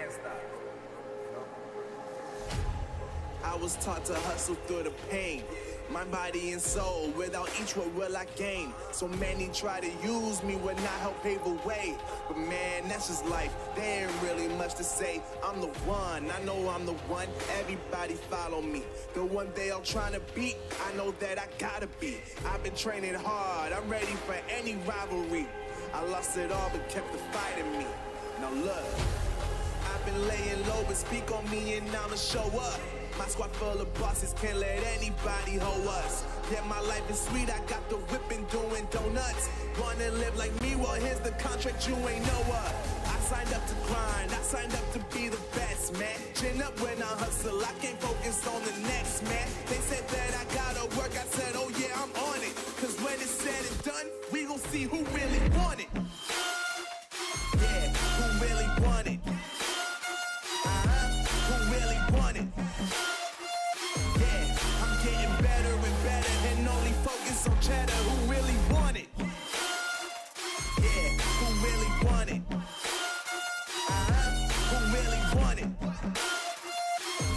can't stop. You know? I was taught to hustle through the pain. My body and soul, without each what will I gain? So many try to use me when I help pave a way. But man, that's just life, there ain't really much to say. I'm the one, I know I'm the one, everybody follow me. The one they all trying to beat, I know that I gotta be. I've been training hard, I'm ready for any rivalry. I lost it all but kept the fight in me. Now look, I've been laying low but speak on me and I'ma show up. My squad full of bosses, can't let anybody hoe us. Yeah, my life is sweet, I got the whipping doing donuts. Wanna live like me, well here's the contract, you ain't know what. I signed up to grind, I signed up to be the best, man. Chin up when I hustle, I can't focus on the next, man. They said that I gotta work, I said, oh yeah, I'm on it. Cause when it's said and done, we gon' see who really want it. Yeah, who really want it? Who really want it? Getting better and better and only focus on cheddar. Who really want it? Yeah, who really want it? Who really want it?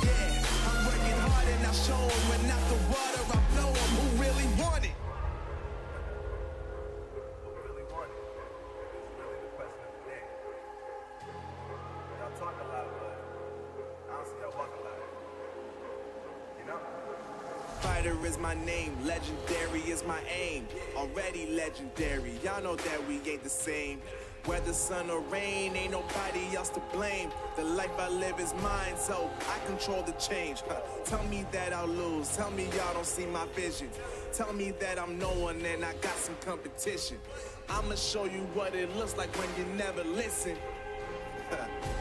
Yeah, I'm working hard and I show them. When out the water I blow them. Who really want it? Who really want it? It's really the question of the day. Y'all talk a lot, but I don't see y'all walk a lot. You know? Fighter is my name, legendary is my aim. Already legendary, y'all know that we ain't the same. Whether sun or rain, ain't nobody else to blame. The life I live is mine, so I control the change. Tell me that I'll lose, tell me y'all don't see my vision. Tell me that I'm no one and I got some competition. I'ma show you what it looks like when you never listen.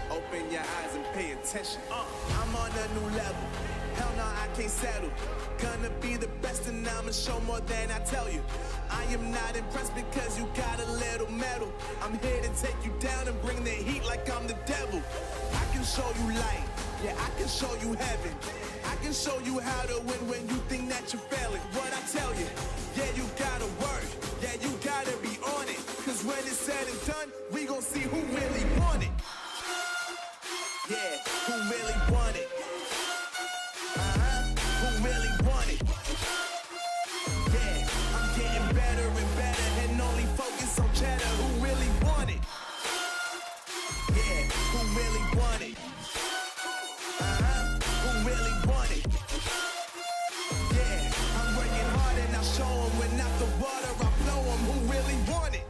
Open your eyes and pay attention. I'm on a new level. Hell no, I can't settle. Gonna be the best and I'ma show more than I tell you. I am not impressed because you got a little metal. I'm here to take you down and bring the heat like I'm the devil. I can show you light, yeah, I can show you heaven. I can show you how to win when you think that you're failing. What I tell you, yeah, you gotta work, yeah, you gotta be on it. Cause when it's said and done, we gon' see who really want it. Yeah, who really want it? Who really want it? Yeah, I'm getting better and better and only focus on cheddar. Who really want it? Yeah, who really want it? Who really want it? Yeah, I'm working hard and I show them. When out the water I blow them. Who really want it?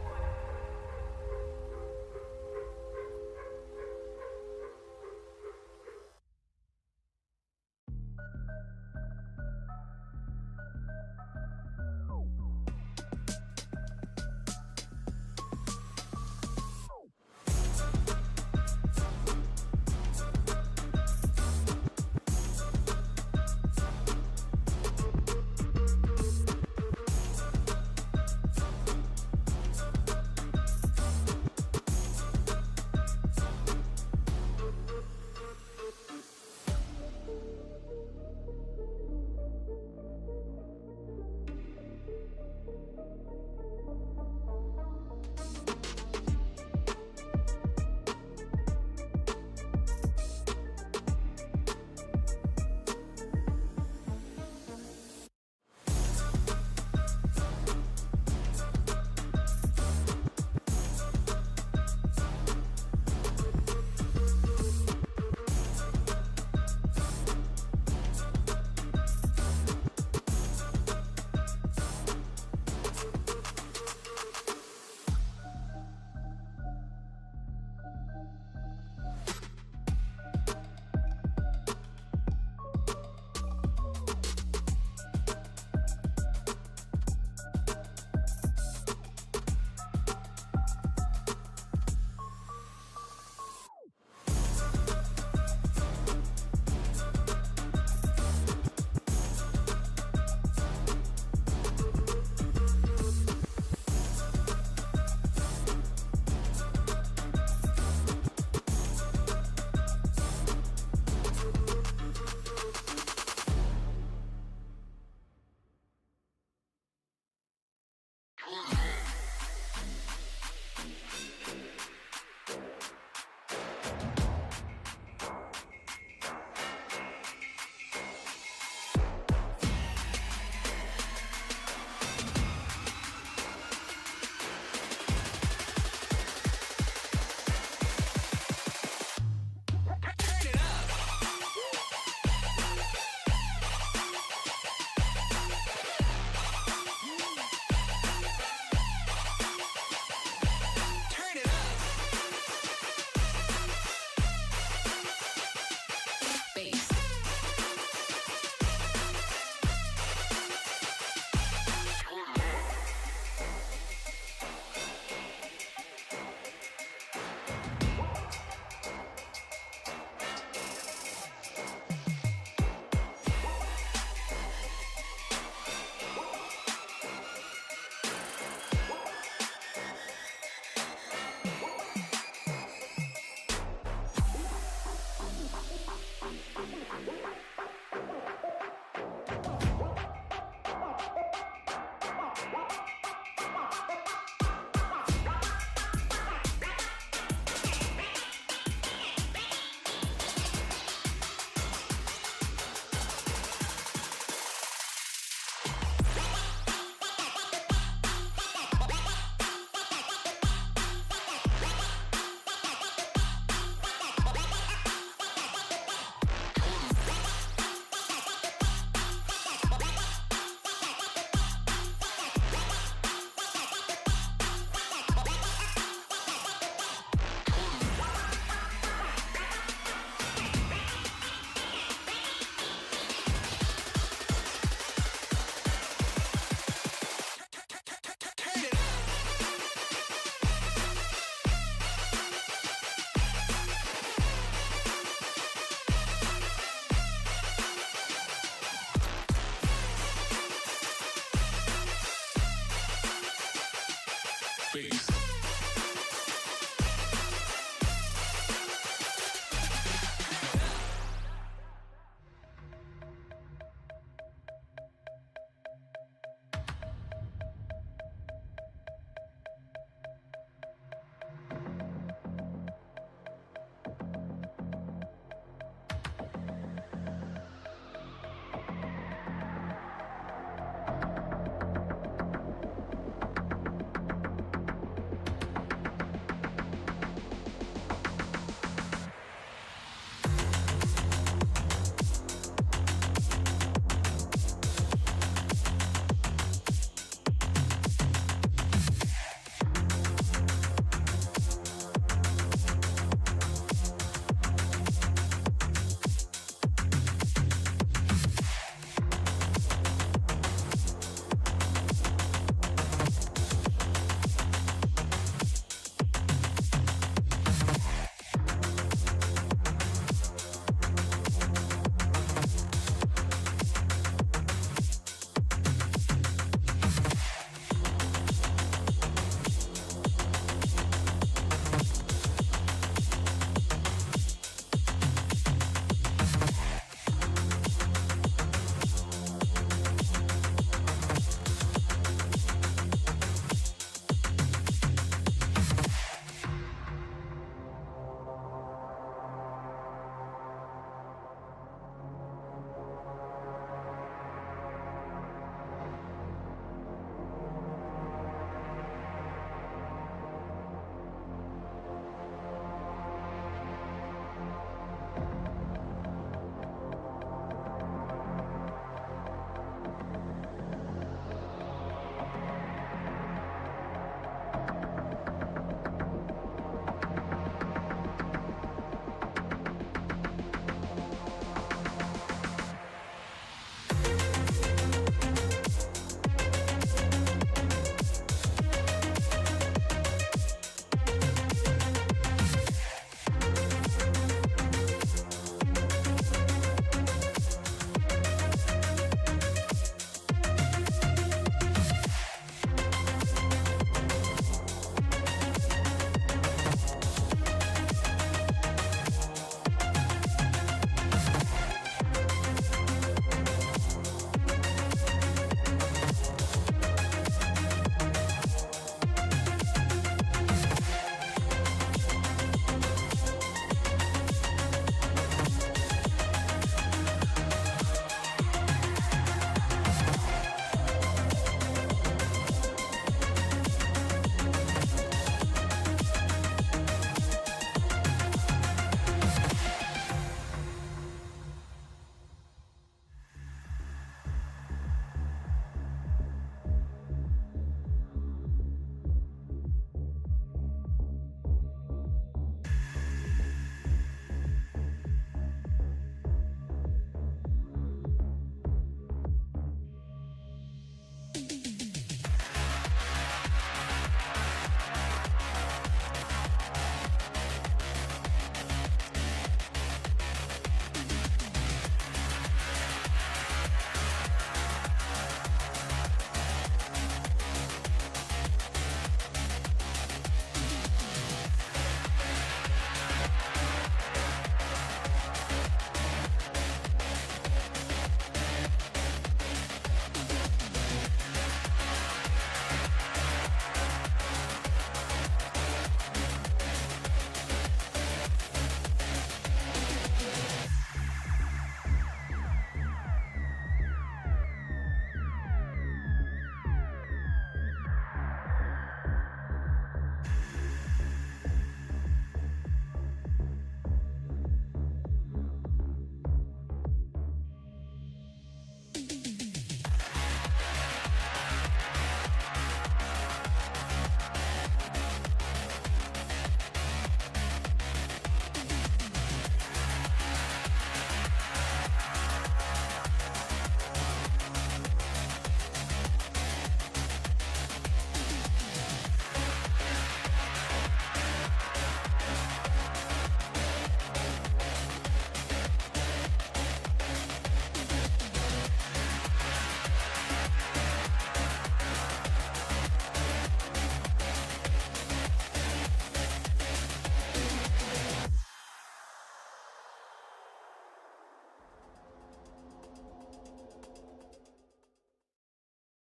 face.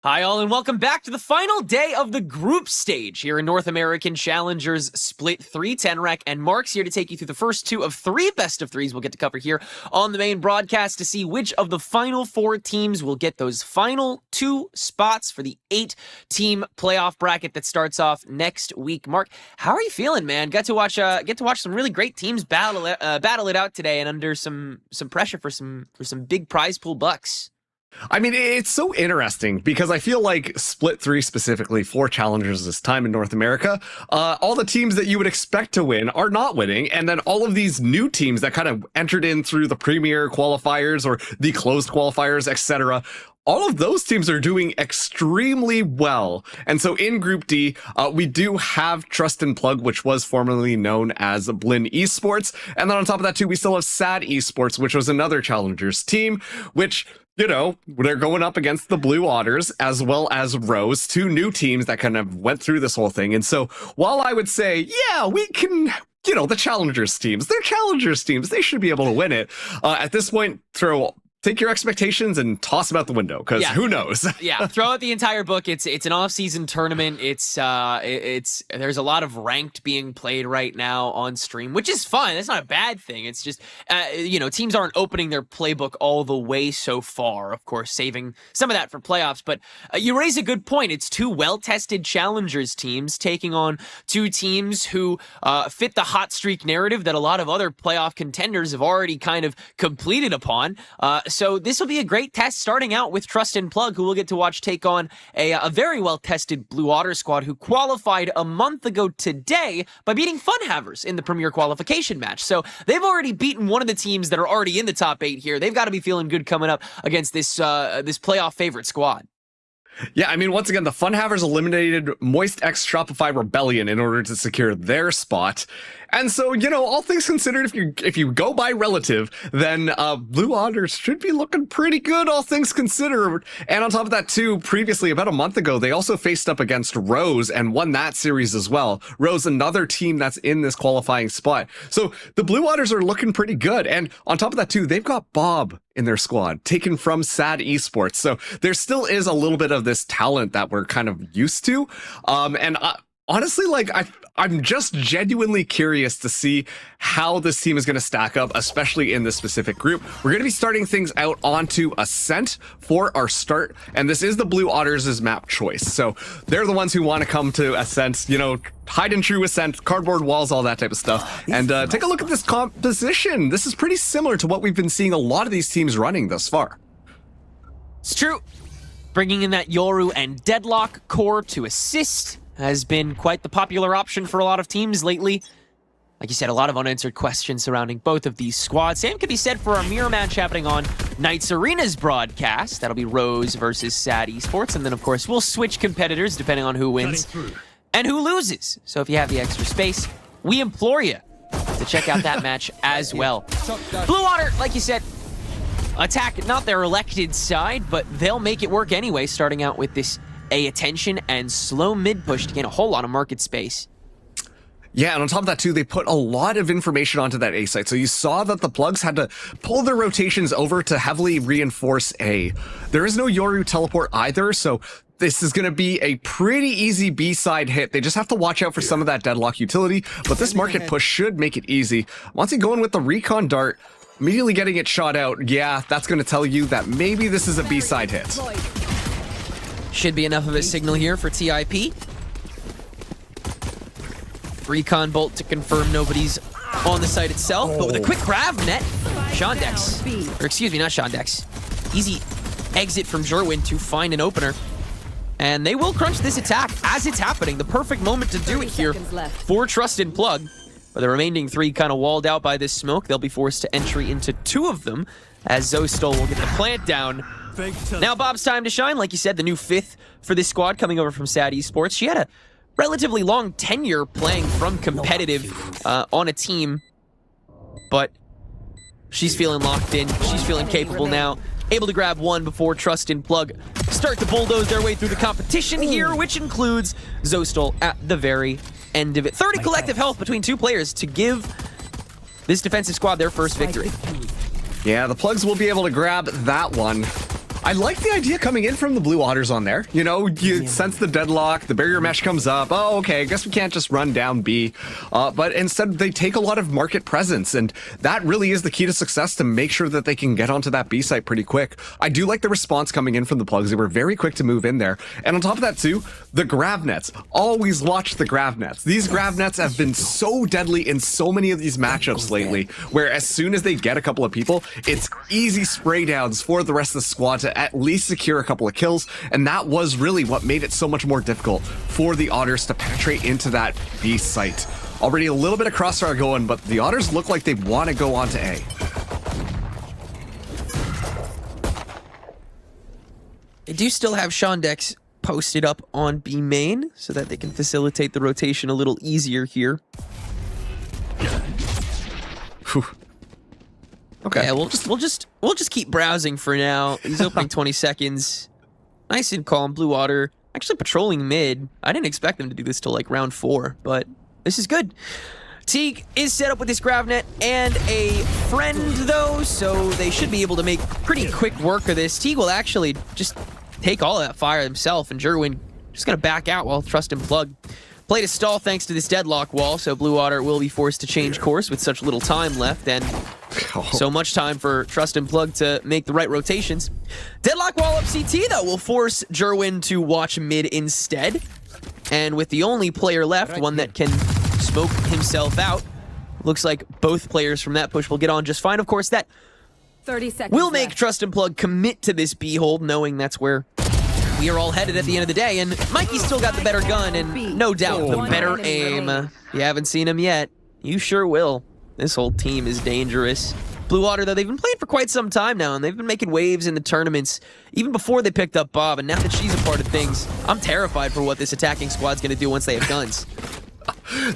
Hi all, and welcome back to the final day of the group stage here in North American Challengers Split 3. Tenrek and Marks here to take you through the first 2 of 3 best of 3s we'll get to cover here on the main broadcast to see which of the final 4 teams will get those final 2 spots for the 8-team playoff bracket that starts off next week. Mark, how are you feeling, man? Get to watch some really great teams battle it out today, and under some pressure for some big prize pool bucks. I mean, it's so interesting because I feel like Split 3 specifically for Challengers this time in North America, all the teams that you would expect to win are not winning. And then all of these new teams that kind of entered in through the Premier qualifiers or the closed qualifiers, etc., all of those teams are doing extremely well. And so in Group D, we do have Trust and Plug, which was formerly known as Blinn Esports. And then on top of that, too, we still have Sad Esports, which was another Challengers team, which, you know, they're going up against the Blue Otters as well as Rose, 2 new teams that kind of went through this whole thing. And so while I would say, yeah, we can, you know, the Challengers teams, they're Challengers teams, they should be able to win it. At this point, take your expectations and toss them out the window, because who knows? Yeah, throw out the entire book. It's an off-season tournament. It's there's a lot of ranked being played right now on stream, which is fun. That's not a bad thing. It's just you know, teams aren't opening their playbook all the way so far. Of course, saving some of that for playoffs. But you raise a good point. It's 2 well-tested Challengers teams taking on 2 teams who fit the hot streak narrative that a lot of other playoff contenders have already kind of completed upon. So this will be a great test, starting out with Trust and Plug, who we'll get to watch take on a very well-tested Blue Otter squad who qualified a month ago today by beating Funhavers in the Premier qualification match. So they've already beaten one of the teams that are already in the top 8 here. They've got to be feeling good coming up against this this playoff favorite squad. Yeah, I mean, once again, the Funhavers eliminated Moist X Shopify Rebellion in order to secure their spot. And so, you know, all things considered, if you go by relative, then Blue Otters should be looking pretty good, all things considered. And on top of that, too, previously, about a month ago, they also faced up against Rose and won that series as well. Rose, another team that's in this qualifying spot. So the Blue Otters are looking pretty good. And on top of that, too, they've got Bob in their squad, taken from Sad Esports. So there still is a little bit of this talent that we're kind of used to. Honestly, like, I'm just genuinely curious to see how this team is going to stack up, especially in this specific group. We're going to be starting things out onto Ascent for our start, and this is the Blue Otters' map choice. So they're the ones who want to come to Ascent, you know, hide and true Ascent, cardboard walls, all that type of stuff. And take a look at this composition. This is pretty similar to what we've been seeing a lot of these teams running thus far. It's true. Bringing in that Yoru and Deadlock core to assist has been quite the popular option for a lot of teams lately. Like you said, a lot of unanswered questions surrounding both of these squads. Same could be said for our mirror match happening on Knights Arena's broadcast. That'll be Rose versus Sad Esports. And then, of course, we'll switch competitors depending on who wins and who loses. So if you have the extra space, we implore you to check out that match as well. Blue Otter, like you said, attack not their elected side, but they'll make it work anyway, starting out with this A attention and slow mid push to gain a whole lot of market space. Yeah, and on top of that, too, they put a lot of information onto that A site. So you saw that the Plugs had to pull their rotations over to heavily reinforce A. There is no Yoru teleport either, so this is going to be a pretty easy B-side hit. They just have to watch out for some of that Deadlock utility, but this market push should make it easy. Once you go in with the Recon Dart, immediately getting it shot out, yeah, that's going to tell you that maybe this is a B-side hit. Should be enough of a signal here for TIP. Recon bolt to confirm nobody's on the site itself, but with a quick grab net, Shondex, or excuse me, not Shondex, easy exit from Jerwin to find an opener. And they will crunch this attack as it's happening. The perfect moment to do it here for Trust and Plug. But the remaining 3 kind of walled out by this smoke. They'll be forced to entry into 2 of them as Zostal will get the plant down. Now Bob's time to shine. Like you said, the new 5th for this squad coming over from Sad Esports. She had a relatively long tenure playing from competitive on a team, but she's feeling locked in. She's feeling capable now. Able to grab 1 before Trust and Plug start to bulldoze their way through the competition here, which includes Zostal at the very end of it. 30 collective health between 2 players to give this defensive squad their first victory. Yeah, the Plugs will be able to grab that one. I like the idea coming in from the Blue Waters on there. You know, you sense the deadlock, the barrier mesh comes up. Oh, okay, I guess we can't just run down B. But instead, they take a lot of market presence, and that really is the key to success to make sure that they can get onto that B site pretty quick. I do like the response coming in from the plugs. They were very quick to move in there. And on top of that, too, the grav nets. Always watch the grav nets. These grav nets have been so deadly in so many of these matchups lately, where as soon as they get a couple of people, it's easy spray downs for the rest of the squad to at least secure a couple of kills, and that was really what made it so much more difficult for the Otters to penetrate into that B site. Already a little bit of crossfire going, but the Otters look like they want to go on to A. They do still have Shondex posted up on B main so that they can facilitate the rotation a little easier here. Whew. Okay. Yeah, we'll just keep browsing for now. He's opening 20 seconds. Nice and calm. Blue Water actually patrolling mid. I didn't expect them to do this till like round 4, but this is good. Teague is set up with this gravnet and a friend though, so they should be able to make pretty quick work of this. Teague will actually just take all of that fire himself, and Jerwin just gonna back out while Trust and Plug play to stall thanks to this deadlock wall, so Blue Water will be forced to change course with such little time left, and so much time for Trust and Plug to make the right rotations. Deadlock wall up CT, though, will force Jerwin to watch mid instead. And with the only player left, one that can smoke himself out, looks like both players from that push will get on just fine. Of course, that 30 seconds will make left. Trust and Plug commit to this B hold, knowing that's where we are all headed at the end of the day. And Mikey's still got the better gun and no doubt the better aim. You haven't seen him yet. You sure will. This whole team is dangerous. Blue Water, though, they've been playing for quite some time now, and they've been making waves in the tournaments even before they picked up Bob, and now that she's a part of things, I'm terrified for what this attacking squad's going to do once they have guns.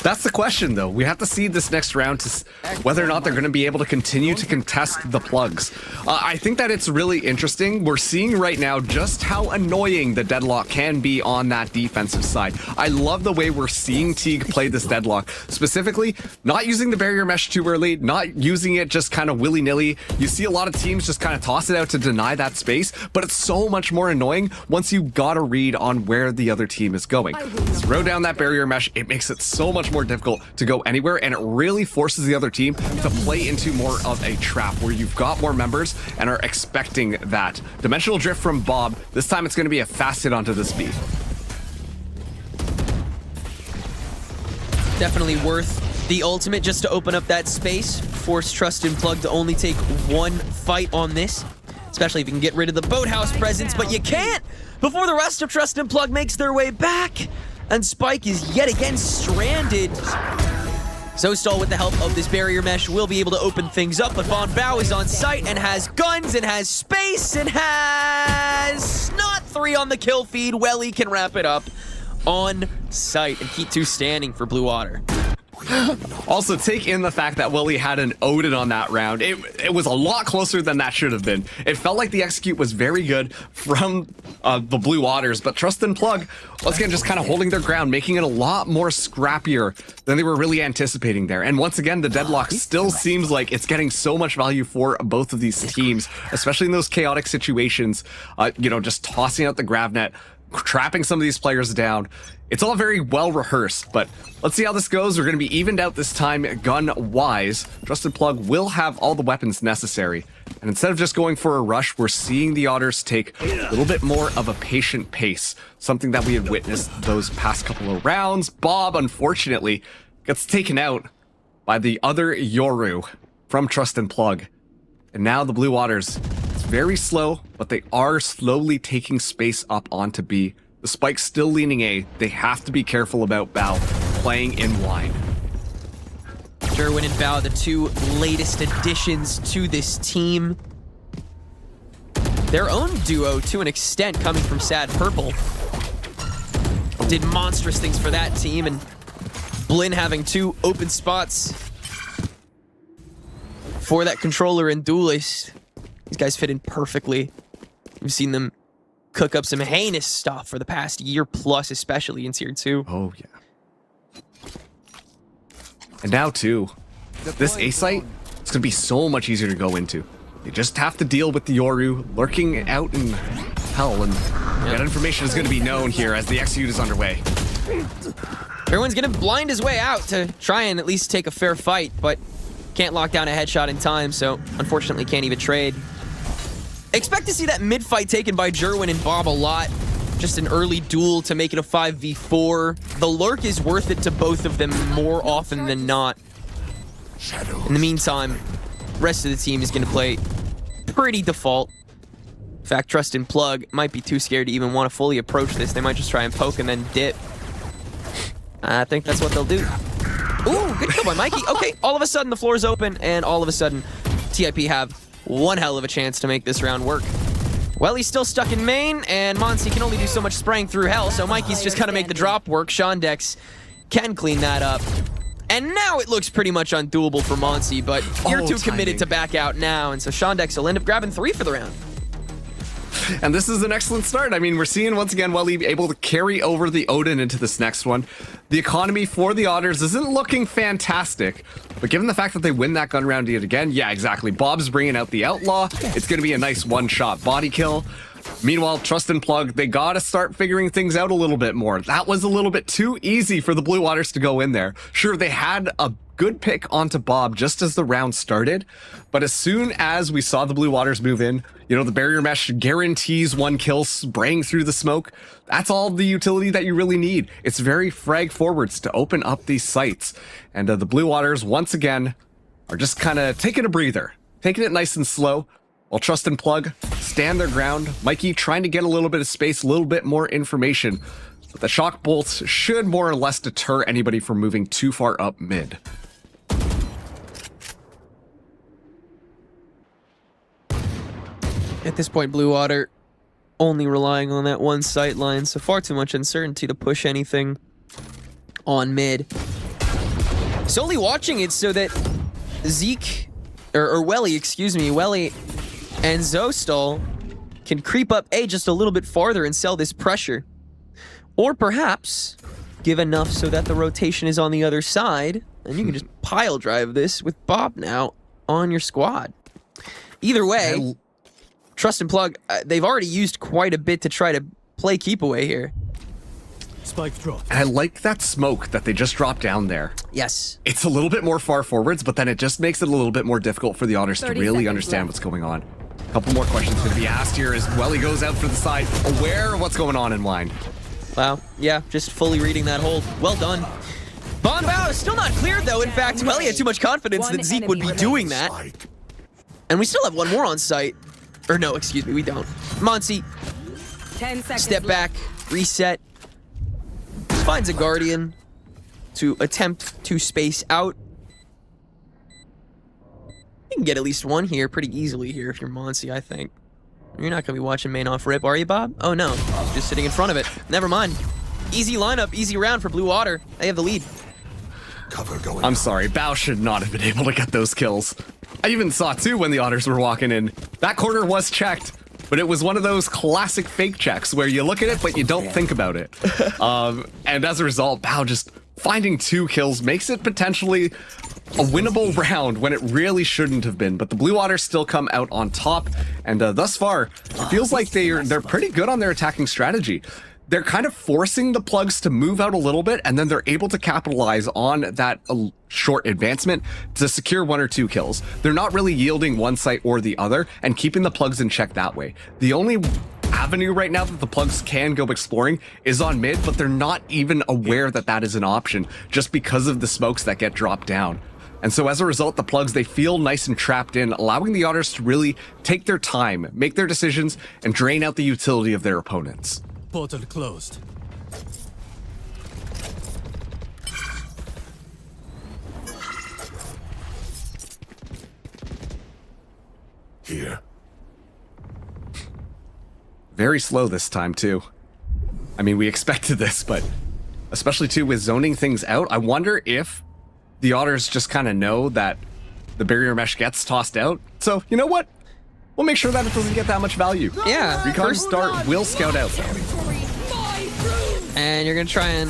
That's the question, though. We have to see this next round to whether or not they're going to be able to continue to contest the plugs. I think that it's really interesting. We're seeing right now just how annoying the deadlock can be on that defensive side. I love the way we're seeing Teague play this deadlock. Specifically, not using the barrier mesh too early, not using it just kind of willy-nilly. You see a lot of teams just kind of toss it out to deny that space, but it's so much more annoying once you got a read on where the other team is going. Throw down that barrier mesh, it makes it so much more difficult to go anywhere, and it really forces the other team to play into more of a trap where you've got more members and are expecting that. Dimensional drift from Bob. This time it's going to be a fast hit onto the speed. Definitely worth the ultimate just to open up that space, force Trust and Plug to only take one fight on this, especially if you can get rid of the boathouse presence, but you can't before the rest of Trust and Plug makes their way back. And Spike is yet again stranded. Zostal, with the help of this barrier mesh, will be able to open things up, but Von Bao is on site and has guns and has space and has not 3 on the kill feed. Welly can wrap it up on site and keep 2 standing for Blue Water. Also, take in the fact that Willie had an Odin on that round. It was a lot closer than that should have been. It felt like the execute was very good from the Blue Waters, but Trust and Plug, once again, just kind of holding their ground, making it a lot more scrappier than they were really anticipating there. And once again, the deadlock still seems like it's getting so much value for both of these teams, especially in those chaotic situations, you know, just tossing out the grav net, trapping some of these players down. It's all very well rehearsed, but let's see how this goes. We're going to be evened out this time gun-wise. Trusted Plug will have all the weapons necessary. And instead of just going for a rush, we're seeing the Otters take a little bit more of a patient pace, something that we had witnessed those past couple of rounds. Bob, unfortunately, gets taken out by the other Yoru from Trust and Plug. And now the Blue Waters, it's very slow, but they are slowly taking space up onto B. The Spike's still leaning A. They have to be careful about Bao playing in wide. Jerwin and Bao, the 2 latest additions to this team. Their own duo, to an extent, coming from Sad Purple, did monstrous things for that team, and Blinn having 2 open spots for that controller and duelist. These guys fit in perfectly. We've seen them cook up some heinous stuff for the past year plus, especially in Tier 2. Oh, yeah. And now, too, this A site is going to be so much easier to go into. They just have to deal with the Yoru lurking out in hell, and that information is going to be known here as the execute is underway. Everyone's going to blind his way out to try and at least take a fair fight, but can't lock down a headshot in time, so unfortunately can't even trade. Expect to see that mid-fight taken by Jerwin and Bob a lot. Just an early duel to make it a 5v4. The lurk is worth it to both of them more often than not. In the meantime, the rest of the team is going to play pretty default. In fact, Trust and Plug might be too scared to even want to fully approach this. They might just try and poke and then dip. I think that's what they'll do. Ooh, good kill by Mikey. Okay, all of a sudden the floor is open, and all of a sudden TIP have one hell of a chance to make this round work. Well, he's still stuck in main, and Monsi can only do so much spraying through hell, so Mikey's just gonna make the drop work. Shondex can clean that up. And now it looks pretty much undoable for Monsi, but you're too committed to back out now, and so Shondex will end up grabbing 3 for the round. And this is an excellent start. I mean, we're seeing once again Welly able to carry over the Odin into this next one. The economy for the Otters isn't looking fantastic, but given the fact that they win that gun round yet again, yeah, exactly. Bob's bringing out the Outlaw. It's going to be a nice one-shot body kill. Meanwhile, Trust and Plug, they got to start figuring things out a little bit more. That was a little bit too easy for the Blue Waters to go in there. Sure, they had a good pick onto Bob just as the round started, but as soon as we saw the Blue Waters move in, you know, the barrier mesh guarantees 1 kill spraying through the smoke. That's all the utility that you really need. It's very frag forwards to open up these sites. And the Blue Waters, once again, are just kind of taking a breather, taking it nice and slow, while Trust and Plug stand their ground. Mikey trying to get a little bit of space, a little bit more information. But the shock bolts should more or less deter anybody from moving too far up mid. At this point, Blue Water only relying on that one sight line, so far too much uncertainty to push anything on mid. Solely watching it so that Zeke, or Welly, excuse me, Welly and Zostal can creep up A just a little bit farther and sell this pressure. Or perhaps give enough so that the rotation is on the other side, and you can just pile drive this with Bob now on your squad. Either way, Trust and Plug, they've already used quite a bit to try to play keep away here. Spike drop. And I like that smoke that they just dropped down there. Yes. It's a little bit more far forwards, but then it just makes it a little bit more difficult for the Otters to really understand what's going on. A couple more questions going to be asked here as Welly goes out for the side, aware of what's going on in line. Wow, yeah, just fully reading that hold. Well done. Bonbao is still not cleared, though. In fact, Welly had too much confidence that Zeke would be doing that. And we still have one more on site. Or no, excuse me, we don't. Monsi, 10 seconds step back, reset. Finds a Guardian to attempt to space out. You can get at least one here pretty easily here if you're Monsi, I think. You're not going to be watching main off rip, are you, Bob? Oh, no. He's just sitting in front of it. Never mind. Easy lineup, easy round for Blue Water. They have the lead. I'm sorry, Bao should not have been able to get those kills. I even saw, too, when the Otters were walking in. That corner was checked, but it was one of those classic fake checks where you look at it, but you don't think about it. And as a result, Bao just finding 2 kills makes it potentially a winnable round when it really shouldn't have been. But the Blue Waters still come out on top, and thus far, it feels like they're pretty good on their attacking strategy. They're kind of forcing the Plugs to move out a little bit, and then they're able to capitalize on that short advancement to secure 1 or 2 kills. They're not really yielding one site or the other and keeping the Plugs in check that way. The only avenue right now that the Plugs can go exploring is on mid, but they're not even aware that that is an option just because of the smokes that get dropped down. And so as a result, the Plugs, they feel nice and trapped in, allowing the Otters to really take their time, make their decisions, and drain out the utility of their opponents. Portal closed. Here. Very slow this time, too. I mean, we expected this, but especially, too, with zoning things out, I wonder if the Otters just kind of know that the barrier mesh gets tossed out. So, you know what? We'll make sure that it doesn't get that much value. Yeah. Recon start will scout out, though. And you're going to try and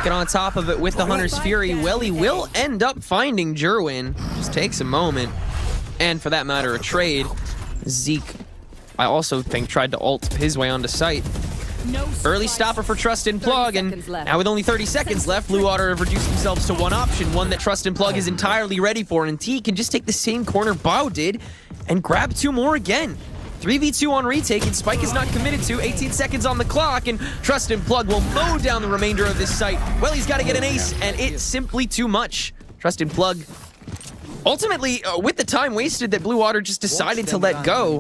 get on top of it with the Hunter's Fury. Welly will end up finding Jerwin. Just takes a moment. And for that matter, a trade. Zeke, I also think, tried to ult his way onto site. Early stopper for Trust and Plug, and now with only 30 seconds left, Blue Water have reduced themselves to one option, one that Trust and Plug is entirely ready for, and T can just take the same corner Bao did and grab 2 more again. 3v2 on retake, and Spike is not committed to. 18 seconds on the clock, and Trust and Plug will mow down the remainder of this site. Well, he's got to get an ace, and it's simply too much. Trust and Plug, ultimately, with the time wasted that Blue Water just decided to let go,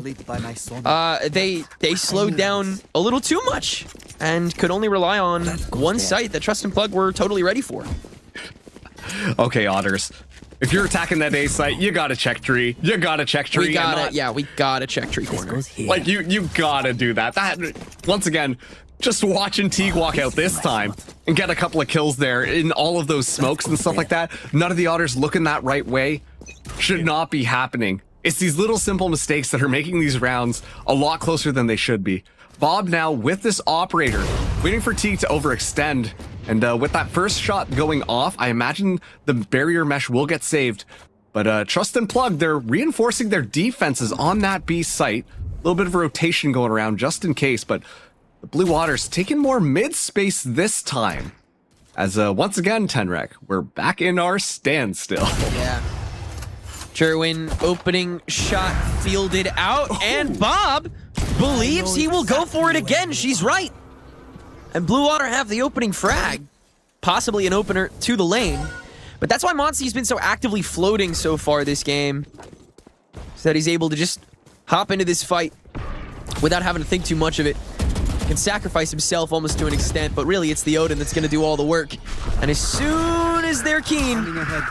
they slowed down a little too much and could only rely on one site that Trust and Plug were totally ready for. Okay, Otters. If you're attacking that A site, you gotta check tree. You gotta check tree. We gotta check tree corner. Like, you gotta do that. Once again, just watching Teague walk out this time and get a couple of kills there in all of those smokes and stuff like that, none of the Otters looking that right way should not be happening. It's these little simple mistakes that are making these rounds a lot closer than they should be. Bob now with this operator, waiting for Teague to overextend. And with that first shot going off, I imagine the barrier mesh will get saved. But Trust and Plug, they're reinforcing their defenses on that B site. A little bit of a rotation going around just in case, but the Blue Waters taking more mid space this time. As once again, Tenrek, we're back in our standstill. Yeah. Jerwin opening shot fielded out, and Bob believes he will go for it again. She's right. And Blue Water have the opening frag, possibly an opener to the lane. But that's why Monty's been so actively floating so far this game, so that he's able to just hop into this fight without having to think too much of it. Can sacrifice himself almost to an extent, but really it's the Odin that's going to do all the work. And as soon as they're keen,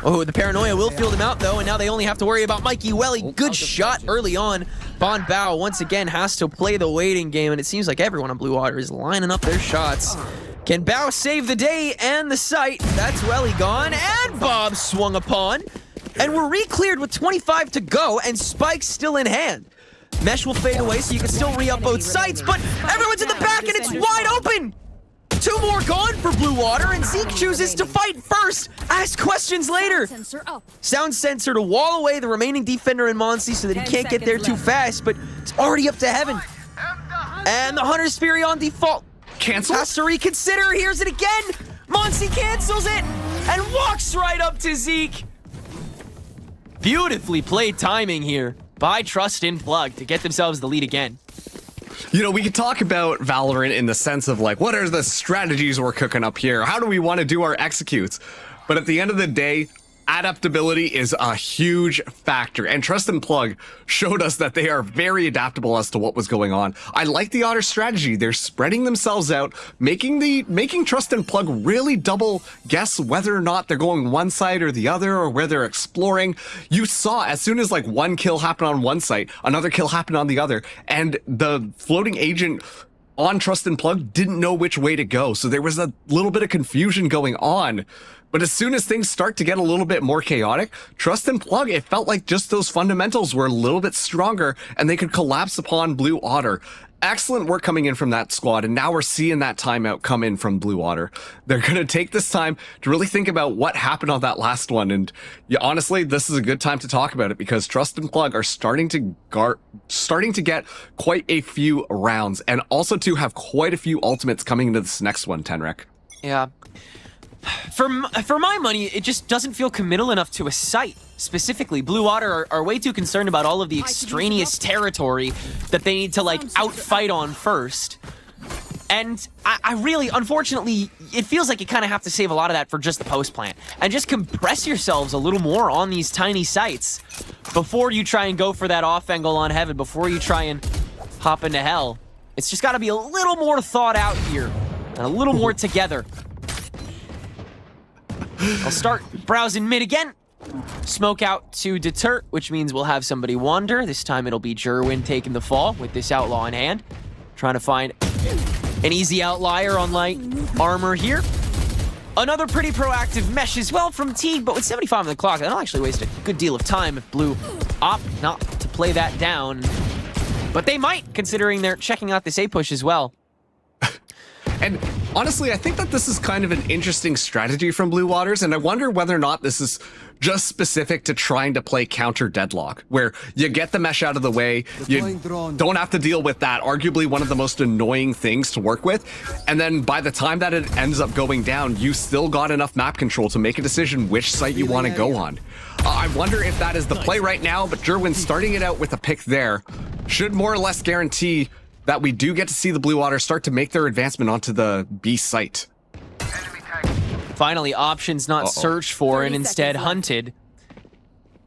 oh, the paranoia will field him out though, and now they only have to worry about Mikey Welly. Good shot early on. Bon Bao once again has to play the waiting game, and it seems like everyone on Blue Water is lining up their shots. Can Bao save the day and the site? That's Welly gone, and Bob swung upon. And we're re-cleared with 25 to go, and Spike's still in hand. Mesh will fade away, so you can still re-up both sites, but everyone's in the back, and it's wide open! 2 more gone for Blue Water, and Zeke chooses to fight first, ask questions later. Sound sensor to wall away the remaining defender in Monsey so that he can't get there too fast, but it's already up to heaven. And the Hunter's Fury on default. Cancel? Has to reconsider, here's it again! Monsey cancels it, and walks right up to Zeke. Beautifully played timing here by Trust and Plug to get themselves the lead again. You know, we could talk about Valorant in the sense of like, what are the strategies we're cooking up here? How do we want to do our executes? But at the end of the day, adaptability is a huge factor, and Trust and Plug showed us that they are very adaptable as to what was going on. I like the Otter strategy. They're spreading themselves out, making Trust and Plug really double guess whether or not they're going one side or the other, or where they're exploring. You saw as soon as like one kill happened on one site, another kill happened on the other, and the floating agent on Trust and Plug didn't know which way to go. So there was a little bit of confusion going on. But as soon as things start to get a little bit more chaotic, Trust and Plug, it felt like just those fundamentals were a little bit stronger and they could collapse upon Blue Otter. Excellent work coming in from that squad, and now we're seeing that timeout come in from Blue Otter. They're going to take this time to really think about what happened on that last one, and yeah, honestly, this is a good time to talk about it because Trust and Plug are starting to get quite a few rounds, and also to have quite a few ultimates coming into this next one, Tenrek. Yeah. For my money, it just doesn't feel committal enough to a site. Specifically, Blue Water are way too concerned about all of the extraneous territory that they need to, like, outfight on first. And I really, unfortunately, it feels like you kind of have to save a lot of that for just the post plant. And just compress yourselves a little more on these tiny sites before you try and go for that off angle on Heaven, before you try and hop into Hell. It's just got to be a little more thought out here, and a little more together. I'll start browsing mid again. Smoke out to deter, which means we'll have somebody wander. This time it'll be Jerwin taking the fall with this outlaw in hand. Trying to find an easy outlier on light armor here. Another pretty proactive mesh as well from Teague, but with 75 on the clock, that'll actually waste a good deal of time if Blue opt not to play that down. But they might, considering they're checking out this A push as well. And honestly, I think that this is kind of an interesting strategy from Blue Waters, and I wonder whether or not this is just specific to trying to play counter deadlock, where you get the mesh out of the way, you don't have to deal with that, arguably one of the most annoying things to work with, and then by the time that it ends up going down, you still got enough map control to make a decision which site you want to go on. I wonder if that is the play right now, but Jerwin starting it out with a pick there should more or less guarantee that we do get to see the Blue Otter start to make their advancement onto the B site. Finally, options not searched for and instead hunted.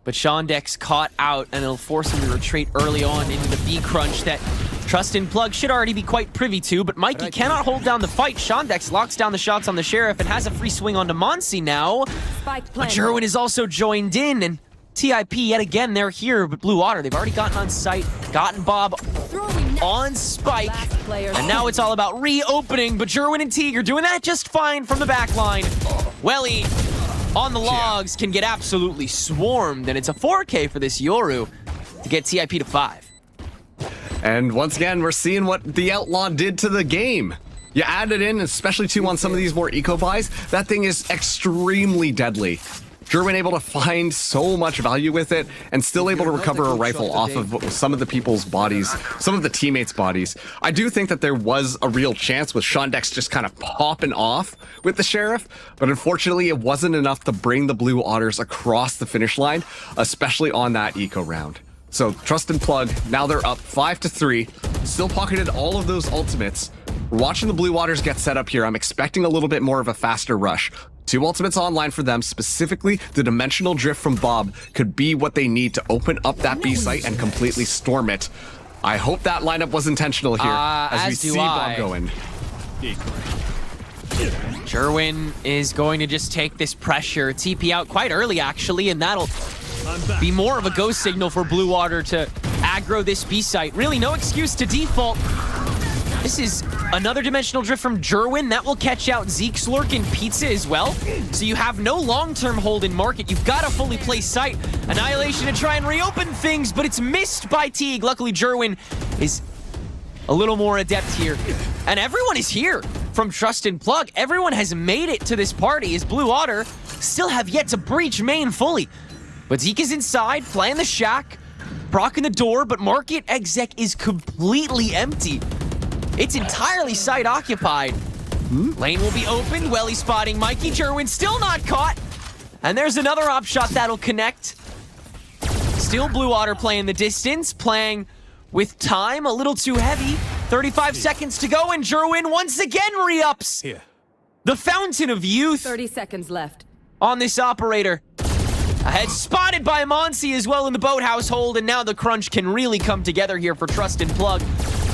But Shondex caught out, and it'll force him to retreat early on into the B crunch that Trust and Plug should already be quite privy to, but Mikey cannot hold down the fight. Shondex locks down the shots on the Sheriff and has a free swing onto Monsi now. But Jerwin is also joined in, and TIP yet again, they're here, but Blue Otter, they've already gotten on site, gotten Bob on Spike, and now it's all about reopening, but Jerwin and Teague are doing that just fine from the back line. Welly on the logs can get absolutely swarmed, and it's a 4K for this Yoru to get TIP to 5. And once again, we're seeing what the Outlaw did to the game. You add it in, especially too on some of these more eco buys, that thing is extremely deadly. Jerwin able to find so much value with it and still able to recover a rifle off of some of the people's bodies, some of the teammates' bodies. I do think that there was a real chance with Shondex just kind of popping off with the Sheriff, but unfortunately it wasn't enough to bring the Blue Otters across the finish line, especially on that eco round. So Trust and Plug, now they're up 5-3, still pocketed all of those ultimates. We're watching the Blue Otters get set up here. I'm expecting a little bit more of a faster rush. 2 ultimates online for them, specifically the dimensional drift from Bob could be what they need to open up that B site and completely storm it. I hope that lineup was intentional here as we see Bob going. Jerwin is going to just take this pressure, TP out quite early actually, and that'll be more of a go signal for Blue Water to aggro this B site. Really no excuse to default. This is another dimensional drift from Jerwin. That will catch out Zeke, Slurk, and Pizza as well. So you have no long-term hold in market. You've got a fully placed site. Annihilation to try and reopen things, but it's missed by Teague. Luckily, Jerwin is a little more adept here. And everyone is here from Trust and Plug. Everyone has made it to this party as Blue Otter still have yet to breach main fully. But Zeke is inside, playing the shack, Brock in the door, but market exec is completely empty. It's entirely site occupied. Lane will be opened. Welly spotting Mikey. Jerwin still not caught. And there's another op shot that'll connect. Still Blue Otter playing the distance, playing with time, a little too heavy. 35 seconds to go, and Jerwin once again re-ups. Here. The fountain of youth 30 seconds left. on this operator. Ahead spotted by Monsi as well in the boat household, and now the crunch can really come together here for Trust and Plug.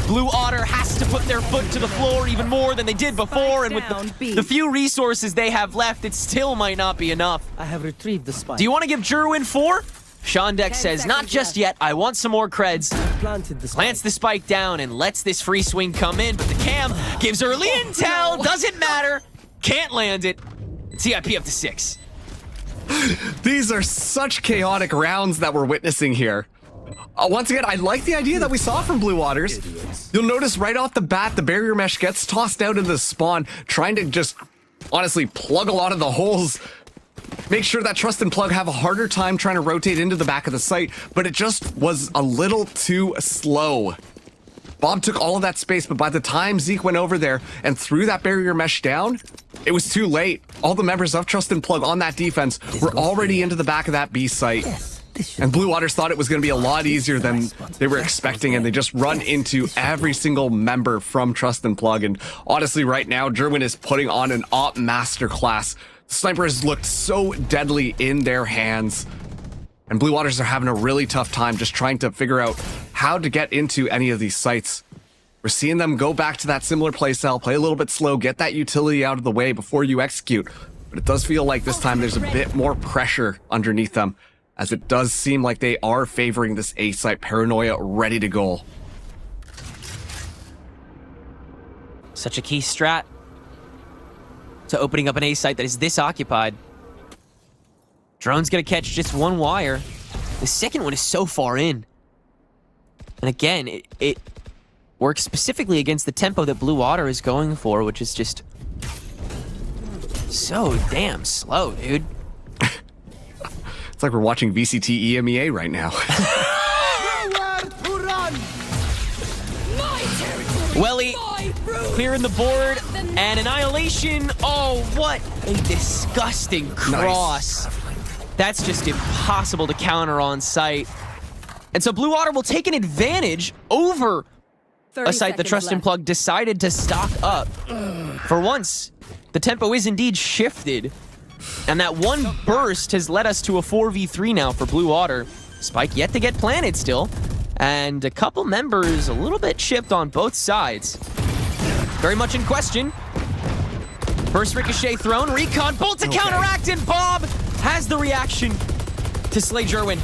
Blue Otter has to put their foot to the floor even more than they did before, and with the few resources they have left, it still might not be enough. I have retrieved the spike. Do you want to give Jerwin 4? Shondex says, not just yet, I want some more creds. Planted the spike. Plants the spike down and lets this free swing come in, but the cam gives early intel, doesn't matter, can't land it. TIP up to 6. These are such chaotic rounds that we're witnessing here. Once again, I like the idea that we saw from Blue Waters. You'll notice right off the bat, the barrier mesh gets tossed out into the spawn, trying to just honestly plug a lot of the holes. Make sure that Trust and Plug have a harder time trying to rotate into the back of the site, but it just was a little too slow. Bob took all of that space, but by the time Zeke went over there and threw that barrier mesh down, it was too late. All the members of Trust and Plug on that defense were already into the back of that B site. And Blue Waters thought it was going to be a lot easier than they were expecting, and they just run into every single member from Trust and Plug. And honestly, right now, Jerwin is putting on an op masterclass. The snipers looked so deadly in their hands. And Blue Waters are having a really tough time just trying to figure out how to get into any of these sites. We're seeing them go back to that similar playstyle, play a little bit slow, get that utility out of the way before you execute. But it does feel like this time there's a bit more pressure underneath them, as it does seem like they are favoring this A site. Paranoia ready to go. Such a key strat to opening up an A site that is this occupied. Drone's gonna catch just one wire. The second one is so far in. And again, it works specifically against the tempo that Blue Water is going for, which is just so damn slow, dude. It's like we're watching VCT EMEA right now. Welly clearing the board, and Annihilation. Oh, what a disgusting cross. That's just impossible to counter on site. And so Blue Water will take an advantage over a site that Trust and Plug decided to stock up. For once, the tempo is indeed shifted. And that one burst has led us to a 4v3 now for Blue Water. Spike yet to get planted still. And a couple members a little bit chipped on both sides. Very much in question. First ricochet thrown, Recon bolt to counteract, and Bob has the reaction to slay Jerwin.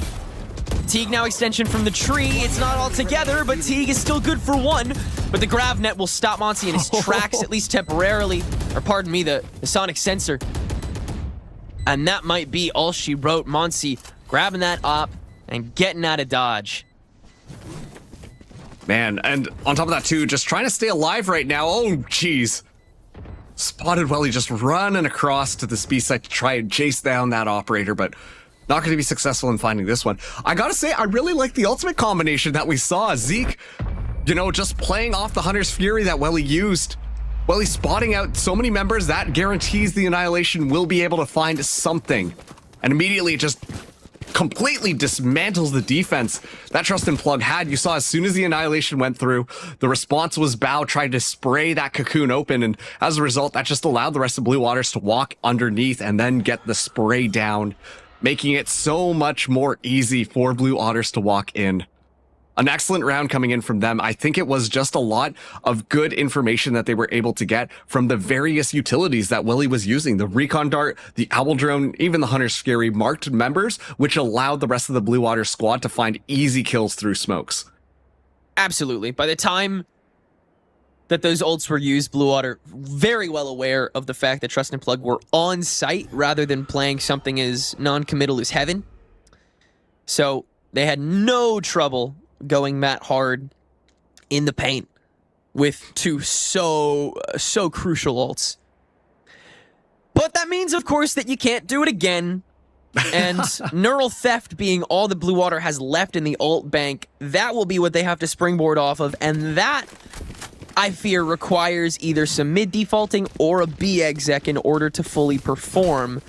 Teague now extension from the tree. It's not all together, but Teague is still good for one. But the grav net will stop Monty in his tracks, at least temporarily. Or pardon me, the sonic sensor. And that might be all she wrote. Monty grabbing that up and getting out of dodge. Man, and on top of that too, just trying to stay alive right now. Oh, jeez. Spotted Welly just running across to the speed site to try and chase down that operator, but not going to be successful in finding this one. I gotta say, I really like the ultimate combination that we saw. Zeke, you know, just playing off the Hunter's Fury that Welly used. Welly spotting out so many members, that guarantees the Annihilation will be able to find something. And immediately just completely dismantles the defense that Trust and Plug had. You saw as soon as the Annihilation went through, the response was Bao tried to spray that cocoon open, and as a result, that just allowed the rest of Blue Waters to walk underneath and then get the spray down, making it so much more easy for Blue Otters to walk in. An excellent round coming in from them. I think it was just a lot of good information that they were able to get from the various utilities that Willie was using. The Recon Dart, the Owl Drone, even the Hunter's Fury marked members, which allowed the rest of the Blue Water squad to find easy kills through smokes. Absolutely. By the time that those ults were used, Blue Water very well aware of the fact that Trust and Plug were on site rather than playing something as non-committal as Heaven. So they had no trouble going Matt hard in the paint with two so crucial ults. But that means, of course, that you can't do it again. And Neural Theft being all that Blue Water has left in the ult bank, that will be what they have to springboard off of. And that, I fear, requires either some mid-defaulting or a B-exec in order to fully perform.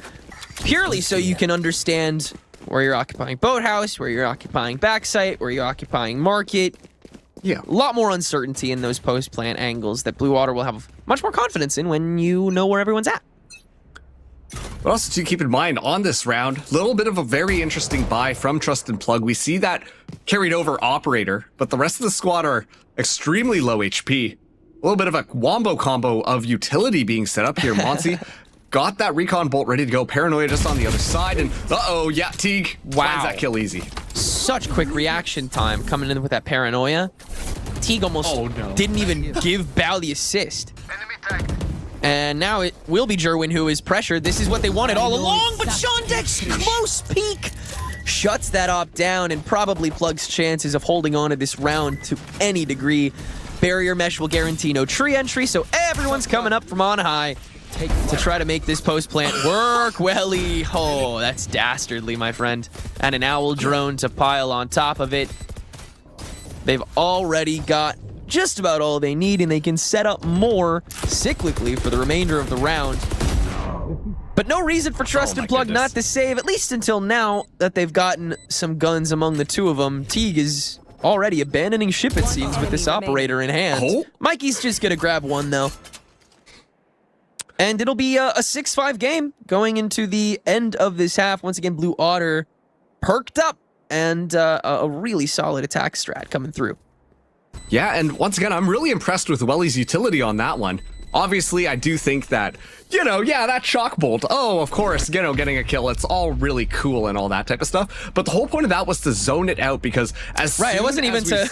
Purely so you can understand where you're occupying Boathouse, where you're occupying Backsite, where you're occupying Market. Yeah. A lot more uncertainty in those post-plant angles that Blue Water will have much more confidence in when you know where everyone's at. But also to keep in mind on this round, a little bit of a very interesting buy from Trust and Plug. We see that carried over Operator, but the rest of the squad are extremely low HP. A little bit of a wombo combo of utility being set up here. Monty got that Recon Bolt ready to go. Paranoia just on the other side, and uh-oh, yeah, Teague finds that kill easy. Such quick reaction time coming in with that Paranoia. Teague almost didn't even give Bao the assist. And now it will be Jerwin who is pressured. This is what they wanted all along, but Shondex close peek shuts that op down and probably Plug's chances of holding on to this round to any degree. Barrier mesh will guarantee no tree entry, so everyone's coming up from on high to try to make this post plant work. Welly, oh, that's dastardly, my friend. And an Owl Drone to pile on top of it. They've already got just about all they need, and they can set up more cyclically for the remainder of the round. But no reason for Trust and Plug not to save, at least until now that they've gotten some guns among the two of them. Teague is already abandoning ship, it seems, with this operator in hand. Mikey's just gonna grab one, though. And it'll be a 6-5 game going into the end of this half. Once again, Blue Otter perked up, and a really solid attack strat coming through. Yeah, and once again, I'm really impressed with Welly's utility on that one. Obviously, I do think that, you know, yeah, that shock bolt, oh, of course, you know, getting a kill, it's all really cool and all that type of stuff. But the whole point of that was to zone it out, because as it wasn't even to...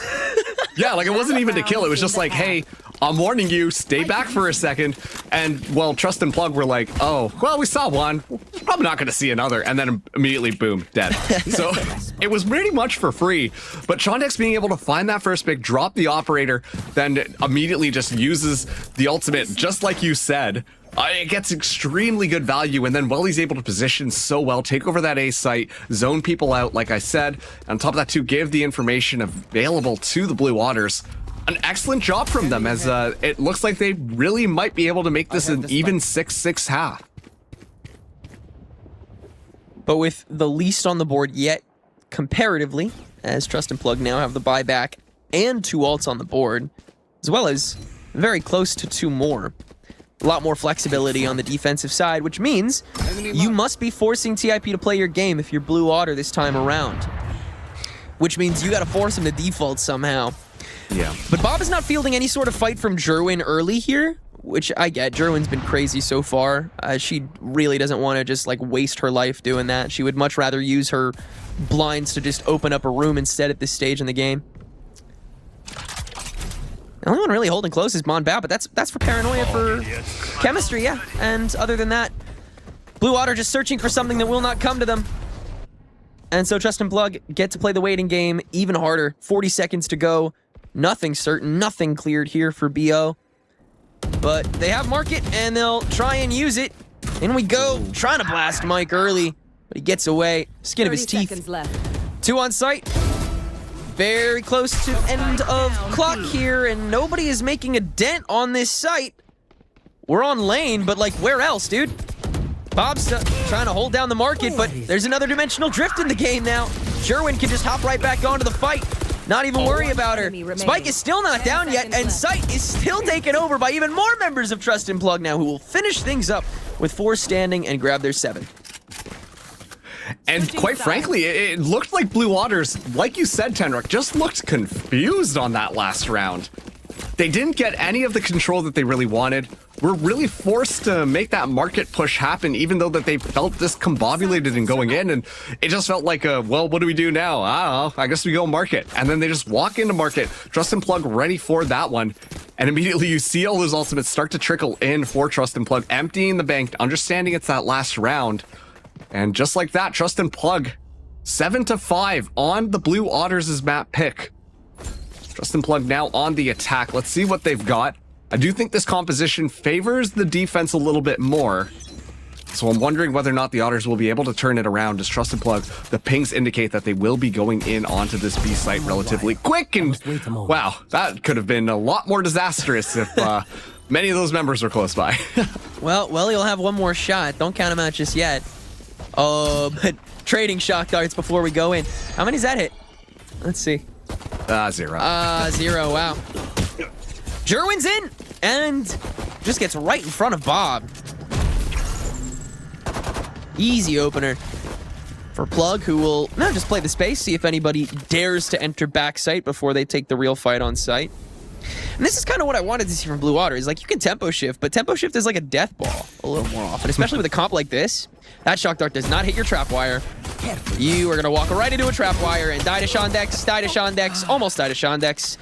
Yeah, like, it wasn't even to kill. It was just like, hey, I'm warning you, stay back for a second. And, well, Trust and Plug were like, oh, well, we saw one. We're probably not going to see another. And then immediately, boom, dead. So it was pretty much for free. But Shondex being able to find that first pick, drop the operator, then immediately just uses the ultimate, just like you said, It gets extremely good value, and then Welly's able to position so well, take over that A site, zone people out, like I said. And on top of that, too, give the information available to the Blue Waters. An excellent job from them, as it looks like they really might be able to make this an even 6-6 half. But with the least on the board yet, comparatively, as Trust and Plug now have the buyback and 2 ults on the board, as well as very close to 2 more. A lot more flexibility on the defensive side, which means you must be forcing TIP to play your game if you're Blue Water this time around. Which means you gotta force him to default somehow. Yeah. But Bob is not fielding any sort of fight from Jerwin early here, which I get. Jerwin's been crazy so far. She really doesn't want to just like waste her life doing that. She would much rather use her blinds to just open up a room instead at this stage in the game. The only one really holding close is Mon Bao, but that's for paranoia for chemistry, yeah. And other than that, Blue Water just searching for something that will not come to them. And so Trust and Plug get to play the waiting game even harder. 40 seconds to go. Nothing certain, nothing cleared here for BO. But they have market, and they'll try and use it. In we go, trying to blast Mike early, but he gets away. Skin of his teeth. Left. 2 on site. Very close to end of clock here, and nobody is making a dent on this site. We're on lane, but like, where else, dude? Bob's trying to hold down the market, but there's another dimensional drift in the game now. Jerwin can just hop right back onto the fight. Not even worry about her. Spike is still not down yet, and Sight is still taken over by even more members of Trust and Plug now, who will finish things up with 4 standing and grab their 7. And quite frankly, it looked like Blue Waters, like you said, Tenruk, just looked confused on that last round. They didn't get any of the control that they really wanted. Were really forced to make that market push happen, even though that they felt discombobulated in going in, and it just felt like, well, what do we do now? I don't know, I guess we go market. And then they just walk into market, Trust and Plug ready for that one, and immediately you see all those ultimates start to trickle in for Trust and Plug, emptying the bank, understanding it's that last round. And just like that, Trust and Plug, 7-5 on the Blue Otters' map pick. Trust and Plug now on the attack. Let's see what they've got. I do think this composition favors the defense a little bit more. So I'm wondering whether or not the Otters will be able to turn it around. As Trust and Plug, the pings indicate that they will be going in onto this B site relatively quick. And wow, that could have been a lot more disastrous if many of those members were close by. Well, he'll have one more shot. Don't count him out just yet. Oh, but trading shock darts before we go in. How many does that hit? Let's see. 0. 0, wow. Jerwin's in, and just gets right in front of Bob. Easy opener for Plug, who will now just play the space, see if anybody dares to enter backside before they take the real fight on site. And this is kind of what I wanted to see from Blue Water, is like, you can tempo shift, but tempo shift is like a death ball a little more often, especially with a comp like this. That shock dart does not hit your trap wire. You are going to walk right into a trap wire and die to Shondex, almost die to Shondex.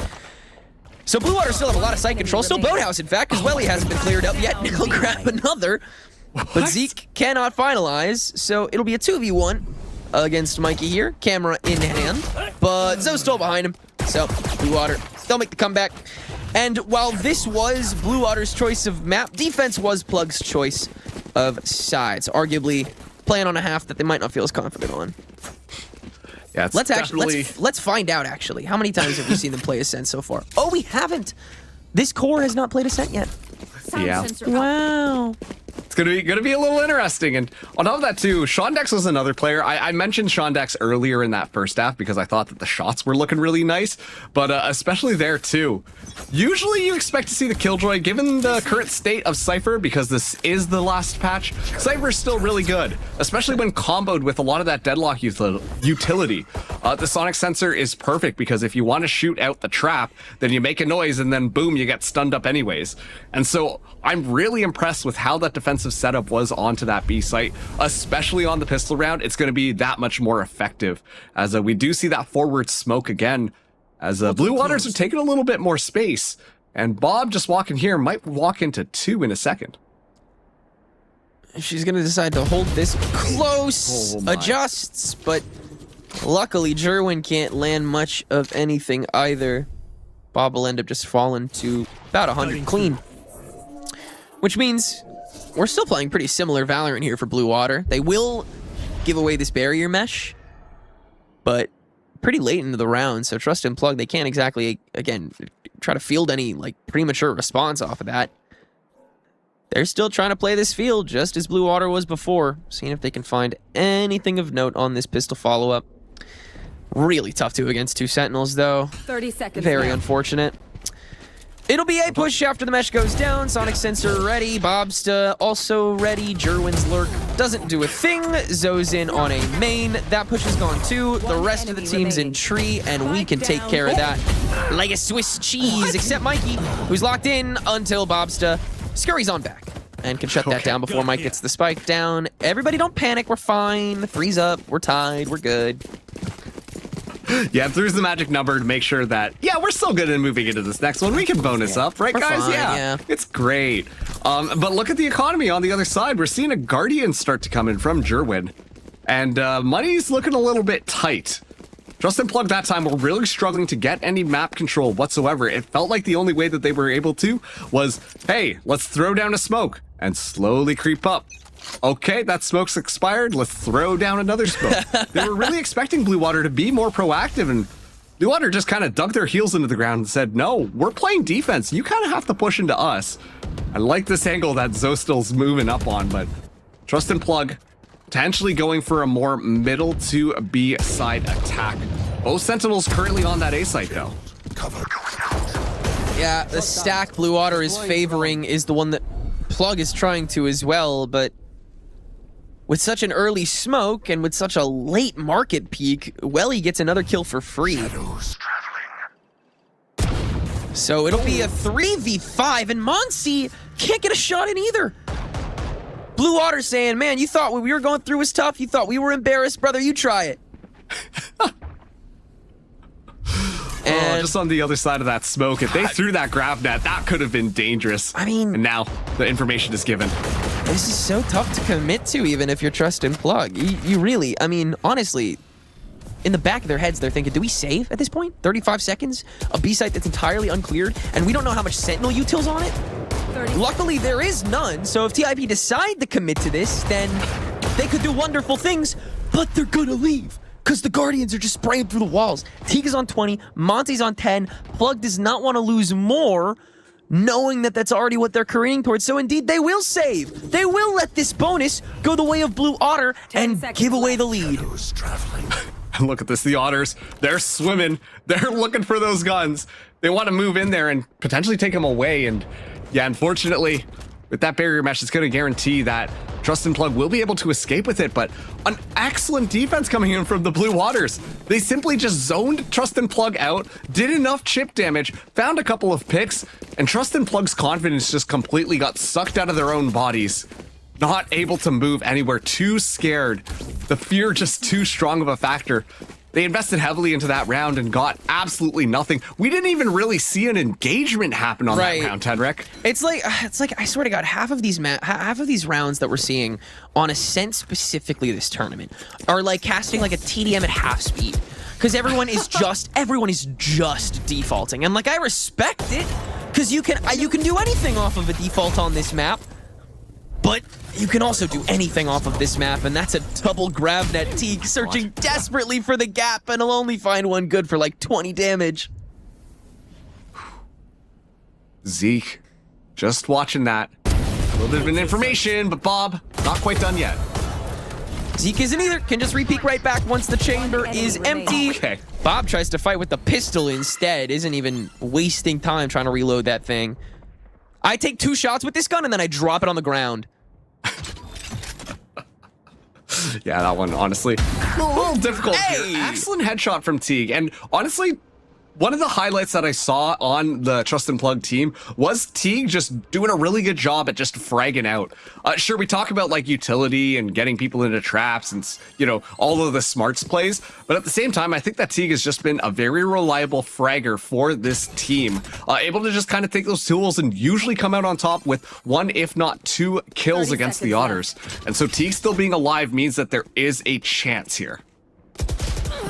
So Blue Water still have a lot of site control, still Boathouse, in fact, because Welly hasn't been cleared up yet. He'll grab another, but Zeke cannot finalize, so it'll be a 2v1 against Mikey here, camera in hand, but Zoe's still behind him, so Blue Water still make the comeback. And while this was Blue Water's choice of map, defense was Plug's choice of sides, arguably playing on a half that they might not feel as confident on. Yeah, let's find out, actually. How many times have we seen them play Ascent so far? Oh, we haven't. This core has not played Ascent yet. Yeah. Wow. It's gonna be a little interesting. And on top of that too, Shondex was another player. I mentioned Shondex earlier in that first half because I thought that the shots were looking really nice, but especially there too. Usually you expect to see the Killjoy, given the current state of Cypher, because this is the last patch. Cypher's still really good, especially when comboed with a lot of that deadlock utility. The sonic sensor is perfect because if you want to shoot out the trap, then you make a noise and then boom, you get stunned up anyways. And so I'm really impressed with how that defensive setup was onto that B site, especially on the pistol round. It's going to be that much more effective, as we do see that forward smoke again, as Blue Waters are taking a little bit more space, and Bob just walking here might walk into 2 in a second. She's going to decide to hold this close, adjusts, but luckily Jerwin can't land much of anything either. Bob will end up just falling to about 100 clean. Which means we're still playing pretty similar Valorant here for Blue Water. They will give away this barrier mesh, but pretty late into the round, so Trust and Plug, they can't exactly, again, try to field any like premature response off of that. They're still trying to play this field just as Blue Water was before, seeing if they can find anything of note on this pistol follow-up. Really tough 2 against 2 Sentinels, though. 30 seconds. Very unfortunate. It'll be a push after the mesh goes down. Sonic Sensor ready. Bobsta also ready. Jerwin's Lurk doesn't do a thing. Zoe's in on a main. That push is gone too. The rest of the team's in tree, and we can take care of that like a Swiss cheese, except Mikey, who's locked in until Bobsta scurries on back and can shut that down before Mike gets the spike down. Everybody don't panic. We're fine. Freeze up. We're tied. We're good. Yeah, there's the magic number to make sure that, yeah, we're still good in moving into this next one. We can bonus up, right, We're guys? fine, yeah, yeah. It's great. But look at the economy on the other side. We're seeing a Guardian start to come in from Jerwin. And money's looking a little bit tight. Trust and Plug that time were really struggling to get any map control whatsoever. It felt like the only way that they were able to was, hey, let's throw down a smoke and slowly creep up. Okay, that smoke's expired. Let's throw down another smoke. They were really expecting Blue Water to be more proactive, and Blue Water just kind of dug their heels into the ground and said, no, we're playing defense. You kind of have to push into us. I like this angle that Zostal's moving up on, but Trust and Plug potentially going for a more middle to B side attack. Both Sentinels currently on that A site, though. Yeah, the stack Blue Water is favoring is the one that Plug is trying to as well, but with such an early smoke and with such a late market peak, Welly gets another kill for free. So it'll be a 3v5, and Monsi can't get a shot in either. Blue Water saying, man, you thought what we were going through was tough? You thought we were embarrassed? Brother, you try it. And just on the other side of that smoke, if they threw that grab net, that could have been dangerous. I mean, and now the information is given. This is so tough to commit to, even if you're Trust and Plug. You really, I mean, honestly, in the back of their heads, they're thinking, do we save at this point? 35 seconds? A B site that's entirely uncleared, and we don't know how much Sentinel util's on it? Luckily, there is none, so if TIP decide to commit to this, then they could do wonderful things, but they're gonna leave. Because the Guardians are just spraying through the walls. Teague is on 20, Monty's on 10. Plug does not want to lose more, knowing that that's already what they're careening towards. So indeed, they will save. They will let this bonus go the way of Blue Otter and give away the lead. And look at this, the Otters, they're swimming. They're looking for those guns. They want to move in there and potentially take them away. And yeah, unfortunately, with that barrier mesh, it's going to guarantee that Trust and Plug will be able to escape with it, but an excellent defense coming in from the Blue Waters. They simply just zoned Trust and Plug out, did enough chip damage, found a couple of picks, and Trust and Plug's confidence just completely got sucked out of their own bodies. Not able to move anywhere, too scared. The fear just too strong of a factor. They invested heavily into that round and got absolutely nothing. We didn't even really see an engagement happen on that round, Tedrick. It's like I swear to God, half of these rounds that we're seeing on Ascent specifically this tournament are like casting like a TDM at half speed, because everyone is just defaulting, and like I respect it, because you can do anything off of a default on this map. But you can also do anything off of this map, and that's a double grab net. Teague searching desperately for the gap, and he'll only find one good for like 20 damage. Zeke, just watching that. A little bit of information, but Bob, not quite done yet. Zeke isn't either. Can just repeat right back once the chamber is empty. Okay. Bob tries to fight with the pistol instead. Isn't even wasting time trying to reload that thing. I take 2 shots with this gun, and then I drop it on the ground. Yeah, that one, honestly, a little difficult Hey! here. Excellent headshot from Teague. And honestly, one of the highlights that I saw on the Trust and Plug team was Teague just doing a really good job at just fragging out. Sure, we talk about like utility and getting people into traps and, you know, all of the smarts plays, but at the same time, I think that Teague has just been a very reliable fragger for this team. Able to just kind of take those tools and usually come out on top with 1, if not 2 kills against the Otters. And so Teague still being alive means that there is a chance here.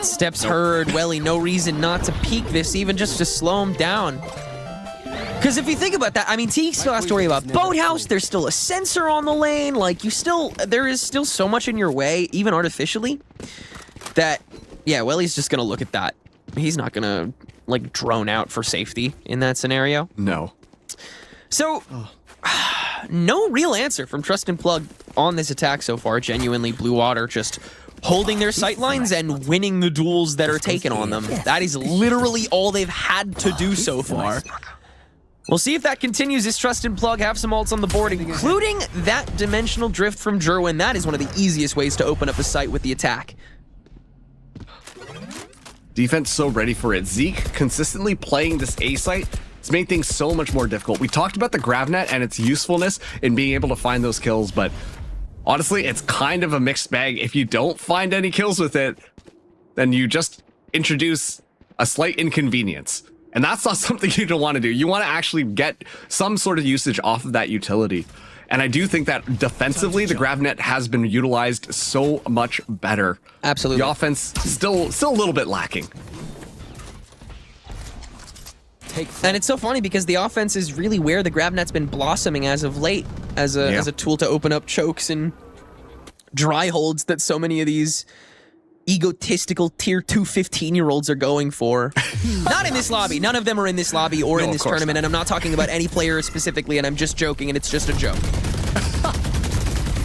Steps heard. Welly, no reason not to peek this, even just to slow him down. Because if you think about that, I mean, Teague still has to worry about Boathouse. There's still a sensor on the lane. Like, there is still so much in your way, even artificially, that, yeah, Welly's just going to look at that. He's not going to, like, drone out for safety in that scenario. No. So, no real answer from Trust and Plug on this attack so far. Genuinely, Blue Water just holding their sight lines and winning the duels that are taken on them. That is literally all they've had to do so far. We'll see if that continues as Trust and Plug have some ults on the board, including that Dimensional Drift from Jerwin. That is one of the easiest ways to open up a site with the attack. Defense so ready for it. Zeke consistently playing this A site. It's made things so much more difficult. We talked about the GravNet and its usefulness in being able to find those kills, but honestly, it's kind of a mixed bag. If you don't find any kills with it, then you just introduce a slight inconvenience. And that's not something you don't want to do. You want to actually get some sort of usage off of that utility. And I do think that defensively, the GravNet has been utilized so much better. Absolutely. The offense still a little bit lacking. And it's so funny because the offense is really where the GravNet's been blossoming as of late, as a tool to open up chokes and dry holds that so many of these egotistical tier 2 15-year-olds are going for. Not in this lobby. None of them are in this lobby or in this tournament, and I'm not talking about any player specifically, and I'm just joking, and it's just a joke.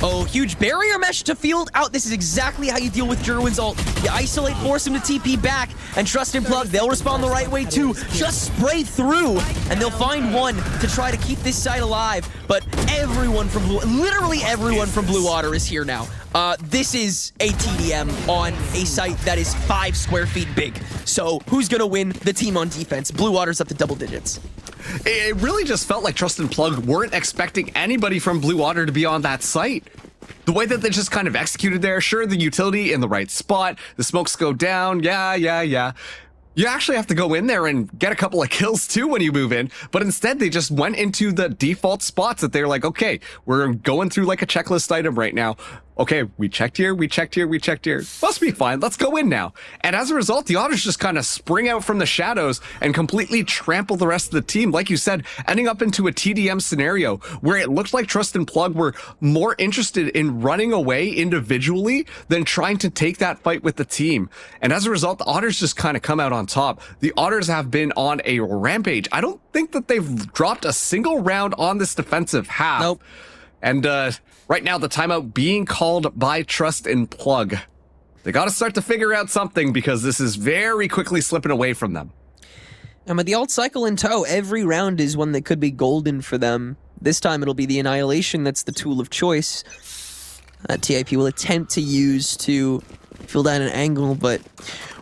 Oh, huge barrier mesh to field out. This is exactly how you deal with Jerwin's ult. You isolate, force him to TP back, and Trust and Plug, they'll respond the right way too. Just spray through, and they'll find one to try to keep this site alive. But everyone from literally everyone from Blue Water is here now. This is a TDM on a site that is 5 square feet big. So who's gonna win? The team on defense. Blue Water's up to double digits. It really just felt like Trust and Plug weren't expecting anybody from Blue Water to be on that site. The way that they just kind of executed there, sure, the utility in the right spot, the smokes go down, yeah. You actually have to go in there and get a couple of kills too when you move in, but instead they just went into the default spots that they're like, okay, we're going through like a checklist item right now. Okay, we checked here, we checked here, we checked here. Must be fine, let's go in now. And as a result, the Otters just kind of spring out from the shadows and completely trample the rest of the team. Like you said, ending up into a TDM scenario where it looked like Trust and Plug were more interested in running away individually than trying to take that fight with the team. And as a result, the Otters just kind of come out on top. The Otters have been on a rampage. I don't think that they've dropped a single round on this defensive half. Nope. And right now, the timeout being called by Trust and Plug. They got to start to figure out something because this is very quickly slipping away from them. And with the ult cycle in tow, every round is one that could be golden for them. This time it'll be the Annihilation that's the tool of choice. TIP will attempt to use to fill down an angle, but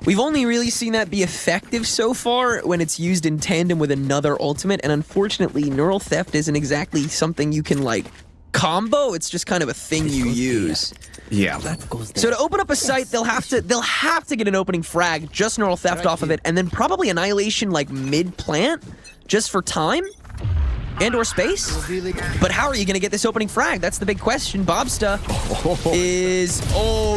we've only really seen that be effective so far when it's used in tandem with another ultimate, and unfortunately, Neural Theft isn't exactly something you can, like, combo. It's just kind of a thing you use. Yeah. So to open up a site, they'll have to get an opening frag, just Neural Theft off of it, and then probably Annihilation like mid-plant, just for time and or space. But how are you gonna get this opening frag? That's the big question. Bobsta is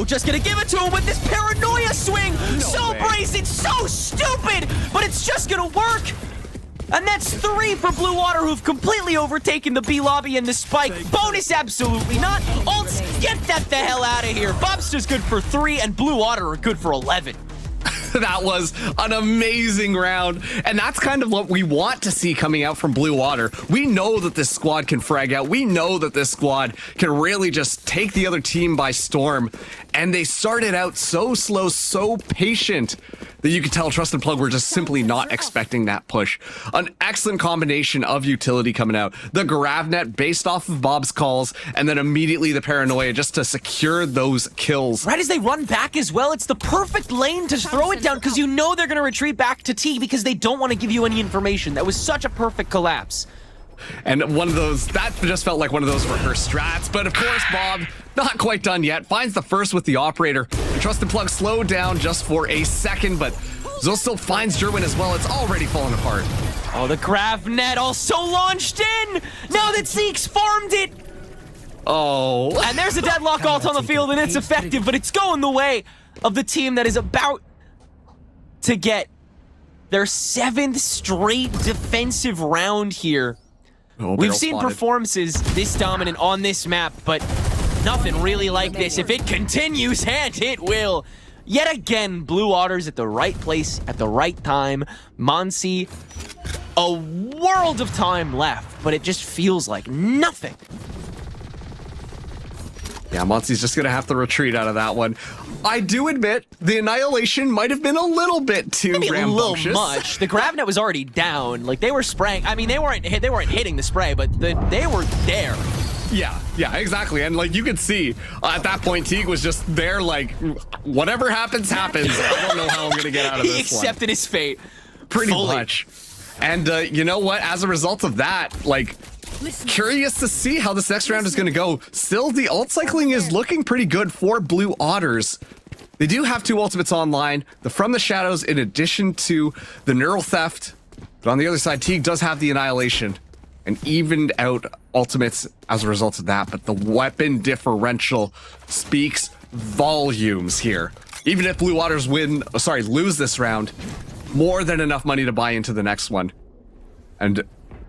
just gonna give it to him with this paranoia swing. So brazen, so stupid, but it's just gonna work. And that's 3 for Blue Water, who've completely overtaken the B lobby and the spike. Bonus, absolutely not. Ults, get that the hell out of here. Bobsta's good for 3, and Blue Water are good for 11. That was an amazing round, and that's kind of what we want to see coming out from Blue Water. We know that this squad can frag out. We know that this squad can really just take the other team by storm, and they started out so slow, so patient, that you could tell Trust and Plug were just simply not expecting that push. An excellent combination of utility coming out. The GravNet based off of Bob's calls, and then immediately the paranoia just to secure those kills. Right as they run back as well, it's the perfect lane to throw it down, because you know they're going to retreat back to T because they don't want to give you any information. That was such a perfect collapse. And one of those, that just felt like one of those rehearsed strats. But of course, Bob, not quite done yet. Finds the first with the operator. And Trust and Plug slowed down just for a second, but Zul still finds Jerwin as well. It's already falling apart. Oh, the GravNet also launched in! Now that Zeke's farmed it! Oh. And there's a deadlock ult on the field, and it's effective, but it's going the way of the team that is about to get their 7th straight defensive round here. Oh, We've barrel seen spotted. performances this dominant on this map, but nothing really like this. If it continues, and it will. Yet again, Blue Waters at the right place at the right time. Monsi, a world of time left, but it just feels like nothing. Yeah, Monsi's just going to have to retreat out of that one. I do admit, the Annihilation might have been a little bit too Maybe a rambunctious. little much. The GravNet was already down. Like, they were spraying. I mean, they weren't hitting the spray, but they were there. Yeah, exactly. And like you could see at that point, Teague was just there like, whatever happens, happens. I don't know how I'm going to get out of He this one. accepted his fate. Pretty fully. much. And you know what? As a result of that, like, curious to see how this next round is going to go. Still, the ult cycling is looking pretty good for Blue Otters. They do have 2 ultimates online. The From the Shadows in addition to the Neural Theft. But on the other side, Teague does have the Annihilation and evened out ultimates as a result of that. But the weapon differential speaks volumes here. Even if Blue Waters lose this round, more than enough money to buy into the next one. And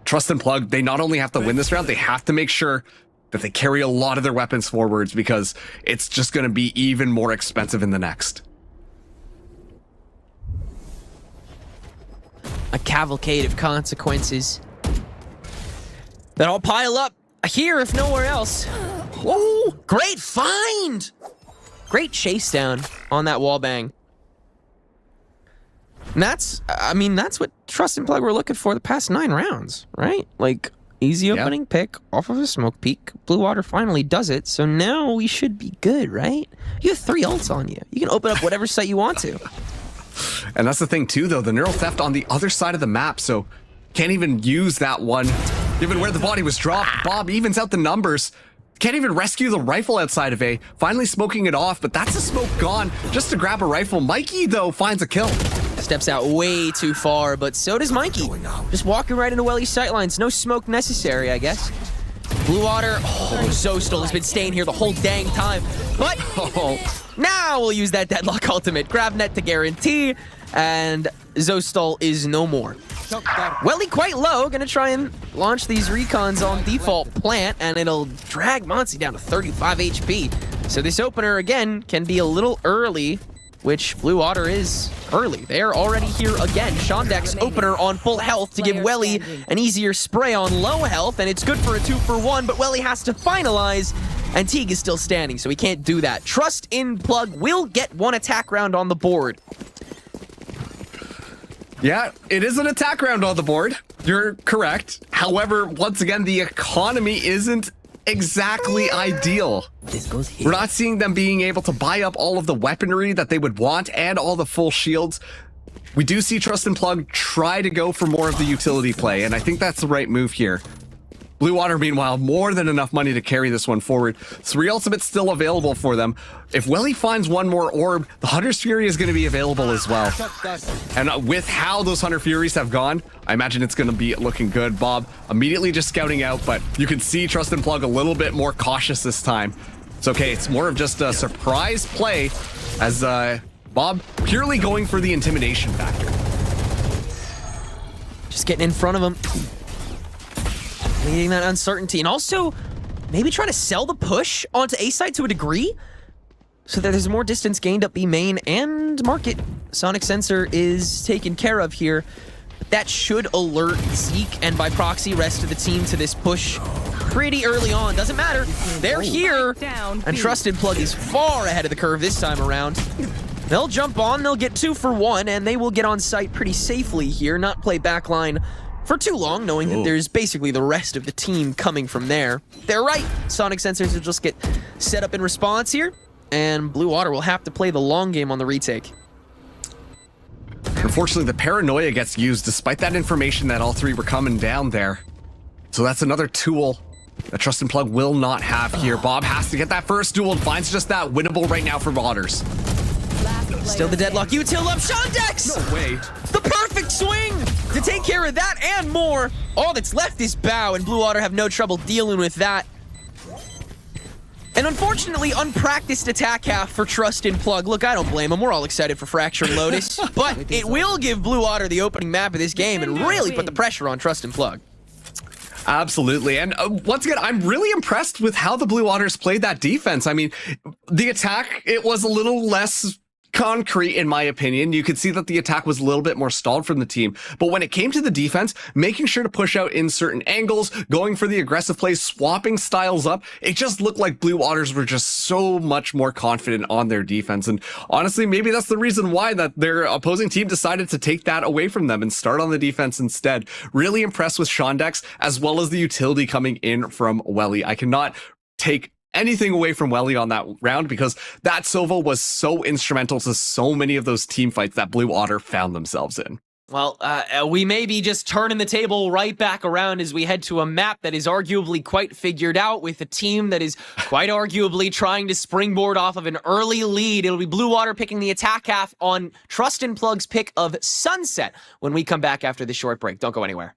Trust and Plug, they not only have to win this round, they have to make sure that they carry a lot of their weapons forwards because it's just going to be even more expensive in the next. A cavalcade of consequences that all pile up here, if nowhere else. Whoa! Great find! Great chase down on that wall bang. And that's what Trust and Plug were looking for the past 9 rounds, right? Like, easy opening pick off of a smoke peek. Blue Water finally does it, so now we should be good, right? You have 3 ults on you. You can open up whatever site you want to. And that's the thing too, though. The Neural Theft on the other side of the map, so can't even use that one. Given where the body was dropped, Bob evens out the numbers. Can't even rescue the rifle outside of A. Finally smoking it off, but that's a smoke gone just to grab a rifle. Mikey, though, finds a kill. Steps out way too far, but so does Mikey. Just walking right into Welly's sightlines. No smoke necessary, I guess. Blue Water, Zostal has been staying here the whole dang time. But now we'll use that Deadlock ultimate. GravNet to guarantee, and Zostal is no more. Welly quite low, gonna try and launch these recons on default plant, and it'll drag Monsi down to 35 HP. So this opener, again, can be a little early, which Blue Water is early. They are already here again. Shondex opener on full health to give Welly an easier spray on low health, and it's good for a 2-for-1, but Welly has to finalize, and Teague is still standing, so he can't do that. Trust in Plug will get 1 attack round on the board. Yeah, it is an attack round on the board. You're correct. However, once again, the economy isn't exactly ideal. This goes here. We're not seeing them being able to buy up all of the weaponry that they would want and all the full shields. We do see Trust and Plug try to go for more of the utility play, and I think that's the right move here. Blue Water, meanwhile, more than enough money to carry this one forward. 3 ultimates still available for them. If Welly finds 1 more orb, the Hunter's Fury is going to be available as well. And with how those Hunter Furies have gone, I imagine it's going to be looking good. Bob immediately just scouting out, but you can see Trust and Plug a little bit more cautious this time. It's okay. It's more of just a surprise play as Bob purely going for the intimidation factor. Just getting in front of him. Leading that uncertainty, and also maybe trying to sell the push onto A side to a degree so that there's more distance gained up B main and market. Sonic Sensor is taken care of here. But that should alert Zeke and by proxy rest of the team to this push pretty early on. Doesn't matter. They're here. And Trusted Plug is far ahead of the curve this time around. They'll jump on, they'll get 2-for-1, and they will get on site pretty safely here, not play backline for too long, knowing that there's basically the rest of the team coming from there. They're right. Sonic Sensors will just get set up in response here, and Blue Water will have to play the long game on the retake. Unfortunately, the paranoia gets used despite that information that all 3 were coming down there. So that's another tool that Trust and Plug will not have here. Bob has to get that first duel and finds just that winnable right now for Waters. Still the deadlock. Util up. Shondex! No way. The perfect swing to take care of that and more. All that's left is Bow, and Blue Water have no trouble dealing with that. An unfortunately unpracticed attack half for Trust and Plug. Look, I don't blame them. We're all excited for Fracture and Lotus. But it will give Blue Water the opening map of this game and really put the pressure on Trust and Plug. Absolutely. And once again, I'm really impressed with how the Blue Waters played that defense. I mean, the attack, it was a little less concrete, in my opinion. You could see that the attack was a little bit more stalled from the team. But when it came to the defense, making sure to push out in certain angles, going for the aggressive plays, swapping styles up, it just looked like Blue Waters were just so much more confident on their defense. And honestly, maybe that's the reason why that their opposing team decided to take that away from them and start on the defense instead. Really impressed with Shondex, as well as the utility coming in from Welly. I cannot take anything away from Welly on that round because that Sova was so instrumental to so many of those team fights that Blue Water found themselves in. Well, we may be just turning the table right back around as we head to a map that is arguably quite figured out with a team that is quite arguably trying to springboard off of an early lead. It'll be Blue Water picking the attack half on Trust and Plug's pick of Sunset when we come back after this short break. Don't go anywhere.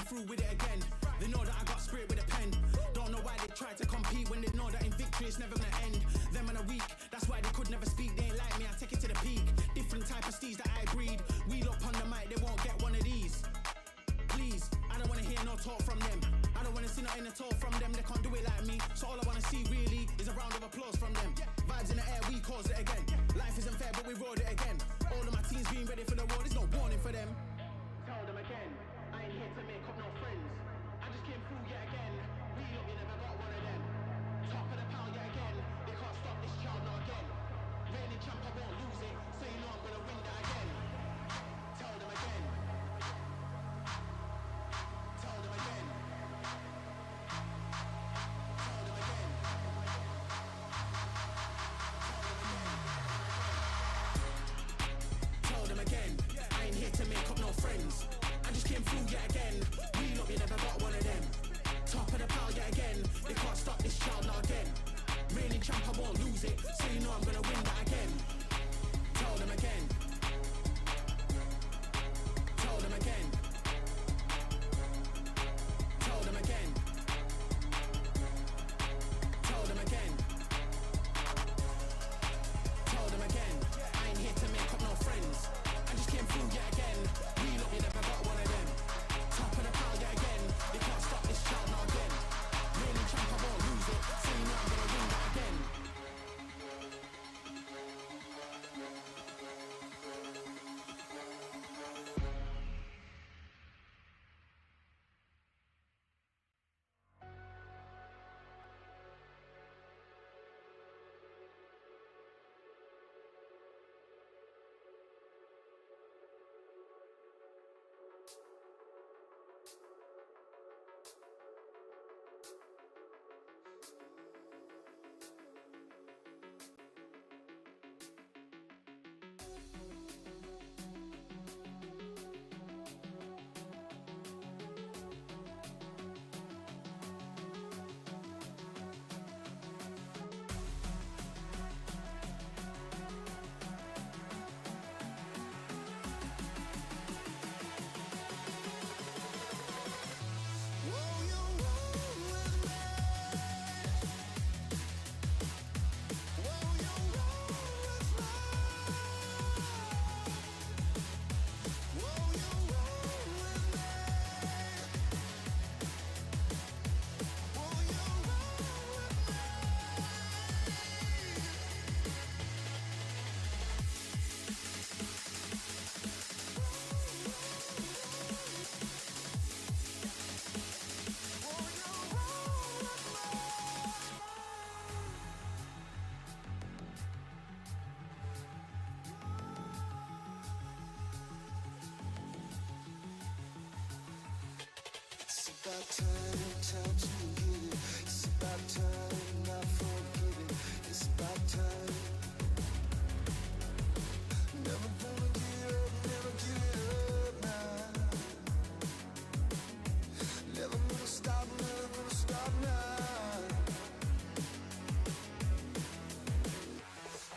came through with it again. They know that I got spirit with a pen. Don't know why they try to compete when they know that in victory it's never gonna end. Them and a week, that's why they could never speak. They ain't like me, I take it to the peak. Different type of steeds that I breed. Wheel up on the mic, they won't get one of these. Please, I don't wanna hear no talk from them. I don't wanna see nothing at all from them. They can't do it like me. So all I wanna see really is a round of applause from them. Vibes in the air, we cause it again. Life isn't fair, but we rode it again. All of my teams being ready for the war, there's no warning for them. Tell them again, I ain't here to make up no friends. I just came through yet again. We look, you never got one of them. Top of the pound yet again. They can't stop this child, not again. Reigning champ, I won't lose it. So you know I'm gonna win that again. Tell them again. Tell them again. Tell them again. Tell them again. I ain't here to make up no friends. I just came through yet again. We look, you never got one of them. Top of the pile yet again. They can't stop this child, not again. Reigning champ, I won't lose it. So you know I'm gonna win that again. Tell them again. Tell them again. Tell them again. Tell them again. Tell them again. I ain't here to make up no friends. I just came through yet again. We look, you never got one of them. Top of the pile yet again. They can't stop this child, not again. Reigning champ, I won't lose it. So you know I'm gonna win that again. about time to get it. It's about time, not forget it. It's about time. Never gonna get up, never give up now. Never gonna stop now.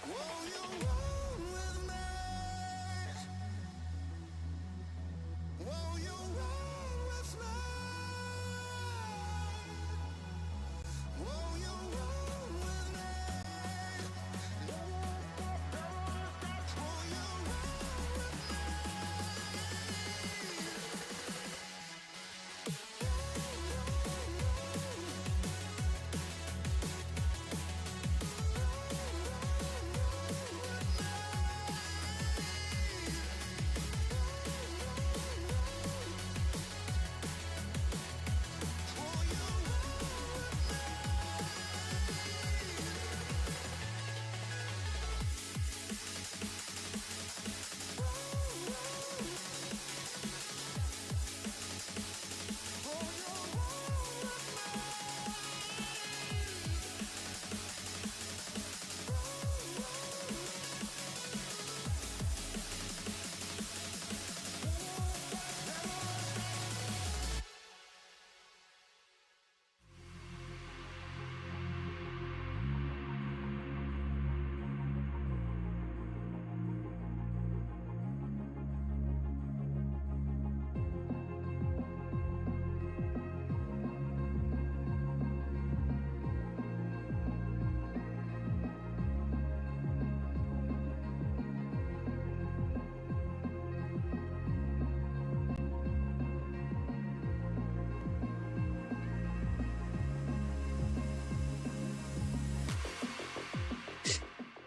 Whoa, you roll with me. Whoa, you roll with me. Whoa, you roll with me.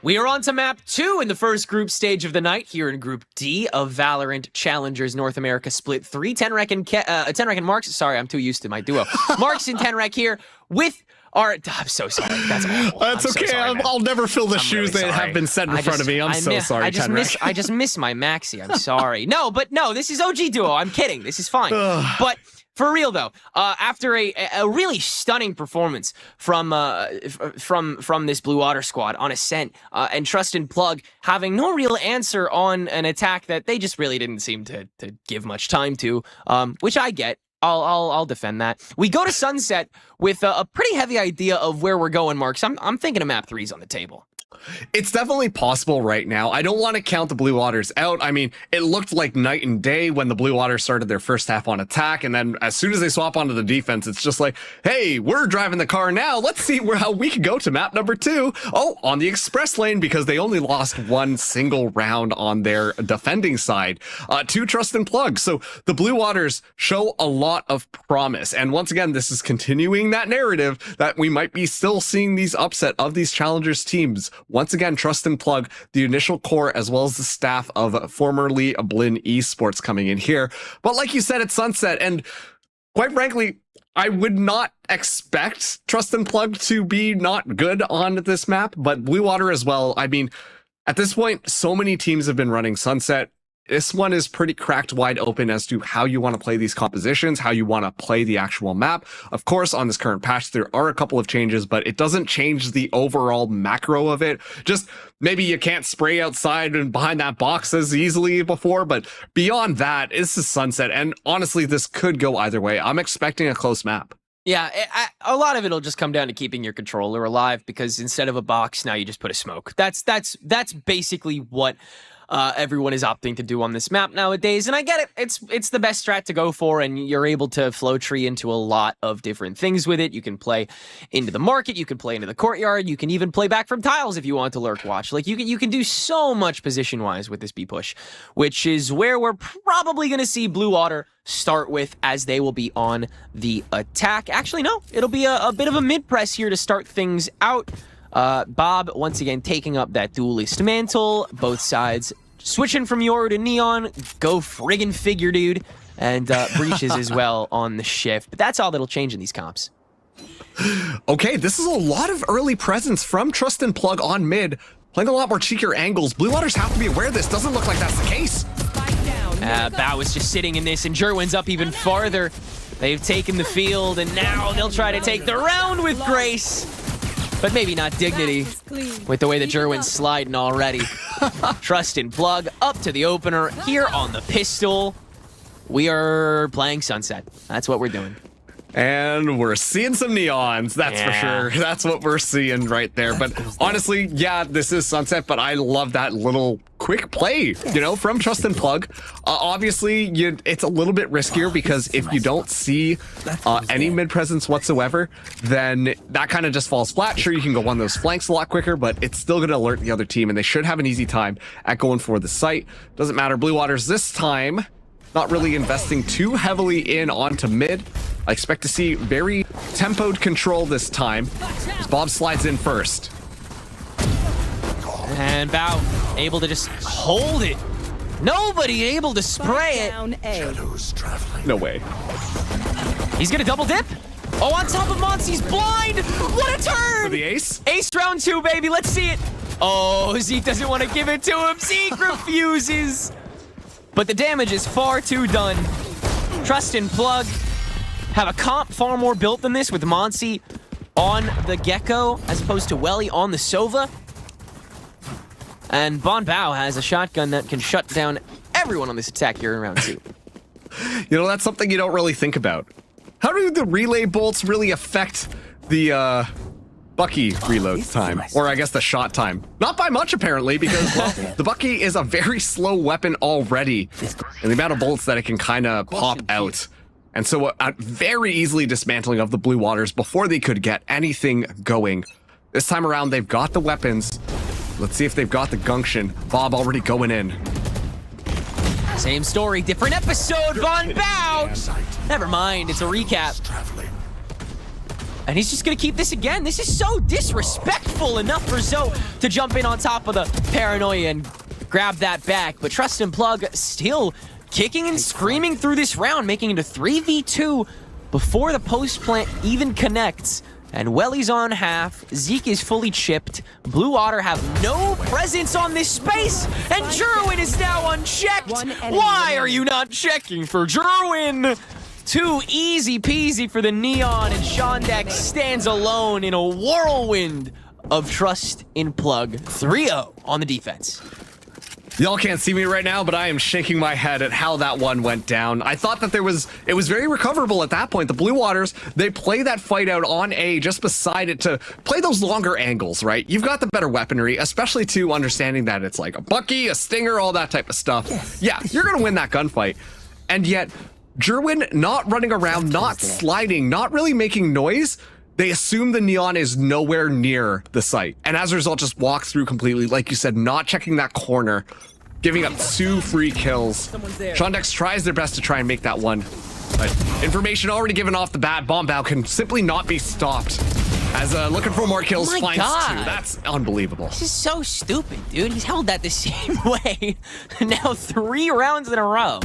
We are on to map 2 in the first group stage of the night here in Group D of VALORANT Challengers North America Split 3. 10 Rec Marks. Sorry, I'm too used to my duo. Marks and 10 Rec here with our... I'm so sorry. That's awful. That's I'm okay. So sorry, I'll never fill the shoes really that have been set in front of me. I'm so sorry, I just 10 Rec. I just miss my Maxi. I'm sorry. No, this is OG Duo. I'm kidding. This is fine. But... For real though, after a really stunning performance from this Blue Water squad on Ascent and Trust and Plug having no real answer on an attack that they just really didn't seem to give much time to, which I get. I'll defend that. We go to Sunset with a pretty heavy idea of where we're going, Marks. I'm thinking of map 3's on the table. It's definitely possible right now. I don't want to count the Blue Waters out. I mean, it looked like night and day when the Blue Waters started their first half on attack, and then as soon as they swap onto the defense, it's just like, hey, we're driving the car now. Let's see how we can go to map number 2. Oh, on the express lane, because they only lost one single round on their defending side to Trust and Plug. So the Blue Waters show a lot of promise. And once again, this is continuing that narrative that we might be still seeing these upset of these Challengers teams. Once again, Trust and Plug, the initial core, as well as the staff of formerly Blin Esports coming in here. But like you said, it's Sunset, and quite frankly, I would not expect Trust and Plug to be not good on this map, but Blue Water as well. I mean, at this point, so many teams have been running Sunset. This one is pretty cracked wide open as to how you want to play these compositions, how you want to play the actual map. Of course, on this current patch, there are a couple of changes, but it doesn't change the overall macro of it. Just maybe you can't spray outside and behind that box as easily before, but beyond that, this is Sunset. And honestly, this could go either way. I'm expecting a close map. Yeah, a lot of it'll just come down to keeping your controller alive, because instead of a box, now you just put a smoke. That's basically what everyone is opting to do on this map nowadays, and I get it. It's the best strat to go for, and you're able to flow tree into a lot of different things with it. You can play into the market, you can play into the courtyard, you can even play back from tiles if you want to lurk watch. Like you can do so much position wise with this B push, which is where we're probably going to see Blue Water start with, as they will be on the attack. Actually, no, it'll be a bit of a mid press here to start things out. Bob, once again, taking up that duelist mantle. Both sides switching from Yoru to Neon. Go friggin' figure, dude. And Breaches as well on the shift. But that's all that'll change in these comps. Okay, this is a lot of early presence from Trust and Plug on mid. Playing a lot more cheekier angles. Blue Waters have to be aware of this. Doesn't look like that's the case. Bao is just sitting in this, and Jerwin's up even farther. They've taken the field, and now they'll try to take the round with grace. But maybe not dignity, with the way that Jerwin's sliding already. Trust and Plug up to the opener here on the pistol. We are playing Sunset. That's what we're doing. And we're seeing some neons, that's for sure. That's what we're seeing right there. But honestly, yeah, this is Sunset, but I love that little quick play, you know, from Trust and Plug. Obviously, it's a little bit riskier, because if you don't see any mid presence whatsoever, then that kind of just falls flat. Sure, you can go on those flanks a lot quicker, but it's still going to alert the other team, and they should have an easy time at going for the site. Doesn't matter. Blue Waters this time not really investing too heavily in onto mid. I expect to see very tempoed control this time, as Bob slides in first. And Bao able to just hold it. Nobody able to spray it. No way. He's gonna double dip. Oh, on top of Mons, he's blind. What a turn! For the ace? Ace round 2, baby. Let's see it. Oh, Zeke doesn't want to give it to him. Zeke refuses. But the damage is far too done. Trust and Plug have a comp far more built than this, with Monsi on the Gecko as opposed to Welly on the Sova. And Bon Bao has a shotgun that can shut down everyone on this attack here in round 2. You know, that's something you don't really think about. How do the relay bolts really affect the Bucky reload time? Or I guess the shot time. Not by much, apparently, because, well, the Bucky is a very slow weapon already. And the amount of bullets that it can kind of pop out. And so a very easily dismantling of the Blue Waters before they could get anything going. This time around, they've got the weapons. Let's see if they've got the gumption. Bob already going in. Same story, different episode, Von Bao! Never mind, it's a recap. And he's just gonna keep this again. This is so disrespectful. Enough for Zoe to jump in on top of the paranoia and grab that back. But Trust and Plug still kicking and screaming through this round, making it a 3v2 before the post plant even connects. And Welly's on half, Zeke is fully chipped, Blue Otter have no presence on this space, and Jerwin is now unchecked! Why are you not checking for Jerwin? Too easy peasy for the Neon, and Shondex stands alone in a whirlwind of Trust in Plug. 3-0 on the defense. Y'all can't see me right now, but I am shaking my head at how that one went down. I thought that it was very recoverable at that point. The Blue Waters, they play that fight out on A just beside it to play those longer angles, right? You've got the better weaponry, especially to understanding that it's like a Bucky, a Stinger, all that type of stuff. Yeah, you're gonna win that gunfight. And yet, Jerwin not running around, not sliding, not really making noise. They assume the Neon is nowhere near the site. And as a result, just walk through completely, like you said, not checking that corner, giving up 2 free kills. Shondex tries their best to try and make that one. But information already given off the bat, Bombao can simply not be stopped. As looking for more kills, Oh my finds God. 2. That's unbelievable. This is so stupid, dude. He's held that the same way now 3 rounds in a row.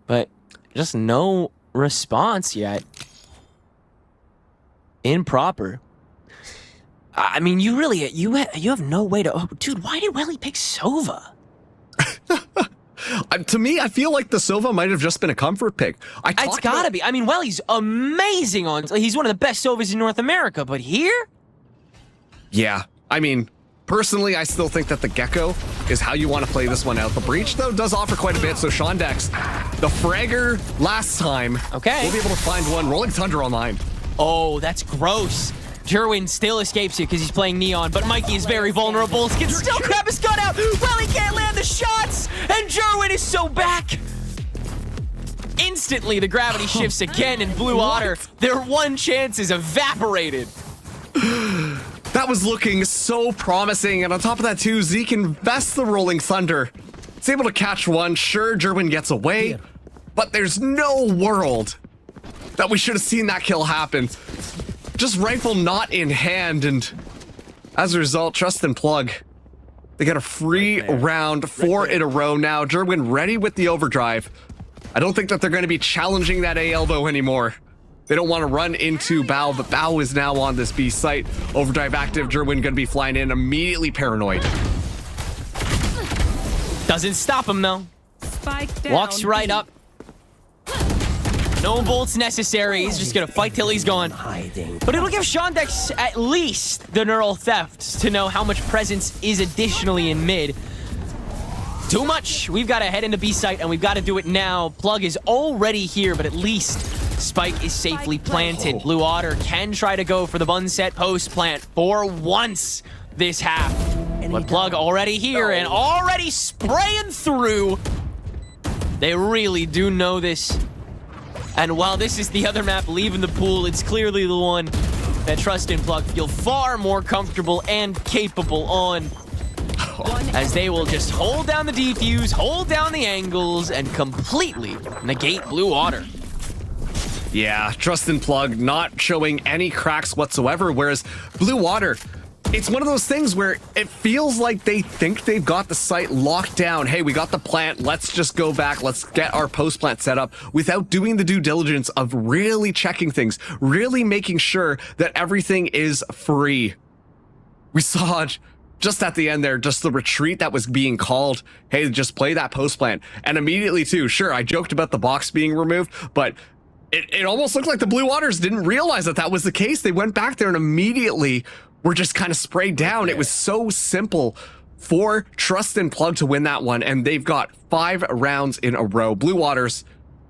But just no response yet. Improper. I mean, you really, you have no way to... Oh, dude, why did Welly pick Sova? To me, I feel like the Sova might have just been a comfort pick. It's gotta be. I mean, Welly's amazing on... He's one of the best Sovas in North America, but here? Yeah, I mean, personally, I still think that the Gecko is how you want to play this one out. The Breach, though, does offer quite a bit, so Shondex, the Fragger last time, okay, we'll be able to find one. Rolling Thunder online. Oh, that's gross. Jerwin still escapes it because he's playing Neon, but Mikey is very vulnerable. He can still grab his gun out. Well, he can't land the shots, and Jerwin is so back. Instantly, the gravity shifts again, and Blue Otter, their one chance is evaporated. That was looking so promising, and on top of that, too, Zeke invests the Rolling Thunder. It's able to catch one. Sure, Jerwin gets away, but there's no world that we should have seen that kill happen. Just rifle not in hand, and as a result, Trust and Plug, they get a free round, 4 in a row now. Jerwin ready with the overdrive. I don't think that they're going to be challenging that A elbow anymore. They don't want to run into Bao, but Bao is now on this B site. Overdrive active, Jerwin going to be flying in, immediately paranoid. Doesn't stop him, though. Walks right up. No bolts necessary. He's just gonna fight till he's gone. But it'll give Shondex at least the neural theft to know how much presence is additionally in mid. Too much. We've got to head into B site, and we've got to do it now. Plug is already here, but at least Spike is safely planted. Blue Otter can try to go for the bun set post plant for once this half. But Plug already here and already spraying through. They really do know this. And while this is the other map leaving the pool, it's clearly the one that Trust and Plug feel far more comfortable and capable on. As they will just hold down the defuse, hold down the angles, and completely negate Blue Water. Yeah, Trust and Plug not showing any cracks whatsoever, whereas Blue Water, it's one of those things where it feels like they think they've got the site locked down. Hey, we got the plant. Let's just go back. Let's get our post plant set up without doing the due diligence of really checking things, really making sure that everything is free. We saw just at the end there, just the retreat that was being called. Hey, just play that post plant. And immediately too, sure, I joked about the box being removed, but it almost looked like the Blue Waters didn't realize that that was the case. They went back there and immediately were just kind of sprayed down. It was so simple for Trust and Plug to win that one, and they've got 5 rounds in a row. Blue Waters,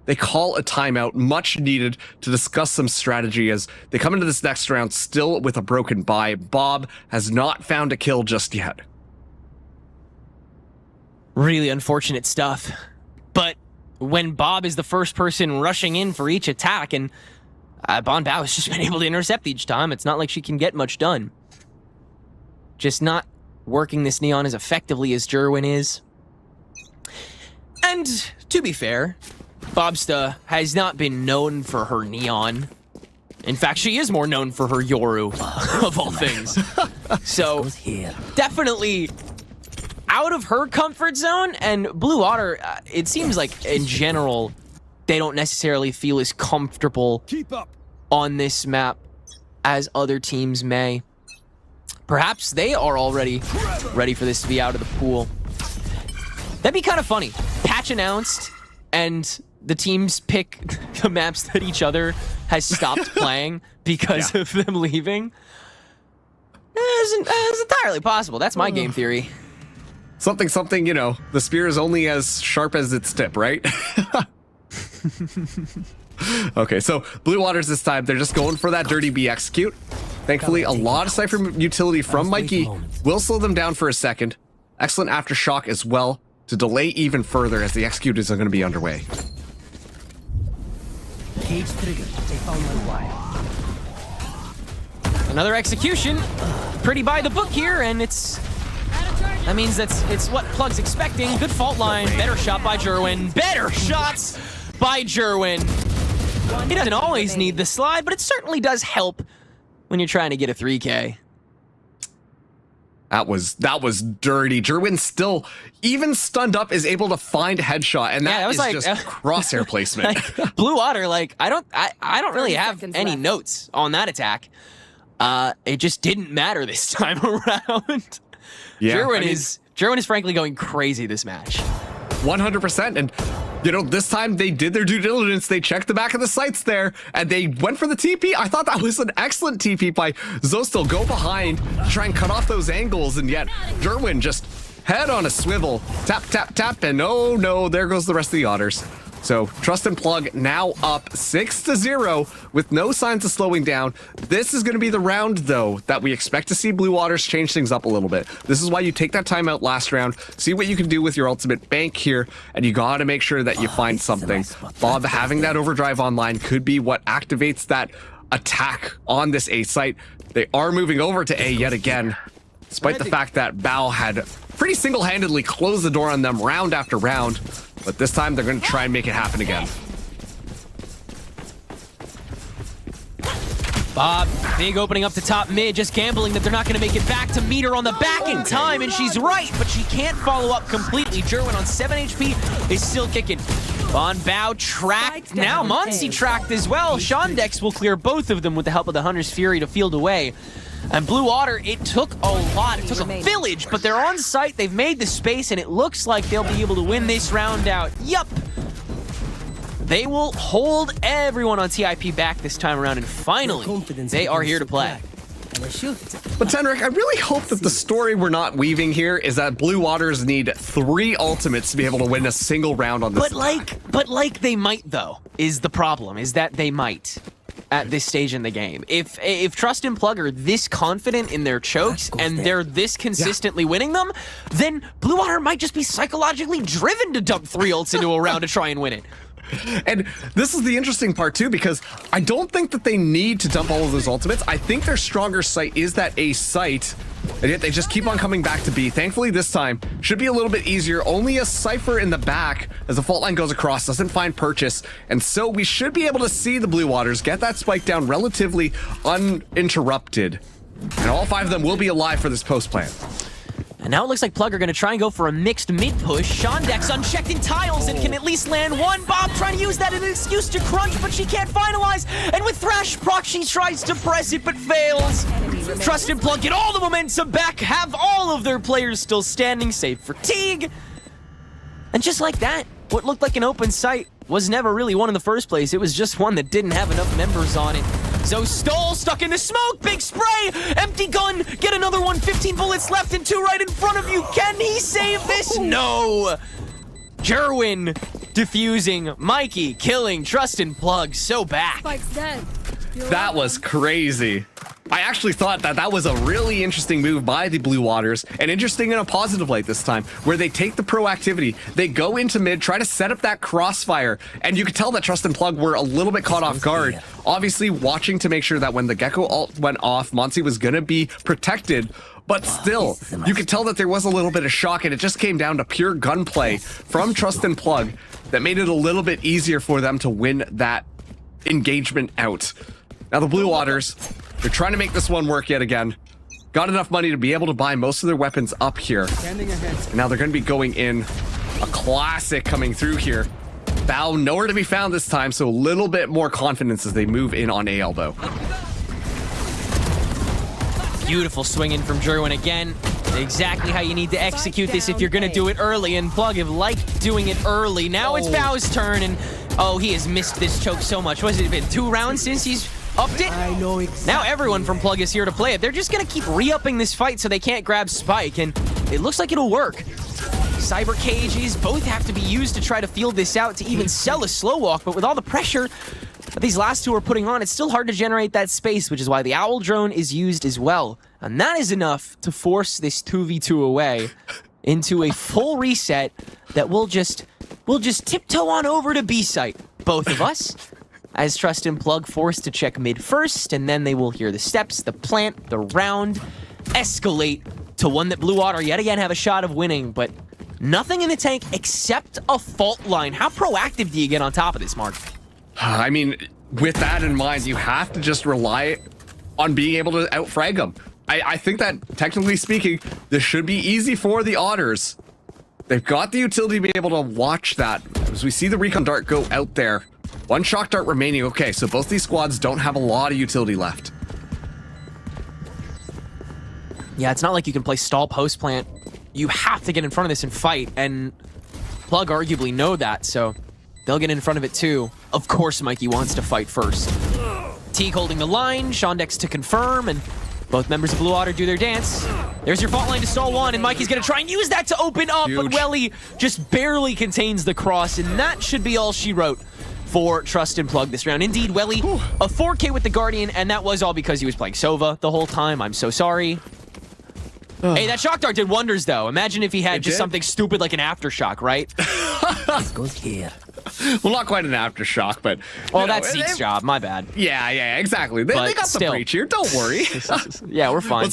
they call a timeout, much needed to discuss some strategy as they come into this next round still with a broken buy. Bob has not found a kill just yet. Really unfortunate stuff. But when Bob is the first person rushing in for each attack, and Bon Bao has just been able to intercept each time, it's not like she can get much done. Just not working this Neon as effectively as Jerwin is. And to be fair, Bobsta has not been known for her neon. In fact, she is more known for her Yoru, of all things. So, definitely out of her comfort zone, and Blue Water, it seems like, in general, they don't necessarily feel as comfortable on this map as other teams may. Perhaps they are already ready for this to be out of the pool. That'd be kind of funny. Patch announced, and the teams pick the maps that each other has stopped playing because of them leaving. It's entirely possible. That's my game theory. Something, you know, the spear is only as sharp as its tip, right? Okay, so Blue Waters this time, they're just going for that dirty B execute. Thankfully, a lot of Cypher utility from Mikey will slow them down for a second. Excellent aftershock as well to delay even further as the execute is going to be underway. Cage triggered. They found my wire. Another execution. Pretty by the book here, and that means it's what Plug's expecting. Good fault line. Better shot by Jerwin. Better shots by Jerwin. He doesn't always need the slide, but it certainly does help when you're trying to get a 3K. That was dirty. Jerwin still, even stunned up, is able to find headshot, and that is like, just crosshair placement. Like, Blue Water, like I don't really have any notes on that attack. It just didn't matter this time around. Yeah, Jerwin is frankly going crazy this match. 100%, and you know, this time they did their due diligence. They checked the back of the sights there, and they went for the TP. I thought that was an excellent TP by Zostal. Go behind, try and cut off those angles, and yet Jerwin just head on a swivel. Tap, tap, tap, and oh no, there goes the rest of the Otters. So Trust and Plug now up 6-0 with no signs of slowing down. This is going to be the round, though, that we expect to see Blue Waters change things up a little bit. This is why you take that timeout last round, see what you can do with your ultimate bank here, and you got to make sure that you find something. Bob, having that overdrive online could be what activates that attack on this A site. They are moving over to A yet again, despite the fact that Bao had pretty single-handedly closed the door on them round after round. But this time, they're going to try and make it happen again. Bob, big opening up to top mid, just gambling that they're not going to make it back to meet her on the back in time, and she's right, but she can't follow up completely. Jerwin on 7 HP is still kicking. Von Bao tracked. Now Monsi tracked as well. Shondex will clear both of them with the help of the Hunter's Fury to field away. And Blue Water, it took a lot. It took a village, but they're on site. They've made the space, and it looks like they'll be able to win this round out. Yup. They will hold everyone on TIP back this time around, and finally, they are here to play. But Tenric, I really hope that the story we're not weaving here is that Blue Waters need 3 ultimates to be able to win a single round on this. But like they might, though, is the problem, is that they might. At this stage in the game. If Trust and Plug are this confident in their chokes and they're this consistently winning them, then Blue Water might just be psychologically driven to dump 3 ults into a round to try and win it. And this is the interesting part too, because I don't think that they need to dump all of those ultimates. I think their stronger site is that A site, and yet they just keep on coming back to B. Thankfully this time should be a little bit easier. Only a Cypher in the back as the fault line goes across, doesn't find purchase, and so we should be able to see the Blue Waters get that spike down relatively uninterrupted. And all 5 of them will be alive for this post plan. And now it looks like Plug are going to try and go for a mixed mid-push. Shondex unchecked in tiles and can at least land one. Bob trying to use that as an excuse to crunch, but she can't finalize. And with Thrash proc, she tries to press it, but fails. Trust and Plug get all the momentum back, have all of their players still standing, save for Teague. And just like that, what looked like an open site was never really one in the first place. It was just one that didn't have enough members on it. Zostal stuck in the smoke, big spray, empty gun, get another one, 15 bullets left and 2 right in front of you. Can he save this? No. Jerwin defusing, Mikey killing, Trust and Plug, so back. Spike's dead. That was crazy. I actually thought that that was a really interesting move by the Blue Waters, and interesting in a positive light this time, where they take the proactivity, they go into mid, try to set up that crossfire, and you could tell that Trust and Plug were a little bit caught off guard. Obviously watching to make sure that when the Gecko ult went off, Monsi was going to be protected, but still, you could tell that there was a little bit of shock, and it just came down to pure gunplay from Trust and Plug. that made it a little bit easier for them to win that engagement out. Now the Blue Waters, they're trying to make this one work yet again. Got enough money to be able to buy most of their weapons up here. And now they're going to be going in. A classic coming through here. Bao nowhere to be found this time, so a little bit more confidence as they move in on A elbow. Beautiful swinging from Jerwin again. Exactly how you need to execute this if you're going to do it early, and Plug have liked doing it early. Now it's Bao's turn, and he has missed this choke so much. What has it been, 2 rounds since he's upped it? I know exactly. Now everyone from Plug is here to play it. They're just going to keep re-upping this fight so they can't grab Spike, and it looks like it'll work. Cyber cages both have to be used to try to field this out to even sell a slow walk, but with all the pressure that these last two are putting on, it's still hard to generate that space, which is why the Owl Drone is used as well. And that is enough to force this 2v2 away into a full reset that we'll just tiptoe on over to B site. Both of us, as Trust and Plug forced to check mid first, and then they will hear the steps, the plant, the round escalate to one that Blue Water yet again have a shot of winning, but nothing in the tank except a fault line. How proactive do you get on top of this, Mark? I mean, with that in mind, you have to just rely on being able to outfrag them. I think that, technically speaking, this should be easy for the Otters. They've got the utility to be able to watch that. As we see the recon dart go out there. 1 shock dart remaining. Okay, so both these squads don't have a lot of utility left. Yeah, it's not like you can play stall post plant. You have to get in front of this and fight, and Plug arguably know that, so they'll get in front of it too. Of course Mikey wants to fight first. Teague holding the line, Shondex to confirm, and both members of Blue Otter do their dance. There's your fault line to stall 1, and Mikey's gonna try and use that to open up, Huge. but Welly just barely contains the cross, and that should be all she wrote for Trust and Plug this round. Indeed, Welly, a 4K with the Guardian, and that was all because he was playing Sova the whole time. I'm so sorry. Hey, that shock dart did wonders, though. Imagine if he had just something stupid like an aftershock, right? This goes here. Well, not quite an aftershock, but... Well, that's Zeke's job. My bad. Yeah, exactly. They got the breach here. Don't worry. Yeah, we're fine.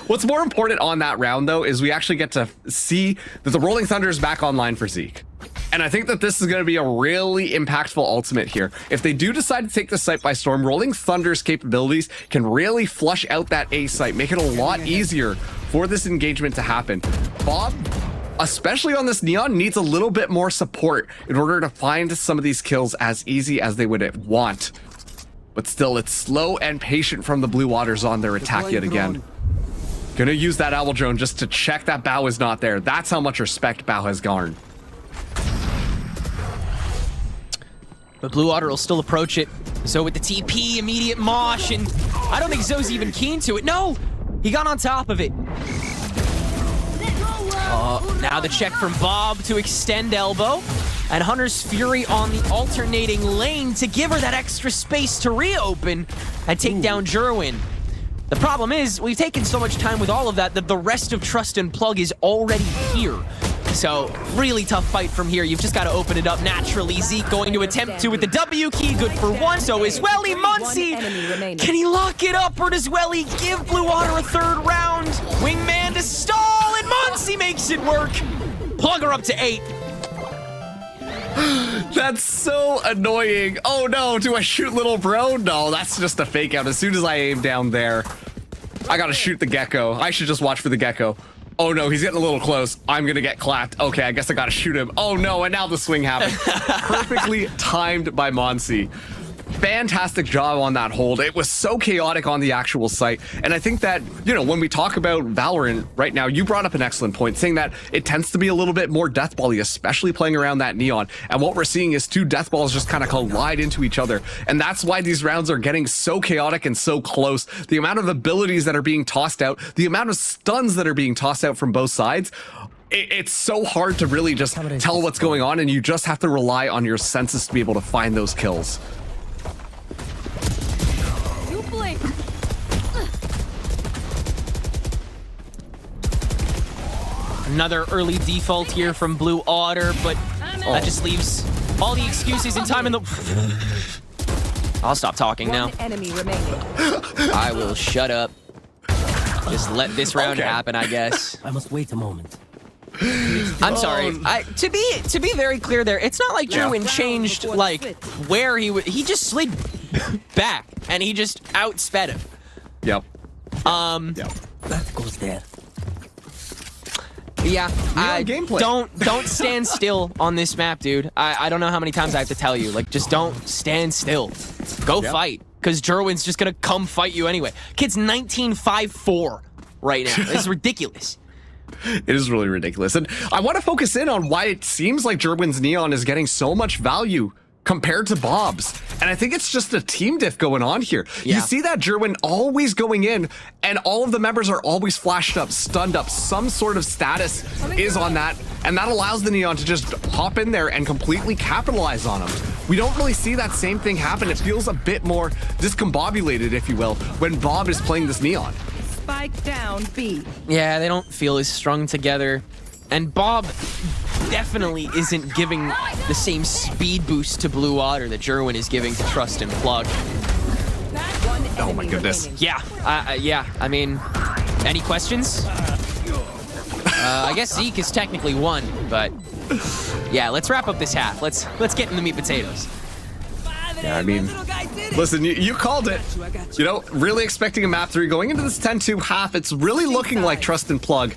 What's more important on that round, though, is we actually get to see that the Rolling Thunder is back online for Zeke. And I think that this is going to be a really impactful ultimate here. If they do decide to take the site by storm, Rolling Thunder's capabilities can really flush out that A site, make it a lot easier for this engagement to happen. Bob, especially on this Neon, needs a little bit more support in order to find some of these kills as easy as they would want. But still, it's slow and patient from the Blue Waters on their attack yet again. Gonna use that Owl Drone just to check that Bao is not there. That's how much respect Bao has garnered. But Blue Water will still approach it. So with the TP, immediate mosh, and I don't think Zoe's even keen to it. No! He got on top of it. Now the check from Bob to extend elbow. And Hunter's Fury on the alternating lane to give her that extra space to reopen and take down Jerwin. The problem is, we've taken so much time with all of that the rest of Trust and Plug is already here. So, really tough fight from here. You've just got to open it up naturally. Zeke going to attempt to with the W key. Good for 1. So is Welly. Muncie, can he lock it up, or does Welly give Blue Water a 3rd round? Wingman to stall, and Muncie makes it work. Plug her up to 8. That's so annoying. Oh no, do I shoot little bro? No, that's just a fake out. As soon as I aim down there, I gotta shoot the gecko. I should just watch for the gecko. Oh no, he's getting a little close. I'm gonna get clapped. Okay, I guess I gotta shoot him. Oh no, and now the swing happened. Perfectly timed by Monsi. Fantastic job on that hold. It was so chaotic on the actual site. And I think that, you know, when we talk about Valorant right now, you brought up an excellent point, saying that it tends to be a little bit more deathball-y, especially playing around that Neon. And what we're seeing is 2 deathballs just kind of collide into each other. And that's why these rounds are getting so chaotic and so close. The amount of abilities that are being tossed out, the amount of stuns that are being tossed out from both sides, it's so hard to really just tell what's going on, and you just have to rely on your senses to be able to find those kills. Another early default here from Blue Otter, but that just leaves all the excuses and time in the... I'll stop talking now. Enemy remaining. I will shut up. Just let this round happen, I guess. I must wait a moment. I'm sorry. To be very clear there, it's not like Jerwin changed like where he just slid back and he just outsped him. Yep. That goes there. Yeah, gameplay. don't stand still on this map, dude. I don't know how many times I have to tell you. Like, just don't stand still. Go fight, because Jerwin's just gonna come fight you anyway. Kid's 19.54 right now. It's ridiculous. It is really ridiculous. And I want to focus in on why it seems like Jerwin's Neon is getting so much value compared to Bob's. And I think it's just a team diff going on here. Yeah. You see that Jerwin always going in, and all of the members are always flashed up, stunned up. Some sort of status is on that, and that allows the Neon to just hop in there and completely capitalize on them. We don't really see that same thing happen. It feels a bit more discombobulated, if you will, when Bob is playing this Neon. Spike down B. Yeah, they don't feel as strung together. And Bob definitely isn't giving the same speed boost to Blue Water that Jerwin is giving to Trust and Plug. Oh my goodness. Yeah, I mean, any questions? I guess Zeke is technically one, but yeah, let's wrap up this half. Let's get in the meat potatoes. Yeah, I mean, listen, you called it. You know, really expecting a map 3 going into this 10-2 half. It's really looking like Trust and Plug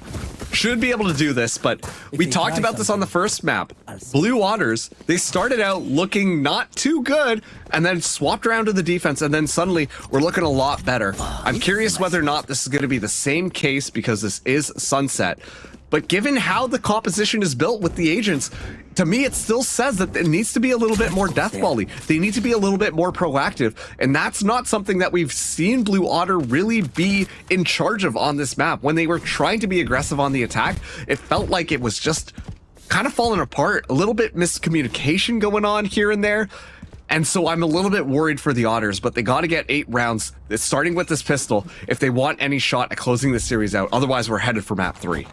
should be able to do this, but we talked about this on the first map. Blue Waters, they started out looking not too good and then swapped around to the defense, and then suddenly we're looking a lot better. I'm curious whether or not this is going to be the same case because this is Sunset. But given how the composition is built with the agents, to me, it still says that it needs to be a little bit more deathball-y. They need to be a little bit more proactive, and that's not something that we've seen Blue Otter really be in charge of on this map. When they were trying to be aggressive on the attack, it felt like it was just kind of falling apart, a little bit miscommunication going on here and there. And so I'm a little bit worried for the Otters, but they got to get 8 rounds, starting with this pistol, if they want any shot at closing the series out. Otherwise, we're headed for map 3.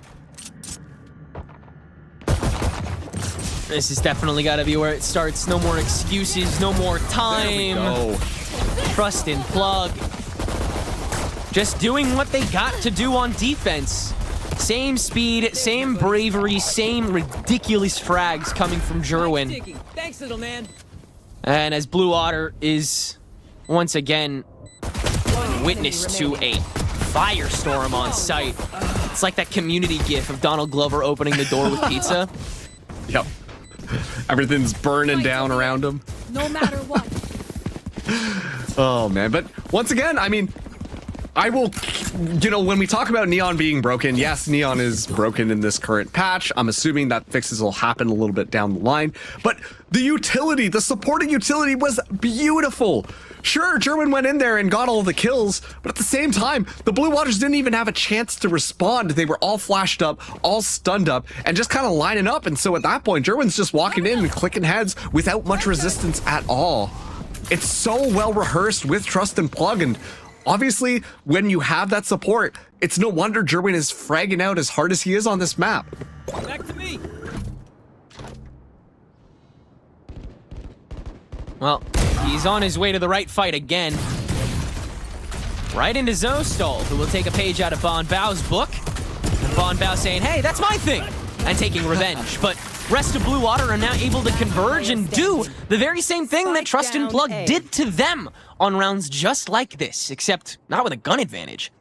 This has definitely got to be where it starts. No more excuses, no more time. Trust and Plug. Just doing what they got to do on defense. Same speed, same bravery, same ridiculous frags coming from Jerwin. Thanks, little man. And as Blue Otter is once again witness to a firestorm on site. It's like that community gif of Donald Glover opening the door with pizza. Yep. Everything's burning down around him. No matter what. Oh, man. But once again, I mean, I will, you know, when we talk about Neon being broken, yes, Neon is broken in this current patch. I'm assuming that fixes will happen a little bit down the line. But the utility, the supporting utility was beautiful. Sure, Jerwin went in there and got all the kills, but at the same time, the Blue Waters didn't even have a chance to respond. They were all flashed up, all stunned up, and just kind of lining up. And so at that point, Jerwin's just walking in and clicking heads without much resistance at all. It's so well rehearsed with Trust and Plug, and obviously, when you have that support, it's no wonder Jerwin is fragging out as hard as he is on this map. Back to me. Well, he's on his way to the right fight again. Right into Zostal, who will take a page out of Bon Bao's book. And Bon Bao saying, hey, that's my thing, and taking revenge. But rest of Blue Water are now able to converge and do the very same thing that Trust and Plug did to them on rounds just like this, except not with a gun advantage.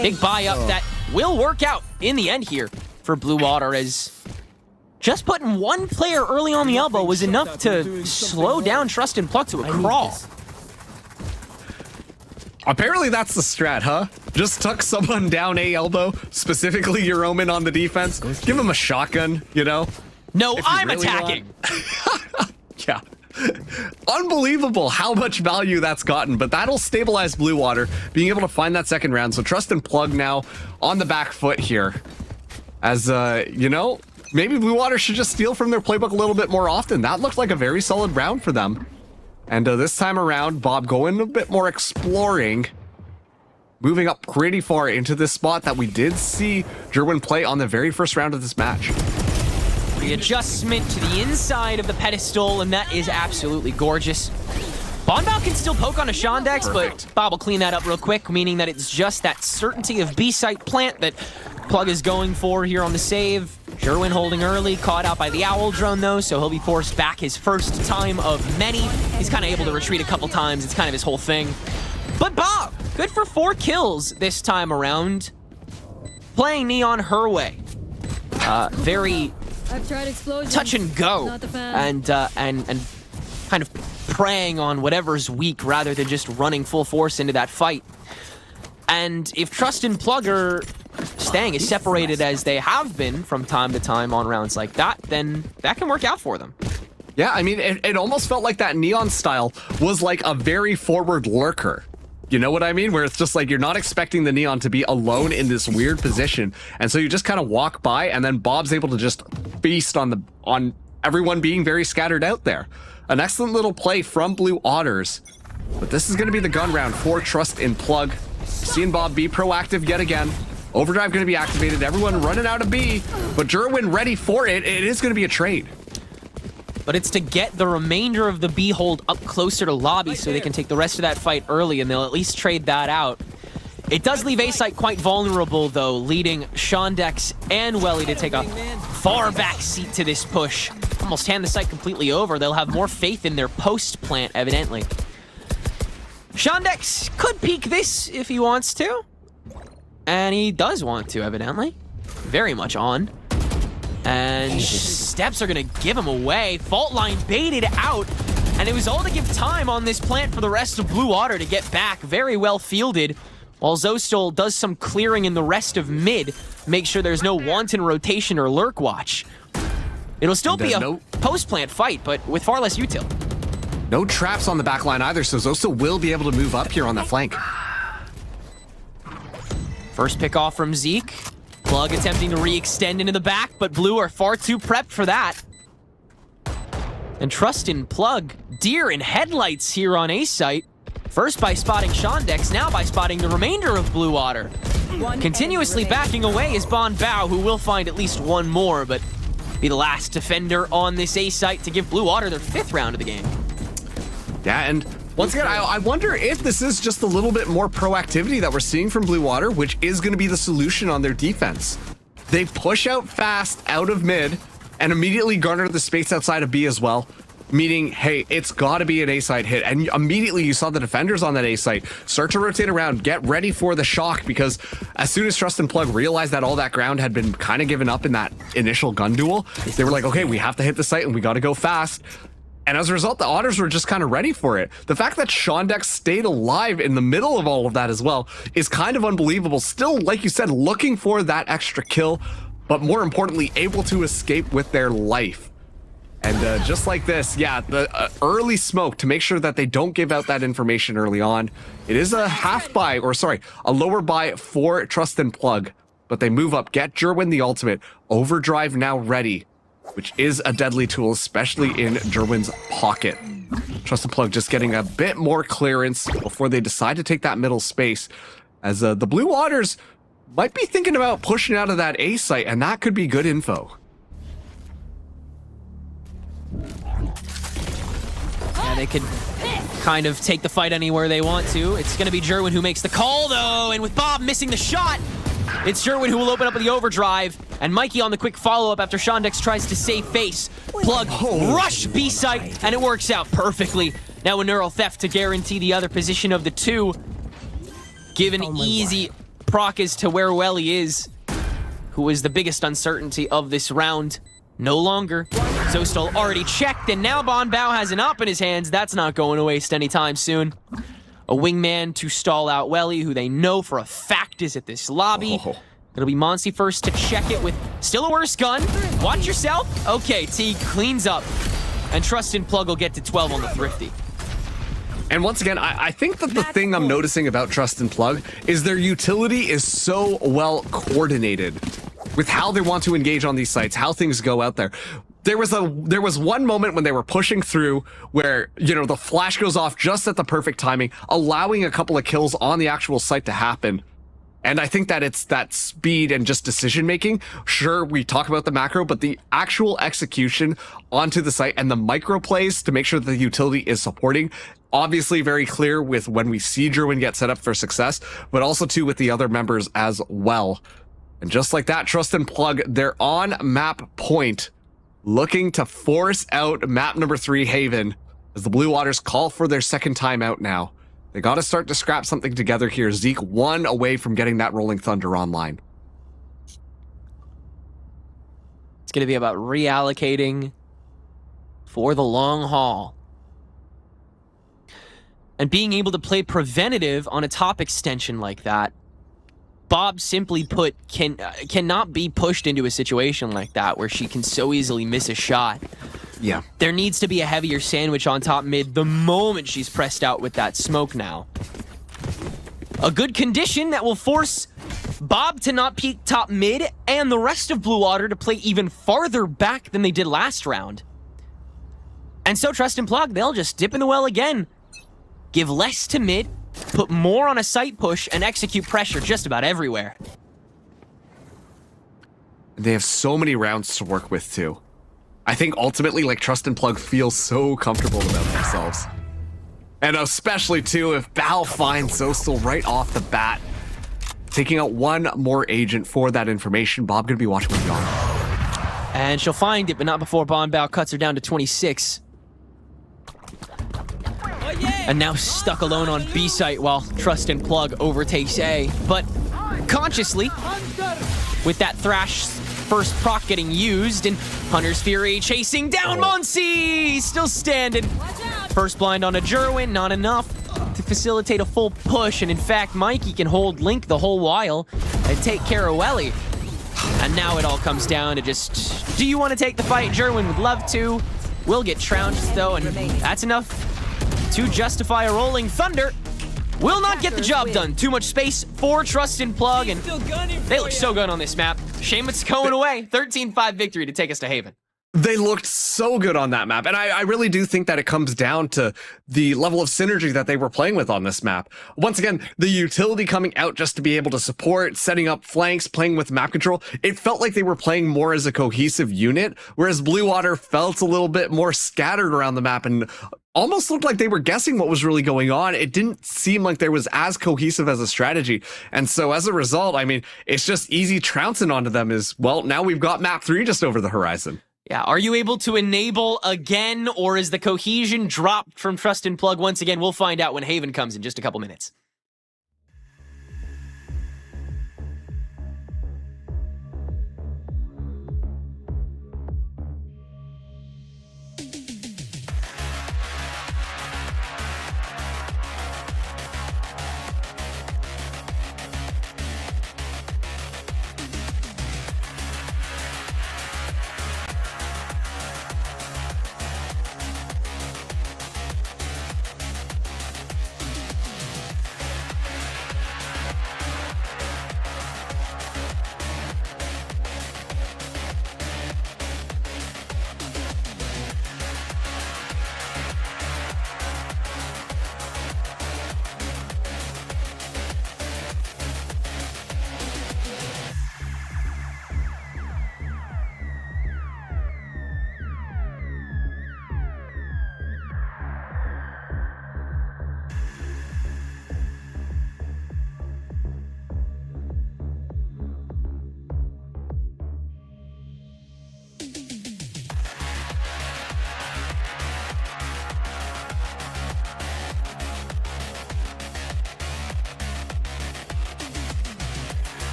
Big buy up that will work out in the end here for Blue Water, as just putting one player early on the elbow was enough to slow down Trust and Plug to a crawl. Apparently that's the strat, huh? Just tuck someone down A elbow, specifically your Omen on the defense. Give him a shotgun, you know? No, I'm really attacking. Yeah. Unbelievable how much value that's gotten, but that'll stabilize Blue Water, being able to find that second round. So Trust and Plug now on the back foot here. As, you know, maybe Blue Water should just steal from their playbook a little bit more often. That looked like a very solid round for them. And this time around, Bob going a bit more exploring, moving up pretty far into this spot that we did see Jerwin play on the very first round of this match. Readjustment to the inside of the pedestal, and that is absolutely gorgeous. Bonbao can still poke on a Shondex, Perfect. but Bob will clean that up real quick, meaning that it's just that certainty of B-site plant that Plug is going for here on the save. Jerwin holding early, caught out by the Owl drone though, so he'll be forced back his first time of many. He's kind of able to retreat a couple times. It's kind of his whole thing. But Bob, good for 4 kills this time around. Playing Neon her way. Very I've tried explosions. touch and go, Not the fan. and kind of preying on whatever's weak rather than just running full force into that fight. And if Trust and Plug are staying as separated as they have been from time to time on rounds like that, then that can work out for them. Yeah, I mean, it almost felt like that Neon style was like a very forward lurker. You know what I mean? Where it's just like you're not expecting the Neon to be alone in this weird position, and so you just kind of walk by, and then Bob's able to just feast on everyone being very scattered out there. An excellent little play from Blue Otters, but this is going to be the gun round for Trust in Plug. Seeing Bob be proactive yet again. Overdrive going to be activated. Everyone running out of B, but Jerwin ready for it. It is going to be a trade. But it's to get the remainder of the B hold up closer to lobby so they can take the rest of that fight early, and they'll at least trade that out. It does leave A-Site quite vulnerable, though, leading Shondex and Welly to take a far back seat to this push. Almost hand the site completely over. They'll have more faith in their post plant, evidently. Shondex could peek this if he wants to. And he does want to, evidently. Very much on. And steps are going to give him away. Fault line baited out. And it was all to give time on this plant for the rest of Blue Otter to get back. Very well fielded. While Zostal does some clearing in the rest of mid. Make sure there's no wanton rotation or lurk watch. It'll still be a post-plant fight, but with far less util. No traps on the back line either, so Zostal will be able to move up here on that flank. First pick off from Zeke. Plug attempting to re-extend into the back, but Blue are far too prepped for that. And Trust in Plug, deer in headlights here on A-Site. First by spotting Shondex, now by spotting the remainder of Blue Otter. Continuously backing away is Bonbao, who will find at least one more, but be the last defender on this A-Site to give Blue Otter their 5th round of the game. Yeah, and once again, I wonder if this is just a little bit more proactivity that we're seeing from Blue Water, which is going to be the solution on their defense. They push out fast out of mid and immediately garner the space outside of B as well, meaning, hey, it's got to be an A-site hit. And immediately you saw the defenders on that A-site start to rotate around, get ready for the shock, because as soon as Trust and Plug realized that all that ground had been kind of given up in that initial gun duel, they were like, okay, we have to hit the site and we got to go fast. And as a result, the Otters were just kind of ready for it. The fact that Shondex stayed alive in the middle of all of that as well is kind of unbelievable. Still, like you said, looking for that extra kill, but more importantly, able to escape with their life. And just like this, yeah, the early smoke to make sure that they don't give out that information early on. It is a a lower buy for Trust and Plug, but they move up, get Jerwin the ultimate, Overdrive now ready, which is a deadly tool, especially in Jerwin's pocket. Trust and Plug just getting a bit more clearance before they decide to take that middle space, as the Blue Waters might be thinking about pushing out of that A site, and that could be good info. Yeah, they could kind of take the fight anywhere they want to. It's going to be Jerwin who makes the call, though, and with Bob missing the shot, it's Jerwin who will open up with the overdrive, and Mikey on the quick follow-up after Shondex tries to save face. Plug rush B-site, and it works out perfectly. Now a neural theft to guarantee the other position of the two. Give an easy proc as to where Welly is, who is the biggest uncertainty of this round. No longer. Zostal already checked, and now Bonbao has an op in his hands. That's not going to waste anytime soon. A wingman to stall out Welly, who they know for a fact is at this lobby. It'll be Monsi first to check it with still a worse gun. Watch yourself. Okay, T cleans up. And Trust and Plug will get to 12 on the Thrifty. And once again, I think that the thing I'm noticing about Trust and Plug is their utility is so well coordinated with how they want to engage on these sites, how things go out there. There was one moment when they were pushing through where, you know, the flash goes off just at the perfect timing, allowing a couple of kills on the actual site to happen. And I think that it's that speed and just decision making. Sure, we talk about the macro, but the actual execution onto the site and the micro plays to make sure that the utility is supporting obviously very clear with when we see Jerwin get set up for success, but also too with the other members as well. And just like that, Trust and Plug, they're on map point, looking to force out map number 3, Haven, as the Blue Waters call for their second timeout now. They got to start to scrap something together here. Zeke 1 away from getting that Rolling Thunder online. It's going to be about reallocating for the long haul. And being able to play preventative on a top extension like that, Bob, simply put, cannot be pushed into a situation like that where she can so easily miss a shot. Yeah. There needs to be a heavier sandwich on top mid the moment she's pressed out with that smoke now. A good condition that will force Bob to not peek top mid and the rest of Blue Water to play even farther back than they did last round. And so Trust and Plug, they'll just dip in the well again. Give less to mid, put more on a site push, and execute pressure just about everywhere. They have so many rounds to work with too. I think ultimately, like, Trust and Plug feel so comfortable about themselves. And especially too, if Bal finds Zostel right off the bat, taking out one more agent for that information. Bob gonna be watching with Yon. And she'll find it, but not before Bombao cuts her down to 26. And now stuck alone on B site while Trust and Plug overtakes A. But consciously, with that Thrash first proc getting used, and Hunter's Fury chasing down Monsi, still standing. First blind on a Jerwin, not enough to facilitate a full push. And in fact, Mikey can hold Link the whole while and take care of Welly. And now it all comes down to just, do you want to take the fight? Jerwin would love to. Will get trounced though, and that's enough to justify a Rolling Thunder. Will not get the job done. Too much space for Trust and Plug, and they look so good on this map. Shame it's going away. 13-5 victory to take us to Haven. They looked so good on that map, and I really do think that it comes down to the level of synergy that they were playing with on this map. Once again, the utility coming out just to be able to support, setting up flanks, playing with map control. It felt like they were playing more as a cohesive unit, whereas Blue Water felt a little bit more scattered around the map and almost looked like they were guessing what was really going on. It didn't seem like there was as cohesive as a strategy. And so as a result, I mean, it's just easy trouncing onto them is, well, now we've got map 3 just over the horizon. Yeah, are you able to enable again, or is the cohesion dropped from Trust and Plug once again? We'll find out when Haven comes in just a couple minutes.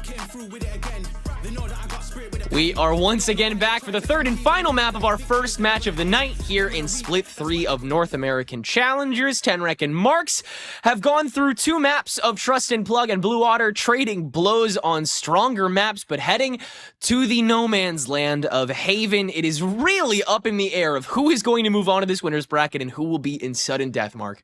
Came through with it again. They know that I got spirit with it. We are once again back for the third and final map of our first match of the night here in Split 3 of North American Challengers. Tenrek and Marks have gone through 2 maps of Trust and Plug and Blue Water, trading blows on stronger maps, but heading to the no man's land of Haven. It is really up in the air of who is going to move on to this winner's bracket and who will be in sudden death, Mark.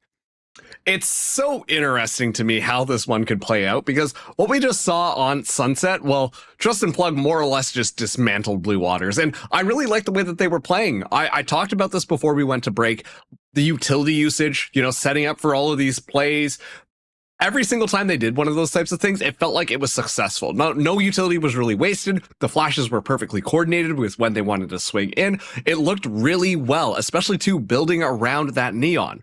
It's so interesting to me how this one could play out, because what we just saw on Sunset, well, Trust and Plug more or less just dismantled Blue Waters, and I really like the way that they were playing. I talked about this before we went to break, the utility usage, you know, setting up for all of these plays. Every single time they did one of those types of things, it felt like it was successful. No utility was really wasted. The flashes were perfectly coordinated with when they wanted to swing in. It looked really well, especially too building around that neon.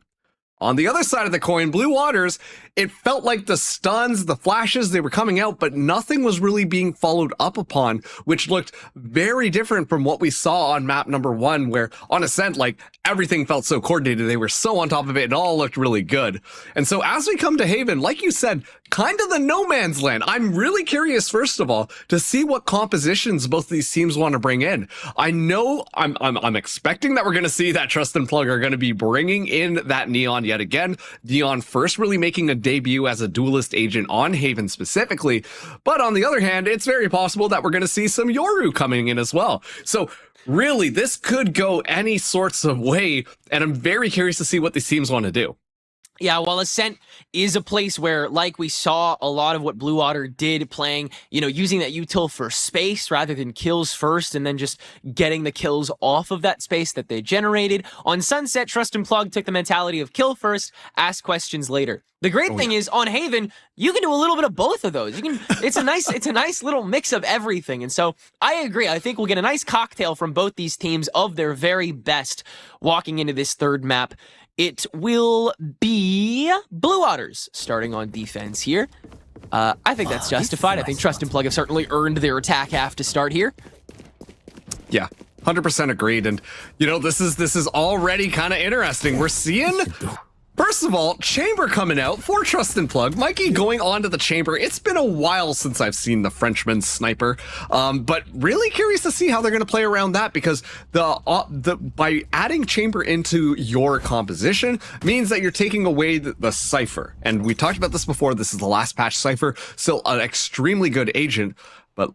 On the other side of the coin, Blue Waters, it felt like the stuns, the flashes, they were coming out, but nothing was really being followed up upon, which looked very different from what we saw on map number 1, where on Ascent, like, everything felt so coordinated. They were so on top of it. It all looked really good. And so as we come to Haven, like you said, kind of the no man's land. I'm really curious, first of all, to see what compositions both of these teams want to bring in. I know I'm expecting that we're going to see that Trust and Plug are going to be bringing in that Neon yet again. Neon first really making a debut as a duelist agent on Haven specifically. But on the other hand, it's very possible that we're going to see some Yoru coming in as well. So really, this could go any sorts of way, and I'm very curious to see what these teams want to do. Yeah, well, Ascent is a place where, like we saw a lot of what Blue Water did playing, you know, using that util for space rather than kills first and then just getting the kills off of that space that they generated. On Sunset, Trust and Plug took the mentality of kill first, ask questions later. The great thing is on Haven, you can do a little bit of both of those. You can, it's a nice little mix of everything. And so I agree. I think we'll get a nice cocktail from both these teams of their very best walking into this third map. It will be Blue Waters starting on defense here. I think that's justified. I think Trust and Plug have certainly earned their attack half to start here. Yeah, 100% agreed. And, you know, this is already kind of interesting. We're seeing, first of all, Chamber coming out for Trust and Plug. Mikey going on to the Chamber. It's been a while since I've seen the Frenchman sniper, but really curious to see how they're going to play around that, because by adding Chamber into your composition means that you're taking away the Cypher. And we talked about this before. This is the last patch Cypher, still an extremely good agent, but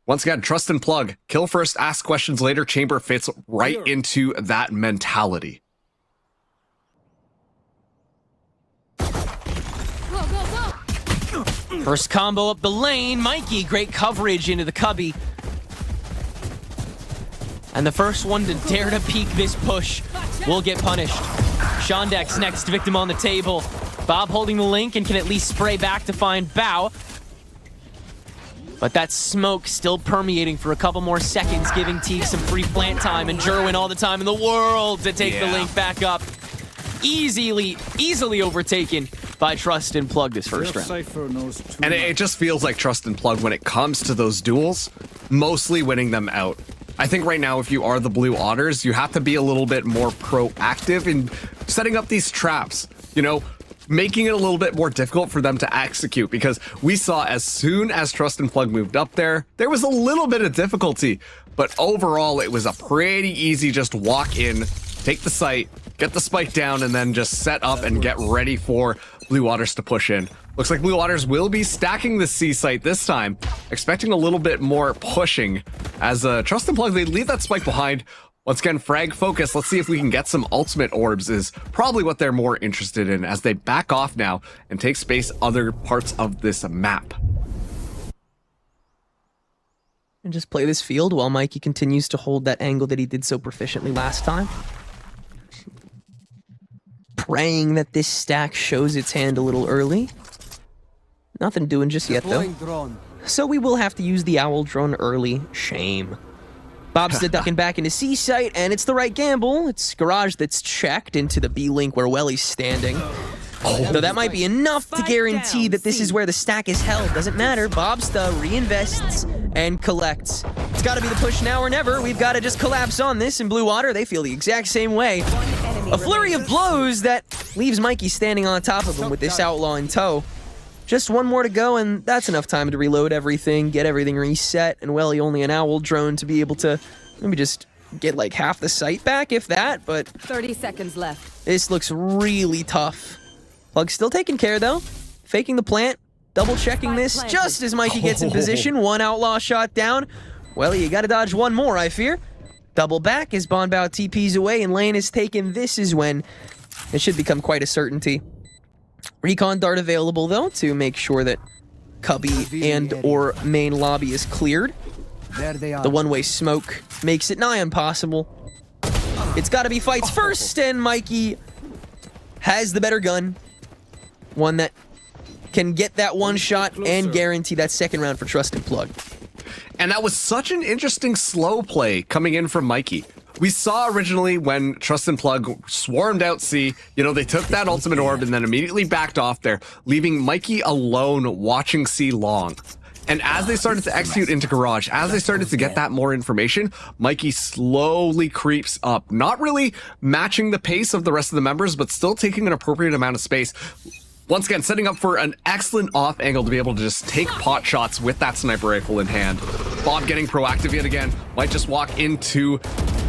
once again, Trust and Plug, kill first, ask questions later. Chamber fits right into that mentality. First combo up the lane. Mikey, great coverage into the cubby. And the first one to dare to peek this push will get punished. Shondex next victim on the table. Bob holding the link and can at least spray back to find Bao. But that smoke still permeating for a couple more seconds, giving Teague some free plant time, and Jerwin all the time in the world to take the link back up. Easily overtaken by Trust and Plug this first round. And it just feels like Trust and Plug, when it comes to those duels, mostly winning them out. I think right now, if you are the Blue Otters, you have to be a little bit more proactive in setting up these traps, you know, making it a little bit more difficult for them to execute, because we saw as soon as Trust and Plug moved up there was a little bit of difficulty, but overall it was a pretty easy just walk in, take the site, get the spike down, and then just set up and get ready for Blue Waters to push in. Looks like Blue Waters will be stacking the C site this time, expecting a little bit more pushing as Trust and Plug, they leave that spike behind. Once again, frag focus. Let's see if we can get some ultimate orbs is probably what they're more interested in as they back off now and take space other parts of this map. And just play this field while Mikey continues to hold that angle that he did so proficiently last time. Praying that this stack shows its hand a little early. Nothing doing just yet, though. So we will have to use the Owl drone early. Shame. Bob's ducking back into C site, and it's the right gamble. It's Garage that's checked into the B link where Welly's standing. Though that might be enough to guarantee that this is where the stack is held. Doesn't matter. Bobsta reinvests and collects. It's got to be the push now or never. We've got to just collapse on this. In Blue Water, they feel the exact same way. A flurry of blows that leaves Mikey standing on top of him with this Outlaw in tow. Just one more to go, and that's enough time to reload everything, get everything reset, and well, only an owl drone to be able to maybe just get like half the sight back, if that, but 30 seconds left. this looks really tough. Plug still taking care, though. Faking the plant, double-checking this just as Mikey gets in position. One outlaw shot down. Well, you gotta dodge one more, I fear. Double back as Bonbao TPs away, and lane is taken. This is when it should become quite a certainty. Recon dart available, though, to make sure that cubby and or main lobby is cleared. There they are. The one-way smoke makes it nigh impossible. It's got to be fights first, and Mikey has the better gun. One that can get that one shot and guarantee that second round for Trust and Plug. And that was such an interesting slow play coming in from Mikey. We saw originally when Trust and Plug swarmed out C, you know, they took that ultimate orb and then immediately backed off there, leaving Mikey alone watching C long. And as they started to execute into Garage, as they started to get that more information, Mikey slowly creeps up, not really matching the pace of the rest of the members, but still taking an appropriate amount of space. Once again, setting up for an excellent off angle to be able to just take pot shots with that sniper rifle in hand. Bob getting proactive yet again. Might just walk into,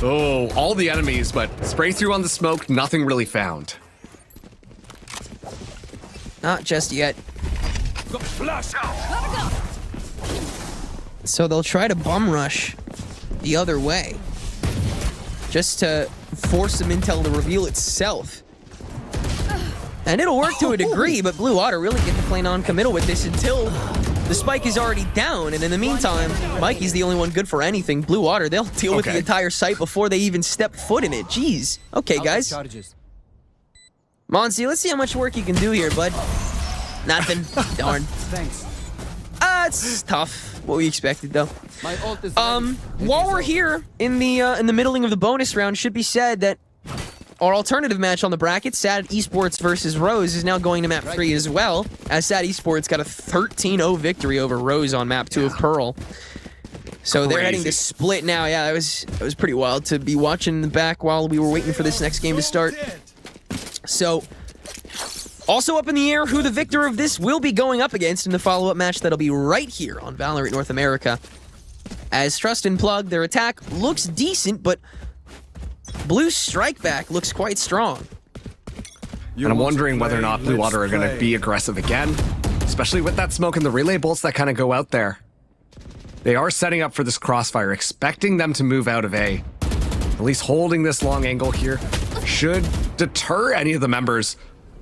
all the enemies, but spray through on the smoke, nothing really found. Not just yet. So they'll try to bum rush the other way, just to force some intel to reveal itself. And it'll work to a degree, but Blue Water really get to play non-committal with this until the spike is already down. And in the meantime, Mikey's the only one good for anything. Blue Water, they'll deal with the entire site before they even step foot in it. Jeez. Okay, guys. Monsi, let's see how much work you can do here, bud. Nothing. Darn. Thanks. It's tough. What we expected, though. While we're here in the middling of the bonus round, should be said that our alternative match on the bracket, SAD Esports versus Rose, is now going to map 3 as well, as SAD Esports got a 13-0 victory over Rose on map 2 of Pearl. So they're heading to split now. Yeah, it was pretty wild to be watching in the back while we were waiting for this next game to start. So, also up in the air who the victor of this will be going up against in the follow-up match that'll be right here on VALORANT North America. As Trust and Plug, their attack looks decent, but Blue's strike back looks quite strong. And I'm wondering whether or not Blue Water are going to be aggressive again, especially with that smoke and the relay bolts that kind of go out there. They are setting up for this crossfire, expecting them to move out of A. At least holding this long angle here should deter any of the members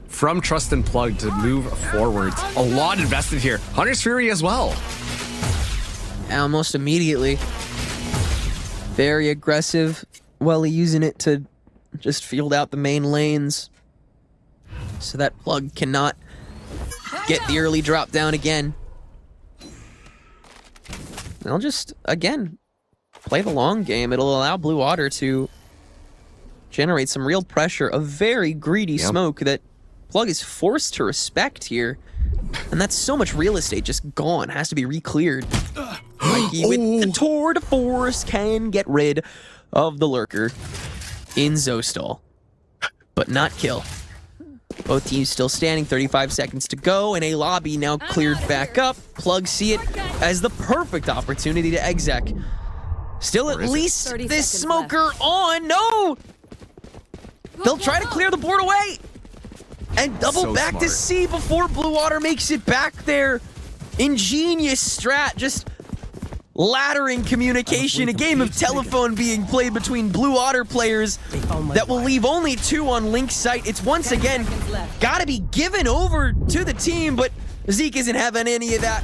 from Trust and Plug to move forward. A lot invested here. Hunter's Fury as well. Almost immediately. Very aggressive. Welly using it to just field out the main lanes so that Plug cannot get the early drop down again. They'll just, again, play the long game. It'll allow Blue Water to generate some real pressure. A very greedy smoke that Plug is forced to respect here. And that's so much real estate just gone. Has to be re-cleared. Mikey with the tour de force can get rid of the lurker in Zostal, but not kill. Both teams still standing, 35 seconds to go, and a lobby now cleared back up. Plug see it as the perfect opportunity to exec. Still at least this smoker on. No! They'll try to clear the board away and double back to C before Blue Water makes it back there. Ingenious strat, just laddering communication, a game of telephone being played between Blue Water players that will leave only 2 on Link's site. It's once again gotta be given over to the team, but Zeke isn't having any of that.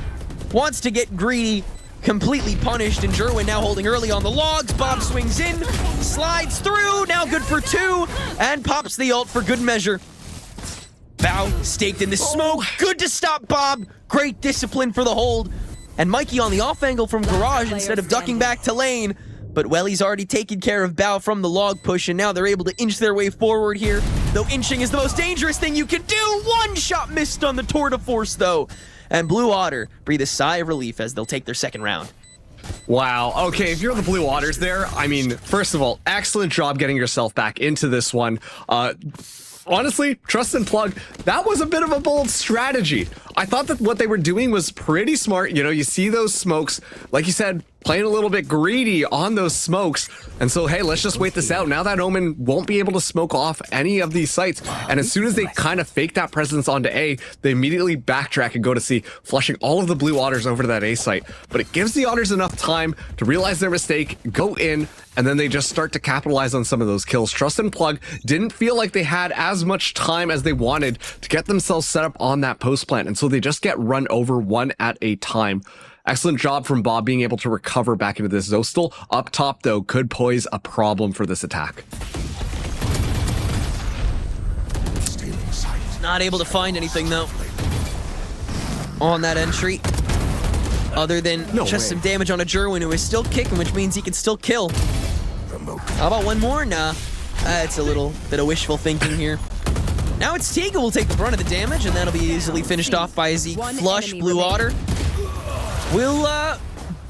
Wants to get greedy, completely punished, and Jerwin now holding early on the logs. Bob swings in, slides through, now good for 2, and pops the ult for good measure. Bow staked in the smoke, good to stop Bob, great discipline for the hold. And Mikey on the off angle from Garage instead of ducking back to lane. But Welly's already taken care of Bao from the log push, and now they're able to inch their way forward here. Though inching is the most dangerous thing you can do. One shot missed on the tour de force, though. And Blue Water breathe a sigh of relief as they'll take their second round. Wow. Okay, if you're the Blue Waters there, I mean, first of all, excellent job getting yourself back into this one. Honestly, Trust and Plug, that was a bit of a bold strategy. I thought that what they were doing was pretty smart. You know, you see those smokes, like you said, playing a little bit greedy on those smokes. And so, hey, let's just wait this out. Now that Omen won't be able to smoke off any of these sites. And as soon as they kind of fake that presence onto A, they immediately backtrack and go to C, flushing all of the blue otters over to that A site. But it gives the otters enough time to realize their mistake, go in, and then they just start to capitalize on some of those kills. Trust and Plug didn't feel like they had as much time as they wanted to get themselves set up on that post plant, and so they just get run over one at a time. Excellent job from Bob being able to recover back into this. Zostal up top, though, could pose a problem for this attack. Not able to find anything, though, on that entry. Other than just some damage on a Jerwin, who is still kicking, which means he can still kill. How about one more? Nah. It's a little bit of wishful thinking here. Now it's Teague who will take the brunt of the damage, and that'll be easily finished off by Zeke. Flush, Blue Otter will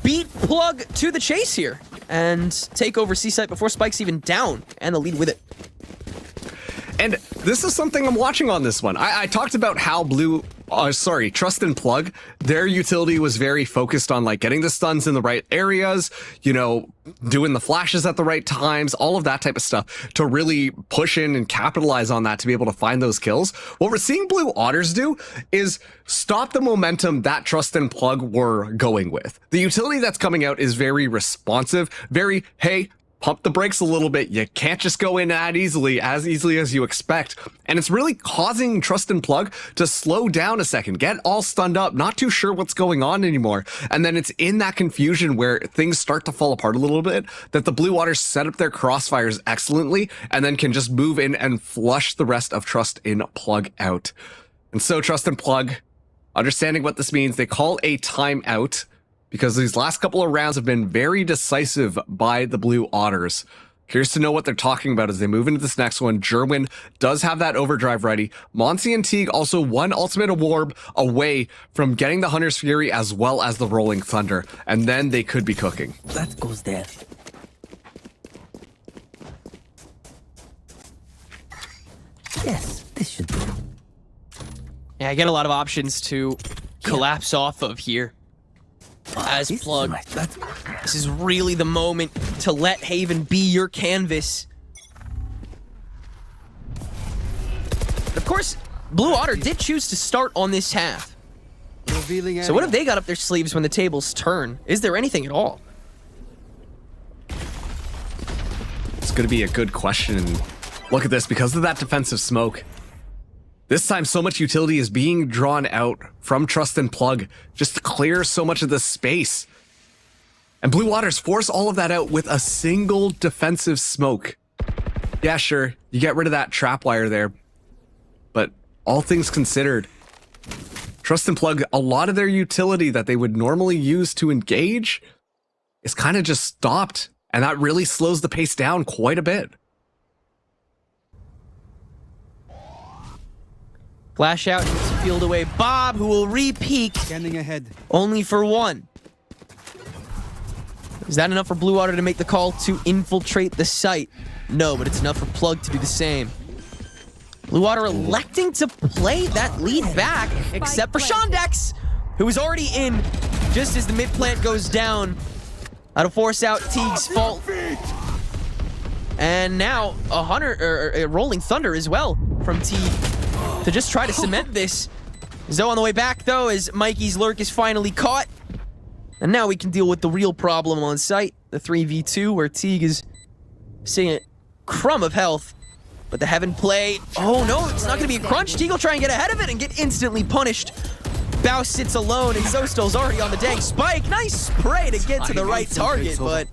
beat Plug to the chase here and take over C-Site before Spike's even down, and the lead with it. And this is something I'm watching on this one. I talked about how Trust and Plug, their utility was very focused on like getting the stuns in the right areas, you know, doing the flashes at the right times, all of that type of stuff to really push in and capitalize on that to be able to find those kills. What we're seeing Blue Otters do is stop the momentum that Trust and Plug were going with. The utility that's coming out is very responsive, very, hey, pump the brakes a little bit. You can't just go in as easily as you expect. And it's really causing Trust and Plug to slow down a second, get all stunned up, not too sure what's going on anymore. And then it's in that confusion where things start to fall apart a little bit that the Blue Waters set up their crossfires excellently and then can just move in and flush the rest of Trust and Plug out. And so Trust and Plug, understanding what this means, they call a timeout, because these last couple of rounds have been very decisive by the Blue Otters. Curious to know what they're talking about as they move into this next one. Jerwin does have that overdrive ready. Monty and Teague also one ultimate orb away from getting the Hunter's Fury as well as the Rolling Thunder. And then they could be cooking. That goes there. Yes, this should do. Yeah, I get a lot of options to collapse off of here. As Plug, this is really the moment to let Haven be your canvas. Of course, Blue Otter did choose to start on this half. So what have they got up their sleeves when the tables turn? Is there anything at all? It's going to be a good question. Look at this, because of that defensive smoke. This time, so much utility is being drawn out from Trust and Plug just to clear so much of the space. And Blue Waters force all of that out with a single defensive smoke. Yeah, sure, you get rid of that trap wire there. But all things considered, Trust and Plug, a lot of their utility that they would normally use to engage is kind of just stopped. And that really slows the pace down quite a bit. Flash out and field away Bob, who will re-peek. Scanning ahead. Only for one. Is that enough for Blue Otter to make the call to infiltrate the site? No, but it's enough for Plug to do the same. Blue Otter electing to play that lead back, except for Shondex, who is already in just as the mid plant goes down. That'll force out Teague's fault. And now a Rolling Thunder as well from Teague to just try to cement this. Zoe on the way back, though, as Mikey's lurk is finally caught. And now we can deal with the real problem on site, the 3v2, where Teague is seeing a crumb of health. But the Heaven play, oh no, it's not going to be a crunch. Teague will try and get ahead of it and get instantly punished. Bao sits alone, and Zostal's already on the dang spike. Nice spray to get to the right target, but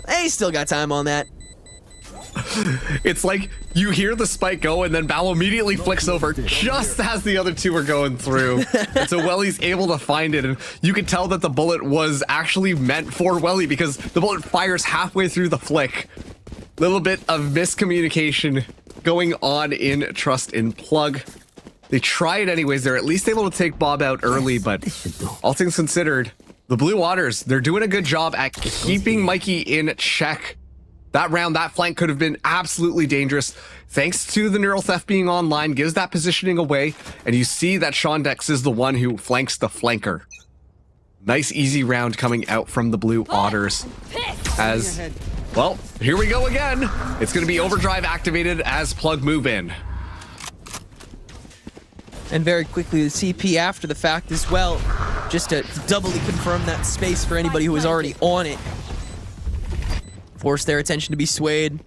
they still got time on that. It's like you hear the spike go and then Bao immediately flicks over just as the other two are going through. And so Welly's able to find it, and you can tell that the bullet was actually meant for Welly because the bullet fires halfway through the flick. Little bit of miscommunication going on in Trust and Plug. They try it anyways. They're at least able to take Bob out early, but all things considered, the Blue Waters, they're doing a good job at keeping Mikey in check. That round, that flank could have been absolutely dangerous. Thanks to the neural theft being online, gives that positioning away, and you see that Shondex is the one who flanks the flanker. Nice easy round coming out from the Blue Otters. As, well, here we go again. It's going to be overdrive activated as Plug move in. And very quickly the CP after the fact as well, just to doubly confirm that space for anybody who was already on it. Force their attention to be swayed.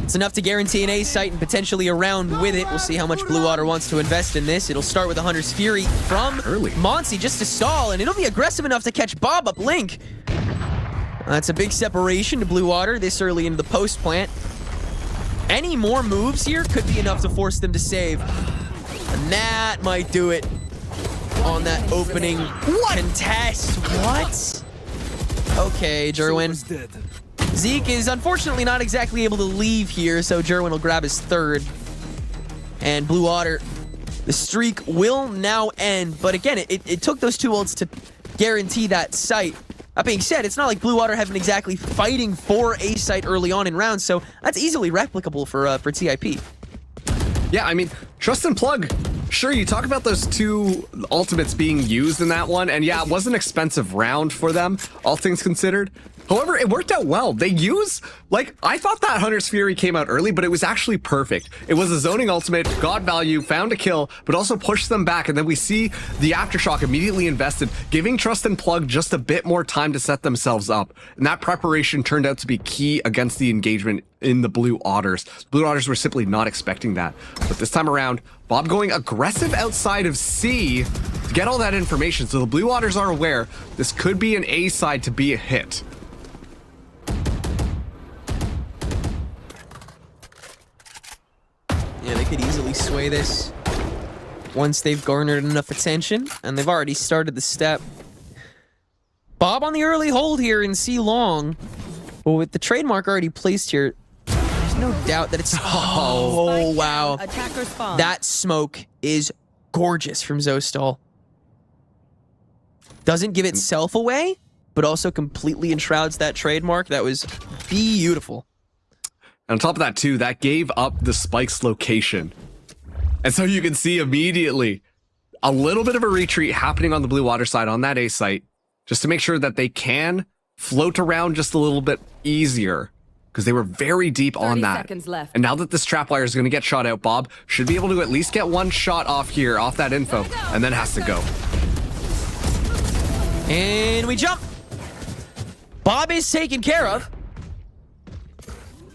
It's enough to guarantee an A site and potentially a round with it. We'll see how much Blue Water wants to invest in this. It'll start with a Hunter's Fury from Monsi just to stall, and it'll be aggressive enough to catch Bob up Link. That's a big separation to Blue Water this early into the post plant. Any more moves here could be enough to force them to save. And that might do it on that opening contest. What? Okay, Jerwin. Zeke is unfortunately not exactly able to leave here, so Jerwin will grab his third. And Blue Water, the streak will now end. But again, it took those two ults to guarantee that site. That being said, it's not like Blue Water have been exactly fighting for a site early on in rounds, so that's easily replicable for TIP. Yeah, I mean, Trust and Plug. Sure, you talk about those two ultimates being used in that one, and yeah, it was an expensive round for them, all things considered. However, it worked out well. They use, like, I thought that Hunter's Fury came out early, but it was actually perfect. It was a zoning ultimate, got value, found a kill, but also pushed them back. And then we see the Aftershock immediately invested, giving Trust and Plug just a bit more time to set themselves up. And that preparation turned out to be key against the engagement in the Blue Otters. Blue Otters were simply not expecting that. But this time around, Bob going aggressive outside of C to get all that information. So the Blue Otters are aware this could be an A side to be a hit. Yeah, they could easily sway this once they've garnered enough attention, and they've already started the step. Bob on the early hold here in C long. Well, with the trademark already placed here, there's no doubt that it's... Oh, wow. That smoke is gorgeous from Zostal. Doesn't give itself away, but also completely enshrouds that trademark. That was beautiful. And on top of that, too, that gave up the spike's location. And so you can see immediately a little bit of a retreat happening on the Blue Water side on that A site, just to make sure that they can float around just a little bit easier, because they were very deep on that. And now that this trapwire is going to get shot out, Bob should be able to at least get one shot off here, off that info, and then has to go. And we jump. Bob is taken care of.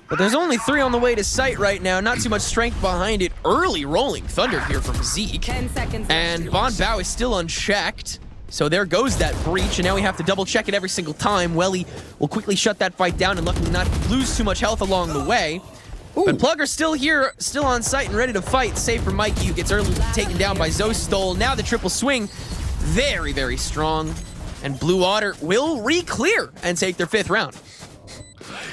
But there's only 3 on the way to site right now. Not too much strength behind it. Early rolling thunder here from Zeke. 10 seconds. And Von Bao is still unchecked. So there goes that breach, and now we have to double check it every single time. Welly will quickly shut that fight down and luckily not lose too much health along the way. Ooh. But Plugger still here, still on site and ready to fight. Save for Mikey, who gets early taken down by Zostal. Now the triple swing. Very, very strong. And Blue Water will re-clear and take their 5th round.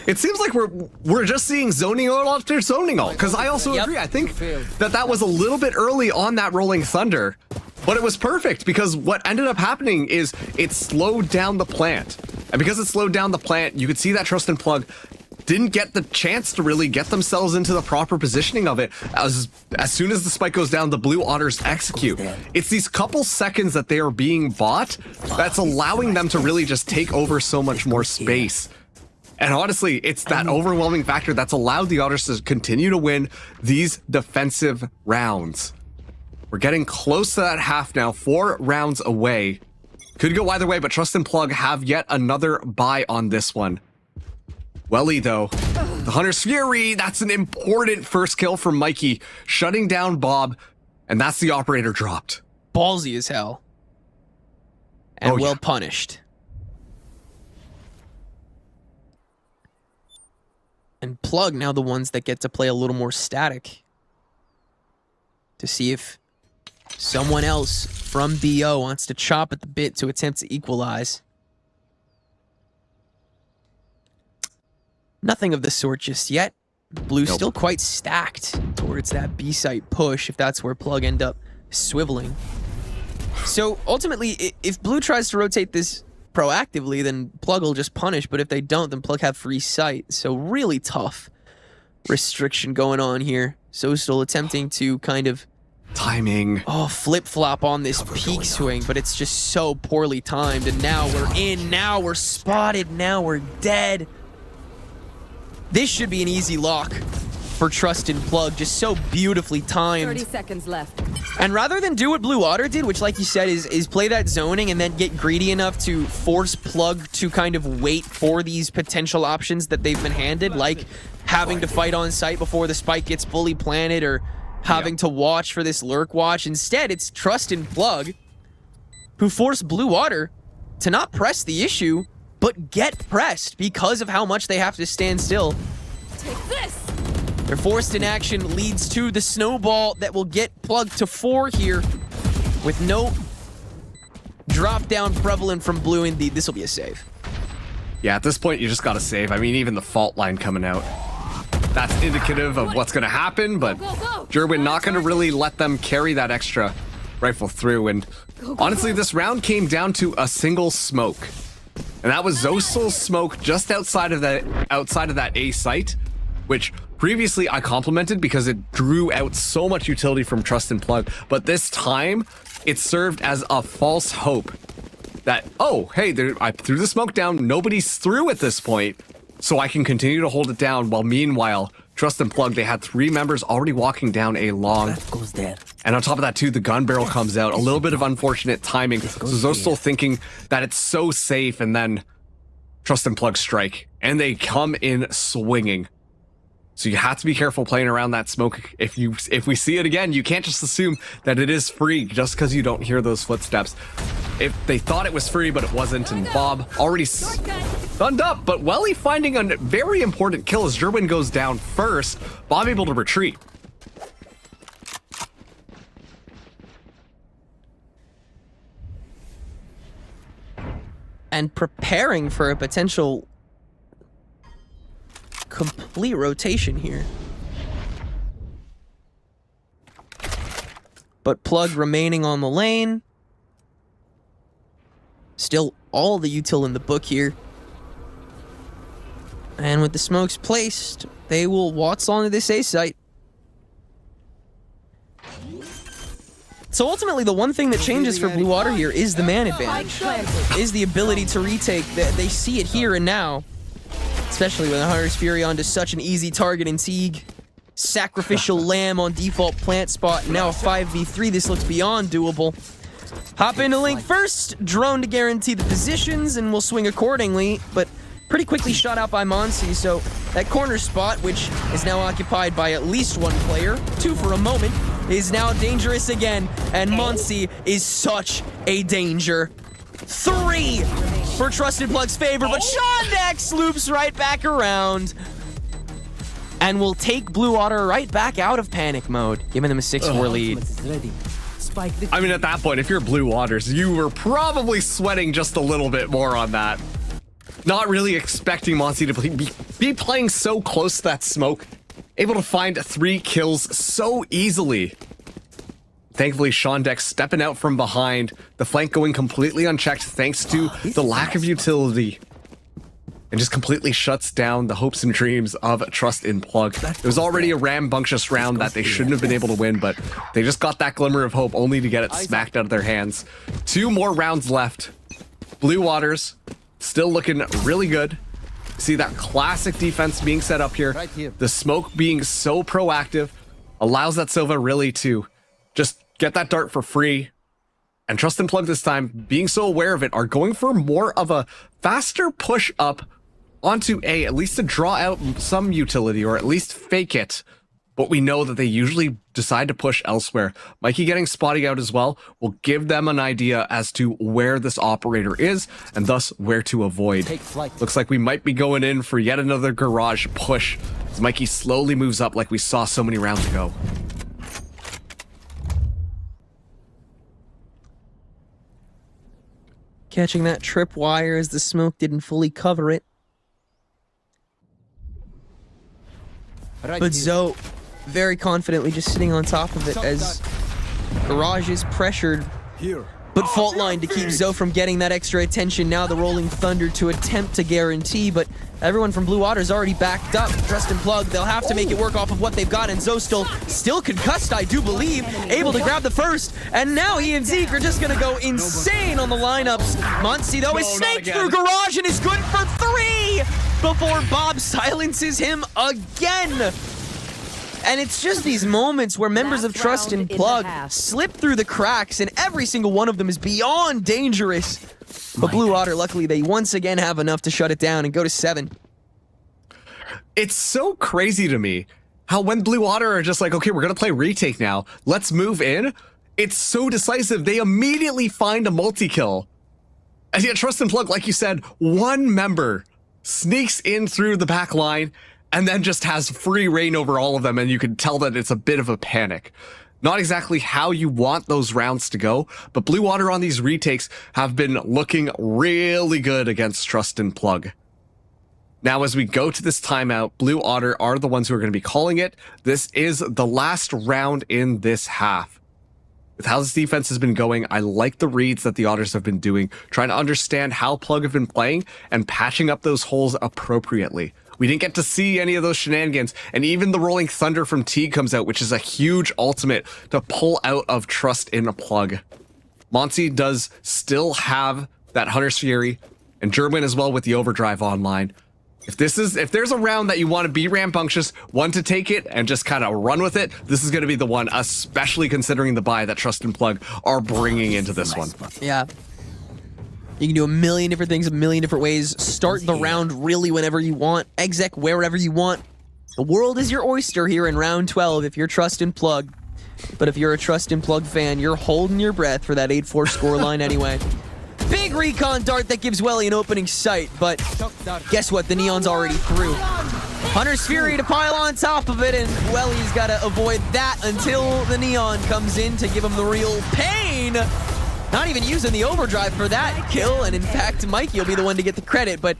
It seems like we're just seeing zoning ult after zoning ult, because I also agree. I think that was a little bit early on that rolling thunder, but it was perfect because what ended up happening is it slowed down the plant. And because it slowed down the plant, you could see that Trust and Plug didn't get the chance to really get themselves into the proper positioning of it. As soon as the spike goes down, the Blue Otters execute. It's these couple seconds that they are being bought that's allowing them to really just take over so much more space. And honestly, it's that overwhelming factor that's allowed the Otters to continue to win these defensive rounds. We're getting close to that half now, 4 rounds away. Could go either way, but Trust and Plug have yet another buy on this one. Welly, though, the Hunter's Fury, that's an important first kill from Mikey, shutting down Bob, and that's the operator dropped. Ballsy as hell. And well punished. And Plug now the ones that get to play a little more static. To see if someone else from BO wants to chop at the bit to attempt to equalize. Nothing of the sort just yet. Blue's still quite stacked towards that B site push, if that's where Plug end up swiveling. So ultimately, if Blue tries to rotate this proactively, then Plug will just punish. But if they don't, then Plug have free sight. So really tough restriction going on here. Zostal attempting to kind of Timing. flip-flop on this peak swing, but it's just so poorly timed. And now we're in, now we're spotted, now we're dead. This should be an easy lock for Trust in Plug, just so beautifully timed. 30 seconds left. And rather than do what Blue Water did, which like you said is play that zoning and then get greedy enough to force Plug to kind of wait for these potential options that they've been handed, like having to fight on site before the spike gets fully planted or having to watch for this lurk watch. Instead, it's Trust in Plug who forced Blue Water to not press the issue, but get pressed because of how much they have to stand still. Take this. Their forced inaction leads to the snowball that will get Plug to 4 here with no drop down prevalent from Blue. Indeed, this will be a save. Yeah, at this point, you just got to save. I mean, even the fault line coming out, that's indicative of what's going to happen, but Jerwin not going to really let them carry that extra rifle through. And honestly, this round came down to a single smoke. And that was Zostal's smoke just outside of that A site, which previously I complimented because it drew out so much utility from Trust and Plug. But this time, it served as a false hope that, oh, hey, I threw the smoke down, nobody's through at this point, so I can continue to hold it down, while meanwhile, Trust and Plug, they had 3 members already walking down a long. That goes there. And on top of that, too, the gun barrel comes out. A little bit of unfortunate timing. So Zostal thinking that it's so safe, and then Trust and Plug strike. And they come in swinging. So you have to be careful playing around that smoke. If we see it again, you can't just assume that it is free just because you don't hear those footsteps. If they thought it was free, but it wasn't, and Bob already stunned up, but Welly finding a very important kill as Jerwin goes down first. Bob able to retreat. And preparing for a potential complete rotation here. But Plug remaining on the lane. Still all the util in the book here. And with the smokes placed, they will waltz onto this A site. So ultimately, the one thing that changes for Blue Water here is the man advantage. Is the ability to retake. They see it here and now. Especially when the Hunter's Fury onto such an easy target in Teague. Sacrificial Lamb on default plant spot. Now a 5v3. This looks beyond doable. Hop into Link first. Drone to guarantee the positions, and we'll swing accordingly. But pretty quickly shot out by Monsi. So that corner spot, which is now occupied by at least 1 player, 2 for a moment, is now dangerous again. And Monsi is such a danger. 3 for Trusted Plug's favor, but Shondex loops right back around and will take Blue Water right back out of panic mode, giving them a 6-4 lead. I mean, at that point, if you're Blue Waters, you were probably sweating just a little bit more on that. Not really expecting Monsi to be playing so close to that smoke, able to find 3 kills so easily. Thankfully, Shondex stepping out from behind, the flank going completely unchecked thanks to the lack of utility. And just completely shuts down the hopes and dreams of Trust in Plug. It was already a rambunctious round that they shouldn't have been able to win, but they just got that glimmer of hope only to get it smacked out of their hands. 2 more rounds left. Blue Waters still looking really good. See that classic defense being set up here. The smoke being so proactive allows that Silva really to just get that dart for free. And Trust and Plug this time, being so aware of it, are going for more of a faster push up onto A, at least to draw out some utility, or at least fake it. But we know that they usually decide to push elsewhere. Mikey getting spotting out as well will give them an idea as to where this operator is, and thus where to avoid. Looks like we might be going in for yet another garage push, as Mikey slowly moves up like we saw so many rounds ago. Catching that tripwire as the smoke didn't fully cover it. But Zoe very confidently just sitting on top of it as Garage is pressured But fault line to keep Zoe from getting that extra attention. Now the Rolling Thunder to attempt to guarantee, but everyone from Blue Water's already backed up. Trust and Plug, they'll have to make it work off of what they've got, and Zoe still concussed, I do believe, able to grab the first, and now he and Zeke are just gonna go insane on the lineups. Monty, though, is snaked through Garage and is good for 3 before Bob silences him again. And it's just these moments where members of Trust and Plug slip through the cracks, and every single one of them is beyond dangerous. But Blue Water, luckily, they once again have enough to shut it down and go to 7. It's so crazy to me how when Blue Water are just like, okay, we're going to play retake now. Let's move in. It's so decisive. They immediately find a multi-kill. And yet Trust and Plug, like you said, one member sneaks in through the back line and then just has free reign over all of them, and you can tell that it's a bit of a panic. Not exactly how you want those rounds to go, but Blue Water on these retakes have been looking really good against Trust and Plug. Now, as we go to this timeout, Blue Water are the ones who are going to be calling it. This is the last round in this half. With how this defense has been going, I like the reads that the Otters have been doing, trying to understand how Plug have been playing and patching up those holes appropriately. We didn't get to see any of those shenanigans, and even the Rolling Thunder from Teague comes out, which is a huge ultimate to pull out of Trust in a Plug. Monty does still have that Hunter's Fury, and Jerwin as well with the Overdrive online. If there's a round that you want to be rambunctious, one to take it and just kind of run with it, this is going to be the one, especially considering the buy that Trust and Plug are bringing into this one. Yeah. You can do a million different things, a million different ways. Start the round really whenever you want. Exec wherever you want. The world is your oyster here in round 12 if you're Trust and Plug. But if you're a Trust and Plug fan, you're holding your breath for that 8-4 scoreline anyway. Big recon dart that gives Welly an opening sight, but guess what? The Neon's already through. Hunter's Fury to pile on top of it, and Welly's got to avoid that until the Neon comes in to give him the real pain. Not even using the Overdrive for that kill, and in fact, Mikey will be the one to get the credit, but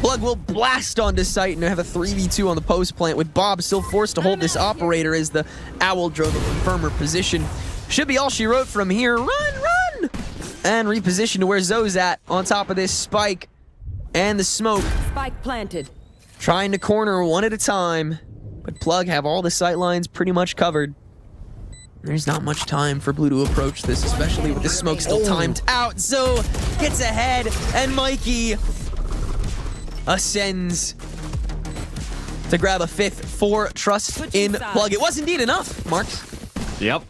Plug will blast onto site and have a 3v2 on the post plant, with Bob still forced to hold this operator as the Owl drove a firmer position. Should be all she wrote from here. Run! And reposition to where Zoe's at, on top of this spike and the smoke. Spike planted. Trying to corner one at a time, but Plug have all the sight lines pretty much covered. There's not much time for Blue to approach this, especially with the smoke still timed out. Zoe gets ahead, and Mikey ascends to grab a 5th for Trust in Plug. It was indeed enough, Marks. Yep.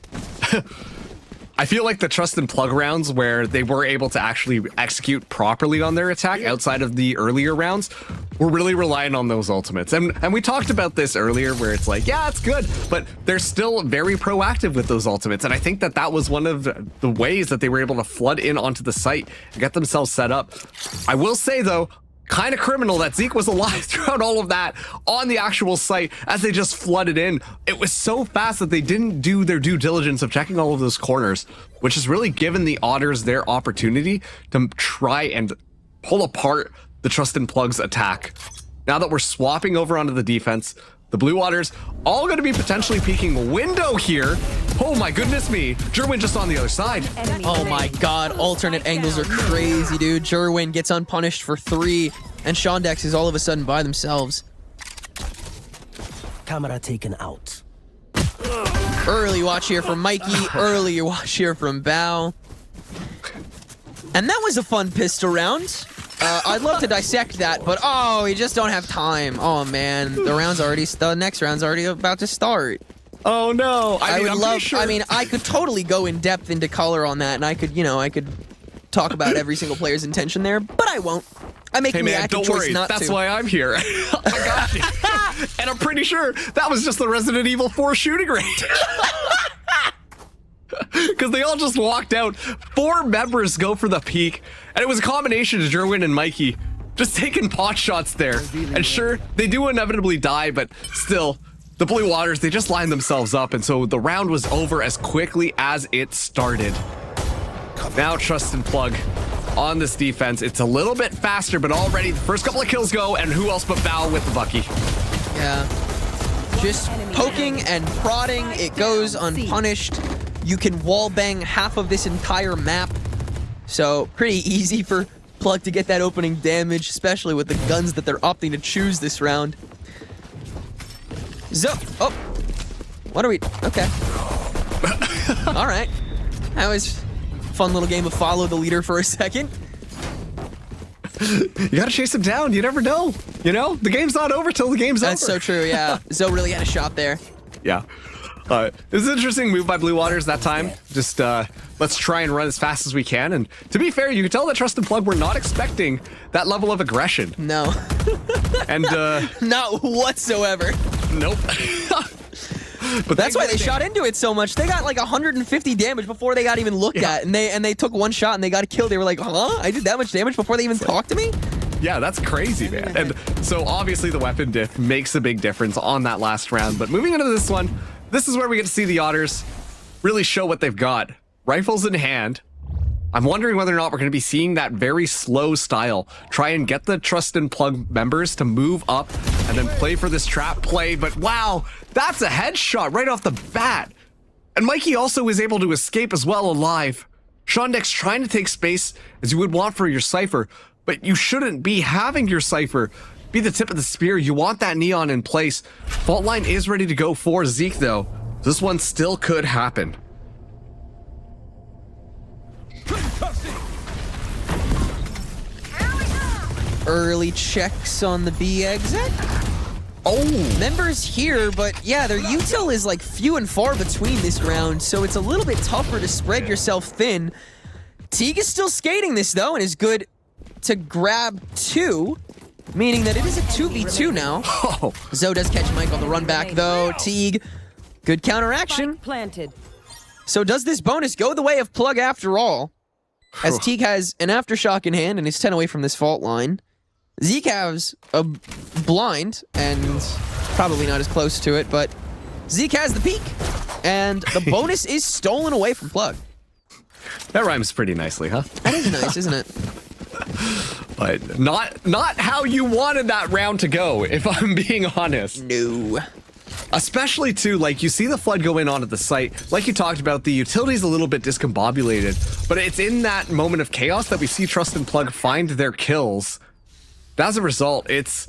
I feel like the Trust and Plug rounds where they were able to actually execute properly on their attack outside of the earlier rounds were really relying on those ultimates. And we talked about this earlier where it's like, yeah, it's good, but they're still very proactive with those ultimates. And I think that that was one of the ways that they were able to flood in onto the site and get themselves set up. I will say, though, kind of criminal that Zeke was alive throughout all of that on the actual site as they just flooded in. It was so fast that they didn't do their due diligence of checking all of those corners, which has really given the Otters their opportunity to try and pull apart the Trust and Plug's attack. Now that we're swapping over onto the defense, the Blue Otters all going to be potentially peeking window here. Oh my goodness me. Jerwin just on the other side. Oh my god, alternate angles are crazy, dude. Jerwin gets unpunished for 3, and Shondex is all of a sudden by themselves. Camera taken out. Early watch here from Mikey, early watch here from Bao. And that was a fun pistol round. I'd love to dissect that, but oh, we just don't have time. Oh man, the next round's already about to start. Oh no! I mean, I could totally go in depth into color on that, and I could talk about every single player's intention there, but I won't. I'm making the active choice not to. That's why I'm here. I got you. And I'm pretty sure that was just the Resident Evil 4 shooting range. Because they all just walked out. 4 members go for the peak, and it was a combination of Jerwin and Mikey just taking pot shots there. And sure, they do inevitably die, but still, the Blue Waters, they just lined themselves up, and so the round was over as quickly as it started. Now Trust and Plug on this defense. It's a little bit faster, but already the first couple of kills go, and who else but Val with the Bucky? Yeah. Just poking and prodding, it goes unpunished. You can wall bang half of this entire map So pretty easy for Plug to get that opening damage, especially with the guns that they're opting to choose this round. Oh, what are we? Okay. All right. That was a fun little game of follow the leader for a second. You gotta chase him down. You never know. You know, the game's not over till the game's over. That's so true, yeah. Zoe really had a shot there. Yeah. It was an interesting move by Blue Waters that time. Just let's try and run as fast as we can. And to be fair, you could tell that Trust and Plug were not expecting that level of aggression. No. And not whatsoever. Nope. But that's why they shot into it so much. They got like 150 damage before they got even looked at, and they took one shot and they got killed. They were like, huh? I did that much damage before they even talked to me? Yeah, that's crazy, man. And so obviously the weapon diff makes a big difference on that last round. But moving into this one, this is where we get to see the Otters really show what they've got. Rifles in hand. I'm wondering whether or not we're going to be seeing that very slow style. Try and get the Trust and Plug members to move up and then play for this trap play. But wow, that's a headshot right off the bat. And Mikey also was able to escape as well alive. Shondex trying to take space as you would want for your Cypher, but you shouldn't be having your Cypher be the tip of the spear. You want that Neon in place. Fault line is ready to go for Zeke though. This one still could happen. Early checks on the B exit. Oh, members here, but yeah, their util is like few and far between this round, so it's a little bit tougher to spread yourself thin. Teague is still skating this though, and is good to grab 2, meaning that it is a 2v2 now. Oh. Zoe does catch Mike on the run back though. Teague, good counteraction. Planted. So does this bonus go the way of Plug after all? As Teague has an aftershock in hand and is 10 away from this fault line. Zeke has a blind and probably not as close to it, but Zeke has the peak and the bonus is stolen away from Plug. That rhymes pretty nicely, huh? That is nice, isn't it? But not how you wanted that round to go, if I'm being honest. No. Especially too, like you see the flood go in onto the site. Like you talked about, the utility's a little bit discombobulated, but it's in that moment of chaos that we see Trust and Plug find their kills. As a result, it's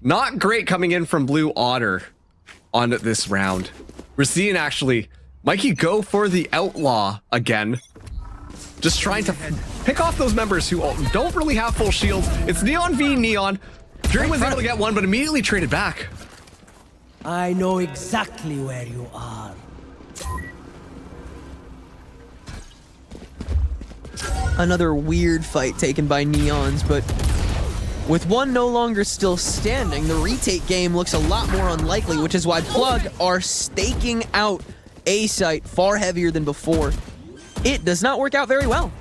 not great coming in from Blue Otter on this round. We're seeing actually Mikey go for the Outlaw again. Just trying to pick off those members who don't really have full shields. It's Neon v Neon. Fury was able to get one, but immediately traded back. I know exactly where you are. Another weird fight taken by Neons, but with one no longer still standing, the retake game looks a lot more unlikely, which is why Plug are staking out A site far heavier than before. It does not work out very well.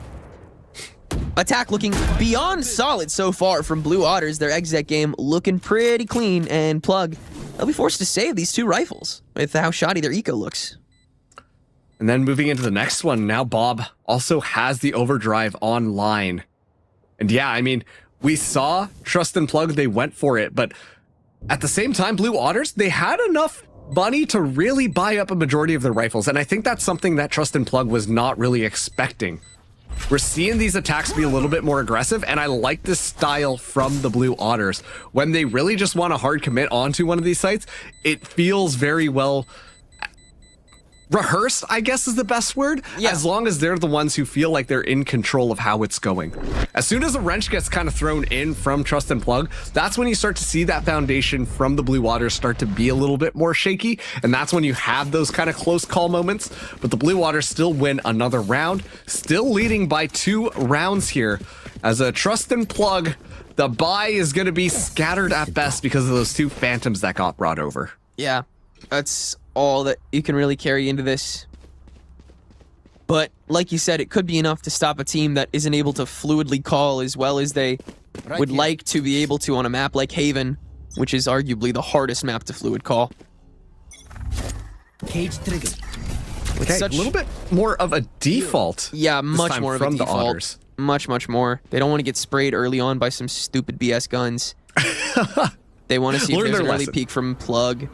Attack looking beyond solid so far from Blue Otters. Their exec game looking pretty clean, and Plug, they'll be forced to save these 2 rifles with how shoddy their eco looks. And then moving into the next one, now Bob also has the overdrive online. And yeah, I mean, we saw Trust and Plug, they went for it, but at the same time, Blue Otters, they had enough money to really buy up a majority of their rifles, and I think that's something that Trust and Plug was not really expecting. We're seeing these attacks be a little bit more aggressive, and I like this style from the Blue Otters. When they really just want to hard commit onto one of these sites, it feels very well rehearsed, I guess is the best word, as long as they're the ones who feel like they're in control of how it's going. As soon as a wrench gets kind of thrown in from Trust and Plug, that's when you start to see that foundation from the Blue Waters start to be a little bit more shaky, and that's when you have those kind of close call moments. But the Blue Waters still win another round, still leading by 2 rounds here. As a Trust and Plug, the buy is going to be scattered at best because of those 2 phantoms that got brought over. Yeah, that's all that you can really carry into this. But like you said, it could be enough to stop a team that isn't able to fluidly call as well as they would like to be able to on a map like Haven, which is arguably the hardest map to fluid call. Cage trigger. With Okay, a little bit more of a default. Yeah, much more of a from the default. Otters. Much more. They don't want to get sprayed early on by some stupid BS guns. They want to see if Learn there's their an early lesson. peek from Plug,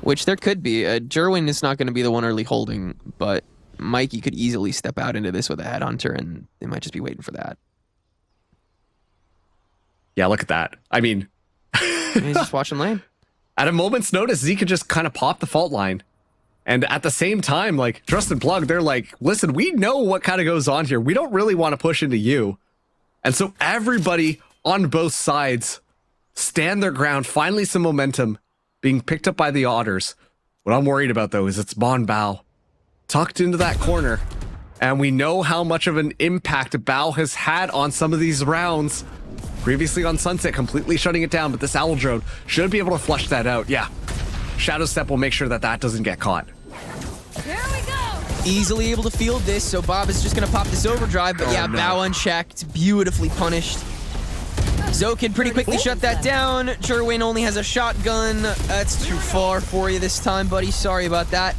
which there could be. Jerwin is not going to be the one early holding, but Mikey could easily step out into this with a headhunter, and they might just be waiting for that. Yeah, look at that. I mean, He's just watching lane. at a moment's notice, Z could just kind of pop the fault line. And at the same time, like, Trust and Plug, they're like, listen, we know what kind of goes on here. We don't really want to push into you. And so everybody on both sides stand their ground, finally some momentum being picked up by the Otters. What I'm worried about, though, is it's Bon Bao tucked into that corner. And we know how much of an impact Bao has had on some of these rounds. Previously on Sunset, completely shutting it down, but this Owl Drone should be able to flush that out. Yeah, Shadow Step will make sure that that doesn't get caught. Here we go. Easily able to field this, so Bob is just going to pop this overdrive, but yeah, no. Bao unchecked, beautifully punished. Zo can pretty quickly shut that down. Jerwin only has a shotgun. That's too far for you this time, buddy. Sorry about that.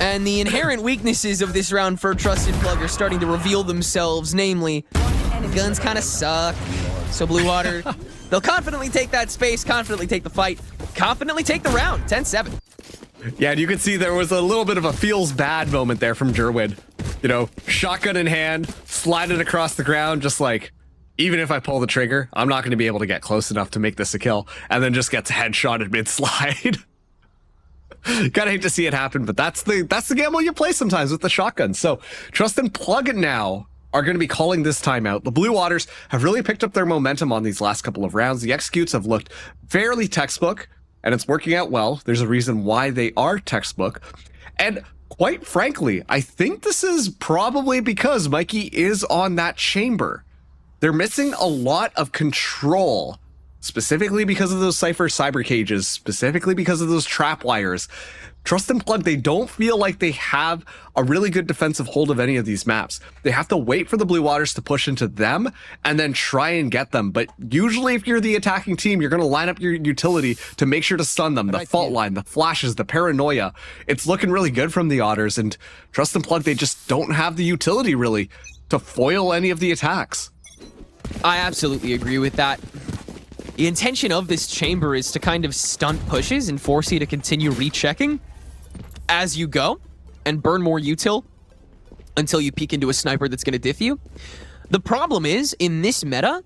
And the inherent weaknesses of this round for Trust and Plug are starting to reveal themselves, namely, guns kind of suck. So Blue Water, they'll confidently take that space, confidently take the fight, confidently take the round, 10-7. Yeah, and you can see there was a little bit of a feels bad moment there from Jerwin. You know, shotgun in hand, slide it across the ground, just like, even if I pull the trigger, I'm not going to be able to get close enough to make this a kill, and then just gets headshotted mid-slide. Gotta hate to see it happen, but that's the gamble you play sometimes with the shotgun. So Trust and Plug now are going to be calling this timeout. The Blue Waters have really picked up their momentum on these last couple of rounds. The executes have looked fairly textbook, and it's working out well. There's a reason why they are textbook. And quite frankly, I think this is probably because Mikey is on that chamber. They're missing a lot of control, specifically because of those cyber cages, specifically because of those trap wires. Trust and Plug, they don't feel like they have a really good defensive hold of any of these maps. They have to wait for the Blue Waters to push into them and then try and get them. But usually if you're the attacking team, you're going to line up your utility to make sure to stun them. The fault line, the flashes, the paranoia. It's looking really good from the Otters, and Trust and Plug, they just don't have the utility really to foil any of the attacks. I absolutely agree with that. The intention of this chamber is to kind of stunt pushes and force you to continue rechecking as you go and burn more util until you peek into a sniper that's going to diff you. The problem is, in this meta,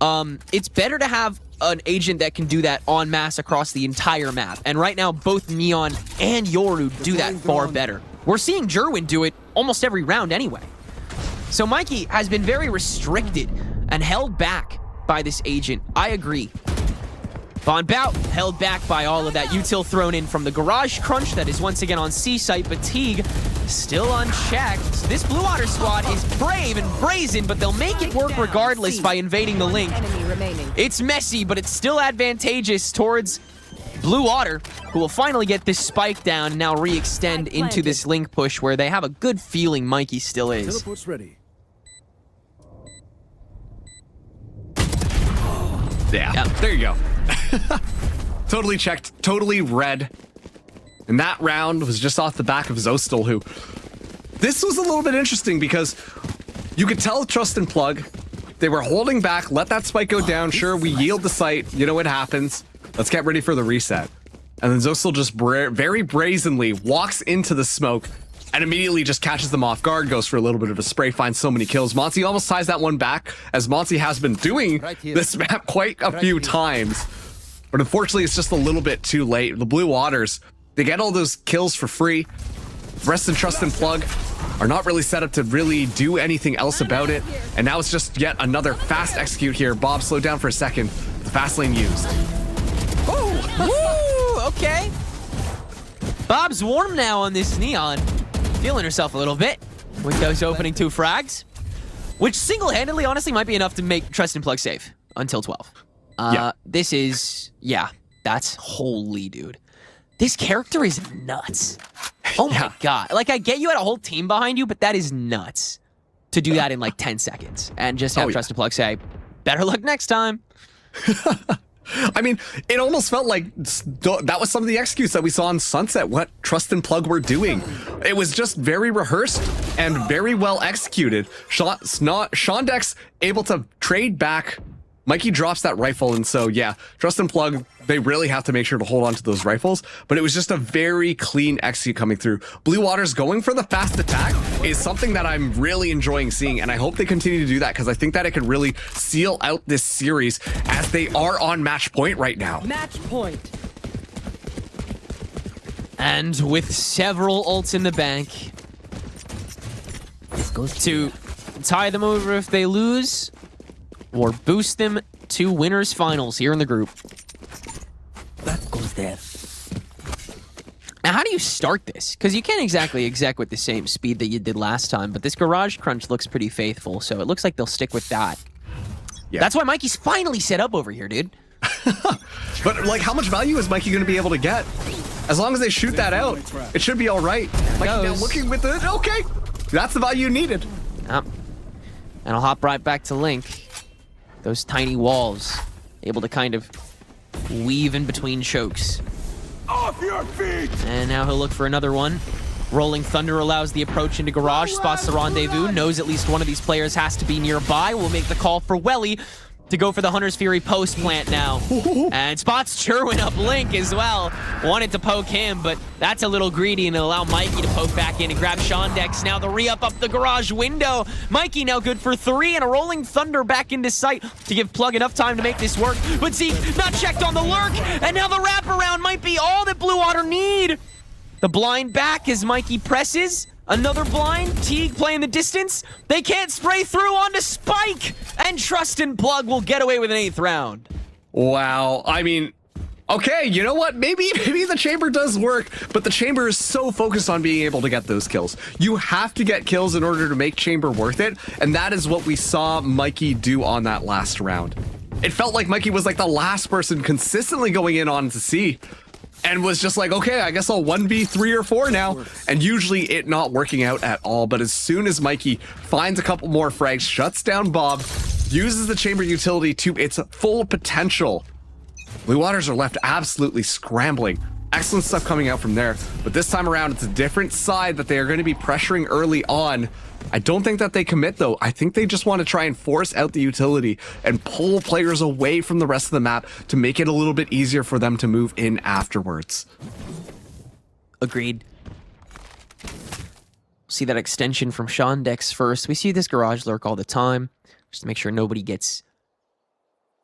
it's better to have an agent that can do that en masse across the entire map. And right now, both Neon and Yoru do that far better. We're seeing Jerwin do it almost every round anyway. So Mikey has been very restricted and held back by this agent. I agree. Von Bout held back by all of that util thrown in from the garage crunch that is once again on C site. Fatigue still unchecked. This Blue Water squad is brave and brazen, but they'll make it work regardless by invading the link. Enemy remaining. It's messy, but it's still advantageous towards Blue Water, who will finally get this spike down and now re-extend into this link push where they have a good feeling Mikey still is. Teleport's ready. Yeah, there you go. Totally checked, totally read. And that round was just off the back of Zostal, who... This was a little bit interesting because you could tell Trust and Plug, they were holding back, let that spike go down. Sure, we yield the site. You know what happens. Let's get ready for the reset. And then Zostal just very brazenly walks into the smoke and immediately just catches them off guard, goes for a little bit of a spray, finds so many kills. Monty almost ties that one back, as Monty has been doing this map quite a few times. But unfortunately, it's just a little bit too late. The Blue Waters, they get all those kills for free. Rest and Trust and Plug are not really set up to really do anything else about it. And now it's just yet another fast execute here. Bob, slow down for a second. The fast lane used. Woo! Okay. Bob's warm now on this Neon. Feeling herself a little bit with those opening two frags, which single-handedly, honestly, might be enough to make Trust and Plug safe until 12. This is, that's holy, dude. This character is nuts. Oh my god. Like, I get you had a whole team behind you, but that is nuts to do that in like 10 seconds and just have Trust and Plug say, better luck next time. I mean, it almost felt like that was some of the executes that we saw on Sunset, what Trust and Plug were doing. It was just very rehearsed and very well executed. Shondex able to trade back Mikey drops that rifle, and so yeah, Trust and Plug, they really have to make sure to hold on to those rifles, but it was just a very clean execute coming through. Blue Waters going for the fast attack is something that I'm really enjoying seeing, and I hope they continue to do that because I think that it could really seal out this series as they are on match point right now. Match point. And with several ults in the bank to tie them over if they lose, or boost them to winners finals here in the group. That goes there. Now, how do you start this? Because you can't exactly exec with the same speed that you did last time, but this Garage Crunch looks pretty faithful, so it looks like they'll stick with that. Yeah. That's why Mikey's finally set up over here, dude. But like, how much value is Mikey going to be able to get? As long as they shoot that out, it should be all right. Mikey now looking with it. Okay, that's the value you needed. Yep. And I'll hop right back to Link. Those tiny walls, able to kind of weave in between chokes. Off your feet! And now he'll look for another one. Rolling Thunder allows the approach into Garage, spots the rendezvous, knows at least one of these players has to be nearby. Will make the call for Welly to go for the Hunter's Fury post plant now. And spots Cherwin up Link as well. Wanted to poke him, but that's a little greedy and allow Mikey to poke back in and grab Shondex. Now the re-up up the garage window. Mikey now good for 3 and a Rolling Thunder back into sight to give Plug enough time to make this work. But see, not checked on the lurk, and now the wraparound might be all that Blue Water need. The blind back as Mikey presses. Another blind, Teague playing the distance. They can't spray through onto Spike, and Trust and Plug will get away with an 8th round. Wow, I mean, okay, you know what? Maybe the chamber does work, but the chamber is so focused on being able to get those kills. You have to get kills in order to make chamber worth it, and that is what we saw Mikey do on that last round. It felt like Mikey was like the last person consistently going in on to C. And was just like, okay, I guess I'll 1v3 or 4 now. And usually it not working out at all. But as soon as Mikey finds a couple more frags, shuts down Bob, uses the chamber utility to its full potential, Blue Waters are left absolutely scrambling. Excellent stuff coming out from there. But this time around, it's a different side that they are going to be pressuring early on. I don't think that they commit, though. I think they just want to try and force out the utility and pull players away from the rest of the map to make it a little bit easier for them to move in afterwards. Agreed. See that extension from Shondex first. We see this garage lurk all the time, just to make sure nobody gets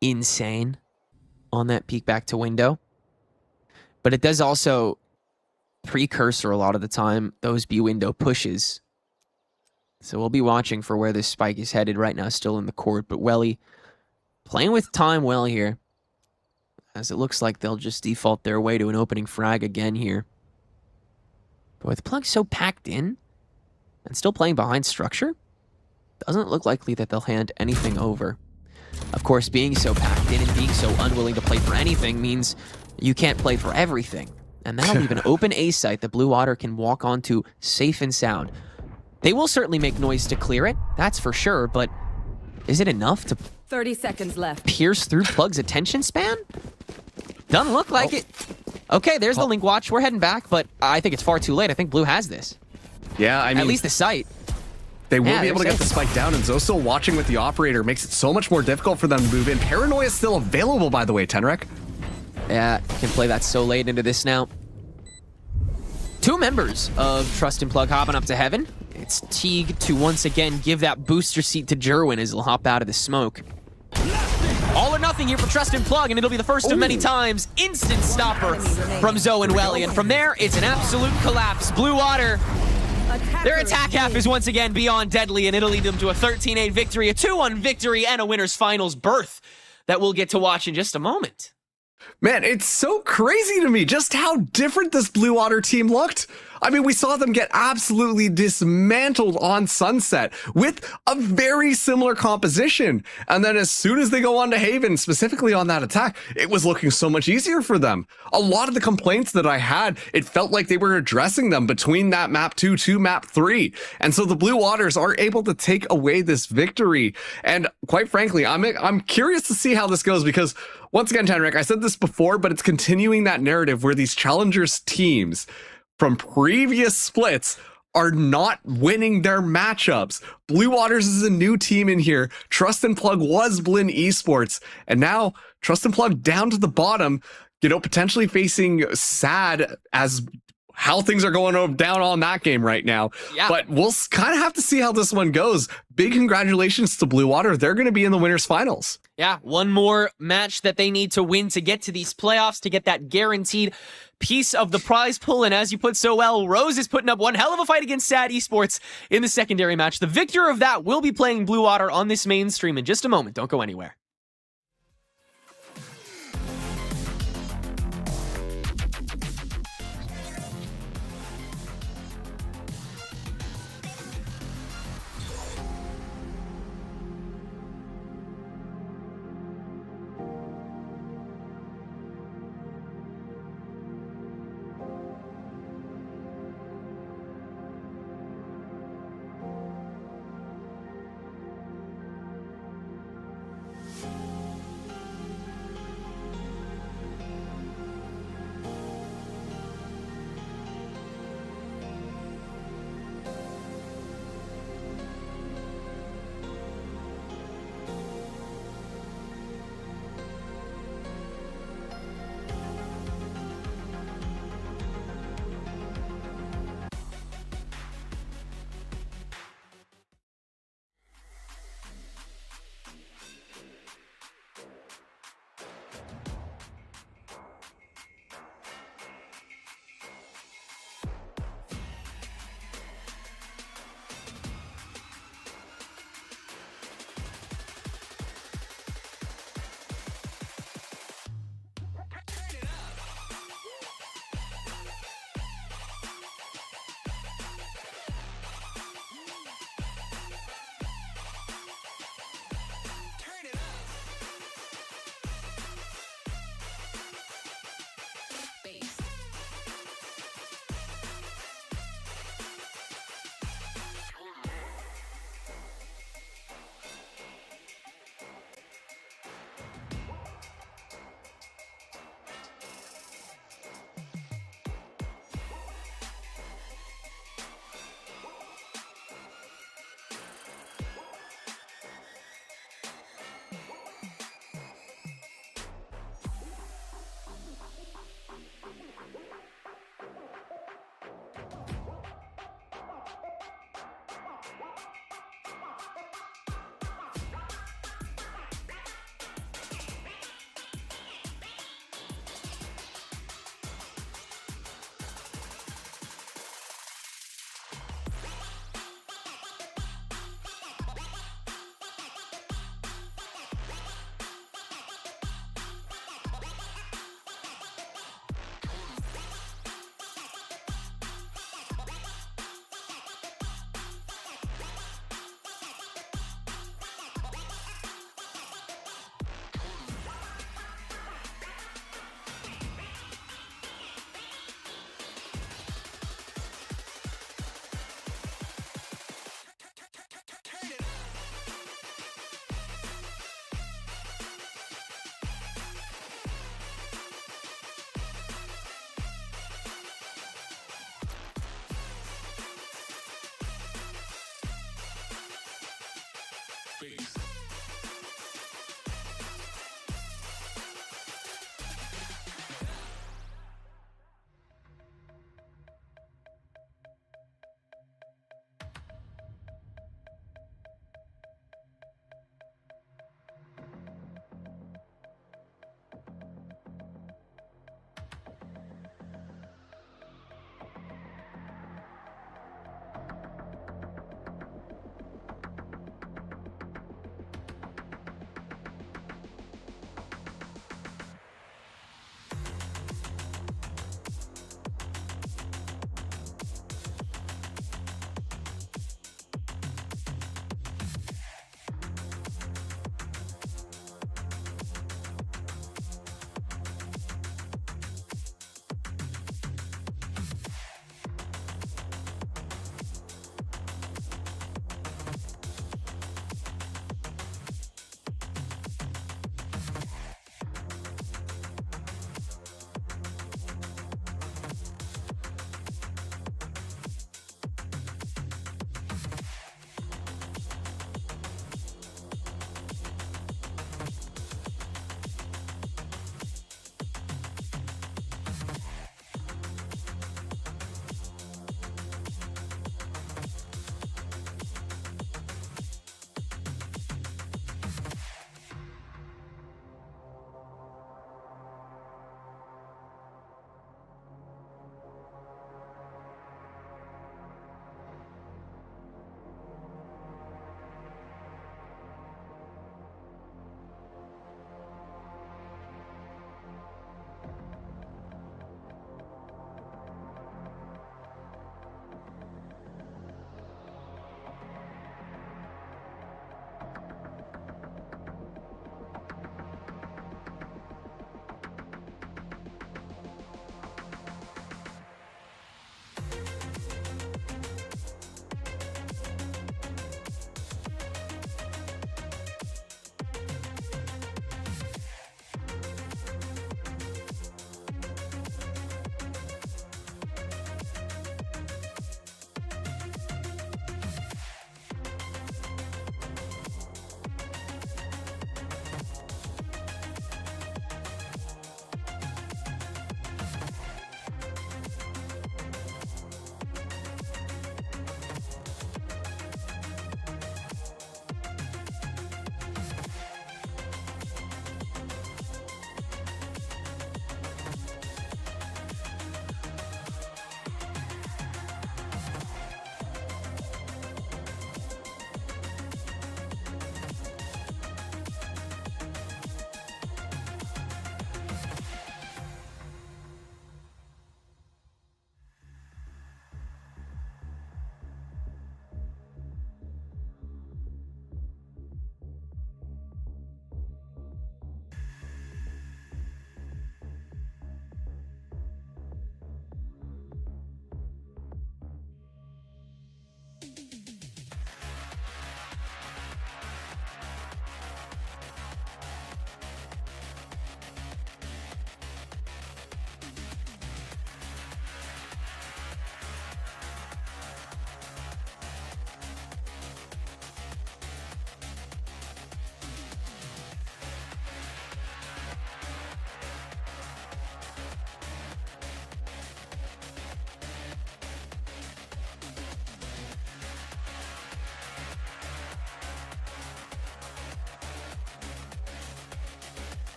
insane on that peek back to window. But it does also precursor a lot of the time those B window pushes. So we'll be watching for where this Spike is headed right now, still in the court. But Welly playing with time well here, as it looks like they'll just default their way to an opening frag again here. But with Plug so packed in and still playing behind structure, doesn't look likely that they'll hand anything over. Of course, being so packed in and being so unwilling to play for anything means you can't play for everything. And that'll leave an open A site that Blue Water can walk onto safe and sound. They will certainly make noise to clear it, that's for sure, but is it enough to 30 seconds left. pierce through Plug's attention span? Doesn't look like it. Okay, there's the Link watch. We're heading back, but I think it's far too late. I think Blue has this. Yeah, I mean, at least the site. They will be able to get the spike down, and Zoso watching with the operator makes it so much more difficult for them to move in. Paranoia is still available, by the way, Tenrek. Yeah, can play that so late into this now. 2 members of Trust and Plug hopping up to heaven. It's Teague to once again give that booster seat to Jerwin as he'll hop out of the smoke. All or nothing here for Trust and Plug, and it'll be the first of many times. Instant stopper from Zoe and Welly, and from there, it's an absolute collapse. Blue Water, their attack half is once again beyond deadly, and it'll lead them to a 13-8 victory, a 2-1 victory, and a winner's finals berth that we'll get to watch in just a moment. Man, it's so crazy to me just how different this Blue Water team looked. I mean, we saw them get absolutely dismantled on Sunset with a very similar composition. And then as soon as they go on to Haven, specifically on that attack, it was looking so much easier for them. A lot of the complaints that I had, it felt like they were addressing them between that map 2 to map 3. And so the Blue Waters are able to take away this victory. And quite frankly, I'm curious to see how this goes, because once again, Tenrek, I said this before, but it's continuing that narrative where these Challengers teams from previous splits are not winning their matchups. Blue Waters is a new team in here. Trust and Plug was Blinn Esports, and now Trust and Plug down to the bottom, potentially facing Sad as how things are going down on that game right now. Yeah. But we'll kind of have to see how this one goes. Big congratulations to Blue Water. They're going to be in the winners finals. Yeah, one more match that they need to win to get to these playoffs, to get that guaranteed piece of the prize pool. And as you put so well, Rose is putting up one hell of a fight against Sad Esports in the secondary match. The victor of that will be playing Blue Water on this main stream in just a moment. Don't go anywhere.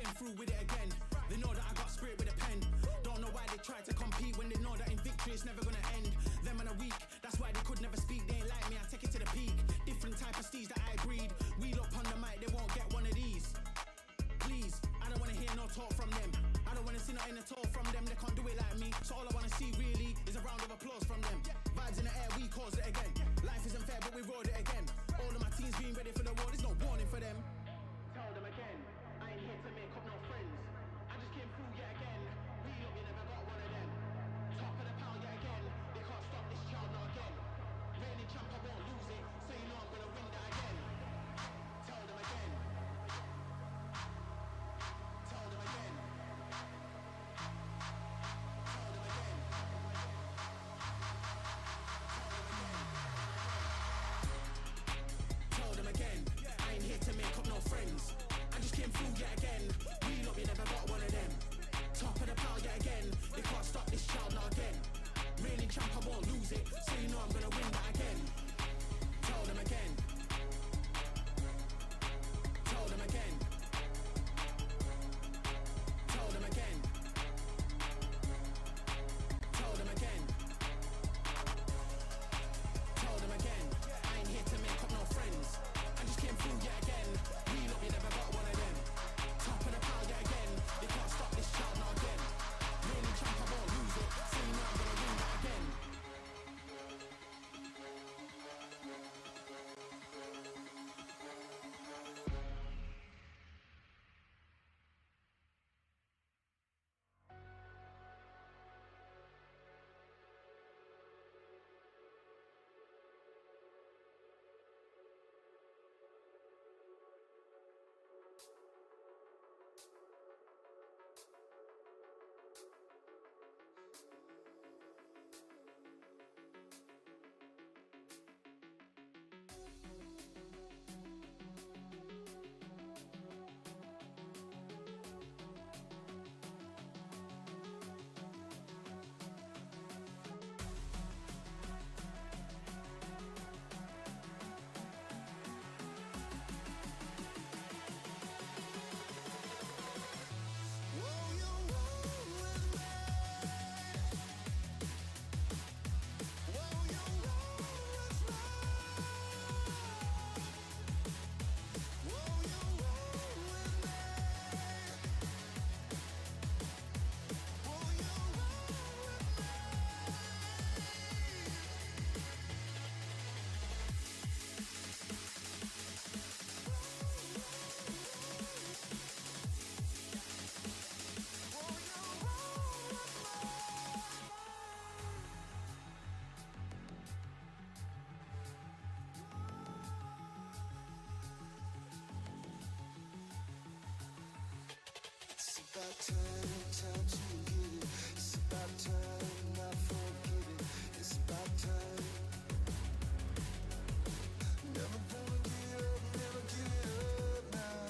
came through with it again. They know that I got spirit with a pen. Don't know why they try to compete when they know that in victory it's never gonna end. Them and a week, that's why they could never speak. They ain't like me, I take it to the peak. Different type of steeds that I breed. Wheel up on the mic, they won't get one of these. Please, I don't wanna hear no talk from them. I don't wanna see nothing at all from them. They can't do it like me. So all I wanna see really is a round of applause from them. Vibes in the air, we caused it again. Life isn't fair, but we rode it again. All of my teams being ready for the war, there's no warning for them. Tell them again, I ain't here to make up no friends. I just came through yet again. We up, you never got one of them. Top of the pound yet again. They can't stop this child now again. Reigning champ, I won't lose it. So you know I'm gonna win that again. Tell them again. Tell them again. Tell them again. Tell them again. I ain't here to make up no friends. I just came through yet again. We up, you never got one of them. Top of the pile yet again. They can't stop this child now again. Reigning champ, I won't lose it. So you know I'm gonna win that again. Tell them again. Tell them again. Tell them again. Tell them again. Tell them again. I ain't here to make up no friends. I just came through yet again. We look, you never got one of them. Top of the pile yet again. They can't stop this child now again. Reigning champ, I won't lose it. So you know I'm gonna win that again. It's about time to get it. It's about time, I forget it. It's about time. Never gonna get up, never give it up now.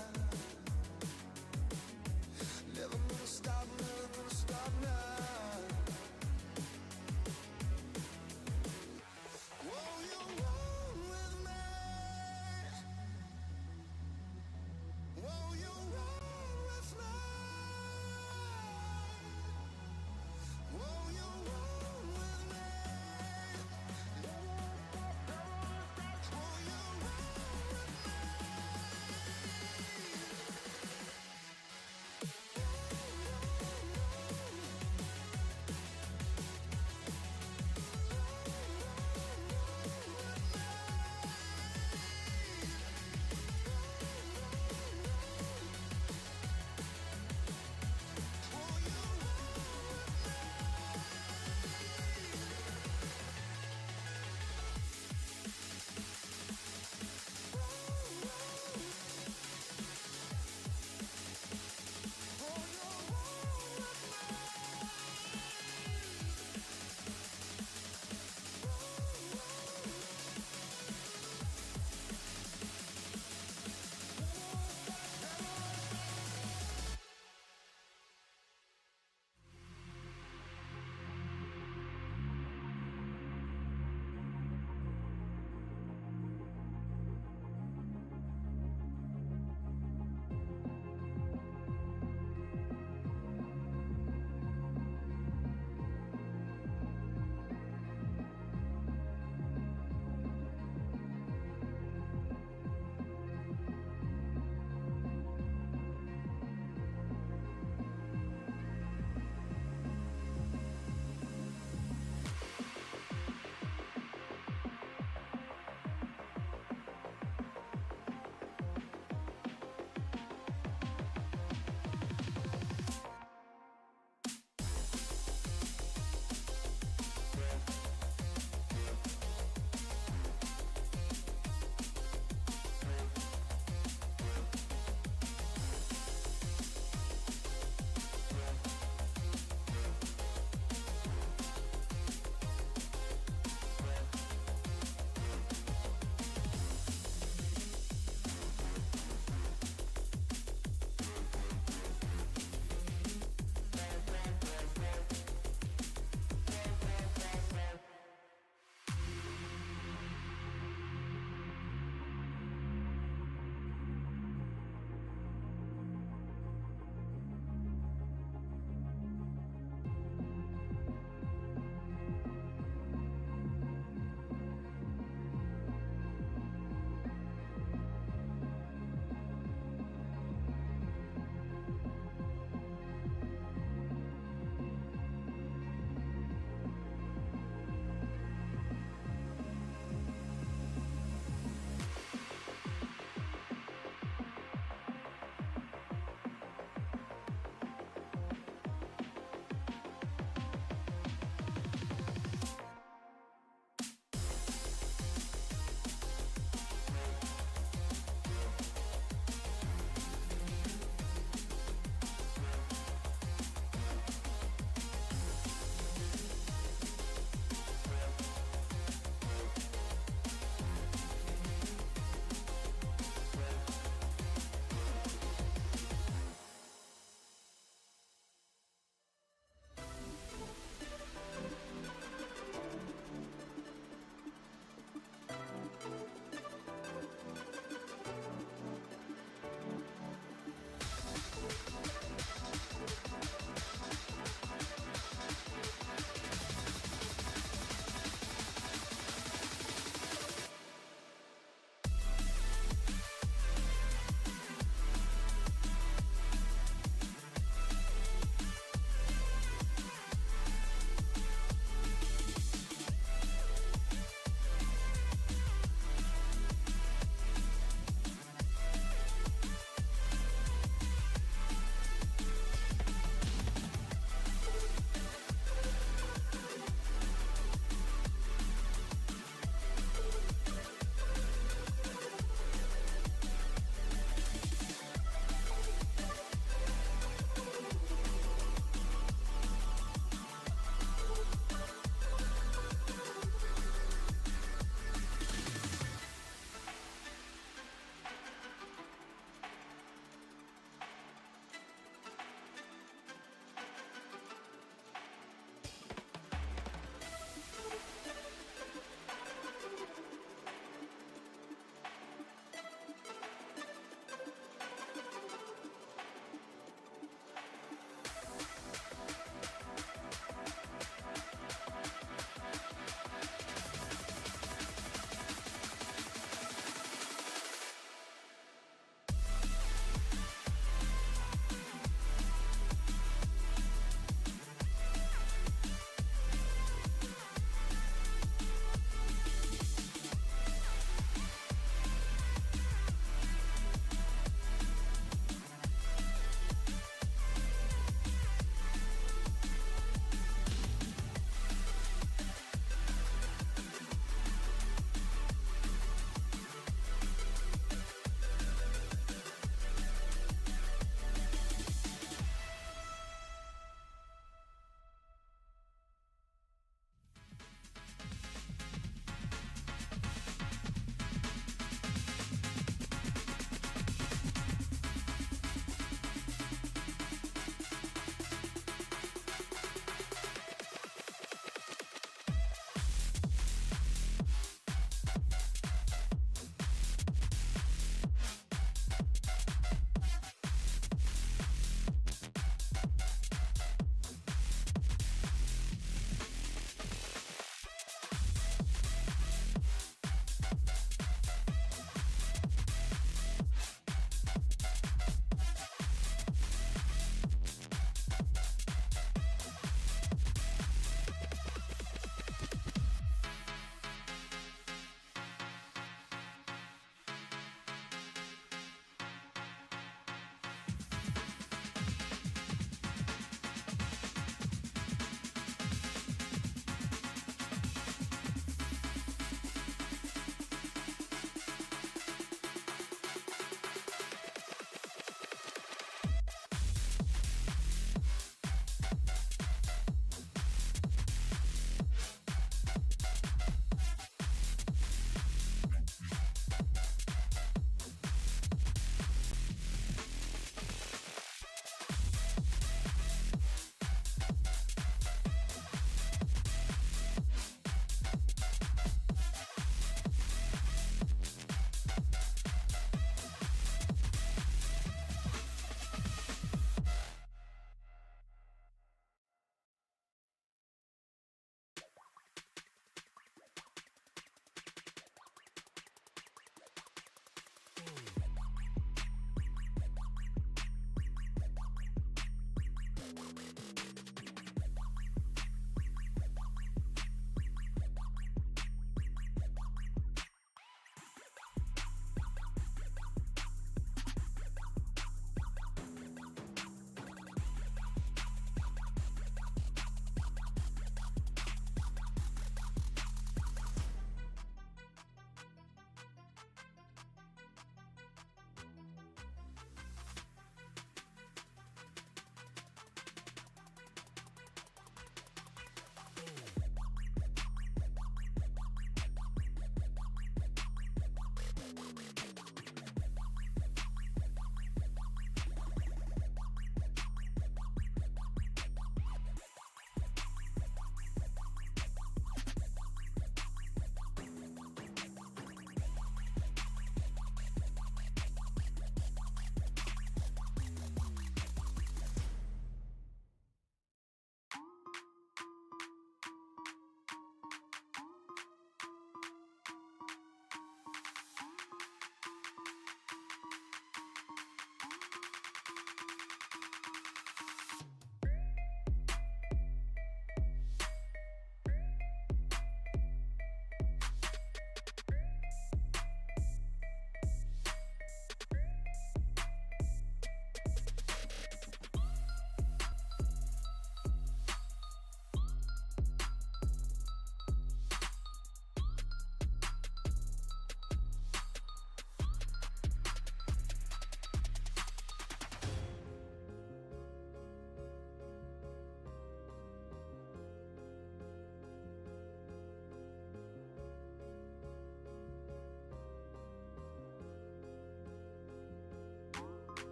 Never gonna stop, never gonna stop now. Whoa, you roll with me. Whoa, you roll with me.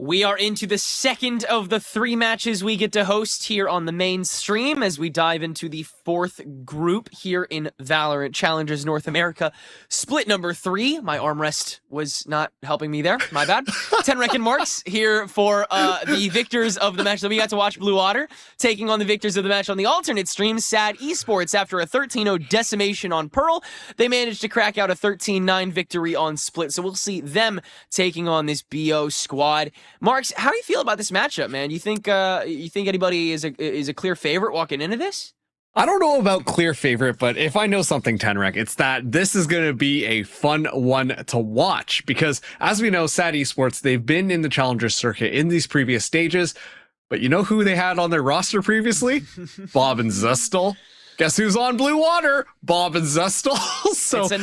We are into the second of the 3 matches we get to host here on the main stream as we dive into the 4th group here in Valorant Challengers North America. Split number 3. My armrest was not helping me there. My bad. 10 reckon marks here for the victors of the match that we got to watch. Blue Otter taking on the victors of the match on the alternate stream. SAD Esports, after a 13-0 decimation on Pearl, they managed to crack out a 13-9 victory on Split. So we'll see them taking on this BO squad. Marks, how do you feel about this matchup, man? You think anybody is a clear favorite walking into this? I don't know about clear favorite, but if I know something, Tenrek, it's that this is going to be a fun one to watch because, as we know, SAD Esports, they've been in the Challengers circuit in these previous stages, but you know who they had on their roster previously? Bob and Zestel. Guess who's on Blue Water? Bob and Zestel. So it's a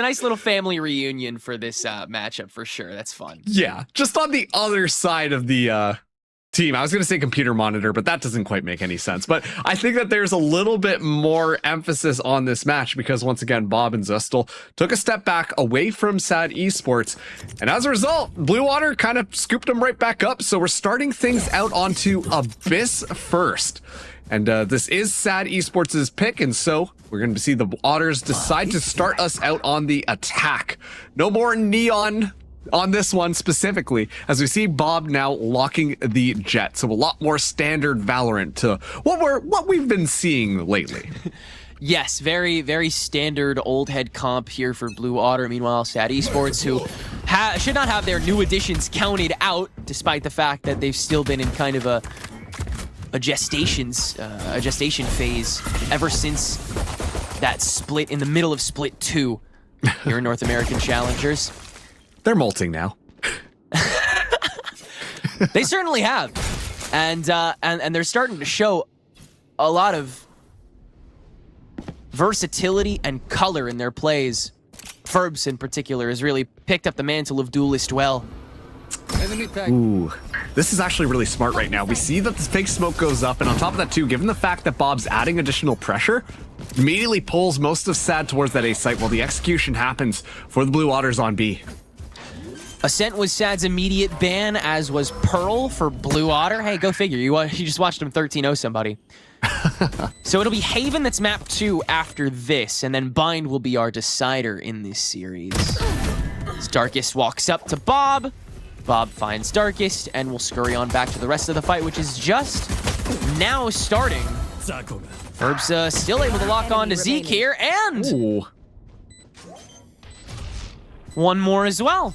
nice little family reunion for this matchup for sure. That's fun. Yeah, just on the other side of the team. I was going to say computer monitor, but that doesn't quite make any sense. But I think that there's a little bit more emphasis on this match because once again, Bob and Zestel took a step back away from SAD Esports. And as a result, Blue Water kind of scooped them right back up. So we're starting things out onto Abyss first. And this is SAD Esports' pick, and so we're going to see the Otters decide to start us out on the attack. No more neon on this one specifically, as we see Bob now locking the jet. So a lot more standard Valorant to what we've been seeing lately. Yes, very, very standard old head comp here for Blue Otter. Meanwhile, SAD Esports, who should not have their new additions counted out, despite the fact that they've still been in kind of a gestation phase ever since that split in the middle of Split 2 here in North American Challengers. They're molting now. They certainly have, and they're starting to show a lot of versatility and color in their plays. Ferbs in particular has really picked up the mantle of duelist well. Ooh, this is actually really smart right now. We see that the fake smoke goes up, and on top of that too, given the fact that Bob's adding additional pressure, immediately pulls most of SAD towards that A site while the execution happens for the Blue Otters on B. Ascent was SAD's immediate ban, as was Pearl for Blue Otter. Hey, go figure. You just watched him 13-0 somebody. So it'll be Haven that's map 2 after this, and then Bind will be our decider in this series. As Darkest walks up to Bob. Bob finds Darkest, and we'll scurry on back to the rest of the fight, which is just now starting. Ferbs still able to lock on to Zeke here, and Ooh. one more as well.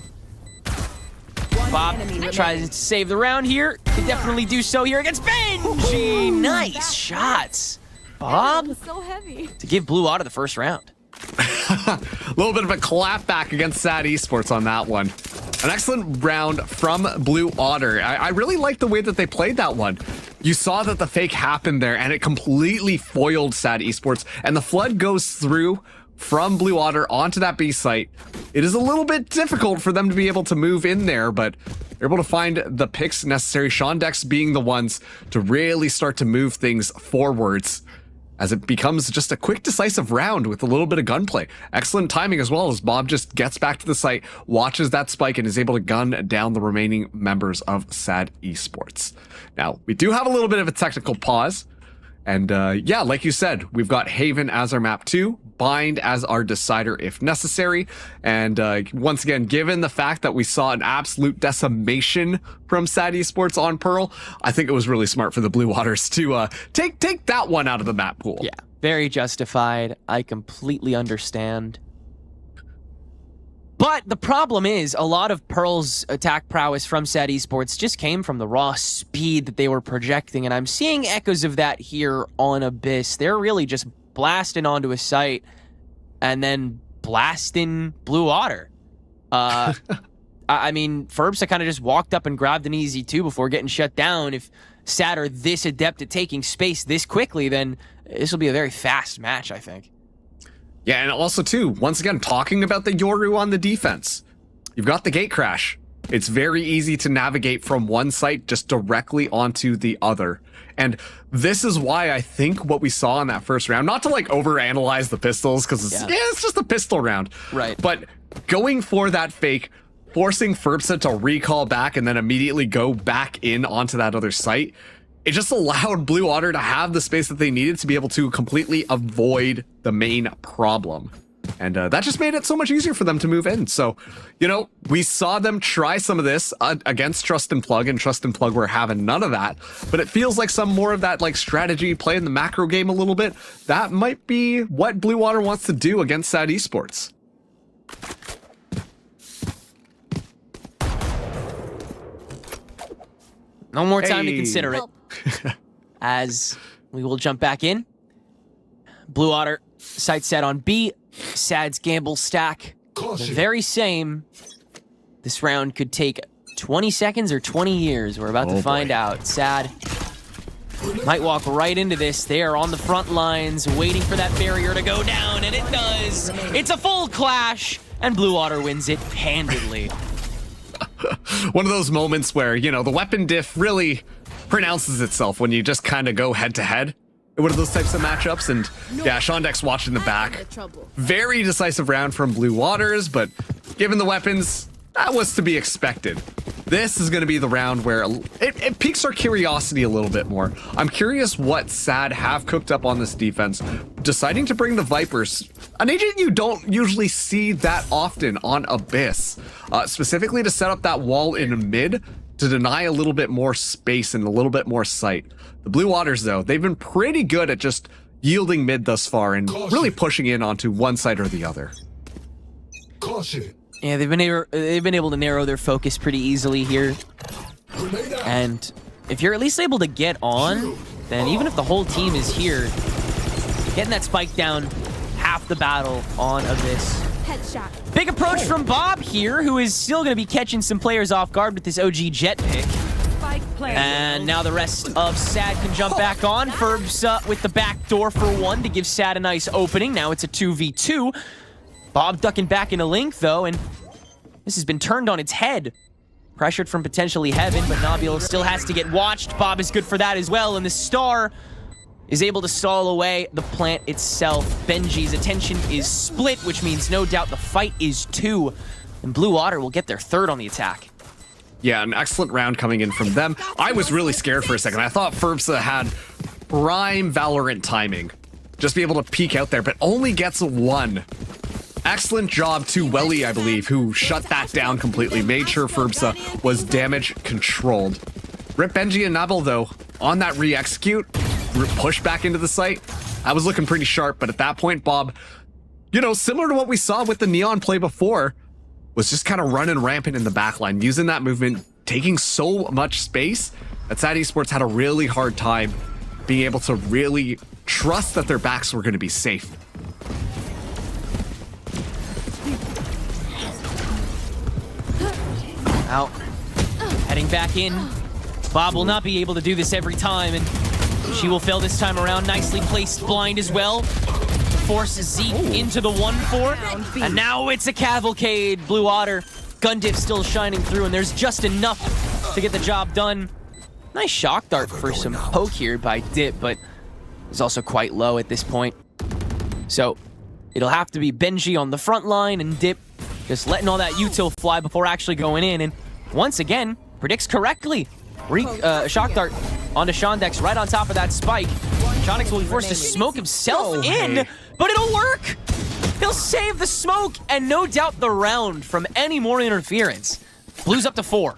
Bob tries to save the round here. Can definitely do so here against Benji. Nice shots, Bob, So heavy. to give Blue Otter the first round. A little bit of a clap back against SAD Esports on that one. An excellent round from Blue Otter. I really like the way that they played that one. You saw that the fake happened there, and it completely foiled SAD Esports, and the flood goes through from Blue Otter onto that B site. It is a little bit difficult for them to be able to move in there, but they're able to find the picks necessary, Shondex being the ones to really start to move things forwards as it becomes just a quick, decisive round with a little bit of gunplay. Excellent timing as well, as Bob just gets back to the site, watches that spike, and is able to gun down the remaining members of SAD Esports. Now, we do have a little bit of a technical pause. And yeah, like you said, we've got Haven as our map 2, Bind as our decider if necessary. And once again, given the fact that we saw an absolute decimation from SAD Esports on Pearl, I think it was really smart for the Blue Waters to take that one out of the map pool. Yeah, very justified. I completely understand. But the problem is, a lot of Pearl's attack prowess from SAD Esports just came from the raw speed that they were projecting, and I'm seeing echoes of that here on Abyss. They're really just blasting onto a site and then blasting Blue Otter. I mean, Ferbs kind of just walked up and grabbed an easy 2 before getting shut down. If SAD are this adept at taking space this quickly, then this will be a very fast match, I think. Yeah, and also too, once again, talking about the Yoru on the defense. You've got the gate crash. It's very easy to navigate from one site just directly onto the other. And this is why I think what we saw in that first round, not to like overanalyze the pistols, because it's just a pistol round. Right. But going for that fake, forcing Ferbsa to recall back and then immediately go back in onto that other site, it just allowed Blue Water to have the space that they needed to be able to completely avoid the main problem. And that just made it so much easier for them to move in. So, you know, we saw them try some of this against Trust and Plug, and Trust and Plug were having none of that. But it feels like some more of that like strategy, playing the macro game a little bit. That might be what Blue Water wants to do against SAD Esports. No more time to consider it. As we will jump back in. Blue Water, sight set on B. SAD's gamble stack, the very same. This round could take 20 seconds or 20 years. We're about to find out. SAD might walk right into this. They are on the front lines, waiting for that barrier to go down, and it does. It's a full clash, and Blue Water wins it handedly. One of those moments where, you know, the weapon diff really pronounces itself when you just kind of go head to head. One of those types of matchups, and yeah, Shondex watched in the back. Very decisive round from Blue Waters, but given the weapons, that was to be expected. This is going to be the round where it piques our curiosity a little bit more. I'm curious what SAD have cooked up on this defense, deciding to bring the Vipers, an agent you don't usually see that often on Abyss, specifically to set up that wall in mid to deny a little bit more space and a little bit more sight. The Blue Waters, though, they've been pretty good at just yielding mid thus far and really pushing in onto one side or the other. Yeah, they've been able to narrow their focus pretty easily here. And if you're at least able to get on, then even if the whole team is here, getting that spike down half the battle on Abyss. Headshot. Big approach from Bob here, who is still going to be catching some players off guard with this OG jet pick. And now the rest of SAD can jump back on. Ferbs with the back door for one to give SAD a nice opening. Now it's a 2v2. Bob ducking back into Link, though, and this has been turned on its head. Pressured from potentially Heaven, but Nabil still has to get watched. Bob is good for that as well, and the Star is able to stall away the plant itself. Benji's attention is split, which means no doubt the fight is 2. And Blue Water will get their third on the attack. Yeah, an excellent round coming in from them. I was really scared for a second. I thought Ferbsa had prime Valorant timing. Just be able to peek out there, but only gets one. Excellent job to Welly, I believe, who shut that down completely. Made sure Ferbsa was damage controlled. Rip Benji and Nabil, though, on that re-execute, push back into the site. I was looking pretty sharp, but at that point, Bob, you know, similar to what we saw with the Neon play before, was just kind of running rampant in the backline, using that movement, taking so much space that SAD Esports had a really hard time being able to really trust that their backs were going to be safe. Out. Heading back in. Bob will not be able to do this every time, and she will fail this time around. Nicely placed blind as well. Forces Zeke into the 1-4, and now it's a cavalcade. Blue Water, gun diff still shining through, and there's just enough to get the job done. Nice shock dart for some poke here by Dip, but is also quite low at this point. So it'll have to be Benji on the front line, and Dip just letting all that util fly before actually going in, and once again, predicts correctly. Shock dart onto Shondex right on top of that spike. Shondex will be forced to smoke himself in, but it'll work! He'll save the smoke, and no doubt the round from any more interference. Blue's up to 4.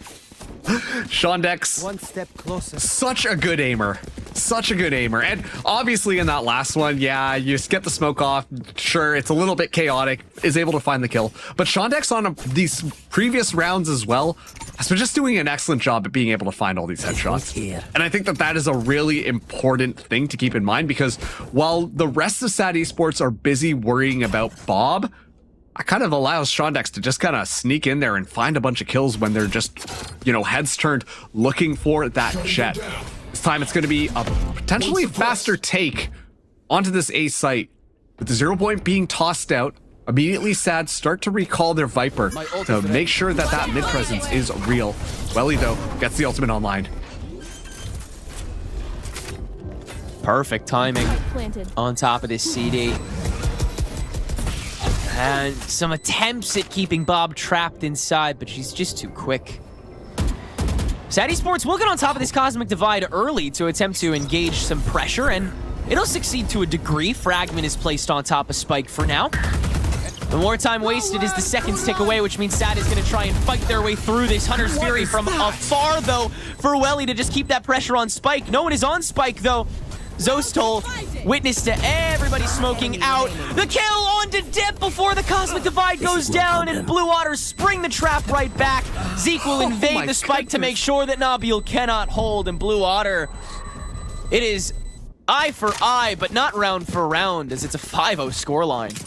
Shondex, One step closer. such a good aimer. Such a good aimer. And obviously in that last one, yeah, you just get the smoke off. Sure, it's a little bit chaotic, is able to find the kill. But Shondex on these previous rounds as well has been just doing an excellent job at being able to find all these headshots. And I think that that is a really important thing to keep in mind, because while the rest of SAD Esports are busy worrying about Bob, it kind of allows Shondex to just kind of sneak in there and find a bunch of kills when they're just, you know, heads turned looking for that jet. This time it's going to be a potentially faster take onto this A site. With the 0 point being tossed out, immediately SAD start to recall their Viper to make sure that that mid presence is real. Welly, though, gets the ultimate online. Perfect timing on top of this CD. And some attempts at keeping Bob trapped inside, but she's just too quick. SAD Esports will get on top of this Cosmic Divide early to attempt to engage some pressure, and it'll succeed to a degree. Fragment is placed on top of Spike for now. The more time wasted as the seconds tick away, which means SAD is going to try and fight their way through this Hunter's Fury from afar, though, for Welly to just keep that pressure on Spike. No one is on Spike, though. Zostal, witness to everybody smoking out. The kill on to Dip before the Cosmic Divide goes down, and Blue Otter spring the trap right back. Zeke will invade the Spike to make sure that Nabil cannot hold, and Blue Otter, it is eye for eye, but not round for round, as it's a 5-0 scoreline.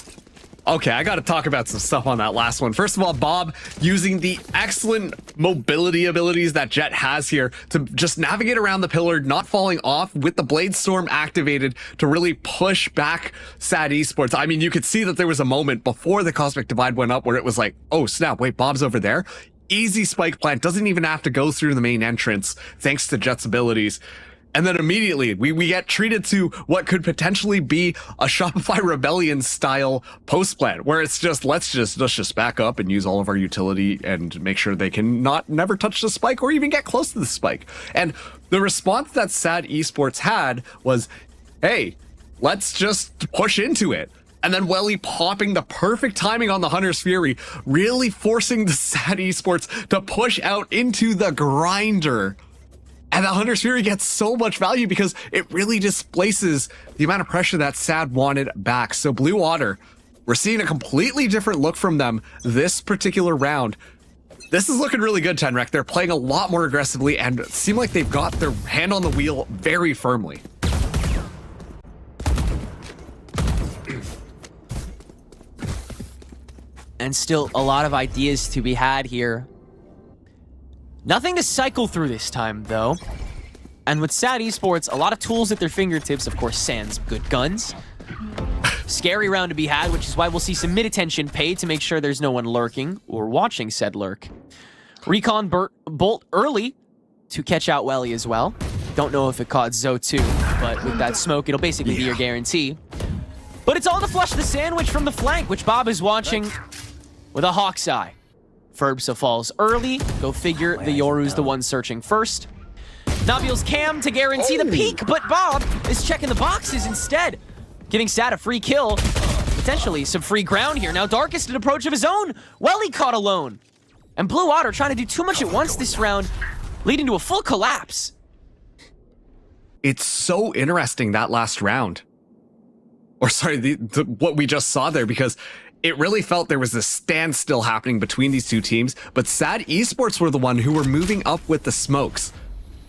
Okay, I got to talk about some stuff on that last one. First of all, Bob using the excellent mobility abilities that Jet has here to just navigate around the pillar, not falling off with the Blade Storm activated to really push back SAD Esports. I mean, you could see that there was a moment before the Cosmic Divide went up where it was like, oh snap, wait, Bob's over there. Easy spike plant, doesn't even have to go through the main entrance thanks to Jet's abilities. And then immediately we get treated to what could potentially be a Shopify Rebellion style post plan, where it's just let's just back up and use all of our utility and make sure they can never touch the spike or even get close to the spike. And the response that SAD Esports had was, hey, let's just push into it. And then Welly popping the perfect timing on the Hunter's Fury, really forcing the SAD Esports to push out into the grinder. And the Hunter's Fury gets so much value because it really displaces the amount of pressure that SAD wanted back. So Blue Otter, we're seeing a completely different look from them this particular round. This is looking really good, Tenrek. They're playing a lot more aggressively and seem like they've got their hand on the wheel very firmly. And still a lot of ideas to be had here. Nothing to cycle through this time, though. And with SAD Esports, a lot of tools at their fingertips. Of course, sans good guns. Scary round to be had, which is why we'll see some mid-attention paid to make sure there's no one lurking or watching said lurk. Recon bolt early to catch out Welly as well. Don't know if it caught Zo too, but with that smoke, it'll basically be your guarantee. But it's all to flush the sandwich from the flank, which Bob is watching with a hawk's eye. Ferbsa falls early. Go figure, the Yoru's the one searching first. Nabil's cam to guarantee the peak, but Bob is checking the boxes instead. Giving SAD a free kill. Potentially some free ground here. Now Darkest an approach of his own. Welly caught alone. And Blue Otter trying to do too much at once this round, leading to a full collapse. It's so interesting, that last round. Or sorry, what we just saw there, because it really felt there was this standstill happening between these two teams, but SAD Esports were the one who were moving up with the smokes.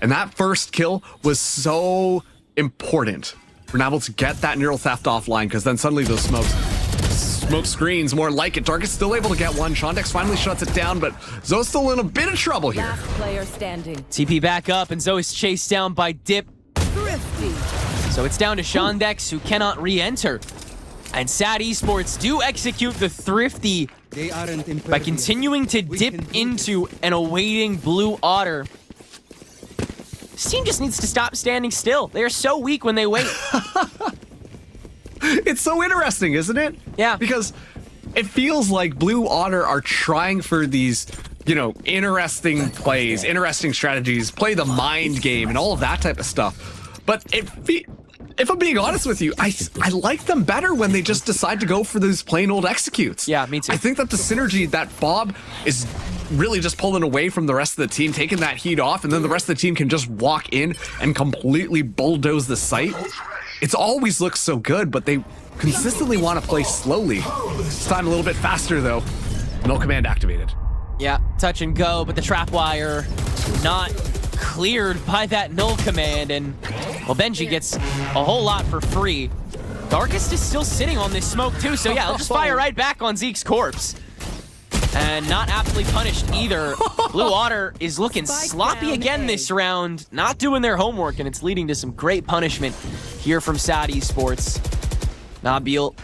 And that first kill was so important. We're not able to get that neural theft offline, because then suddenly those smoke screens, more like it. Dark is still able to get one. Shondex finally shuts it down, but Zoe's still in a bit of trouble here. Last player standing. TP back up, and Zoe is chased down by Dip. Thrifty. So it's down to Shondex, who cannot re-enter. And SAD Esports do execute the Thrifty by continuing to dip into and awaiting Blue Otter. This team just needs to stop standing still. They are so weak when they wait. It's so interesting, isn't it? Yeah. Because it feels like Blue Otter are trying for these, you know, interesting plays, interesting strategies, play the mind game and all of that type of stuff. But if I'm being honest with you, I like them better when they just decide to go for those plain old executes. Yeah, me too. I think that the synergy that Bob is really just pulling away from the rest of the team, taking that heat off, and then the rest of the team can just walk in and completely bulldoze the site. It's always looked so good, but they consistently want to play slowly. This time a little bit faster, though. No command activated. Yeah, touch and go, but the trap wire not cleared by that null command, and well, Benji gets a whole lot for free. Darkest is still sitting on this smoke too, so yeah, he'll just fire right back on Zeke's corpse. And not aptly punished either. Blue Otter is looking sloppy again this round, not doing their homework, and it's leading to some great punishment here from SAD Esports. Nabil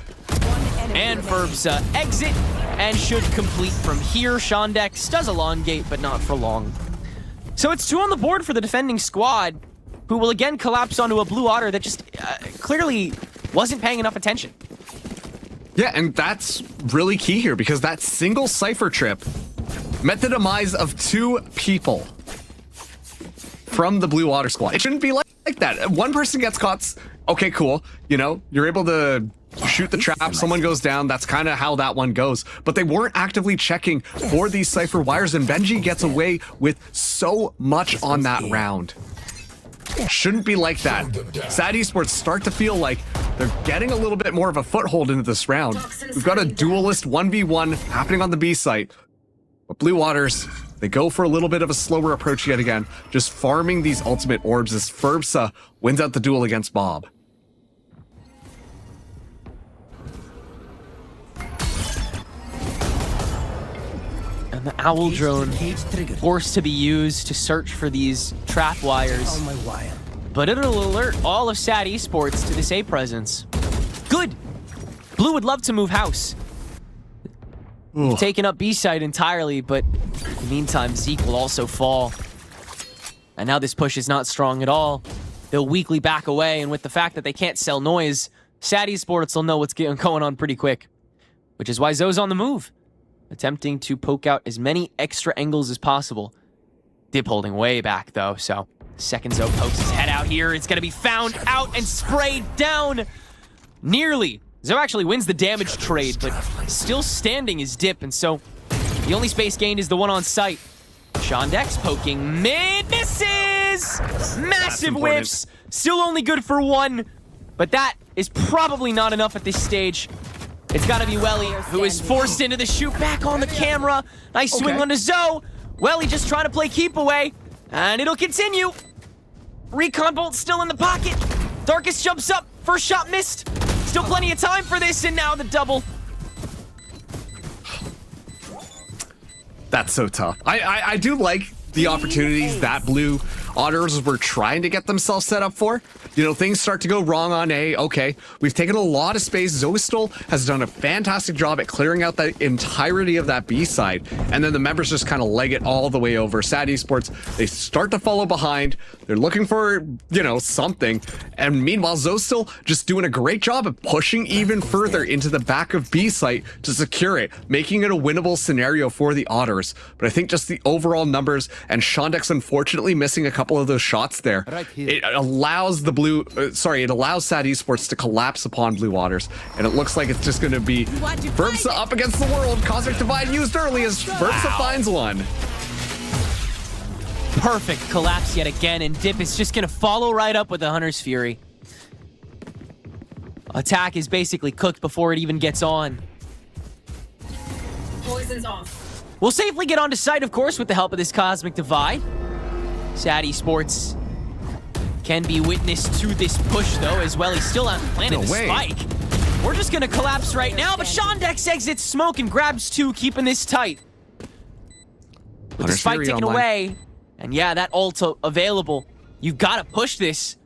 and Ferbsa exit and should complete from here. Shondex does elongate, but not for long. So it's 2 on the board for the defending squad, who will again collapse onto a Blue Otter that just clearly wasn't paying enough attention. Yeah, and that's really key here because that single Cypher trip met the demise of 2 people from the Blue Water squad. It shouldn't be like that. One person gets caught. Okay, cool. You know, you're able to shoot the trap. Someone goes down. That's kind of how that one goes. But they weren't actively checking for these Cypher wires, and Benji gets away with so much on that round. Shouldn't be like that. Sad Esports start to feel like they're getting a little bit more of a foothold into this round. We've got a duelist 1v1 happening on the B site. But Blue Waters, they go for a little bit of a slower approach yet again, just farming these ultimate orbs as Ferbsa wins out the duel against Bob. And the Owl Drone forced to be used to search for these trap wires. But it'll alert all of Sad Esports to this A presence. Good! Blue would love to move house. We've taken up B side entirely, but in the meantime, Zeke will also fall. And now this push is not strong at all. They'll weakly back away, and with the fact that they can't sell noise, Sad Esports will know what's going on pretty quick. Which is why Zoe's on the move, attempting to poke out as many extra angles as possible. Dip holding way back, though, so second Zoe pokes his head out here. It's going to be found out and sprayed down. Nearly. Zoe actually wins the damage trade, but still standing is Dip, and so the only space gained is the one on site. Shondex poking mid, misses! Massive whiffs, still only good for 1, but that is probably not enough at this stage. It's gotta be Welly, who is forced into the shoot back on the camera. Nice swing onto Zoe. Welly just trying to play keep away, and it'll continue. Recon Bolt still in the pocket. Darkest jumps up, first shot missed. Still plenty of time for this, and now the double. That's so tough. I do like the opportunities that Blue Otters were trying to get themselves set up for. You know, things start to go wrong on A. Okay, we've taken a lot of space. Zoistal has done a fantastic job at clearing out the entirety of that B side. And then the members just kind of leg it all the way over. Sad Esports, they start to follow behind. They're looking for, you know, something. And meanwhile, Zoistal just doing a great job of pushing even further into the back of B site to secure it, making it a winnable scenario for the Otters. But I think just the overall numbers and Shondex unfortunately missing a couple of those shots there, it allows the it allows Sad Esports to collapse upon Blue Waters, and it looks like it's just going to be Ferbsa up against the world. Cosmic Divide used early as Ferbsa finds one. Perfect collapse yet again, and Dip is just going to follow right up with the Hunter's Fury. Attack is basically cooked before it even gets on. Poison's off. We'll safely get onto site, of course, with the help of this Cosmic Divide. Sad Esports can be witness to this push, though, as well. He still hasn't planted the spike. We're just going to collapse right now, but Shondex exits smoke and grabs 2, keeping this tight. With the spike taken away, and yeah, that ult available, you've got to push this.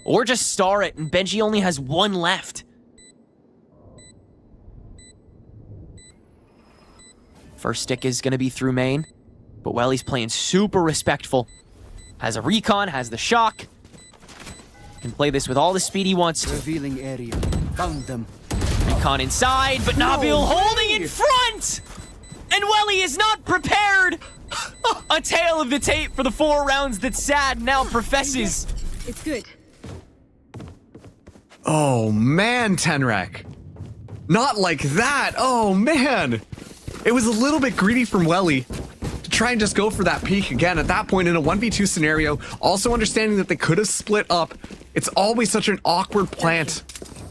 Or just star it, and Benji only has 1 left. First stick is going to be through main, but Welly's playing super respectful. Has a recon, has the shock. Can play this with all the speed he wants to. Revealing area. Found them. Recon inside, but Nabil holding in front! And Welly is not prepared! A tale of the tape for the 4 rounds that Sad now professes. It's good. Oh man, Tenrek. Not like that. Oh man. It was a little bit greedy from Welly to try and just go for that peak again at that point in a 1v2 scenario. Also understanding that they could have split up. It's always such an awkward plant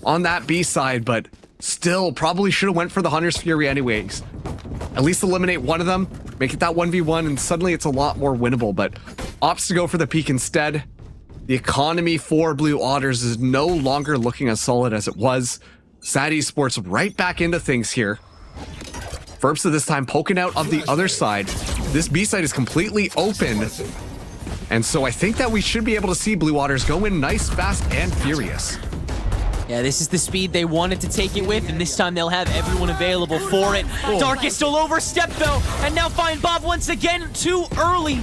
on that B side, but still probably should have went for the Hunter's Fury anyways. At least eliminate one of them, make it that 1v1, and suddenly it's a lot more winnable, but opts to go for the peak instead. The economy for Blue Otters is no longer looking as solid as it was. Sad Esports right back into things here. Ferbsa this time poking out of the other side. This B side is completely open. And so I think that we should be able to see Blue Waters go in nice, fast, and furious. Yeah, this is the speed they wanted to take it with, and this time they'll have everyone available for it. Darkest will overstep, though, and now find Bob once again too early.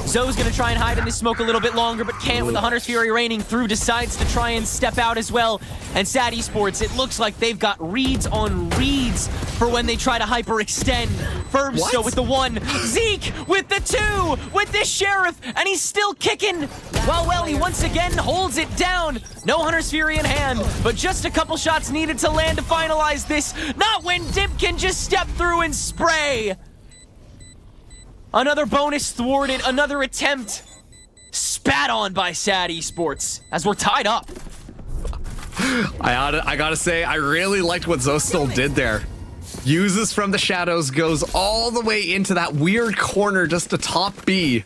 Zoe's gonna try and hide in this smoke a little bit longer, but can't with the Hunter's Fury raining through. Decides to try and step out as well. And SAD Esports, it looks like they've got reads on reads for when they try to hyperextend. Firmsto with the 1, Zeke with the 2, with this Sheriff, and he's still kicking. Well, he once again holds it down. No Hunter's Fury in hand, but just a couple shots needed to land to finalize this. Not when Dip can just step through and spray. Another bonus thwarted, another attempt spat on by SAD Esports as we're tied up. I gotta say, I really liked what Zostal did there. Uses from the shadows, goes all the way into that weird corner just to top B.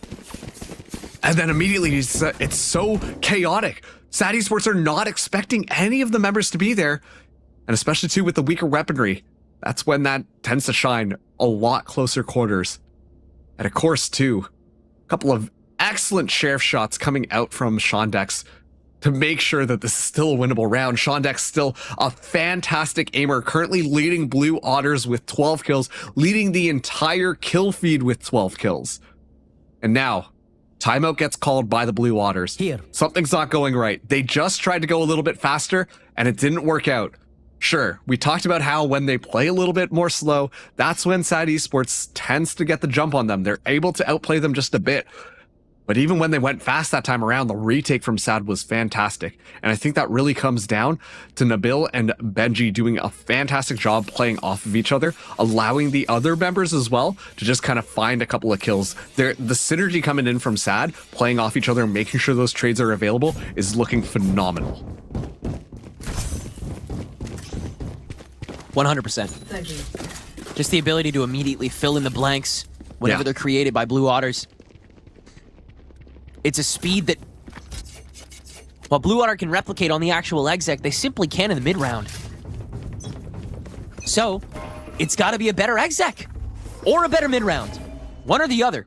And then immediately, it's so chaotic. SAD Esports are not expecting any of the members to be there. And especially too with the weaker weaponry. That's when that tends to shine a lot closer quarters. And of course, too, a couple of excellent Sheriff shots coming out from Shondex to make sure that this is still a winnable round. Shondex still a fantastic aimer, currently leading Blue Otters with 12 kills, leading the entire kill feed with 12 kills. And now, timeout gets called by the Blue Otters. Here. Something's not going right. They just tried to go a little bit faster, and it didn't work out. Sure, we talked about how when they play a little bit more slow, that's when SAD Esports tends to get the jump on them. They're able to outplay them just a bit. But even when they went fast that time around, the retake from SAD was fantastic. And I think that really comes down to Nabil and Benji doing a fantastic job playing off of each other, allowing the other members as well to just kind of find a couple of kills. The synergy coming in from SAD, playing off each other and making sure those trades are available is looking phenomenal. 100%. Thank you. Just the ability to immediately fill in the blanks whenever they're created by Blue Otters. It's a speed that, while Blue Otter can replicate on the actual exec, they simply can in the mid-round. So, it's got to be a better exec or a better mid-round. One or the other.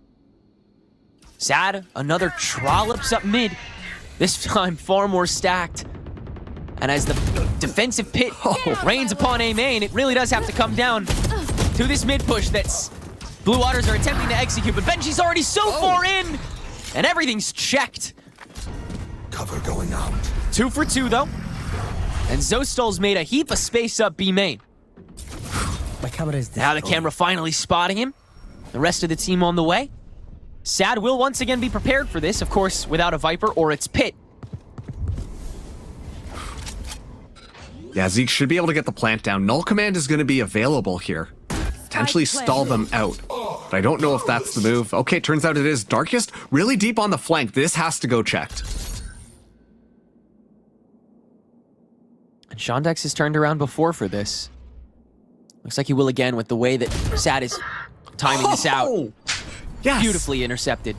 SAD, another trollops up mid, this time far more stacked. And as the defensive pit rains upon A main, it really does have to come down to this mid push that's Blue Otters are attempting to execute, but Benji's already so far in, and everything's checked. Cover going out. 2 for 2 though, and Zostal's made a heap of space up B main. My camera is Now the camera finally spotting him. The rest of the team on the way. SAD will once again be prepared for this, of course, without a Viper or its pit. Yeah, Zeke should be able to get the plant down. Null Command is going to be available here. Potentially stall them out. But I don't know if that's the move. Okay, turns out it is. Darkest really deep on the flank. This has to go checked. And Shondex has turned around before for this. Looks like he will again with the way that SAD is timing this out. Yes. Beautifully intercepted.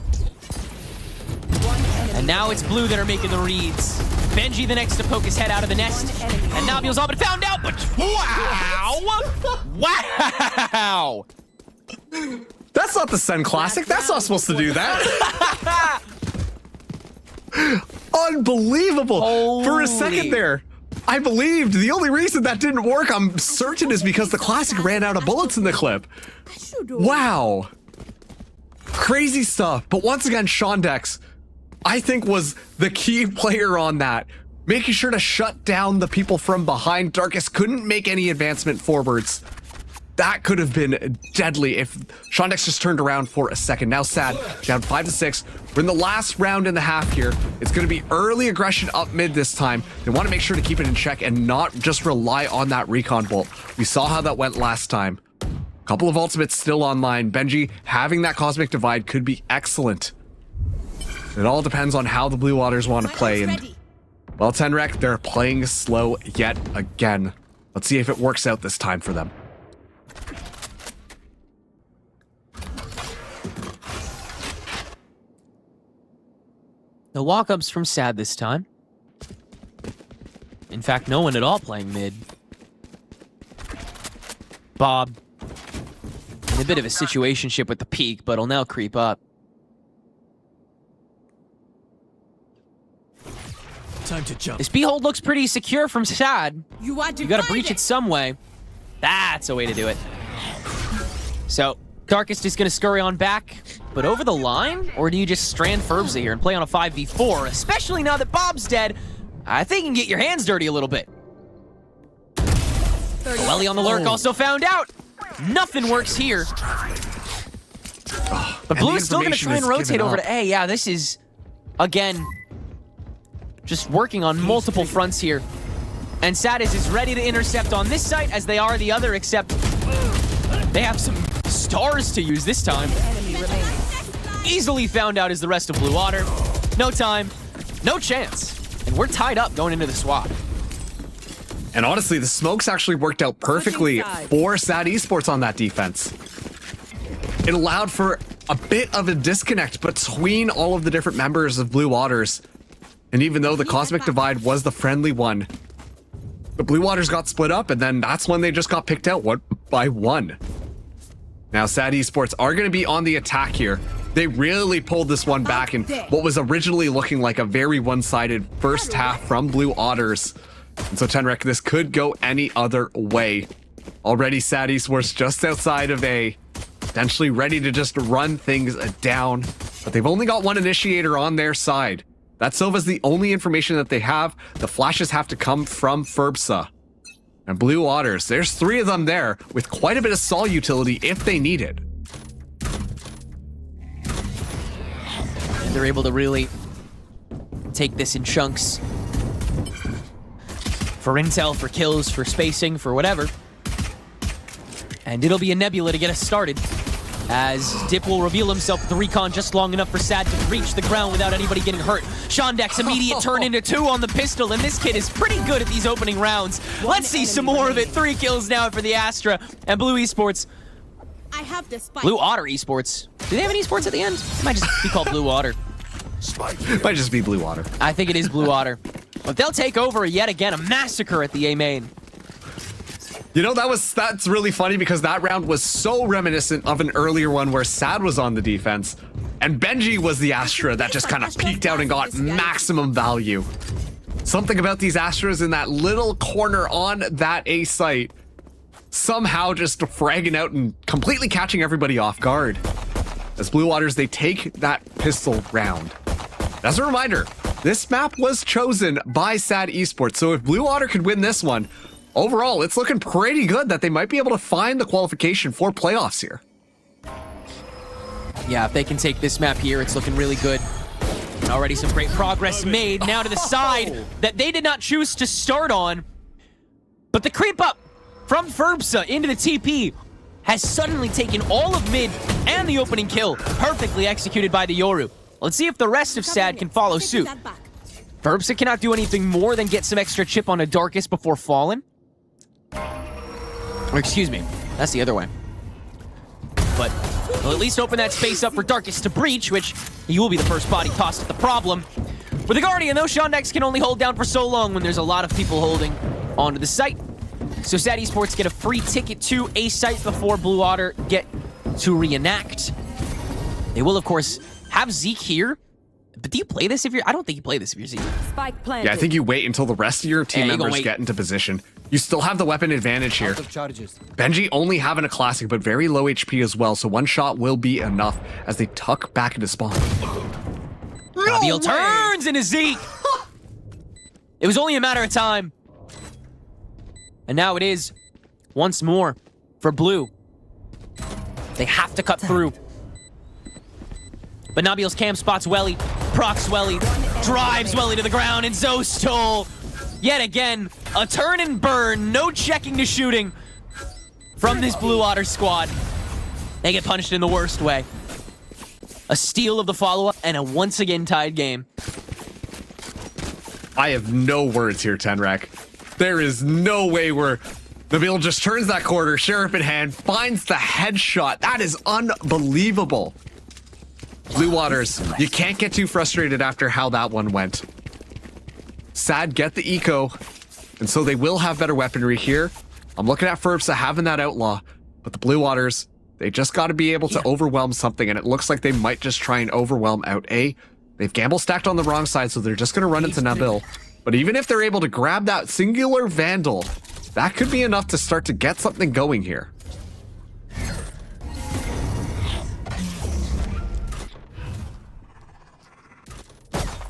And now it's Blue that are making the reads. Benji the next to poke his head out of the nest. And Nabil's all but found out, but wow! Wow! That's not the Sun Classic. That's not supposed to do that. Unbelievable. Holy. For a second there, I believed the only reason that didn't work, I'm certain, is because the Classic ran out of bullets in the clip. Wow. Crazy stuff. But once again, Shondex, I think, was the key player on that. Making sure to shut down the people from behind. Darkest couldn't make any advancement forwards. That could have been deadly if Shondex just turned around for a second. Now SAD, down 5-6. We're in the last round and a half here. It's going to be early aggression up mid this time. They want to make sure to keep it in check and not just rely on that recon bolt. We saw how that went last time. A couple of ultimates still online. Benji having that Cosmic Divide could be excellent. It all depends on how the Blue Otters want to play. And well, Tenrek, they're playing slow yet again. Let's see if it works out this time for them. The walk-ups from SAD this time. In fact, no one at all playing mid. Bob. In a bit of a situationship with the peak, but he'll now creep up. Time to jump. This B-hold looks pretty secure from SAD. You gotta breach it some way. That's a way to do it. So, Darkest is gonna scurry on back. but over the line? Or do you just strand Ferbza here and play on a 5v4? Especially now that Bob's dead, I think you can get your hands dirty a little bit. Welly on the lurk also found out. Nothing works here. But Blue's still going to try and rotate over to A. Yeah, this is, again, just working on multiple fronts here. And Sadis is ready to intercept on this site as they are the other, except they have some stars to use this time. Easily found out as the rest of Blue Water. No time, no chance. And we're tied up going into the swap. And honestly, the smokes actually worked out perfectly for SAD Esports on that defense. It allowed for a bit of a disconnect between all of the different members of Blue Waters. And even though the Cosmic Divide was the friendly one, the Blue Waters got split up, and then that's when they just got picked out by one. Now, SAD Esports are going to be on the attack here. They really pulled this one back in what was originally looking like a very one-sided first half from Blue Otters. And so, Tenrek, this could go any other way. Already, SAD Esports just outside of A, potentially ready to just run things down. But they've only got one initiator on their side. That Silva's the only information that they have. The flashes have to come from Ferbza. And Blue Otters, there's 3 of them there with quite a bit of Sol utility if they need it. And they're able to really take this in chunks. For intel, for kills, for spacing, for whatever. And it'll be a Nebula to get us started, as Dip will reveal himself with the recon just long enough for Sad to reach the ground without anybody getting hurt. Shondex immediate turn into 2 on the pistol, and this kid is pretty good at these opening rounds. Let's see some more of it. 3 kills now for the Astra, and Blue Esports. I have the spike. Blue Otter Esports. Do they have an esports at the end? It might just be called Blue Otter. Might just be Blue Water. I think it is Blue Otter. But they'll take over yet again, a massacre at the A main. You know, that's really funny because that round was so reminiscent of an earlier one where Sad was on the defense and Benji was the Astra that just kind of peeked out and got maximum value. Something about these Astras in that little corner on that A site somehow just fragging out and completely catching everybody off guard. As Blue Waters, they take that pistol round. As a reminder, this map was chosen by SAD Esports, so if Blue Water could win this one, overall, it's looking pretty good that they might be able to find the qualification for playoffs here. Yeah, if they can take this map here, it's looking really good. Already some great progress made. Now to the side that they did not choose to start on. But the creep up from Ferbza into the TP has suddenly taken all of mid and the opening kill. Perfectly executed by the Yoru. Let's see if the rest of SAD can follow suit. Ferbza cannot do anything more than get some extra chip on a Darkest before Fallen. Or excuse me, that's the other way. But we'll at least open that space up for Darkest to breach, which he will be the first body tossed at the problem. With the Guardian, though, Shondex can only hold down for so long when there's a lot of people holding onto the site. So SAD Esports get a free ticket to a site before Blue Otter get to reenact. They will, of course, have Zeke here. But do you play this if you're... I don't think you play this if you're Zeke. Spike planted. Yeah, I think you wait until the rest of your team members get into position. You still have the weapon advantage here. Benji only having a classic, but very low HP as well, so one shot will be enough as they tuck back into spawn. Nabil turns into Zeke. It was only a matter of time. And now it is once more for Blue. They have to cut through. But Nabil's cam spots Welly, procs Welly, drives Welly to the ground, and Zostol, yet again, a turn and burn, no checking to shooting from this Blue Otter squad. They get punished in the worst way. A steal of the follow-up and a once again tied game. I have no words here, Tenrek. There is no way where Nabil just turns that corner, Sheriff in hand, finds the headshot. That is unbelievable. Blue Waters, you can't get too frustrated after how that one went. SAD get the eco, and so they will have better weaponry here. I'm looking at Ferbza having that outlaw, but the Blue Waters, they just got to be able to overwhelm something, and it looks like they might just try and overwhelm out A. They've gamble stacked on the wrong side, so they're just going to run into Nabil. But even if they're able to grab that singular Vandal, that could be enough to start to get something going here.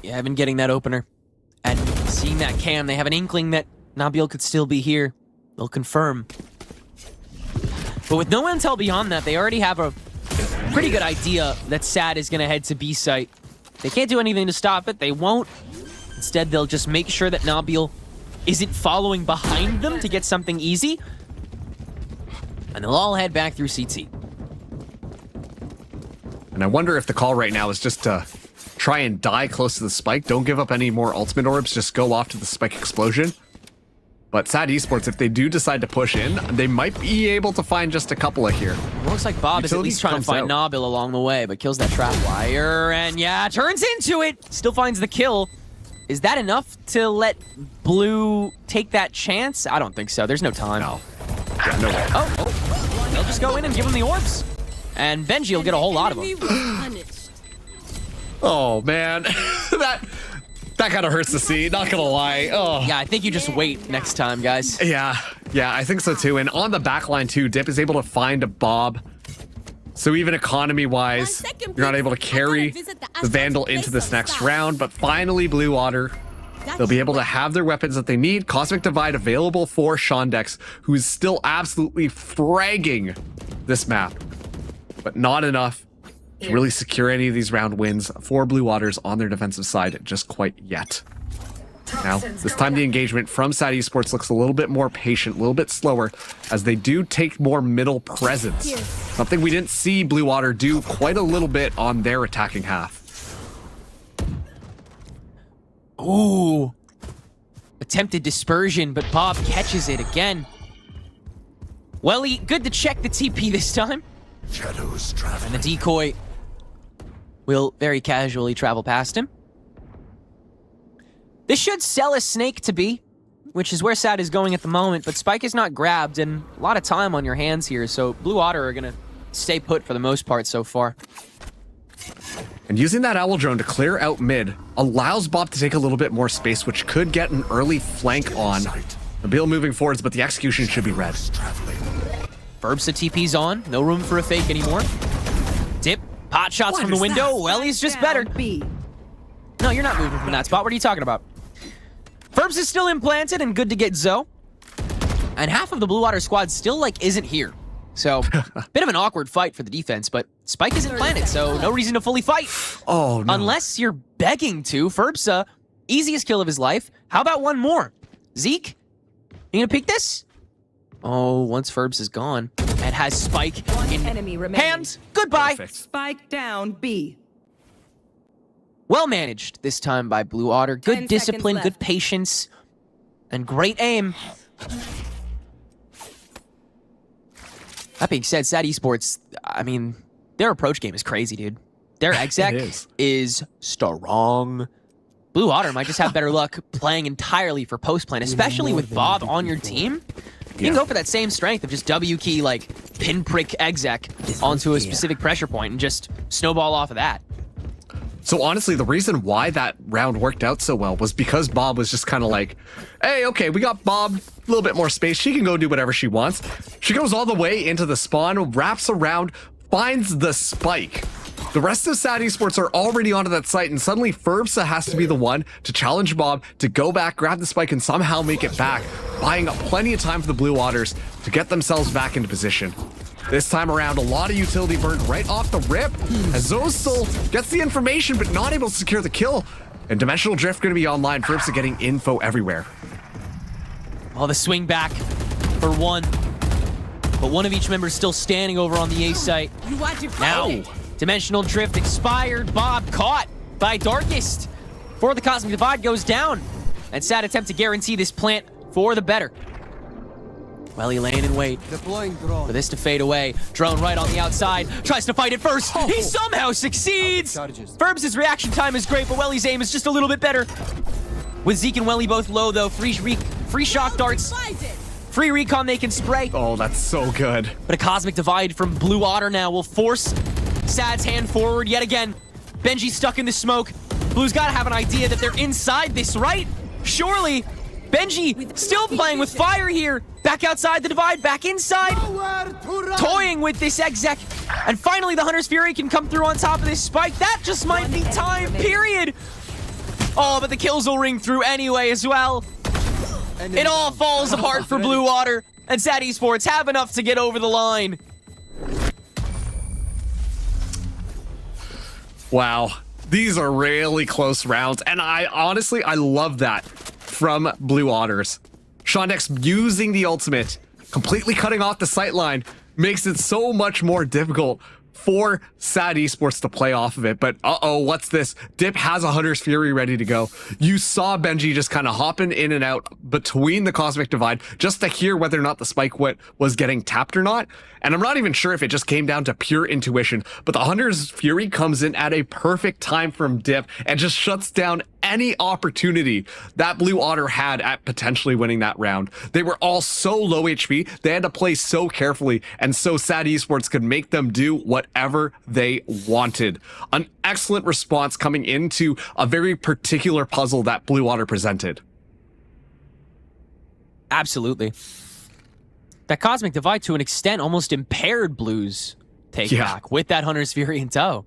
Yeah, I've been getting that opener. And seeing that cam, they have an inkling that Nabil could still be here. They'll confirm. But with no intel beyond that, they already have a pretty good idea that Sad is going to head to B site. They can't do anything to stop it. They won't. Instead, they'll just make sure that Nabil isn't following behind them to get something easy. And they'll all head back through CT. And I wonder if the call right now is just to try and die close to the spike. Don't give up any more ultimate orbs. Just go off to the spike explosion. But Sad Esports, if they do decide to push in, they might be able to find just a couple of here. It looks like Bob is at least trying to find Nabil along the way, but kills that trap wire, and yeah, turns into it! Still finds the kill. Is that enough to let Blue take that chance? I don't think so. There's no time. No. Yeah, no way. Oh, they'll just go in and give him the orbs. And Benji will get a whole lot of them. Oh, man. That kind of hurts to see, not gonna lie. Oh. Yeah, I think you just wait next time, guys. Yeah, I think so too. And on the back line too, Dip is able to find a Bob. So even economy-wise, you're not able to carry the Vandal into this next round. But finally, Blue Water, they'll be able to have their weapons that they need. Cosmic Divide available for Shondex, who is still absolutely fragging this map. But not enough to really secure any of these round wins for Blue Waters on their defensive side just quite yet. Now, this time the engagement from Sad Esports looks a little bit more patient, a little bit slower, as they do take more middle presence. Something we didn't see Blue Water do quite a little bit on their attacking half. Ooh. Attempted dispersion, but Bob catches it again. Welly, good to check the TP this time. Shadows traveling. And the decoy will very casually travel past him. This should sell a snake to B, which is where Sad is going at the moment, but Spike is not grabbed, and a lot of time on your hands here, so Blue Otter are going to stay put for the most part so far. And using that Owl Drone to clear out mid allows Bob to take a little bit more space, which could get an early flank on Nabil moving forwards, but the execution should be red. Verbsa TP's on, no room for a fake anymore. Dip, pot shots from the window, well, he's just better. No, you're not moving from that spot, what are you talking about? Verbs is still implanted and good to get Zoe. And half of the Blue Water squad still, isn't here. So, bit of an awkward fight for the defense, but Spike isn't planted, so no reason to fully fight. Oh, no. Unless you're begging to. Verbsa, easiest kill of his life. How about one more? Zeke, you gonna pick this? Oh, once Verbs is gone, it has Spike in hand. Goodbye. Perfect. Spike down B. Well managed this time by Blue Otter. Good discipline, good patience, and great aim. That being said, Sad Esports, I mean, their approach game is crazy, dude. Their exec is strong. Blue Otter might just have better luck playing entirely for post-plan, especially with Bob on your team. You can go for that same strength of just W key, pinprick exec onto a specific pressure point and just snowball off of that. So honestly, the reason why that round worked out so well was because Bob was just kind of like, hey, okay, we got Bob, a little bit more space. She can go do whatever she wants. She goes all the way into the spawn, wraps around, finds the spike. The rest of Sad Esports are already onto that site, and suddenly Ferbsa has to be the one to challenge Bob to go back, grab the spike, and somehow make it back, buying up plenty of time for the Blue Waters to get themselves back into position. This time around, a lot of utility burned right off the rip, as Zostel gets the information but not able to secure the kill. And Dimensional Drift going to be online, Ferbsa getting info everywhere. Oh, the swing back for one. But one of each member is still standing over on the A site. Now, Dimensional Drift expired. Bob caught by Darkest. Before the Cosmic Divide goes down. And Sad attempt to guarantee this plant for the better. Well, he laying in wait for this to fade away. Drone right on the outside. Tries to fight it first. He somehow succeeds. Ferbs' reaction time is great, but Welly's aim is just a little bit better. With Zeke and Welly both low, though. Free shock darts. Free recon they can spray. Oh, that's so good. But a Cosmic Divide from Blue Otter now will force Sad's hand forward yet again. Benji stuck in the smoke. Blue's got to have an idea that they're inside this, right? Surely. Benji still playing with fire here. Back outside the divide, back inside. Toying with this exec. And finally the Hunter's Fury can come through on top of this spike. That just might be time, period. Oh, but the kills will ring through anyway as well. It all falls apart for Blue Water, and SAD Esports have enough to get over the line. Wow. These are really close rounds, and I honestly love that from Blue Otters. Shondex using the ultimate, completely cutting off the sight line, makes it so much more difficult for SAD Esports to play off of it. But what's this? Dip has a Hunter's Fury ready to go. You saw Benji just kind of hopping in and out between the Cosmic Divide just to hear whether or not the spike was getting tapped or not. And I'm not even sure if it just came down to pure intuition, but the Hunter's Fury comes in at a perfect time from Dip and just shuts down any opportunity that Blue Otter had at potentially winning that round. They were all so low HP, they had to play so carefully, and so SAD Esports could make them do whatever they wanted. An excellent response coming into a very particular puzzle that Blue Otter presented. Absolutely. That Cosmic Divide, to an extent, almost impaired Blue's take back with that Hunter's Fury in tow.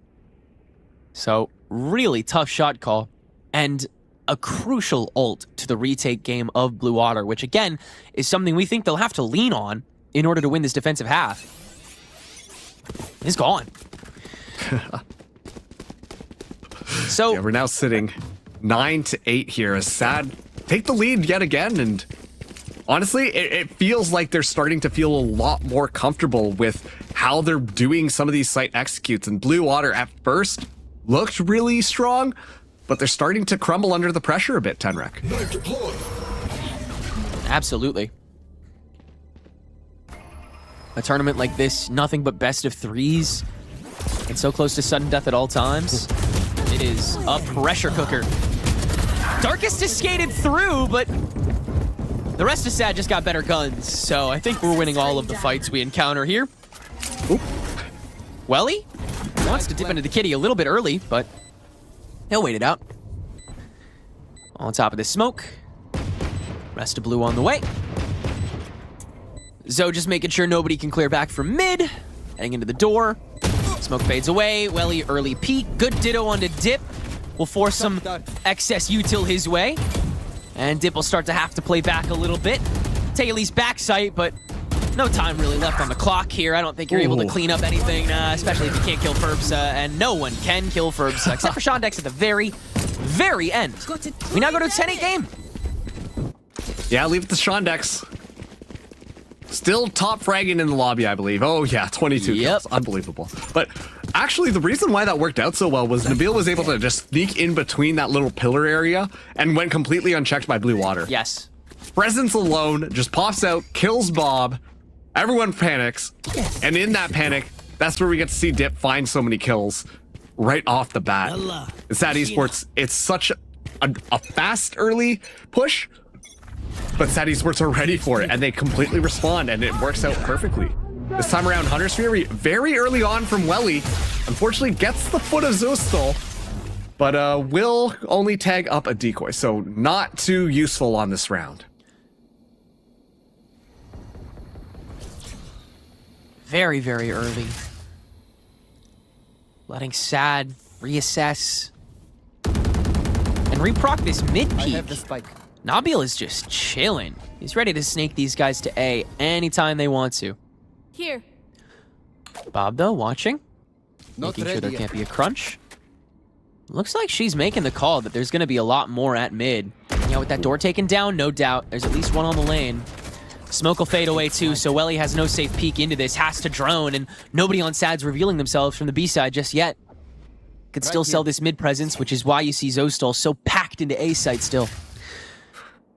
So, really tough shot call. And a crucial ult to the retake game of Blue Otter, which, again, is something we think they'll have to lean on in order to win this defensive half. It's gone. So yeah, we're now sitting 9-8 here as SAD take the lead yet again, and honestly, it feels like they're starting to feel a lot more comfortable with how they're doing some of these site executes. And Blue Water at first looked really strong, but they're starting to crumble under the pressure a bit, Tenrek. Absolutely. A tournament like this, nothing but best of threes. It's so close to sudden death at all times. It is a pressure cooker. Darkest has skated through, but the rest of SAD just got better guns, so I think we're winning all of the fights we encounter here. Oop. Welly wants to dip into the kitty a little bit early, but he'll wait it out. On top of this smoke. Rest of Blue on the way. Zoe just making sure nobody can clear back from mid. Heading into the door. Smoke fades away. Welly early peek. Good ditto onto Dip. Will force some excess util his way. And Dip will start to have to play back a little bit. Take at least back sight, but no time really left on the clock here. I don't think you're able to clean up anything, especially if you can't kill Ferbsa, and no one can kill Ferbsa, except for Shondex at the very, very end. We now go to a 10-8 game. Yeah, leave it to Shondex. Still top fragging in the lobby, I believe. Oh yeah, 22 kills. Unbelievable. But actually, the reason why that worked out so well was Nabil was able to just sneak in between that little pillar area and went completely unchecked by Blue Water. Yes. Presence alone just pops out, kills Bob. Everyone panics. And in that panic, that's where we get to see Dip find so many kills right off the bat. In SAD Esports, it's such a fast early push, but SAD Esports are ready for it, and they completely respond, and it works out perfectly. This time around, Hunter's Fury, very early on from Welly, unfortunately gets the foot of Zostal, but will only tag up a decoy, so not too useful on this round. Very, very early. Letting SAD reassess and reproc this mid peak. Nabil is just chilling. He's ready to snake these guys to A anytime they want to. Here. Bob, though, watching. Making sure there can't be a crunch. Looks like she's making the call that there's going to be a lot more at mid. Yeah, with that door taken down, no doubt. There's at least one on the lane. Smoke will fade away too, so Welly has no safe peek into this. Has to drone, and nobody on SAD's revealing themselves from the B side just yet. Could still sell this mid presence, which is why you see Zostal so packed into A site still.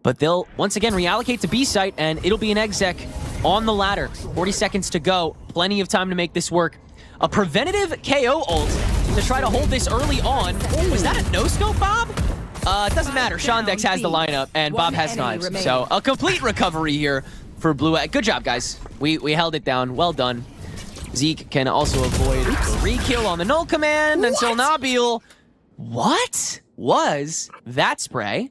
But they'll once again reallocate to B site, and it'll be an exec on the ladder. 40 seconds to go. Plenty of time to make this work. A preventative KO ult to try to hold this early on. Was that a no-scope, Bob? It doesn't matter. Shondex has the lineup, and Bob has knives. So a complete recovery here for Blue. Good job, guys. We held it down. Well done. Zeke can also avoid a re-kill on the null command until Nabil. What was that spray?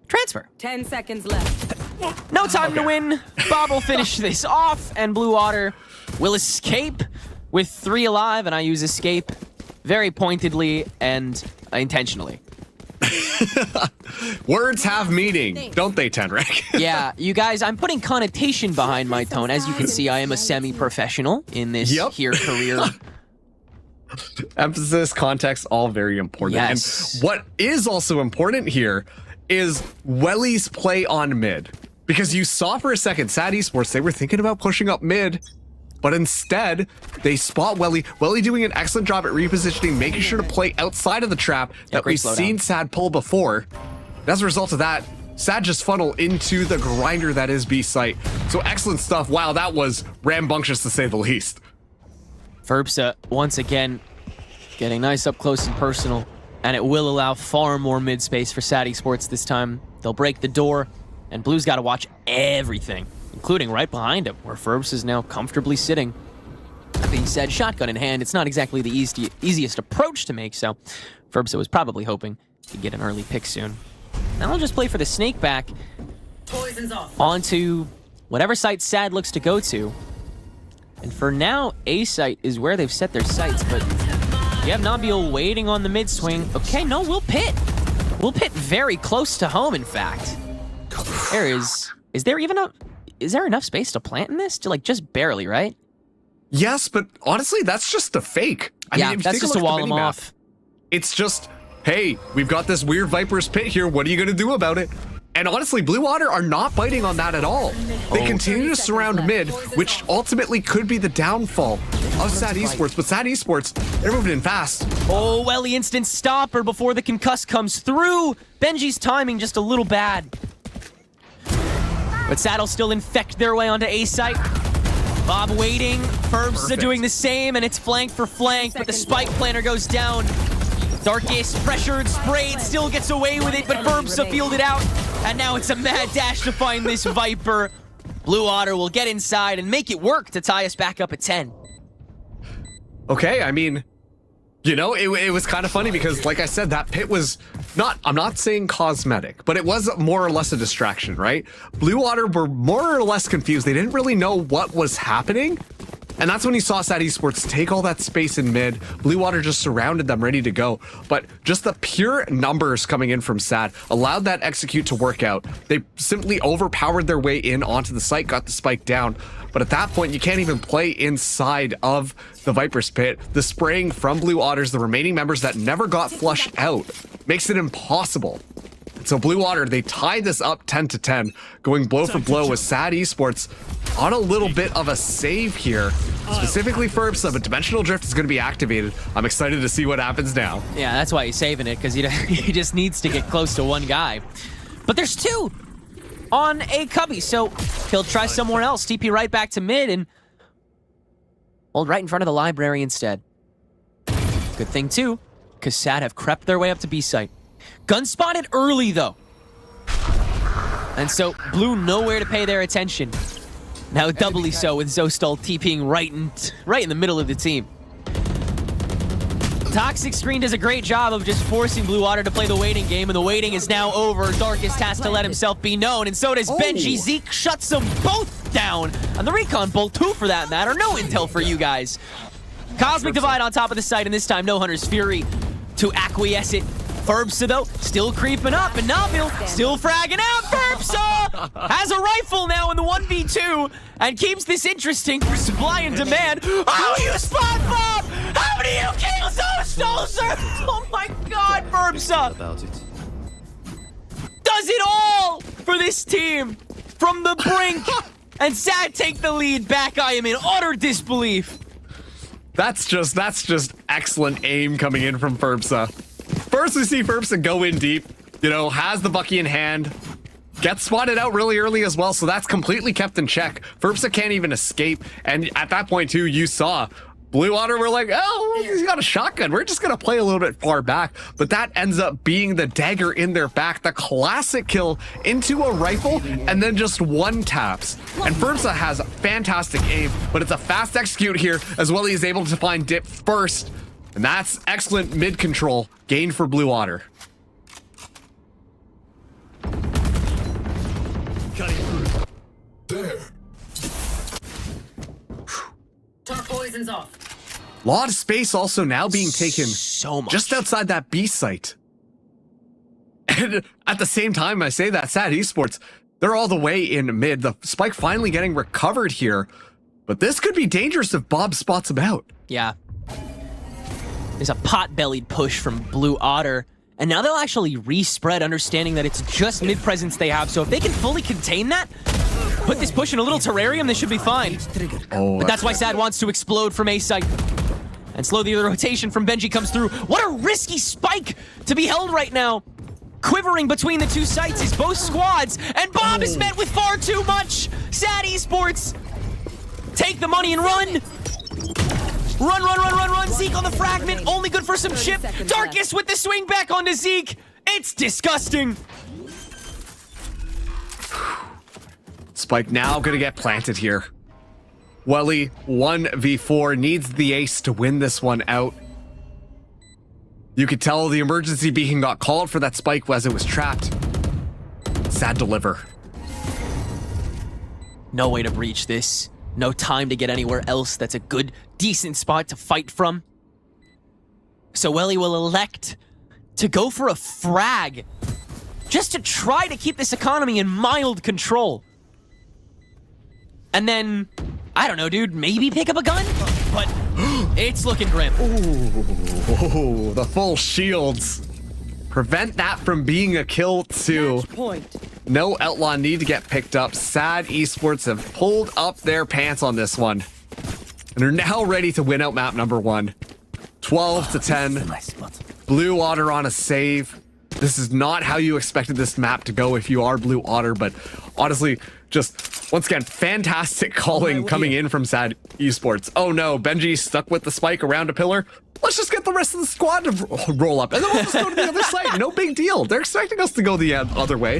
Transfer. 10 seconds left. No time to win. Bob will finish this off, and Blue Water will escape with 3 alive, and I use escape very pointedly and intentionally. Words have meaning, don't they, Tenrek? Yeah, you guys, I'm putting connotation behind my tone. As you can see, I am a semi-professional in this here career. Emphasis, context, all very important. Yes. And what is also important here is Welly's play on mid. Because you saw for a second, SAD Esports, they were thinking about pushing up mid, but instead, they spot Welly. Welly doing an excellent job at repositioning, making sure to play outside of the trap that we've seen SAD pull before. And as a result of that, SAD just funnel into the grinder that is B site. So excellent stuff. Wow, that was rambunctious to say the least. Ferbsa, once again, getting nice up close and personal, and it will allow far more mid space for SAD Esports this time. They'll break the door, and Blue's got to watch everything, including right behind him, where Ferbs is now comfortably sitting. That being said, shotgun in hand, it's not exactly the easiest approach to make, so Ferbsa was probably hoping to get an early pick soon. Now I'll just play for the snake back onto whatever site SAD looks to go to. And for now, A site is where they've set their sights, but you have Nabil waiting on the mid swing. Okay, no, we'll pit. We'll pit very close to home, in fact. There is there enough space to plant in this? Like, just barely, right? Yes, but honestly, that's just a fake. I mean, if you that's take a just look to at the wall him minimap, off. It's just, hey, we've got this weird Viper's pit here. What are you going to do about it? And honestly, Blue Water are not biting on that at all. They continue to surround mid, which ultimately could be the downfall of SAD Esports. But SAD Esports, they're moving in fast. Oh, Welly instant stopper before the concuss comes through. Benji's timing just a little bad. But SAD will still infect their way onto A site. Bob waiting, Ferbsa doing the same, and it's flank for flank, but the spike planter goes down. Darkest, pressured, sprayed, still gets away with it, but Ferbsa fielded out. And now it's a mad dash to find this Viper. Blue Otter will get inside and make it work to tie us back up at 10. Okay, I mean, you know, it was kind of funny because, like I said, that pit was not, I'm not saying cosmetic, but it was more or less a distraction, right? Blue Water were more or less confused. They didn't really know what was happening. And that's when you saw SAD Esports take all that space in mid. Blue Water just surrounded them, ready to go. But just the pure numbers coming in from SAD allowed that execute to work out. They simply overpowered their way in onto the site, got the spike down. But at that point, you can't even play inside of the Viper's pit. The spraying from Blue Otters, the remaining members that never got flushed out, makes it impossible. So Blue Water, they tied this up 10-10, going blow for blow with SAD Esports on a little bit of a save here, specifically Ferbsa, but Dimensional Drift is going to be activated. I'm excited to see what happens now. Yeah, that's why he's saving it, because he just needs to get close to one guy. But there's two on a cubby, so he'll try somewhere else. TP right back to mid and hold right in front of the library instead. Good thing, too, because SAD have crept their way up to B site. Gun spotted early, though. And so, Blue nowhere to pay their attention. Now doubly so with Zostal TPing right in the middle of the team. Toxic Screen does a great job of just forcing Blue Water to play the waiting game, and the waiting is now over. Darkest has to let himself be known, and so does Benji. Zeke shuts them both down. And the Recon Bolt, too, for that matter. No intel for you guys. Cosmic Divide on top of the site, and this time no Hunter's Fury to acquiesce it. Ferbsa, though, still creeping up, and Nabil still fragging out. Ferbsa has a rifle now in the 1v2 and keeps this interesting for supply and demand. Oh, you spot Bob! How many you kills those, sir? Oh my God, Ferbsa does it all for this team from the brink, and SAD take the lead back. I am in utter disbelief. That's just excellent aim coming in from Ferbsa. First, we see Ferbsa go in deep, you know, has the Bucky in hand, gets spotted out really early as well, so that's completely kept in check. Ferbsa can't even escape, and at that point, too, you saw Blue Water were like, oh, he's got a shotgun. We're just going to play a little bit far back, but that ends up being the dagger in their back, the classic kill into a rifle, and then just one taps. And Ferbsa has fantastic aim, but it's a fast execute here, as well as he's able to find dip first. And that's excellent mid control gained for Blue Water. Cutting through. There. Poison's off. Lot of space also now being taken so much just outside that B site. And at the same time, I say that SAD Esports, they're all the way in mid. The spike finally getting recovered here. But this could be dangerous if Bob spots him out. Yeah. There's a pot-bellied push from Blue Otter. And now they'll actually respread, understanding that it's just mid-presence they have. So if they can fully contain that, put this push in a little terrarium, they should be fine. Oh, But that's why SAD wants to explode from A site. And slowly the rotation from Benji comes through. What a risky spike to be held right now. Quivering between the two sites is both squads. And Bob is met with far too much. SAD Esports, take the money and run. Run, run, run, run, run. Zeke on the fragment. Only good for some chip. Darkest with the swing back onto Zeke. It's disgusting. Spike now gonna get planted here. Welly, 1v4, needs the ace to win this one out. You could tell the emergency beacon got called for that spike as it was trapped. SAD deliver. No way to breach this. No time to get anywhere else that's a good, decent spot to fight from. So Welly will elect to go for a frag, just to try to keep this economy in mild control. And then, I don't know, dude, maybe pick up a gun? But it's looking grim. Ooh, the full shields. Prevent that from being a kill too. No outlaw need to get picked up. SAD Esports have pulled up their pants on this one. And are now ready to win out map number 1. 12 to 10. Blue Otter on a save. This is not how you expected this map to go if you are Blue Otter, but honestly, just once again, fantastic calling coming in from SAD Esports. Oh no, Benji stuck with the spike around a pillar. Let's just get the rest of the squad to roll up, and then we'll just go to the other side. No big deal. They're expecting us to go the other way.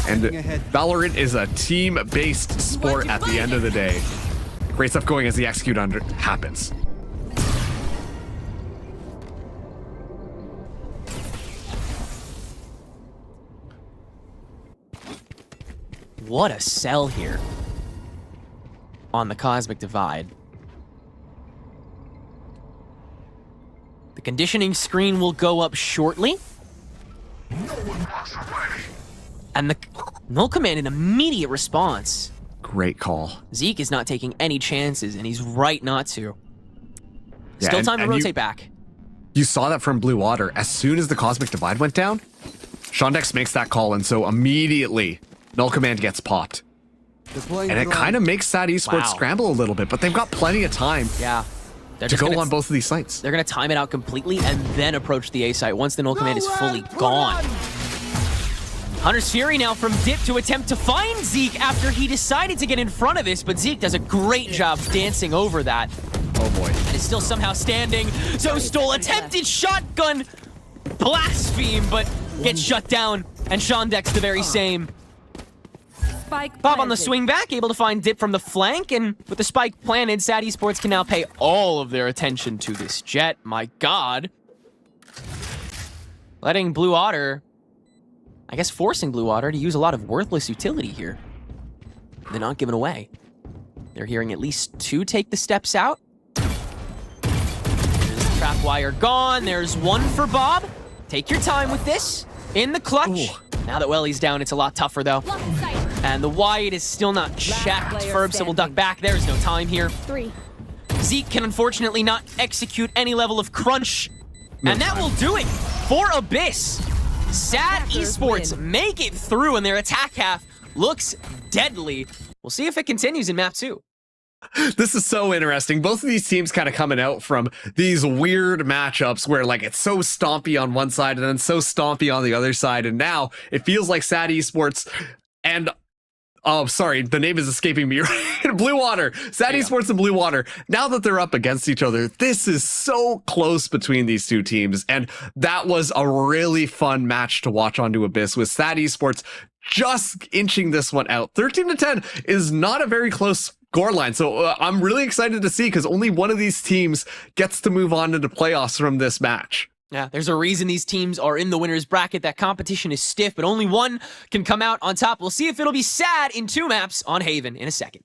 And VALORANT is a team-based sport at the end of the day. Great stuff going as the execute under happens. What a sell here on the Cosmic Divide. The conditioning screen will go up shortly. And the null command, an immediate response. Great call. Zeke is not taking any chances, and he's right not to. Yeah, Still time to rotate back. You saw that from Blue Water. As soon as the Cosmic Divide went down, Shondex makes that call, and so immediately null command gets popped. And it kind of makes SAD Esports scramble a little bit, but they've got plenty of time. Yeah. To go on both of these sites. They're going to time it out completely and then approach the A site once the null command is fully gone. Hunter's Fury now from Dip to attempt to find Zeke after he decided to get in front of this, but Zeke does a great job dancing over that. Oh boy. And is still somehow standing. So Stoll attempted shotgun blaspheme, but gets shut down. And Shondex the very same. Bob on the swing back, able to find Dip from the flank, and with the spike planted, SAD Esports can now pay all of their attention to this jet. My god. Letting Blue Otter, I guess forcing Blue Otter to use a lot of worthless utility here. They're not giving away. They're hearing at least 2 take the steps out. There's the trap wire gone. There's 1 for Bob. Take your time with this. In the clutch. Ooh. Now that Welly's down, it's a lot tougher though. And the wide is still not checked. Ferbs will duck back. There's no time here. 3. Zeke can unfortunately not execute any level of crunch. And that will do it for Abyss. SAD Esports make it through, and their attack half looks deadly. We'll see if it continues in map 2. This is so interesting. Both of these teams kind of coming out from these weird matchups where like it's so stompy on one side and then so stompy on the other side. And now it feels like SAD Esports and oh, sorry, the name is escaping me. Blue Water, SAD Esports and Blue Water. Now that they're up against each other, this is so close between these two teams. And that was a really fun match to watch onto Abyss with SAD Esports just inching this one out. 13 to 10 is not a very close scoreline. So I'm really excited to see because only one of these teams gets to move on into playoffs from this match. Yeah, there's a reason these teams are in the winner's bracket. That competition is stiff, but only one can come out on top. We'll see if it'll be SAD in 2 maps on Haven in a second.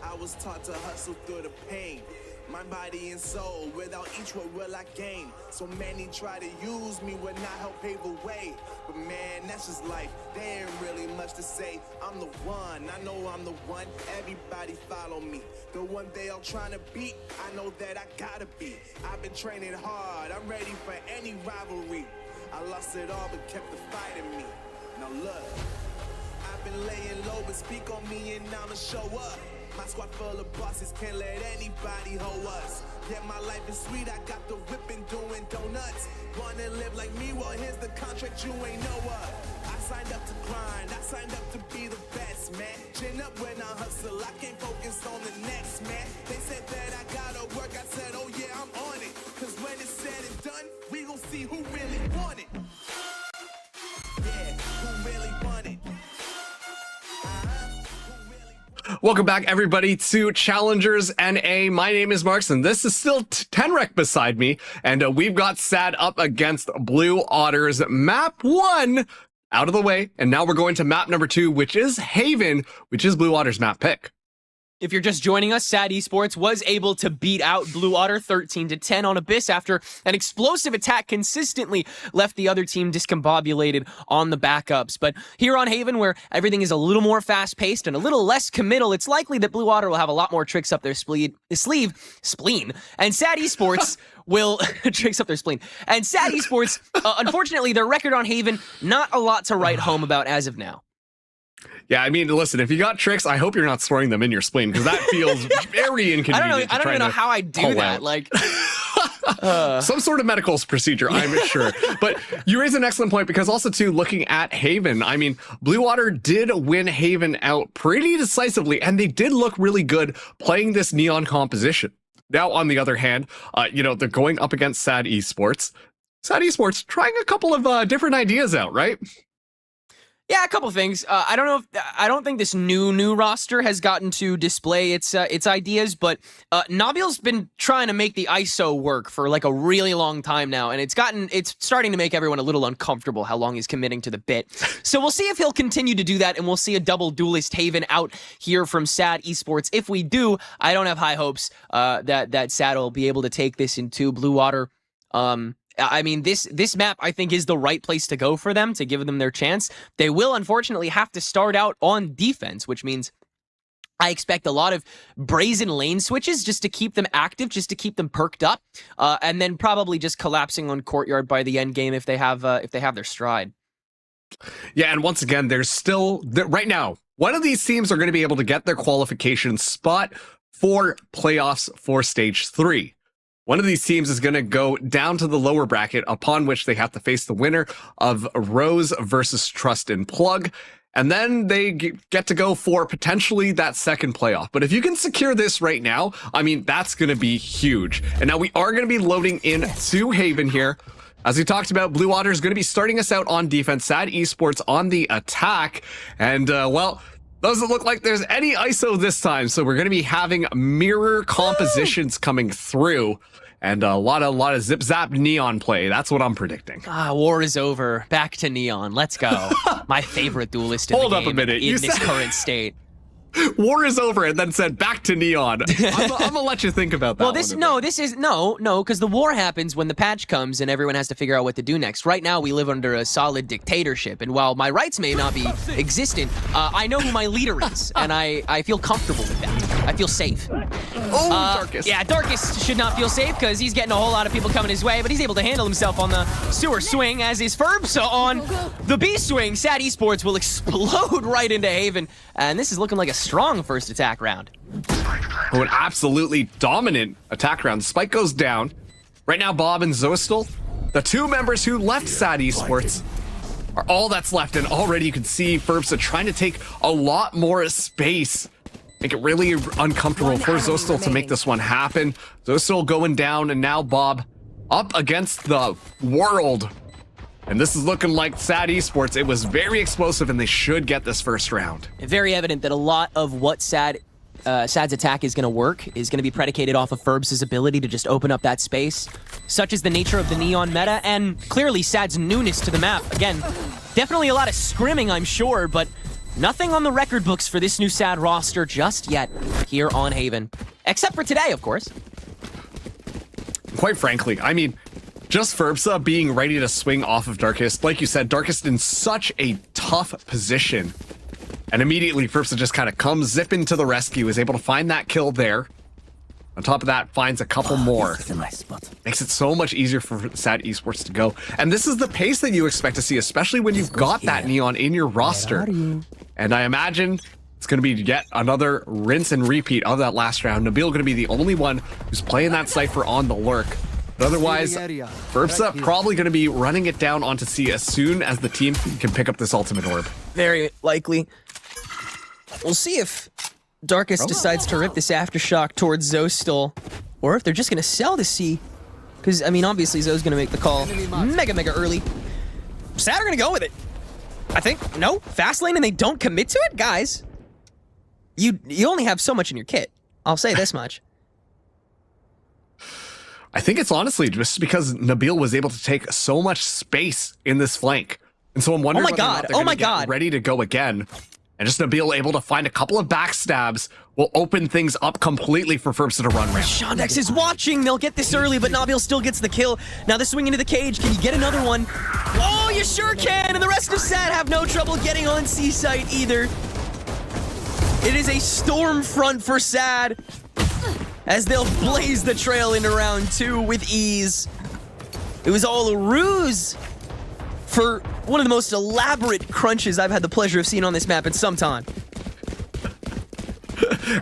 I was taught to hustle through the pain. My body and soul, without each what will I gain? So many try to use me when I help pave the way. But man, that's just life, there ain't really much to say. I'm the one, I know I'm the one, everybody follow me. The one they all trying to beat, I know that I gotta be. I've been training hard, I'm ready for any rivalry. I lost it all but kept the fight in me. Now look, I've been laying low but speak on me and I'ma show up. My squad full of bosses, can't let anybody hoe us. Yeah, my life is sweet, I got the whipping doing donuts. Wanna live like me, well here's the contract you ain't know of. I signed up to grind, I signed up to be the best, man. Chin up when I hustle, I can't focus on the next, man. They said that I gotta work, I said, oh yeah, I'm on it. Cause when it's said and done, we gon' see who really want it. Yeah, who really want it. Welcome back, everybody, to Challengers NA. My name is Marks, and this is still Tenrec beside me, and we've got Sad up against Blue Otters. Map 1 out of the way, and now we're going to map number 2, which is Haven, which is Blue Otters' map pick. If you're just joining us, Sad Esports was able to beat out Blue Otter 13-10 on Abyss after an explosive attack consistently left the other team discombobulated on the backups. But here on Haven, where everything is a little more fast-paced and a little less committal, it's likely that Blue Otter will have a lot more tricks up their spleen, and Sad Esports will tricks up their spleen. And Sad Esports, unfortunately, their record on Haven, not a lot to write home about as of now. Yeah, I mean, listen, if you got tricks, I hope you're not storing them in your spleen, because that feels very inconvenient. I don't even know how I do that. Like, some sort of medical procedure, I'm sure. But you raise an excellent point, because also, too, looking at Haven, I mean, Blue Water did win Haven out pretty decisively, and they did look really good playing this neon composition. Now, on the other hand, you know, they're going up against Sad Esports. Sad Esports trying a couple of different ideas out, right? Yeah, a couple things. I don't think this new roster has gotten to display its ideas, but Nabil's been trying to make the ISO work for like a really long time now, and it's starting to make everyone a little uncomfortable how long he's committing to the bit. So we'll see if he'll continue to do that, and we'll see a double duelist Haven out here from Sad Esports. If we do, I don't have high hopes that Sad will be able to take this into Blue Water. I mean, this map, I think, is the right place to go for them, to give them their chance. They will, unfortunately, have to start out on defense, which means I expect a lot of brazen lane switches just to keep them active, just to keep them perked up, and then probably just collapsing on courtyard by the end game if they have their stride. Yeah, and once again, there's still right now, one of these teams are going to be able to get their qualification spot for playoffs for stage 3. One of these teams is going to go down to the lower bracket, upon which they have to face the winner of Rose versus Trust and Plug. And then they get to go for potentially that second playoff. But if you can secure this right now, I mean, that's going to be huge. And now we are going to be loading into Haven here. As we talked about, Blue Water is going to be starting us out on defense. Sad Esports on the attack. And, well, doesn't look like there's any ISO this time, so we're going to be having mirror compositions coming through, and a lot of zip zap neon play. That's what I'm predicting. War is over. Back to neon. Let's go. My favorite duelist in Hold the up game a minute. in this current state. War is over, and then said back to neon. I'm gonna let you think about that. Well, because the war happens when the patch comes and everyone has to figure out what to do next. Right now, we live under a solid dictatorship, and while my rights may not be existent, I know who my leader is, and I feel comfortable with that. I feel safe. Oh, Darkest. Yeah, Darkest should not feel safe because he's getting a whole lot of people coming his way, but he's able to handle himself on the sewer swing, as is Ferb. So on the B swing, Sad Esports will explode right into Haven, and this is looking like a strong first attack round. Oh, an absolutely dominant attack round. Spike goes down. Right now, Bob and Zostal, the two members who left Sad Esports, are all that's left, and already you can see Ferbsa trying to take a lot more space. Make it really uncomfortable for Zostal to make this one happen. Zostal going down, and now Bob up against the world. And this is looking like Sad Esports. It was very explosive, and they should get this first round. Very evident that a lot of what Sad's attack is going to work is going to be predicated off of Ferbs' ability to just open up that space. Such is the nature of the neon meta, and clearly Sad's newness to the map. Again, definitely a lot of scrimming, I'm sure, but Nothing on the record books for this new SAD roster just yet here on Haven. Except for today, of course. Quite frankly, I mean, just Ferbsa being ready to swing off of Darkest. Like you said, Darkest in such a tough position. And immediately, Ferbsa just kind of comes zipping to the rescue, is able to find that kill there. On top of that, finds a couple more. Makes it so much easier for SAD Esports to go. And this is the pace that you expect to see, especially when you've got that Neon in your roster. And I imagine it's going to be yet another rinse and repeat of that last round. Nabil going to be the only one who's playing that Cypher on the lurk. But otherwise, Ferbsa probably going to be running it down onto C as soon as the team can pick up this ultimate orb. Very likely. We'll see if Darkest decides to rip this Aftershock towards Zostal, or if they're just going to sell to C. Because, I mean, obviously Zo's going to make the call mega early. SAD are going to go with it. I think, no, fast lane and they don't commit to it? Guys, you only have so much in your kit. I'll say this much. I think it's honestly just because Nabil was able to take so much space in this flank. And so I'm wondering whether or not they're gonna get ready to go again. And just Nabil able to find a couple of backstabs will open things up completely for Ferbsa to run ramp. Shondex is watching. They'll get this early, but Nabil still gets the kill. Now the swing into the cage. Can you get another one? Oh, you sure can. And the rest of SAD have no trouble getting on C site either. It is a storm front for SAD as they'll blaze the trail into round 2 with ease. It was all a ruse for one of the most elaborate crunches I've had the pleasure of seeing on this map in some time.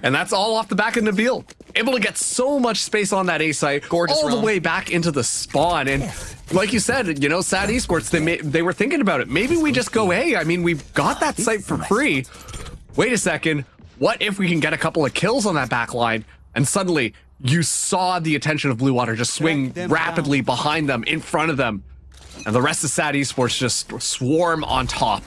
And that's all off the back of Nabil. Able to get so much space on that A site, all the way back into the spawn. And like you said, you know, SAD Esports, they were thinking about it. Maybe we just go A. I mean, we've got that site for free. Wait a second. What if we can get a couple of kills on that back line? And suddenly, you saw the attention of Blue Water just swing rapidly behind them, in front of them. And the rest of SAD Esports just swarm on top.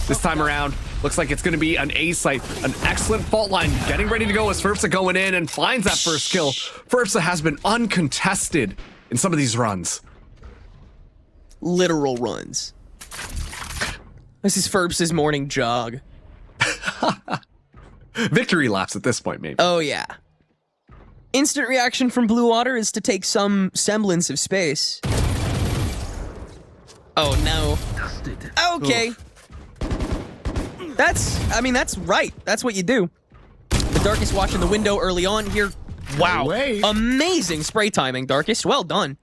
This time around, looks like it's going to be an A site. An excellent fault line getting ready to go as Ferbsa going in and finds that first kill. Ferbsa has been uncontested in some of these runs. Literal runs. This is Ferbsa's morning jog. Victory laps at this point, maybe. Oh, yeah. Instant reaction from Blue Water is to take some semblance of space. Oh, no. Okay. That's right. That's what you do. The Darkest watching the window early on here. Wow. Amazing spray timing, Darkest. Well done.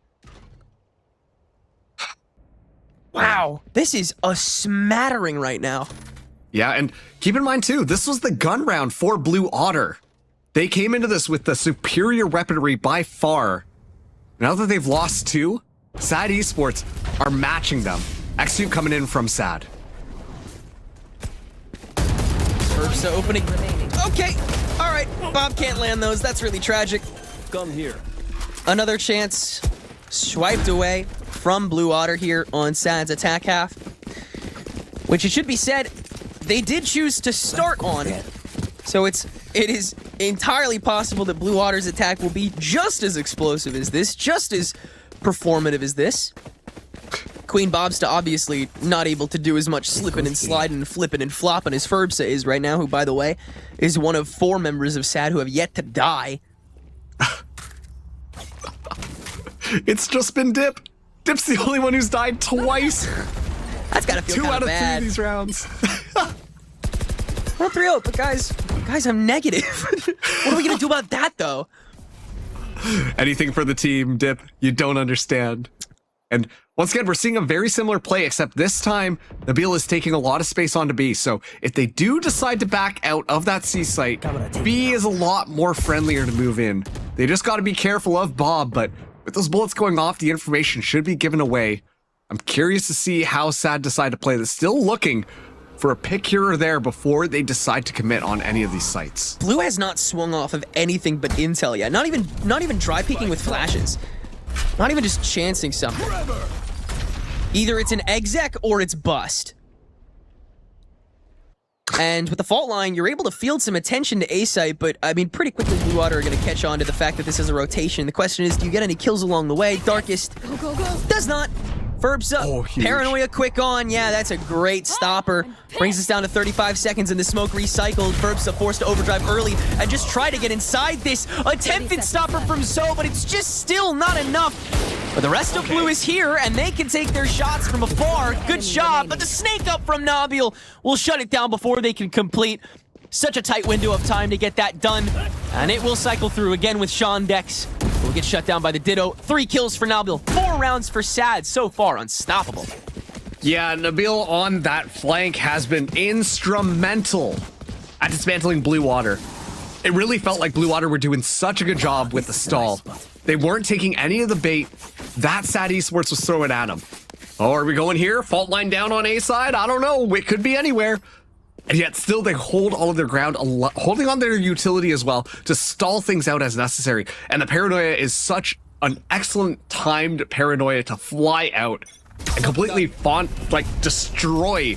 Wow. This is a smattering right now. Yeah, and keep in mind, too, this was the gun round for Blue Otter. They came into this with the superior weaponry by far. Now that they've lost 2, SAD Esports are matching them. Execute coming in from SAD. Ferbsa opening. Okay, all right. Bob can't land those. That's really tragic. Come here. Another chance swiped away from Blue Otter here on SAD's attack half. Which, it should be said, they did choose to start on. So it is entirely possible that Blue Water's attack will be just as explosive as this, just as performative as this. Queen Bobsta obviously not able to do as much slipping and sliding and flipping and flopping as Ferbsa is right now, who, by the way, is one of 4 members of SAD who have yet to die. It's just been Dip. Dip's the only one who's died twice. That's gotta feel 2 out of 3 bad. of these rounds. We're 3-0, but guys, I'm negative. What are we gonna do about that, though? Anything for the team, Dip. You don't understand. And once again, we're seeing a very similar play, except this time, Nabil is taking a lot of space onto B. So if they do decide to back out of that C site, B is a lot more friendlier to move in. They just got to be careful of Bob, but with those bullets going off, the information should be given away. I'm curious to see how SAD decide to play this. Still looking for a pick here or there before they decide to commit on any of these sites. Blue has not swung off of anything but intel yet. Not even dry peeking with flashes. Not even just chancing something. Either it's an exec or it's bust. And with the fault line, you're able to field some attention to A site, but I mean, pretty quickly Blue Water are going to catch on to the fact that this is a rotation. The question is, do you get any kills along the way? Darkest does not. Ferbsa, huge. Paranoia quick on. Yeah, that's a great stopper. Brings us down to 35 seconds and the smoke recycled. Ferbsa forced to overdrive early and just try to get inside this attempted stopper from Zoe, but it's just still not enough. But the rest of Blue is here, and they can take their shots from afar. Good job, but the snake up from Nabil will shut it down before they can complete. Such a tight window of time to get that done, and it will cycle through again with Shondex. Will get shut down by the Ditto. 3 kills for Nabil, 4 rounds for Sad. So far, unstoppable. Yeah, Nabil on that flank has been instrumental at dismantling Blue Water. It really felt like Blue Water were doing such a good job with the stall. They weren't taking any of the bait that Sad Esports was throwing at them. Oh, are we going here? Fault line down on A side? I don't know. It could be anywhere. And yet still they hold all of their ground, holding on their utility as well to stall things out as necessary. And the Paranoia is such an excellent timed Paranoia to fly out and completely destroy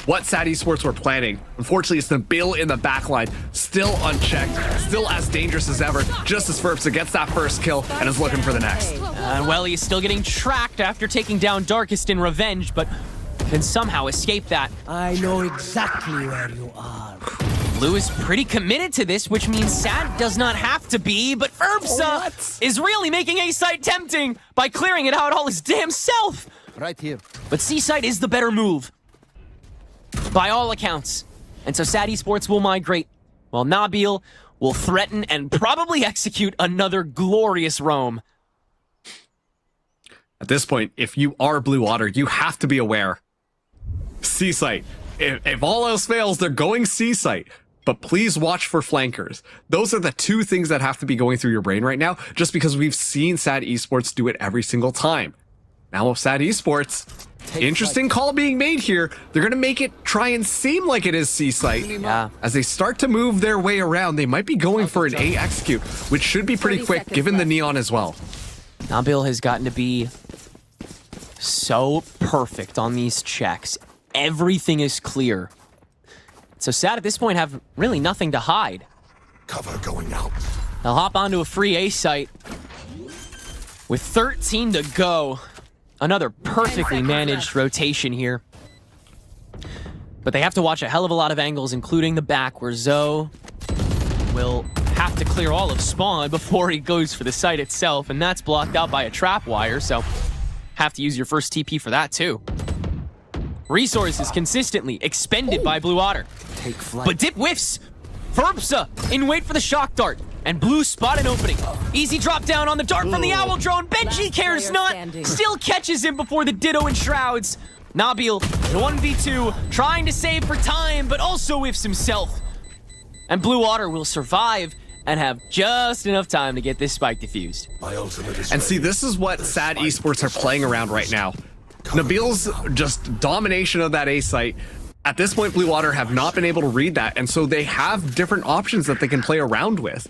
what Sad Esports were planning. Unfortunately, it's the Nabil in the backline, still unchecked, still as dangerous as ever, just as Ferbsa gets that first kill and is looking for the next. And Welly is still getting tracked after taking down Darkest in revenge, but can somehow escape that. I know exactly where you are. Blue is pretty committed to this, which means Sad does not have to be, but Ferbsa is really making A-site tempting by clearing it out all his damn self. Right here. But C-site is the better move, by all accounts. And so Sad Esports will migrate, while Nabil will threaten and probably execute another glorious roam. At this point, if you are Blue Water, you have to be aware. C-site. If all else fails, they're going C-site. But please watch for flankers. Those are the 2 things that have to be going through your brain right now, just because we've seen Sad Esports do it every single time. Now with Sad Esports, interesting call being made here. They're going to make it try and seem like it is C-site. Yeah. As they start to move their way around, they might be going for an A execute, which should be pretty quick given the neon as well. Nabil has gotten to be so perfect on these checks. Everything is clear. So Sad at this point have really nothing to hide. Cover going out. They'll hop onto a free A site with 13 to go. Another perfectly managed rotation here. But they have to watch a hell of a lot of angles, including the back, where Zoe will have to clear all of spawn before he goes for the site itself, and that's blocked out by a trap wire, so have to use your first TP for that too. Resources consistently expended by Blue Water. But Dip whiffs. Ferbsa in wait for the shock dart. And Blue spot an opening. Easy drop down on the dart from the Owl drone. Benji cares not. Still catches him before the Ditto enshrouds. Nabil, 1v2, trying to save for time, but also whiffs himself. And Blue Water will survive and have just enough time to get this spike defused. And see, this is what Sad Esports are playing around right now. Nabil's just domination of that A site. At this point, Blue Water have not been able to read that, and so they have different options that they can play around with.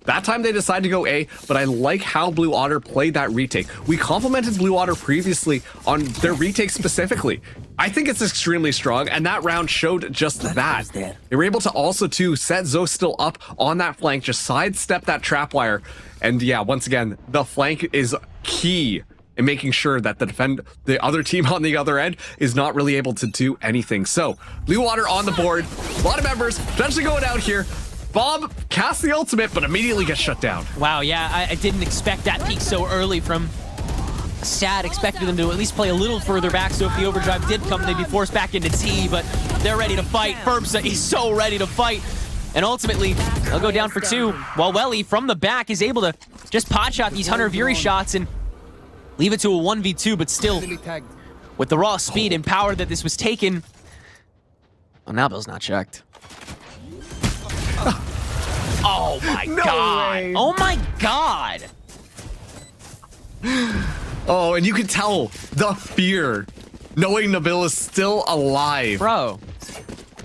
That time they decided to go A, but I like how Blue Water played that retake. We complimented Blue Water previously on their retake specifically. I think it's extremely strong, and that round showed just that. They were able to also, too, set Zoe still up on that flank, just sidestep that trap wire. And yeah, once again, the flank is key in making sure that the other team on the other end is not really able to do anything. So, Blue Water on the board, a lot of members potentially going out here. Bob casts the ultimate, but immediately gets shut down. Wow, yeah, I didn't expect that peak so early from Sad. Expected them to at least play a little further back, so if the overdrive did come, they'd be forced back into T, but they're ready to fight. Ferbsa is so ready to fight. And ultimately, they'll go down for 2, while Welly from the back is able to just pot shot these Hunter Fury shots and leave it to a 1v2, but still, with the raw speed and power that this was taken, well, Nabil's not checked. Oh my god. Way. Oh my god. Oh, and you can tell the fear knowing Nabil is still alive. Bro.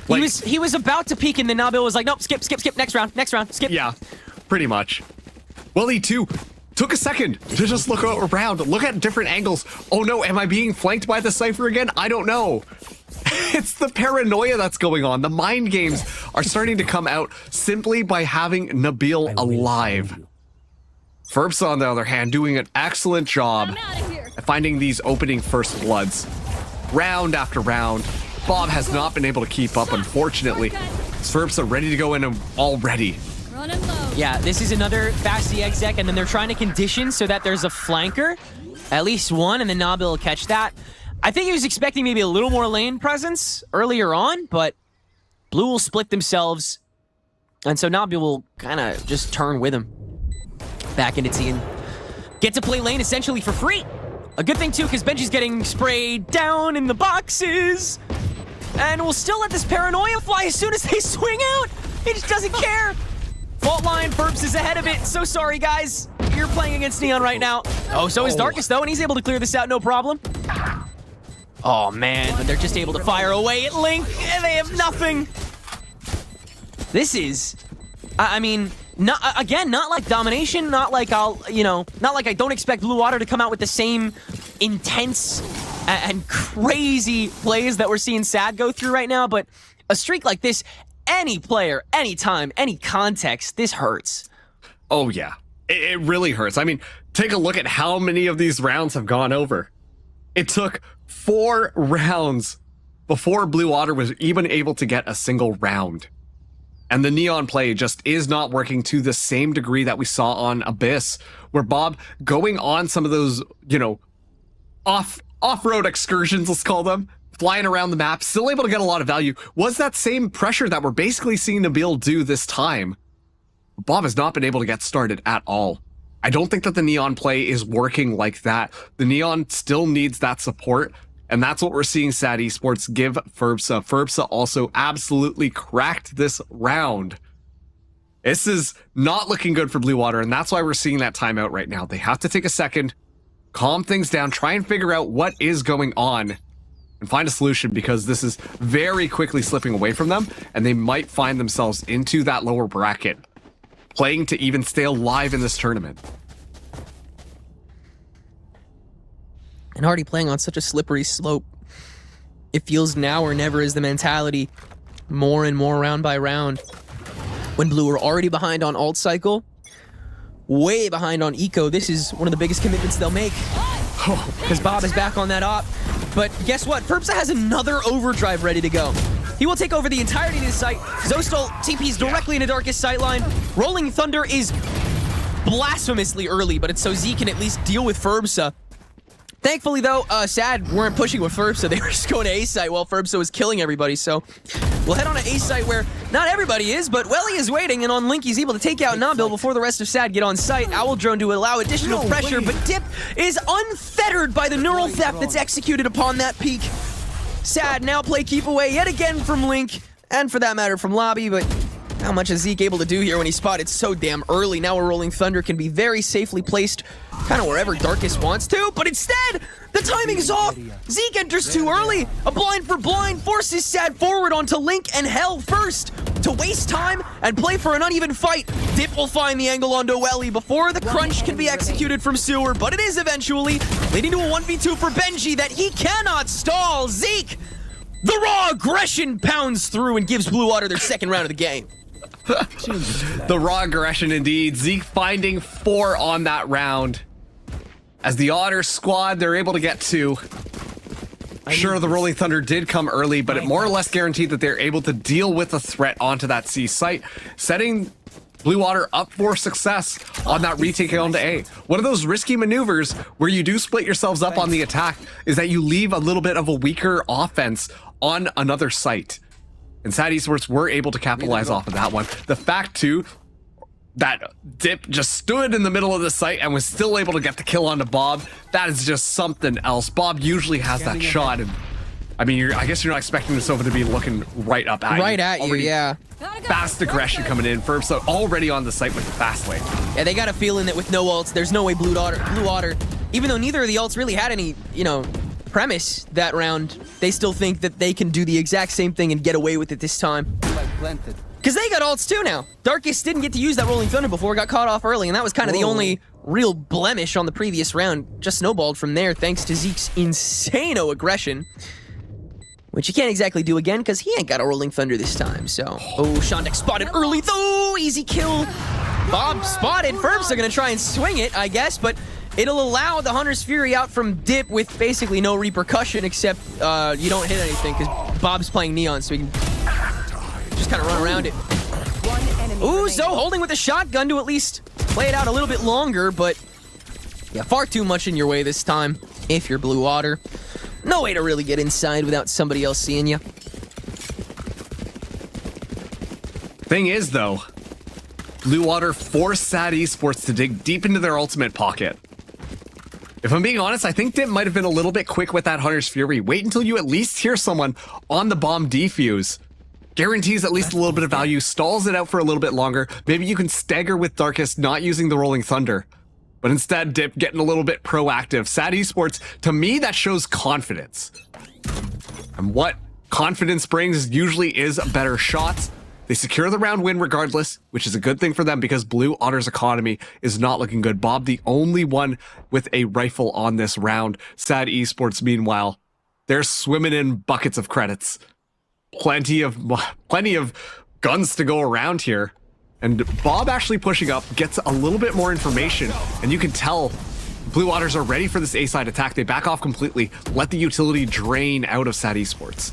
Like, He was about to peek and then Nabil was like, nope, skip, next round, skip. Yeah, pretty much. Well, he too took a second to just look around, look at different angles. Oh no, am I being flanked by the Cypher again? I don't know. It's the paranoia that's going on. The mind games are starting to come out simply by having Nabil alive. Ferbsa, on the other hand, doing an excellent job at finding these opening first bloods. Round after round, Bob has not been able to keep up, unfortunately. Sverps are ready to go in already. Yeah, this is another fasty exec, and then they're trying to condition so that there's a flanker, at least one, and then Nabil will catch that. I think he was expecting maybe a little more lane presence earlier on, but Blue will split themselves, and so Nabil will kind of just turn with him back into T and get to play lane essentially for free. A good thing, too, because Benji's getting sprayed down in the boxes, and we'll still let this paranoia fly as soon as they swing out. He just doesn't care. Fault line, Burbs is ahead of it. So sorry, guys. You're playing against Neon right now. Oh, so is Darkest, though, and he's able to clear this out, no problem. Oh, man, but they're just able to fire away at Link, and they have nothing. This is, I mean, not like domination, not like not like I don't expect Blue Water to come out with the same intense and crazy plays that we're seeing Sad go through right now, but a streak like this, any player, any time, any context, this hurts. Oh, yeah. It really hurts. I mean, take a look at how many of these rounds have gone over. It took 4 rounds before Blue Water was even able to get a single round. And the Neon play just is not working to the same degree that we saw on Abyss, where Bob going on some of those, off-road excursions, let's call them, flying around the map, still able to get a lot of value, was that same pressure that we're basically seeing Nabil do this time. Bob has not been able to get started at all. I don't think that the Neon play is working like that. The Neon still needs that support, and that's what we're seeing Sad Esports give Ferbsa. Ferbsa also absolutely cracked this round. This is not looking good for Blue Water, and that's why we're seeing that timeout right now. They have to take a second, calm things down, try and figure out what is going on, and find a solution, because this is very quickly slipping away from them, and they might find themselves into that lower bracket, playing to even stay alive in this tournament. And already playing on such a slippery slope. It feels now or never is the mentality, more and more round by round. When Blue are already behind on ult cycle, way behind on eco, this is one of the biggest commitments they'll make. Because Bob is back on that op. But guess what? Ferbsa has another overdrive ready to go. He will take over the entirety of the site. Zostal TPs directly into Darkest sightline. Rolling Thunder is blasphemously early, but it's so Z can at least deal with Ferbsa. Thankfully, though, Sad weren't pushing with Ferbsa. They were just going to A site while Ferbsa was killing everybody. So we'll head on to A site where not everybody is, but Welly is waiting, and on Link he's able to take out Nabil before the rest of Sad get on site. Owl Drone to allow additional pressure, but Dip is unfettered by the neural theft that's executed upon that peak. Sad now play keep away yet again from Link, and for that matter from Lobby, but how much is Zeke able to do here when he's spotted so damn early? Now a Rolling Thunder can be very safely placed kind of wherever Darkest wants to, but instead, the timing is off. Zeke enters too early. A blind for blind forces Sad forward onto Link and Hell first to waste time and play for an uneven fight. Dip will find the angle onto Welly before the crunch can be executed from Sewer, but it is eventually, leading to a 1v2 for Benji that he cannot stall. Zeke, the raw aggression pounds through and gives Blue Water their second round of the game. The raw aggression indeed. Zeke finding 4 on that round. As the Otter squad, they're able to get 2. Sure, the Rolling Thunder did come early, but it more or less guaranteed that they're able to deal with the threat onto that C site, setting Blue Water up for success on that retake onto A. One of those risky maneuvers where you do split yourselves up on the attack is that you leave a little bit of a weaker offense on another site. And Sad Esports were able to capitalize off of that one. The fact, too, that Dip just stood in the middle of the site and was still able to get the kill onto Bob, that is just something else. Bob usually has that shot, and I mean, I guess you're not expecting the Sova to be looking right up at you. Right at you, yeah. Fast aggression coming in. Ferbsa already on the site with the fast lane. Yeah, they got a feeling that with no ults, there's no way Blue Water, even though neither of the ults really had any, premise that round, they still think that they can do the exact same thing and get away with it this time. Because they got ults too now. Darkest didn't get to use that Rolling Thunder before, got caught off early, and that was kind of the only real blemish on the previous round. Just snowballed from there thanks to Zeke's insane-o aggression, which you can't exactly do again because he ain't got a Rolling Thunder this time, so. Oh, Shondek spotted early though, easy kill. Bob spotted, Ferbs are gonna try and swing it, I guess, but It'll allow the Hunter's Fury out from Dip with basically no repercussion except you don't hit anything because Bob's playing Neon, so he can just kind of run around it. Ooh, Zoe holding with a shotgun to at least play it out a little bit longer, but yeah, far too much in your way this time if you're Blue Water. No way to really get inside without somebody else seeing you. Thing is, though, Blue Water forced Sad Esports to dig deep into their ultimate pocket. If I'm being honest, I think Dip might have been a little bit quick with that Hunter's Fury. Wait until you at least hear someone on the bomb defuse. Guarantees at least a little bit of value, stalls it out for a little bit longer. Maybe you can stagger with Darkest, not using the Rolling Thunder. But instead, Dip getting a little bit proactive. Sad Esports, to me, that shows confidence. And what confidence brings usually is better shots. They secure the round win regardless, which is a good thing for them because Blue Otter's economy is not looking good. Bob, the only one with a rifle on this round. Sad Esports, meanwhile, they're swimming in buckets of credits. Plenty of guns to go around here. And Bob actually pushing up gets a little bit more information, and you can tell Blue Waters are ready for this A-side attack. They back off completely, let the utility drain out of Sad Esports.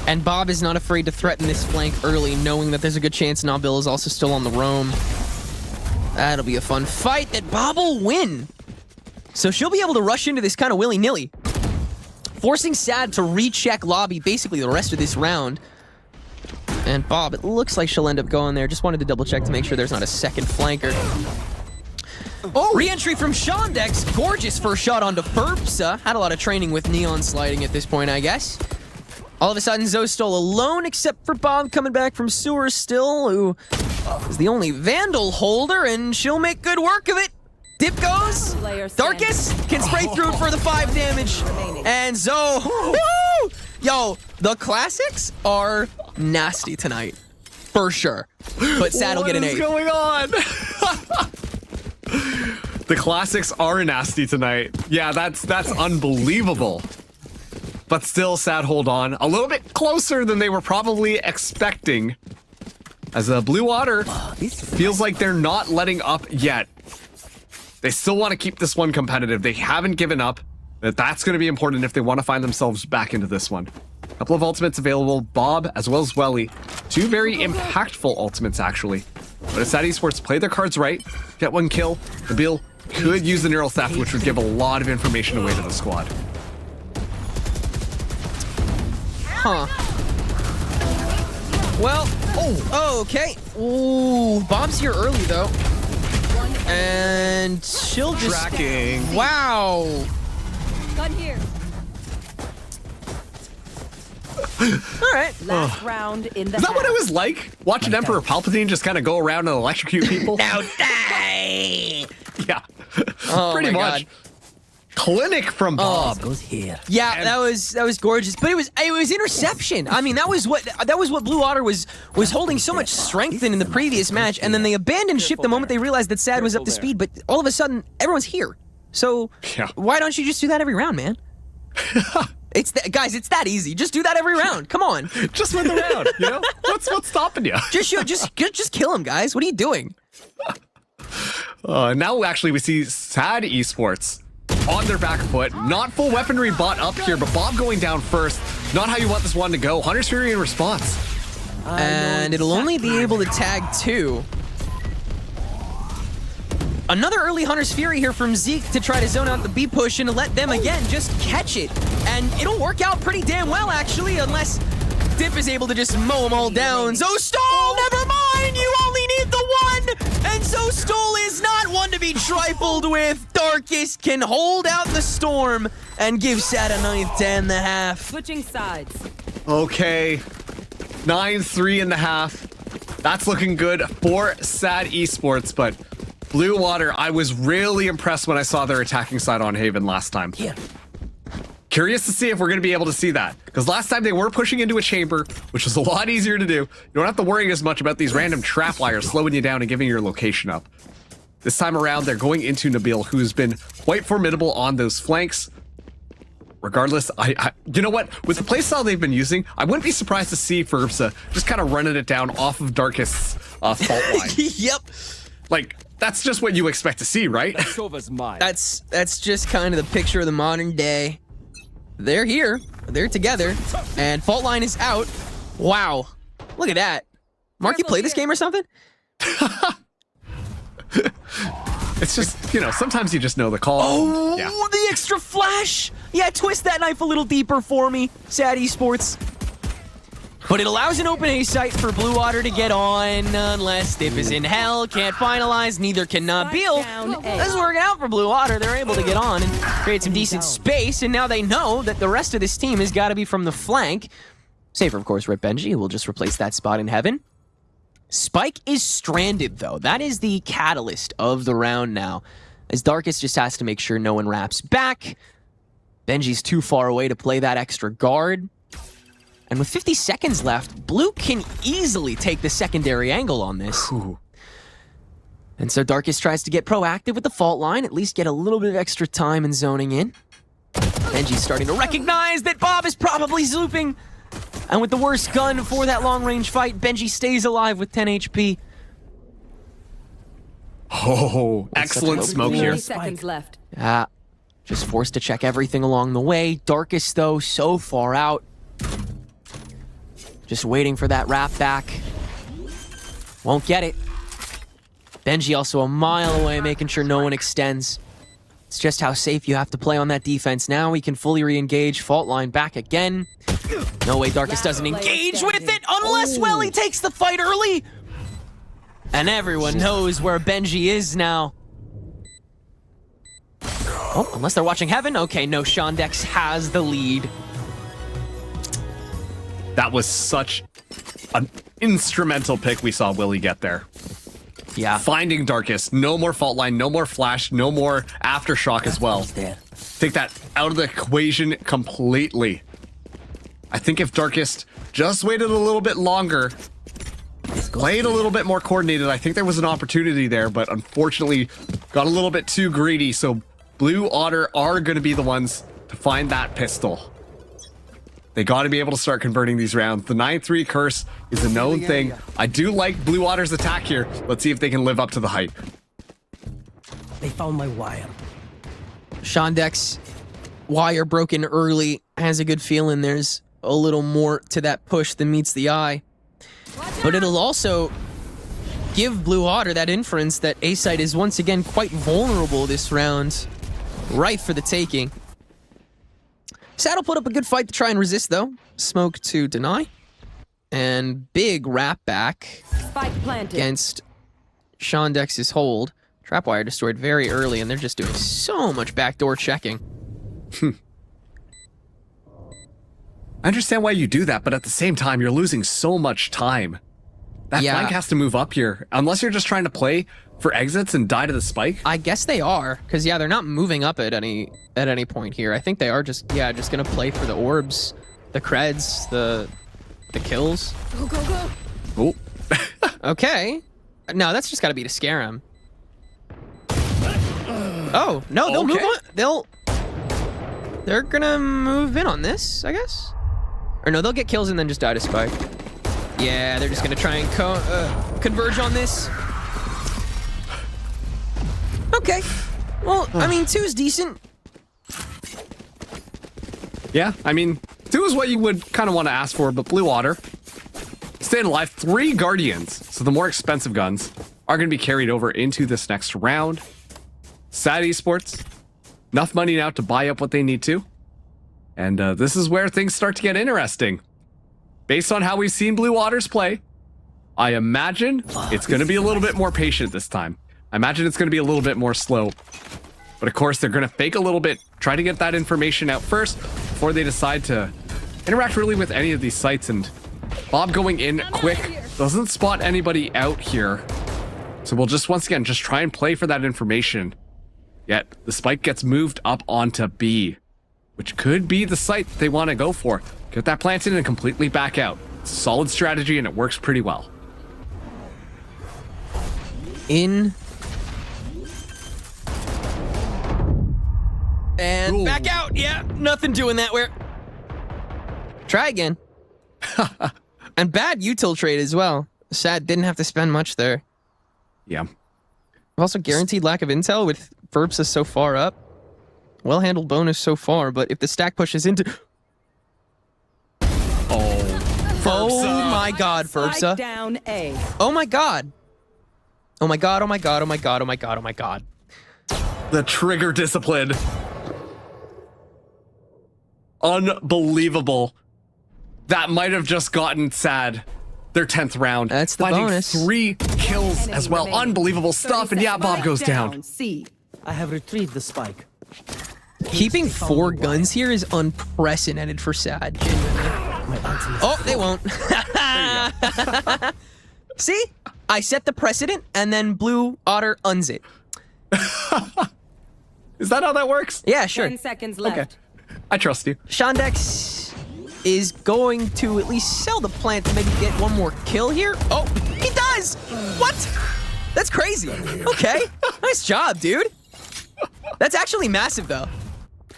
And Bob is not afraid to threaten this flank early, knowing that there's a good chance Nabil is also still on the roam. That'll be a fun fight that Bob will win. So she'll be able to rush into this kind of willy-nilly, forcing Sad to recheck lobby basically the rest of this round. And Bob, it looks like she'll end up going there. Just wanted to double check to make sure there's not a second flanker. Oh, re-entry from Shondex. Gorgeous first shot onto Ferbsa. Had a lot of training with Neon sliding at this point, I guess. All of a sudden, Zoe still alone, except for Bob coming back from sewers still, who is the only Vandal holder, and she'll make good work of it. Dip goes. Darkest can spray through for the 5 damage. And Zoe, woo! Yo, the classics are nasty tonight, for sure. But Sad will get an 8. What is going on? The classics are nasty tonight. Yeah, that's unbelievable. But still, Sad hold on. A little bit closer than they were probably expecting. As Blue Water feels like they're not letting up yet. They still want to keep this one competitive. They haven't given up. That's going to be important if they want to find themselves back into this one. A couple of ultimates available. Bob as well as Welly. 2 very impactful ultimates, actually. But if Sad Esports play their cards right, get 1 kill, Nabil could use the Neural Theft, which would give a lot of information away to the squad. Huh. Well, okay. Ooh, Bob's here early, though. And she'll just... Tracking. Wow. Gun here. All right. Last round in the Is that what it was like? Watching Emperor Palpatine just kind of go around and electrocute people? Now die! Yeah. Oh, Pretty my much. God. Clinic from Bob. Goes here. Yeah, and that was gorgeous, but it was interception. I mean, that was what Blue Water was holding so much strength in the previous match, and then they abandoned ship the moment they realized that Sad was up to speed. But all of a sudden, everyone's here. So why don't you just do that every round, man? Guys, it's that easy. Just do that every round. Come on. Just win the round. You know what's stopping you? Just kill him, guys. What are you doing? Now actually we see Sad Esports on their back foot. Not full weaponry bot up here, but Bob going down first. Not how you want this one to go. Hunter's Fury in response. And it'll only be able to tag 2. Another early Hunter's Fury here from Zeke to try to zone out the B push and to let them again just catch it. And it'll work out pretty damn well, actually, unless Dip is able to just mow them all down. Zostol, never mind! You only need the 1! And Zostol is not one to be trifled with. Darkest can hold out the storm and give Sad a 9-10.5. Switching sides. Okay. 9-3.5. That's looking good for Sad Esports, but Blue Water, I was really impressed when I saw their attacking side on Haven last time. Here. Curious to see if we're going to be able to see that. Because last time they were pushing into a chamber, which was a lot easier to do. You don't have to worry as much about these random trap wires slowing you down and giving your location up. This time around, they're going into Nabil, who's been quite formidable on those flanks. Regardless, you know what? With the playstyle they've been using, I wouldn't be surprised to see Ferbsa just kind of running it down off of Darkest's fault line. Yep. Like, that's just what you expect to see, right? Sova's mine. That's just kind of the picture of the modern day. They're here. They're together. And fault line is out. Wow. Look at that. Mark, you play this game or something? It's just, you know, sometimes you just know the call. Oh, yeah. the extra flash. Yeah, twist that knife a little deeper for me, Sad Esports. But it allows an open A site for Blue Water to get on, unless Stiff is in hell, can't finalize, neither can Nabil. This is working out for Blue Water. They're able to get on and create some decent space, and now they know that the rest of this team has got to be from the flank. Save for, of course, Rip Benji, who will just replace that spot in heaven. Spike is stranded, though. That is the catalyst of the round now, as Darkus just has to make sure no one wraps back. Benji's too far away to play that extra guard. And with 50 seconds left, Blue can easily take the secondary angle on this. Ooh. And so Darkus tries to get proactive with the fault line, at least get a little bit of extra time in zoning in. Benji's starting to recognize that Bob is probably zooping. And with the worst gun for that long-range fight, Benji stays alive with 10 HP. Oh, excellent smoke here. 30 seconds left. Just forced to check everything along the way. Darkus, though, so far out. Just waiting for that wrap back. Won't get it. Benji also a mile away, making sure no one extends. It's just how safe you have to play on that defense. Now we can fully re-engage. Fault line back again. No way Darkus doesn't engage with it unless Welly takes the fight early. And everyone knows where Benji is now. Oh, unless they're watching Heaven. Okay, no, Shondex has the lead. That was such an instrumental pick we saw Willie get there. Yeah. Finding Darkus, no more fault line, no more flash, no more aftershock as well. Take that out of the equation completely. I think if Darkus just waited a little bit longer, played a little bit more coordinated, I think there was an opportunity there, but unfortunately got a little bit too greedy, so Blue Otter are going to be the ones to find that pistol. They got to be able to start converting these rounds. The 9-3 curse is a known thing. I do like Blue Otter's attack here. Let's see if they can live up to the hype. They found my wire. Shondex, wire broken early, has a good feeling there's a little more to that push than meets the eye. But it'll also give Blue Otter that inference that A-Site is once again quite vulnerable this round. Ripe for the taking. Saddle put up a good fight to try and resist, though. Smoke to deny. And big wrap back Spike planted. against Shondex's hold. Trapwire destroyed very early, and they're just doing so much backdoor checking. I understand why you do that, but at the same time, you're losing so much time. That flank has to move up here. Unless you're just trying to play for exits and die to the spike. I guess they are, because they're not moving up at any point here. I think they are just gonna play for the orbs, the creds, the kills. Go, go, go. Oh. Okay. No, that's just gotta be to scare him. Oh, no, they'll move on. They're gonna move in on this, I guess. Or no, they'll get kills and then just die to spike. Yeah, they're just gonna try and converge on this. Okay. Well, I mean, 2 is decent. Yeah, I mean, 2 is what you would kind of want to ask for, but Blue Water staying alive. 3 Guardians, so the more expensive guns are going to be carried over into this next round. Sad Esports, enough money now to buy up what they need to. And this is where things start to get interesting. Based on how we've seen Blue Waters play, I imagine it's going to be a little bit more patient this time. I imagine it's going to be a little bit more slow. But of course, they're going to fake a little bit, try to get that information out first before they decide to interact really with any of these sites. And Bob going in quick doesn't spot anybody out here. So we'll just, once again, just try and play for that information. Yet the spike gets moved up onto B, which could be the site they want to go for. Get that planted and completely back out. It's a solid strategy and it works pretty well. In. And Ooh. back out. Yeah, nothing doing that. Where? Try again. And bad util trade as well. Sad didn't have to spend much there. Yeah. Also, guaranteed lack of intel with Verbsa so far up. Well-handled bonus so far, but if the stack pushes into... Oh my god, Spike Verbsa. down A. Oh my god. Oh my god, oh my god, oh my god, oh my god, oh my god. The trigger discipline. Unbelievable. That might have just gotten sad. Their 10th round. That's the finding bonus. 3 kills as well. Unbelievable stuff. And yeah, Bob goes down. C. I have retrieved the spike. Keeping 4 guns here is unprecedented for SAD, genuinely. Oh, they won't. See? I set the precedent, and then Blue Otter uns it. Is that how that works? Yeah, sure. 10 seconds left. Okay. I trust you. Shondex is going to at least sell the plant to maybe get one more kill here. Oh, he does! What? That's crazy. Okay. Nice job, dude. That's actually massive, though.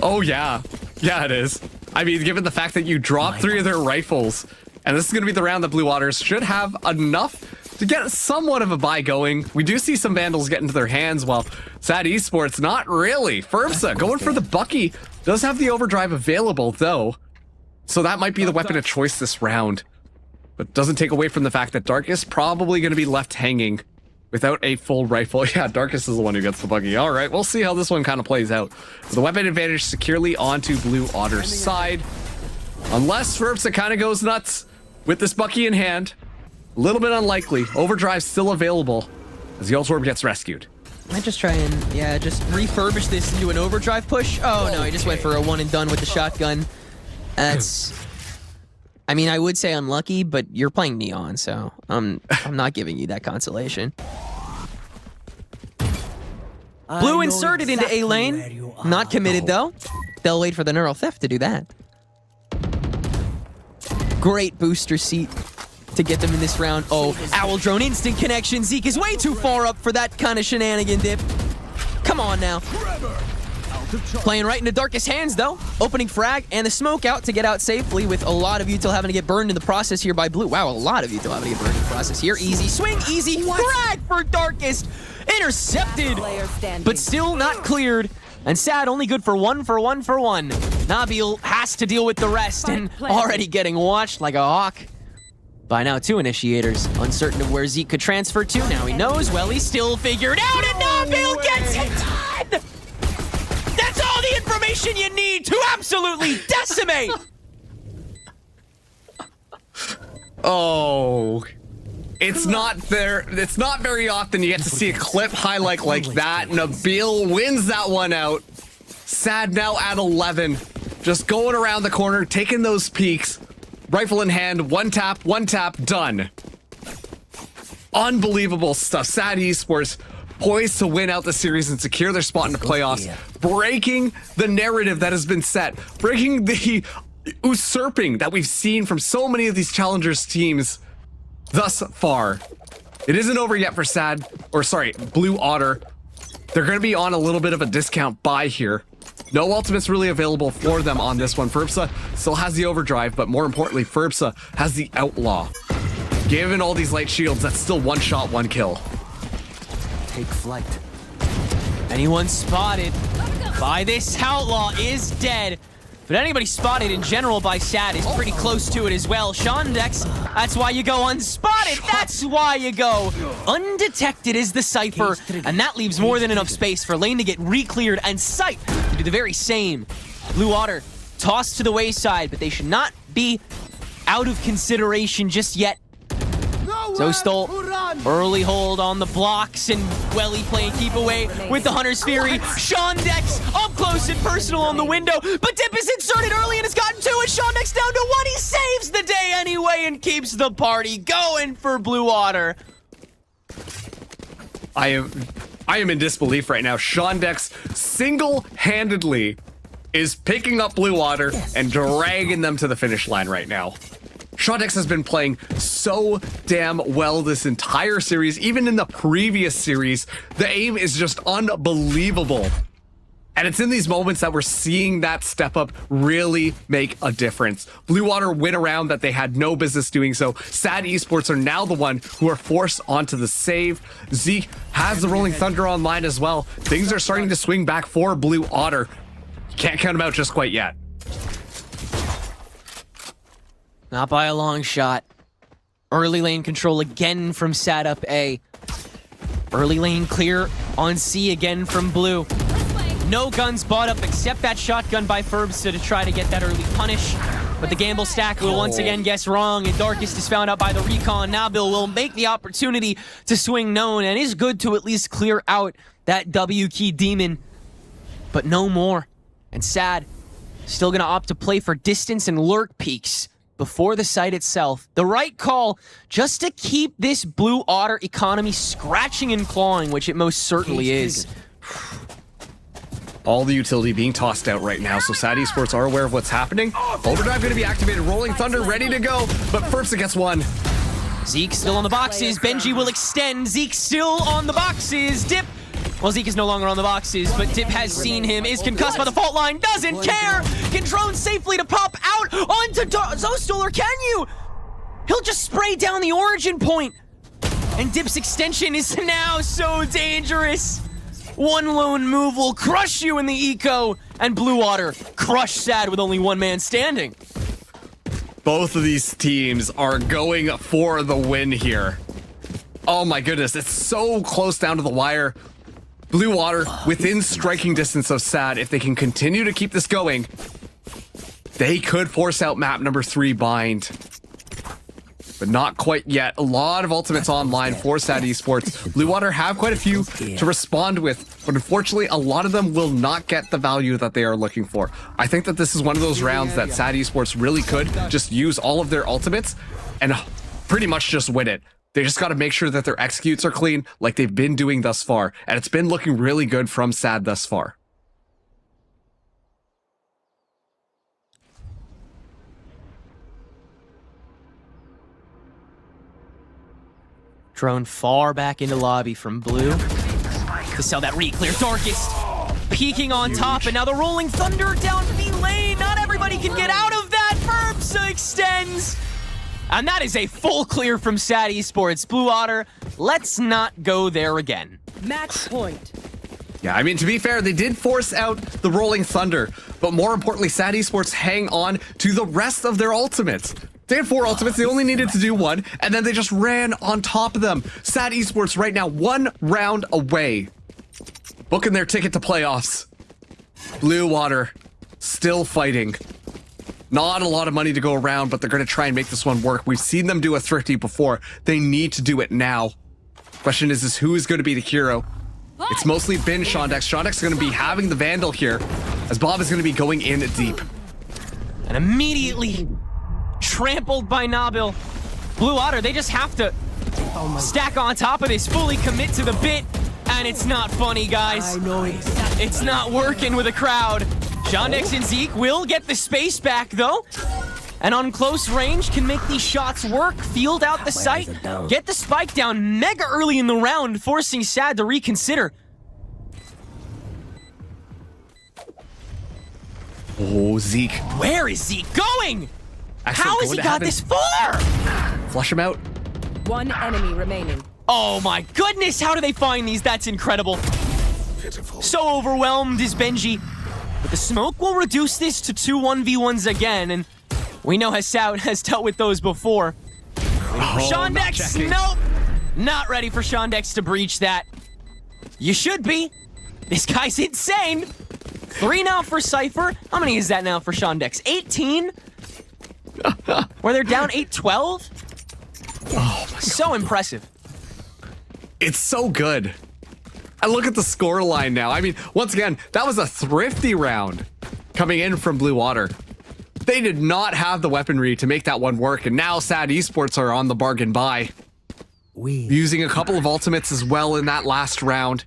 Oh, yeah. Yeah, it is. I mean, given the fact that you dropped 3 of their rifles, and this is going to be the round that Blue Waters should have enough to get somewhat of a buy going. We do see some Vandals get into their hands, while SAD Esports, not really. Ferbsa going for the Bucky. Does have the overdrive available, though. So that might be the weapon of choice this round. But doesn't take away from the fact that Darkus probably going to be left hanging without a full rifle. Yeah, Darkus is the one who gets the Bucky. All right, we'll see how this one kind of plays out. The weapon advantage securely onto Blue Otter's side. Unless Ferbsa kind of goes nuts with this Bucky in hand. A little bit unlikely. Overdrive still available as the Ultorb gets rescued. I just try and, yeah, just refurbish this into an overdrive push. Oh, no, he just went for a one and done with the shotgun. That's... I mean, I would say unlucky, but you're playing Neon, so I'm not giving you that consolation. Blue inserted into A lane. Not committed, though. They'll wait for the neural theft to do that. Great booster seat to get them in this round. Oh, Owl Drone instant connection. Zeke is way too far up for that kind of shenanigan dip. Come on now. Playing right into Darkest hands, though. Opening frag and the smoke out to get out safely, with a lot of util having to get burned in the process here by Blue. Wow, a lot of util having to get burned in the process here. Easy swing, easy frag for Darkest. Intercepted, but still not cleared. And SAD only good for one. Nabil has to deal with the rest, and already getting watched like a hawk. By now, 2 initiators, uncertain of where Zeke could transfer to. Now he knows, well, he's still figured out, and Nabil gets it done! That's all the information you need to absolutely decimate! Oh, it's not there. It's not very often you get to see a clip highlight like that. Nabil wins that one out. SAD now at 11. Just going around the corner, taking those peeks. Rifle in hand, one tap, done. Unbelievable stuff. SAD Esports poised to win out the series and secure their spot in the playoffs, breaking the narrative that has been set, breaking the usurping that we've seen from so many of these Challengers teams thus far. It isn't over yet for SAD, or sorry, Blue Otter. They're going to be on a little bit of a discount buy here. No ultimates really available for them on this one. Ferbsa still has the overdrive, but more importantly, Ferbsa has the outlaw. Given all these light shields, that's still one shot, one kill. Take flight. Anyone spotted by this outlaw is dead. But anybody spotted in general by SAD is pretty close to it as well. Shondex, that's why you go unspotted. That's why you go undetected is the Cypher. And that leaves more than enough space for lane to get re-cleared and Sight to do the very same. Blue Otter tossed to the wayside, but they should not be out of consideration just yet. Zostal, early hold on the blocks, and Welly playing keep away with the Hunter's Fury. Shondex up close and personal on the window, but Dip is inserted early and has gotten 2, and Shondex down to 1. He saves the day anyway and keeps the party going for Blue Otter. I am in disbelief right now. Shondex single-handedly is picking up Blue Otter and dragging them to the finish line right now. Shondex has been playing so damn well this entire series, even in the previous series. The aim is just unbelievable. And it's in these moments that we're seeing that step up really make a difference. Blue Water win a round that they had no business doing so. Sad Esports are now the one who are forced onto the save. Zeke has the Rolling Thunder online as well. Things are starting to swing back for Blue Otter. Can't count them out just quite yet. Not by a long shot. Early lane control again from Sad up A. Early lane clear on C again from Blue. No guns bought up except that shotgun by Ferbs to try to get that early punish. But the gamble stack will once again guess wrong, and Darkest is found out by the recon. Nabil will make the opportunity to swing known, and is good to at least clear out that W key demon. But no more. And Sad, still gonna opt to play for distance and lurk peaks before the site itself. The right call, just to keep this Blue Otter economy scratching and clawing, which it most certainly is. All the utility being tossed out right now, so Sad Esports are aware of what's happening. Overdrive going to be activated, Rolling Thunder ready to go, but first it gets one. Zeke still on the boxes, Benji will extend, Zeke still on the boxes, Dip. Well, Zeke is no longer on the boxes, but Dip has seen him, is concussed by the fault line, doesn't care, can drone safely to pop out onto Zostolar, can you? He'll just spray down the origin point, and Dip's extension is now so dangerous. One lone move will crush you in the eco, and Blue Water crush Sad with only one man standing. Both of these teams are going for the win here. Oh my goodness, it's so close down to the wire. Blue Water within striking distance of Sad. If they can continue to keep this going, they could force out map number 3 bind. But not quite yet. A lot of ultimates online for Sad Esports. Blue Water have quite a few to respond with, but unfortunately, a lot of them will not get the value that they are looking for. I think that this is one of those rounds that Sad Esports really could just use all of their ultimates and pretty much just win it. They just got to make sure that their executes are clean like they've been doing thus far, and it's been looking really good from Sad thus far. Drone far back into lobby from Blue to sell that re-clear. Darkest peeking on top, and now the Rolling Thunder down B lane. Not everybody can get out of that. Ferbs extends, and that is a full clear from Sad Esports. Blue Otter, let's not go there again. Match point. Yeah, I mean, to be fair, they did force out the Rolling Thunder, but more importantly, Sad Esports hang on to the rest of their ultimates. They had 4 ultimates, they only needed to do 1, and then they just ran on top of them. Sad Esports right now 1 round away, booking their ticket to playoffs. Blue Water still fighting. Not a lot of money to go around, but they're going to try and make this one work. We've seen them do a thrifty before. They need to do it now. Question is who is going to be the hero? It's mostly been Shondex. Shondex is going to be having the Vandal here, as Bob is going to be going in deep. And immediately trampled by Nabil. Blue Otter, they just have to stack on top of this, fully commit to the bit, and it's not funny, guys. I know exactly. It's not working with a crowd. Shondex and Zeke will get the space back, though, and on close range can make these shots work, field out the site, get the spike down mega early in the round, forcing Sad to reconsider. Oh, Zeke. Where is Zeke going? Excellent, How has he got this far? Flush him out. One enemy remaining. Oh my goodness, how do they find these? That's incredible. So overwhelmed is Benji. But the smoke will reduce this to 2 1v1s again, and we know Hassout has dealt with those before. Shondex, nope! Not ready for Shondex to breach that. You should be. This guy's insane. 3 now for Cypher. How many is that now for Shondex? 18? Where they're down 8-12? Oh my So impressive. It's so good. And look at the score line now. I mean, once again, that was a thrifty round coming in from Blue Water. They did not have the weaponry to make that one work, and now Sad Esports are on the bargain buy. Using a couple of ultimates as well in that last round.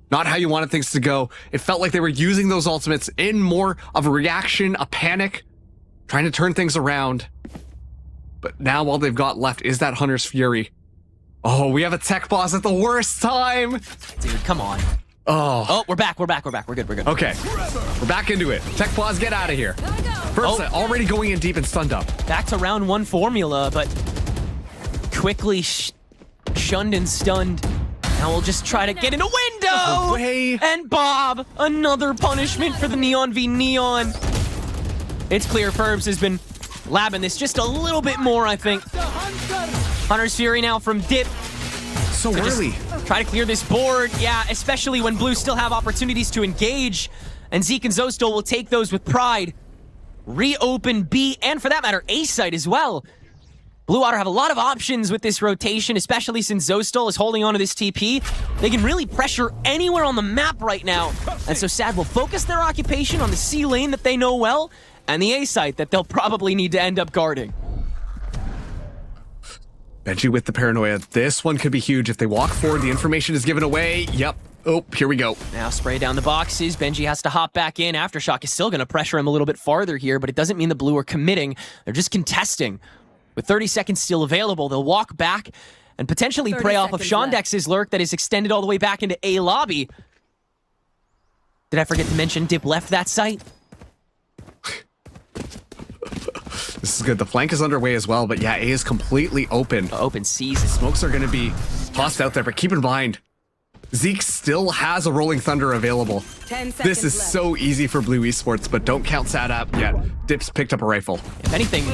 Not how you wanted things to go. It felt like they were using those ultimates in more of a reaction, a panic, trying to turn things around. But now all they've got left is that Hunter's Fury. Oh, we have a tech boss at the worst time. Dude, come on. Oh, we're back. We're good. Okay, we're back into it. Tech pause, get out of here. First set, already going in deep and stunned up. Back to round 1 formula, but quickly shunned and stunned. Now we'll just try to get in a window! And Bob, another punishment for the Neon v Neon. It's clear Ferbs has been labbing this just a little bit more, I think. Hunter's Fury now from Dip. So early. Try to clear this board. Yeah, especially when Blue still have opportunities to engage. And Zeke and Zostal will take those with pride. Reopen B, and for that matter, A site as well. Blue Water have a lot of options with this rotation, especially since Zostal is holding on to this TP. They can really pressure anywhere on the map right now. And so SAD will focus their occupation on the C lane that they know well, and the A site that they'll probably need to end up guarding. Benji with the paranoia. This one could be huge. If they walk forward, the information is given away. Yep. Oh, here we go. Now spray down the boxes. Benji has to hop back in. Aftershock is still going to pressure him a little bit farther here, but it doesn't mean the Blue are committing. They're just contesting. With 30 seconds still available, they'll walk back and potentially prey off of Shondex's lurk that is extended all the way back into A lobby. Did I forget to mention Dip left that site? This is good. The flank is underway as well, but yeah, A is completely open. Open season. Smokes are going to be tossed out there, but keep in mind, Zeke still has a Rolling Thunder available. 10 seconds This is left. so easy for Blue Esports, but don't count SAD out yet. Dip's picked up a rifle. If anything,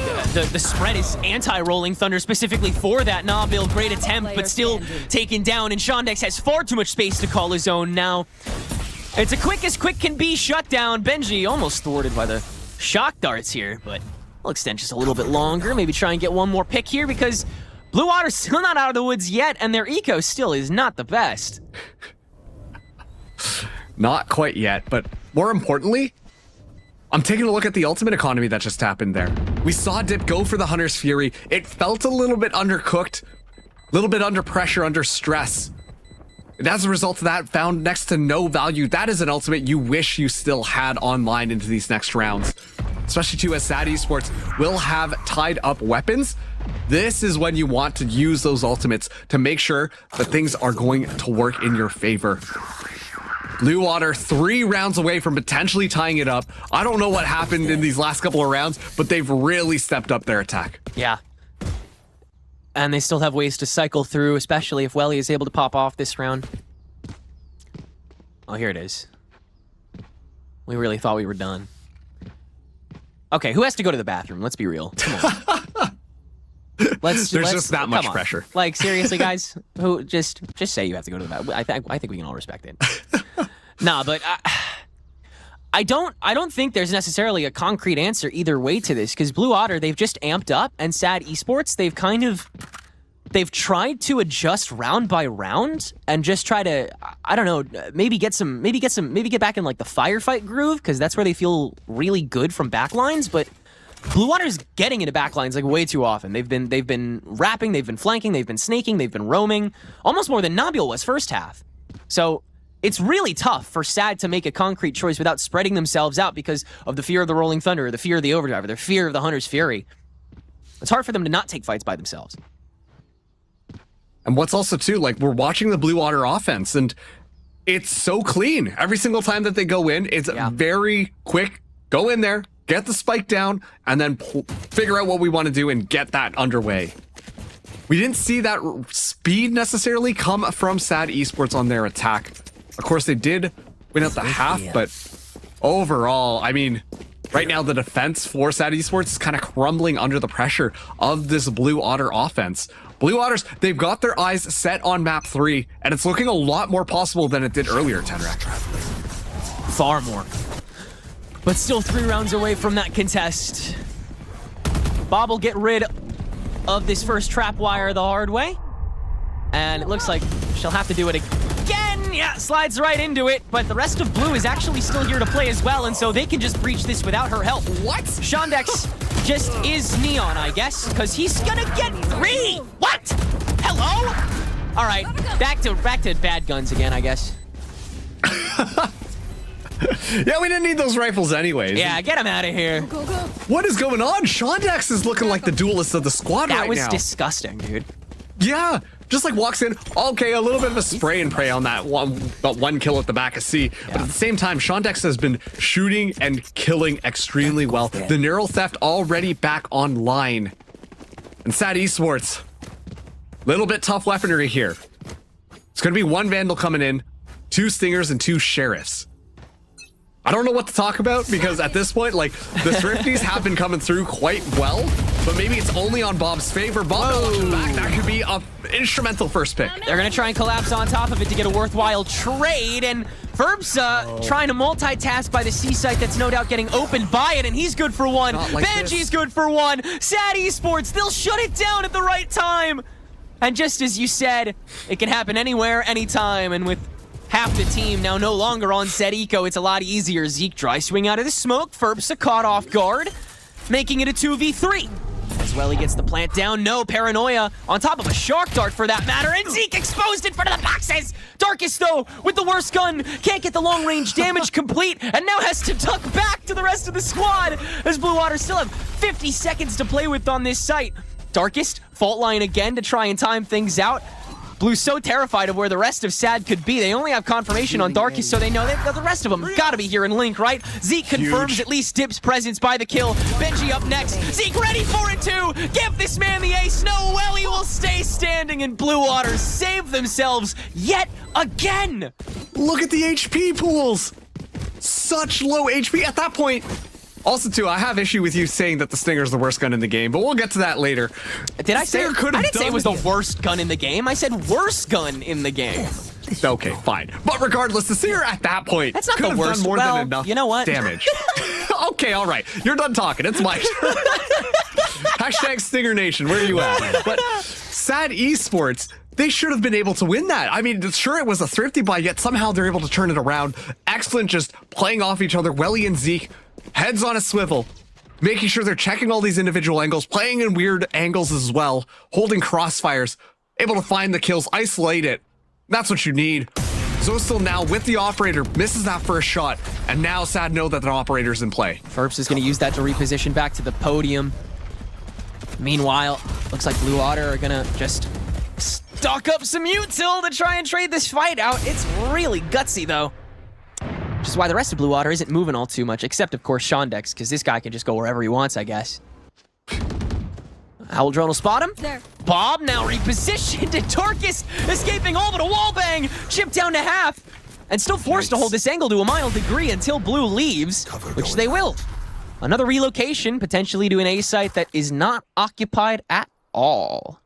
the spread is anti-Rolling Thunder specifically for that Nabil. Great attempt, but still taken down, and Shondex has far too much space to call his own now. It's a quick as quick can be shutdown. Benji almost thwarted by the shock darts here, but we'll extend just a little bit longer. Maybe try and get one more pick here because Blue Water's still not out of the woods yet, and their eco still is not the best. Not quite yet, but more importantly, I'm taking a look at the ultimate economy that just happened there. We saw Dip go for the Hunter's Fury. It felt a little bit undercooked, a little bit under pressure, under stress. And as a result of that, found next to no value. That is an ultimate you wish you still had online into these next rounds. Especially too, as SAD Esports will have tied up weapons. This is when you want to use those ultimates to make sure that things are going to work in your favor. Blue Water 3 rounds away from potentially tying it up. I don't know what happened in these last couple of rounds, but they've really stepped up their attack. Yeah. And they still have ways to cycle through, especially if Welly is able to pop off this round. Oh, here it is. We really thought we were done. Okay, who has to go to the bathroom? Let's be real. Come on. There's just that much pressure. Like, seriously, guys? Who just say you have to go to the bathroom. I think we can all respect it. Nah, but I don't think there's necessarily a concrete answer either way to this, because Blue Otter, they've just amped up, and SAD Esports, they've tried to adjust round by round and just try to, I don't know, maybe get back in like the firefight groove, because that's where they feel really good from backlines. But Blue Water's getting into backlines like way too often. They've been wrapping, they've been flanking, they've been snaking, they've been roaming, almost more than Nabil was first half. So it's really tough for SAD to make a concrete choice without spreading themselves out because of the fear of the Rolling Thunder, or the fear of the Overdrive, or the fear of the Hunter's Fury. It's hard for them to not take fights by themselves. And what's also too, like, we're watching the Blue Water offense, and it's so clean. Every single time that they go in, it's very quick. Go in there, get the spike down, and then figure out what we want to do and get that underway. We didn't see that speed necessarily come from SAD Esports on their attack. Of course, they did win out the half, but overall, I mean, right now the defense for SAD Esports is kind of crumbling under the pressure of this Blue Otter offense. Blue Otters, they've got their eyes set on map 3, and it's looking a lot more possible than it did earlier, Tenrak. Far more. But still 3 rounds away from that contest. Bob will get rid of this first trap wire the hard way. And it looks like she'll have to do it again. Yeah, slides right into it. But the rest of Blue is actually still here to play as well, and so they can just breach this without her help. What? Shondex just is Neon, I guess, because he's gonna get 3. What? Hello? All right, back to bad guns again, I guess. Yeah, we didn't need those rifles anyways. Yeah, get him out of here. Go, go. What is going on? Shondex is looking like the duelist of the squad right now. That was disgusting, dude. Yeah, just like walks in. Okay, a little bit of a spray and pray on that one kill at the back of C. But at the same time, Shondex has been shooting and killing extremely well. The Neural Theft already back online. And SAD Esports, little bit tough weaponry here. It's going to be one Vandal coming in, 2 Stingers, and 2 Sheriffs. I don't know what to talk about because at this point, like, the Thrifties have been coming through quite well, but maybe it's only on Bob's favor. Bob watching back, that could be an instrumental first pick. They're going to try and collapse on top of it to get a worthwhile trade, and Ferb's trying to multitask by the C site that's no doubt getting opened by it, and he's good for one. Not like Benji's good for one. SAD Esports, they'll shut it down at the right time. And just as you said, it can happen anywhere, anytime, and with half the team now no longer on set eco, it's a lot easier. Zeke dry swing out of the smoke. Ferbsa caught off guard, making it a 2v3. As well, he gets the plant down. No, Paranoia on top of a shark dart for that matter. And Zeke exposed in front of the boxes. Darkest, though, with the worst gun, can't get the long-range damage complete, and now has to duck back to the rest of the squad, as Blue Water still have 50 seconds to play with on this site. Darkest, fault line again to try and time things out. Blue's so terrified of where the rest of SAD could be. They only have confirmation on Darkest, so they know the rest of them gotta be here in Link, right? Zeke confirms at least Dip's presence by the kill. Benji up next. Zeke ready for it too. Give this man the ace. No, well, he will stay standing, and Blue Waters save themselves yet again. Look at the HP pools. Such low HP at that point. Also, too, I have issue with you saying that the Stinger's the worst gun in the game, but we'll get to that later. Did I say? I didn't say it was the worst gun in the game. I said worst gun in the game. Okay, fine. But regardless, the Stinger at that point that's not could the worst. Done more than enough you know what? Damage. Okay, all right. You're done talking. It's my turn. Hashtag Stinger Nation. Where are you at? But SAD Esports, they should have been able to win that. I mean, sure, it was a thrifty buy, yet somehow they're able to turn it around. Excellent, just playing off each other. Welly and Zeke, heads on a swivel, making sure they're checking all these individual angles, playing in weird angles as well, holding crossfires, able to find the kills, isolate it. That's what you need. Zostil now with the operator, misses that first shot, and now SAD know that the operator's in play. Ferbs is going to use that to reposition back to the podium. Meanwhile, looks like Blue Water are going to just stock up some util to try and trade this fight out. It's really gutsy, though. Which is why the rest of Blue Water isn't moving all too much, except, of course, Shondex, because this guy can just go wherever he wants, I guess. Owl Drone will spot him. There. Bob now repositioned, and Darkest escaping all but a wallbang, chipped down to half, and still forced to hold this angle to a mild degree until Blue leaves, which they will. Another relocation, potentially to an A site that is not occupied at all.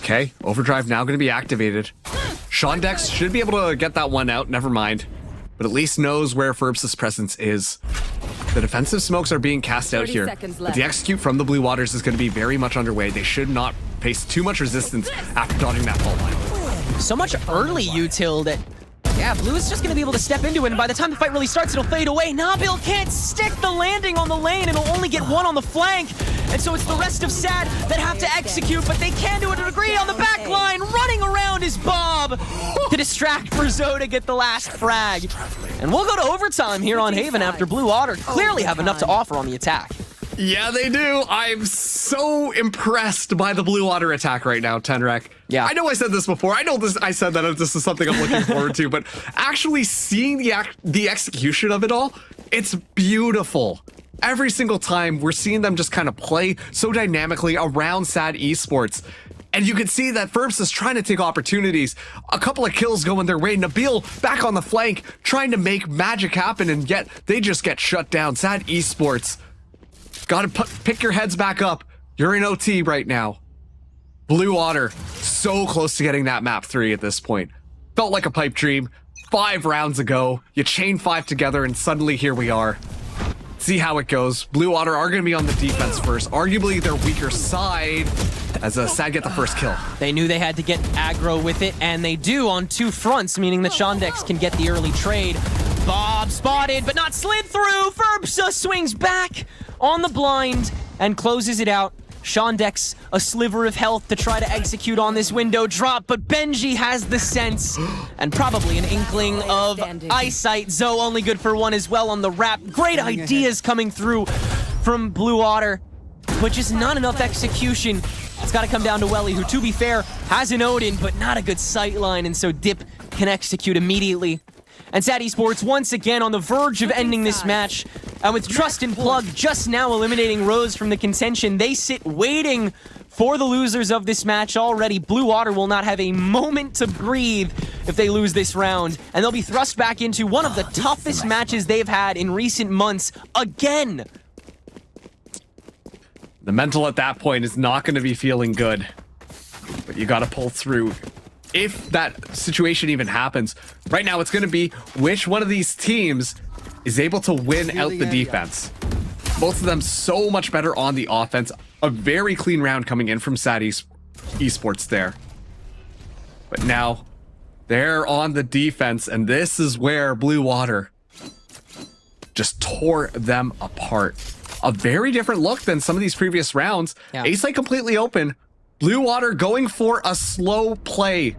Okay, Overdrive now going to be activated. Shondex should be able to get that one out, never mind. But at least knows where Ferbs' presence is. The defensive smokes are being cast out here. But the execute from the Blue Waters is going to be very much underway. They should not face too much resistance after dodging that fault line. So much early util that, yeah, Blue is just going to be able to step into it, and by the time the fight really starts, it'll fade away. Nabil can't stick the landing on the lane, and he'll only get one on the flank. And so it's the rest of SAD that have to execute, but they can do it to a degree on the back line. Running around is Bob to distract Berzo to get the last frag. And we'll go to overtime here on Haven after Blue Water clearly have enough to offer on the attack. Yeah, they do. I'm so impressed by the Blue Water attack right now, Tenrek. Yeah. I know I said this before. I know this. I said that this is something I'm looking forward to, but actually seeing the execution of it all, it's beautiful. Every single time we're seeing them just kind of play so dynamically around SAD Esports. And you can see that Ferbs is trying to take opportunities. A couple of kills going their way. Nabil back on the flank, trying to make magic happen, and yet they just get shut down. SAD Esports. Gotta pick your heads back up. You're in OT right now. Blue Water, so close to getting that map 3 at this point. Felt like a pipe dream. 5 rounds ago, you chain 5 together, and suddenly here we are. See how it goes. Blue Water are going to be on the defense first. Arguably their weaker side, as SAD get the first kill. They knew they had to get aggro with it, and they do on 2 fronts, meaning that Shondex can get the early trade. Bob spotted, but not slid through. Ferbsa swings back on the blind and closes it out. Shondex, a sliver of health to try to execute on this window drop, but Benji has the sense and probably an inkling of eyesight. Zoe only good for 1 as well on the wrap. Great ideas coming through from Blue Water. but just not enough execution. It's got to come down to Welly, who, to be fair, has an Odin, but not a good sight line, and so Dip can execute immediately. And SAD Esports once again on the verge of ending this match. And with Trust and Plug just now eliminating Rose from the contention, they sit waiting for the losers of this match already. Blue Water will not have a moment to breathe if they lose this round. And they'll be thrust back into one of the toughest matches they've had in recent months again. The mental at that point is not going to be feeling good. But you got to pull through. If that situation even happens, right now it's going to be which one of these teams is able to win out the defense. Both of them so much better on the offense. A very clean round coming in from SAD Esports there. But now they're on the defense, and this is where Blue Water just tore them apart. A very different look than some of these previous rounds. Yeah. A-site completely open. Blue Water going for a slow play.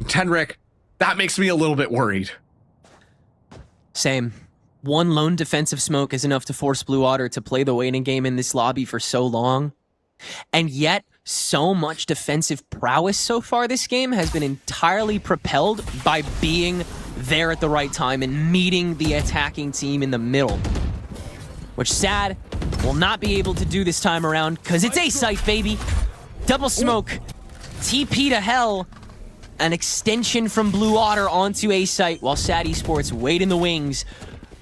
Tenric, that makes me a little bit worried. Same. One lone defensive smoke is enough to force Blue Water to play the waiting game in this lobby for so long. And yet, so much defensive prowess so far this game has been entirely propelled by being there at the right time and meeting the attacking team in the middle. Which SAD will not be able to do this time around, because it's A-site, baby. Double smoke, TP to hell, an extension from Blue Water onto A-site, while SAD Esports wait in the wings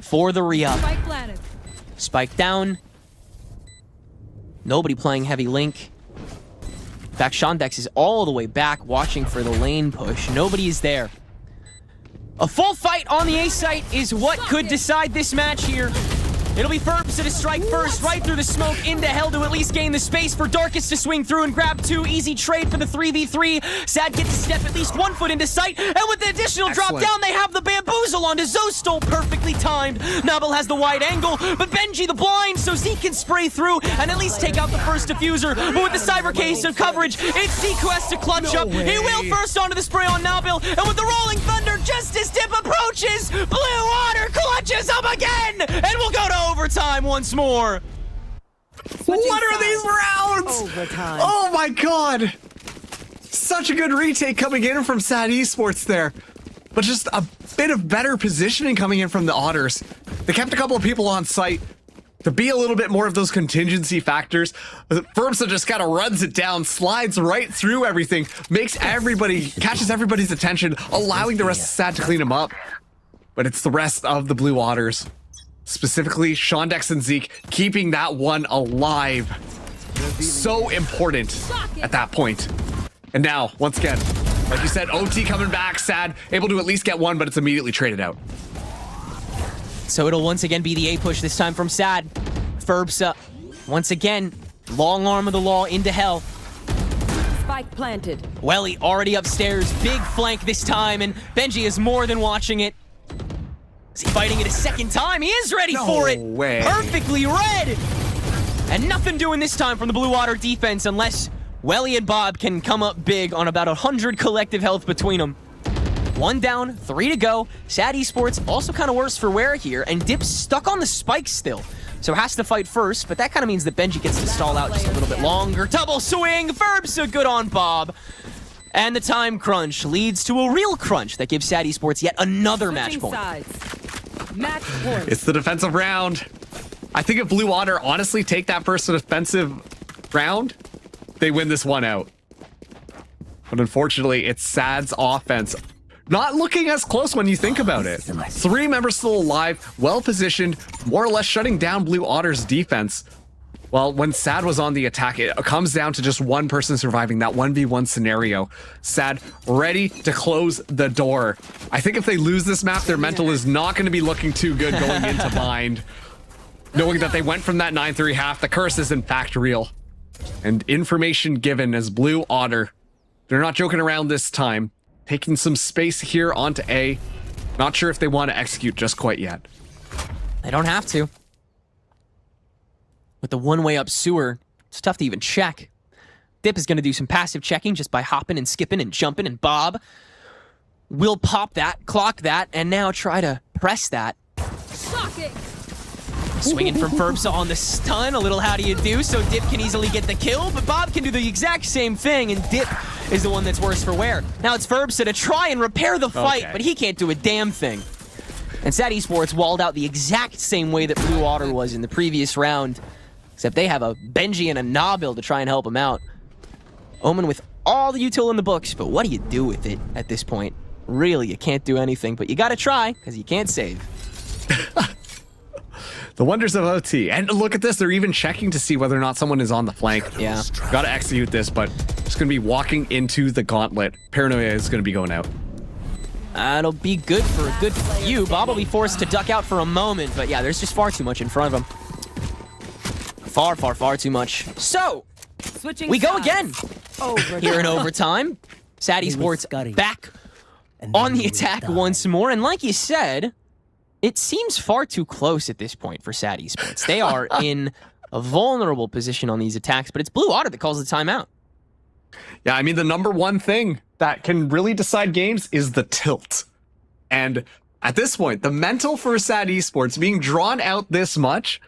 for the re-up. Spike down. Nobody playing heavy link. In fact, Shondex is all the way back watching for the lane push. Nobody is there. A full fight on the A-site is what could decide this match here. It'll be Ferbs to strike first, right through the smoke, into hell to at least gain the space for Darkus to swing through and grab two. Easy trade for the 3v3. SAD gets to step at least 1 foot into sight, and with the additional drop down, they have the bamboozle onto Zostal, perfectly timed. Nabil has the wide angle, but Benji the blind, so Zeke can spray through and at least take out the first diffuser. But with the cyber case of coverage, it's Zeke who has to clutch up. He will first onto the spray on Nabil, and with the rolling thunder, just as Dip approaches, Blue Water clutches up again, and we'll go to overtime once more. What are these rounds? Overtime. Oh my god. Such a good retake coming in from SAD Esports there. But just a bit of better positioning coming in from the Otters. They kept a couple of people on site to be a little bit more of those contingency factors. Ferbsa just kind of runs it down, slides right through everything, catches everybody's attention, allowing the rest of SAD to clean him up. But it's the rest of the Blue Otters, specifically Shondex and Zeke, keeping that one alive. So important at that point. And now, once again, like you said, OT coming back, SAD, able to at least get one, but it's immediately traded out. So it'll once again be the A push, this time from SAD. Ferbsa, once again, long arm of the law into hell. Spike planted. Welly already upstairs, big flank this time, and Benji is more than watching it. Is he fighting it a second time? He is ready for it. Way. Perfectly read. And nothing doing this time from the Blue Water defense unless Welly and Bob can come up big on about 100 collective health between them. 1 down, 3 to go. SAD Esports also kind of worse for wear here, and Dip's stuck on the spike still. So has to fight first, but that kind of means that Benji gets to stall out just a little bit longer. Double swing, Ferbs, so good on Bob. And the time crunch leads to a real crunch that gives SAD Esports yet another match point. Match point. It's the defensive round. I think if Blue Water honestly take that first defensive round, they win this one out. But unfortunately, it's SAD's offense. Not looking as close when you think about it. 3 members still alive, well positioned, more or less shutting down Blue Otter's defense. Well, when SAD was on the attack, it comes down to just one person surviving that 1v1 scenario. SAD ready to close the door. I think if they lose this map, their mental is not going to be looking too good going into Bind. Knowing that they went from that 9-3 half, the curse is in fact real. And information given as Blue Otter. They're not joking around this time. Taking some space here onto A. Not sure if they want to execute just quite yet. They don't have to. With the one-way up sewer, it's tough to even check. Dip is going to do some passive checking just by hopping and skipping and jumping, and Bob will pop that, clock that, and now try to press that. Swinging from Ferbsa on the stun, a little how do you do, so Dip can easily get the kill, but Bob can do the exact same thing, and Dip is the one that's worse for wear. Now it's Ferbsa to try and repair the fight, but he can't do a damn thing. And SAT Esports walled out the exact same way that Blue Water was in the previous round, except they have a Benji and a Nabil to try and help him out. Omen with all the util in the books, but what do you do with it at this point? Really, you can't do anything, but you gotta try, because you can't save. The wonders of OT. And look at this, they're even checking to see whether or not someone is on the flank. Yeah. Gotta execute this, but just gonna be walking into the gauntlet. Paranoia is gonna be going out. It'll be good for a good few. Bob will be forced to duck out for a moment, but yeah, there's just far too much in front of him. Far too much. So, we go again. Here in overtime. SAT Esports back on the attack once more, and like you said, it seems far too close at this point for SAT Esports. They are in a vulnerable position on these attacks, but it's Blue Water that calls the timeout. Yeah, I mean, the number one thing that can really decide games is the tilt. And at this point, the mental for SAT Esports being drawn out this much,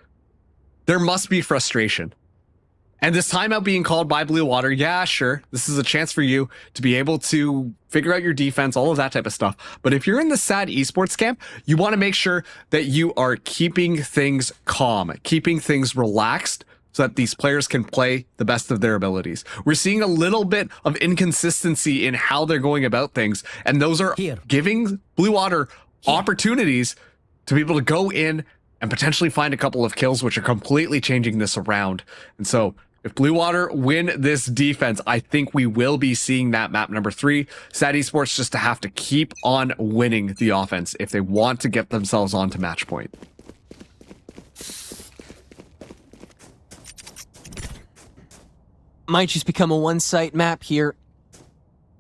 there must be frustration. And this timeout being called by Blue Water, yeah, sure, this is a chance for you to be able to figure out your defense, all of that type of stuff. But if you're in the SAT Esports camp, you want to make sure that you are keeping things calm, keeping things relaxed, so that these players can play the best of their abilities. We're seeing a little bit of inconsistency in how they're going about things, and those are giving Blue Water opportunities to be able to go in and potentially find a couple of kills, which are completely changing this around. And so if Blue Water win this defense, I think we will be seeing that map number 3. SAT Esports just to have to keep on winning the offense if they want to get themselves onto match point. Might just become a one-site map here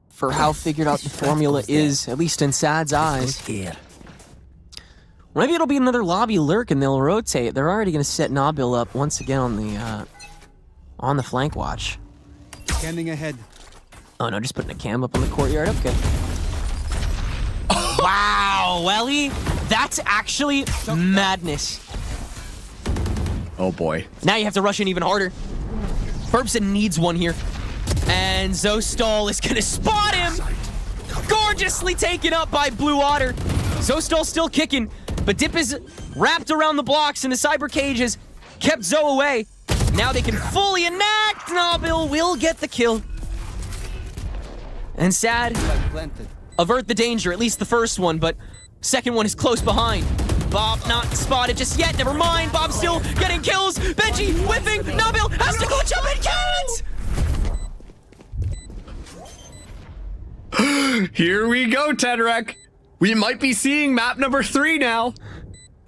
for how figured out the formula is, at least in SAD's eyes. Maybe it'll be another lobby lurk and they'll rotate. They're already going to set Nabil up once again on the flank watch. Scanning ahead. Oh no, just putting a cam up on the courtyard. Okay. Wow, Welly, that's actually madness. Oh boy. Now you have to rush in even harder. Ferbsa needs one here. And Zostal is gonna spot him! Gorgeously taken up by Blue Water. Zostal still kicking, but Dip is wrapped around the blocks and the cyber cage has kept Zoe away. Now they can fully enact. Nabil will get the kill. And SAD avert the danger, at least the first one, but second one is close behind. Bob not spotted just yet, never mind. Bob still getting kills. Benji whipping. Nabil has to glitch up and can't! Here we go, Tedrek. We might be seeing map number 3 now.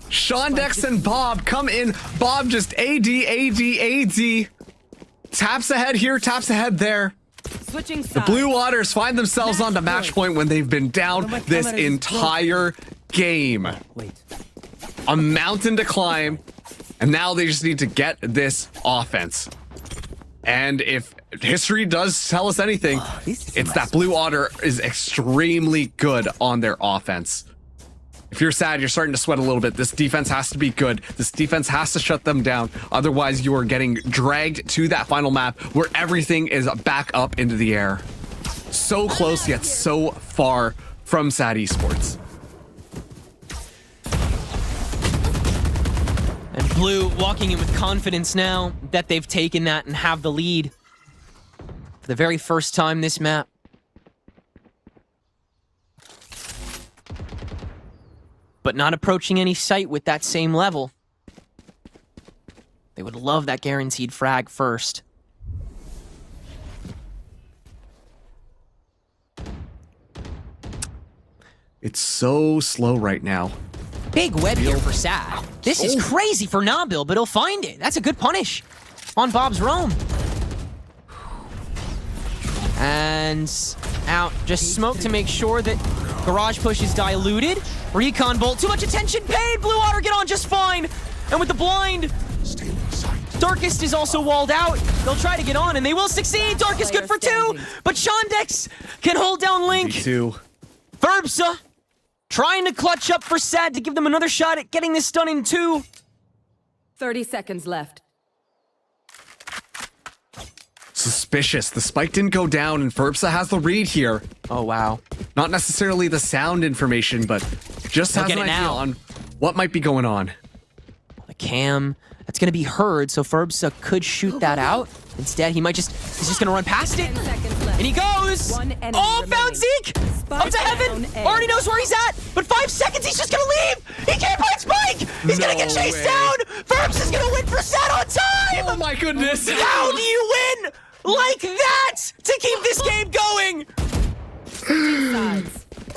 Shondex and Bob come in. Bob just AD. Taps ahead here, taps ahead there. Switching sides. The Blue Waters find themselves on the match point when they've been down this entire game. A mountain to climb, and now they just need to get this offense. And if history does tell us anything, it's that Blue Water is extremely good on their offense. If you're SAD, you're starting to sweat a little bit. This defense has to be good. This defense has to shut them down. Otherwise, you are getting dragged to that final map where everything is back up into the air. So close, yet so far from SAD Esports. And Blue walking in with confidence now that they've taken that and have the lead. For the very first time this map. But not approaching any site with that same level. They would love that guaranteed frag first. It's so slow right now. Big web here for SAD. This is crazy for Nabil, but he'll find it. That's a good punish on Bob's roam. And out. Just smoke to make sure that garage push is diluted. Recon bolt. Too much attention paid. Blue Water get on just fine. And with the blind, Darkest is also walled out. They'll try to get on, and they will succeed. Darkest good for 2, but Shondex can hold down Link. Ferbsa trying to clutch up for SAD to give them another shot at getting this done in 2. 30 seconds left. Suspicious. The spike didn't go down, and Ferbsa has the read here. Oh, wow. Not necessarily the sound information, but just has an idea on what might be going on. The cam, that's going to be heard, so Ferbsa could shoot that out. Instead, he's just going to run past it. 10 seconds left. And he goes. Oh, found Zeke! Up to heaven! Already knows where he's at, but 5 seconds, he's just going to leave! He can't find Spike! He's going to get chased down! Ferbs is going to win for Sad on time! Oh my goodness! How do you win like that to keep this game going?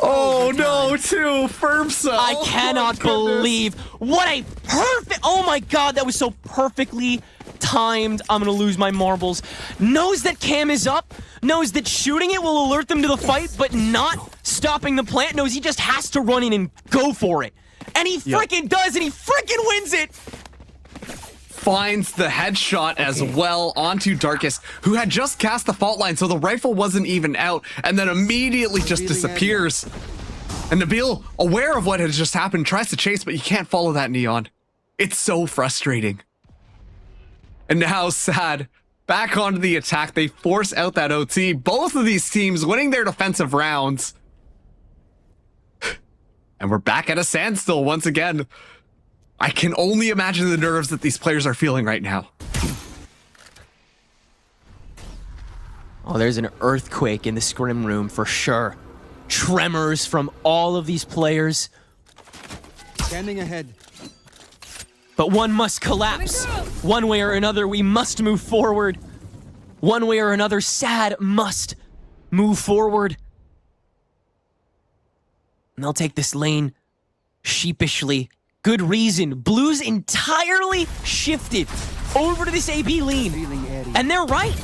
Oh no, too, Ferbsa! I cannot believe what a perfect. Oh my god, that was so perfectly timed. I'm gonna lose my marbles. Knows that cam is up, knows that shooting it will alert them to the fight, but not stopping the plant. Knows he just has to run in and go for it. And he freaking does, and he freaking wins it! Finds the headshot as well onto Darkest, who had just cast the fault line, so the rifle wasn't even out, and then immediately just disappears. And Nabil, aware of what has just happened, tries to chase, but you can't follow that, Neon. It's so frustrating. And now Sad, back onto the attack. They force out that OT. Both of these teams winning their defensive rounds. And we're back at a standstill once again. I can only imagine the nerves that these players are feeling right now. Oh, there's an earthquake in the scrim room for sure. Tremors from all of these players. Standing ahead. But one must collapse. One way or another, we must move forward. One way or another, Sad must move forward. And they'll take this lane sheepishly. Good reason. Blue's entirely shifted over to this AB lane. And they're right.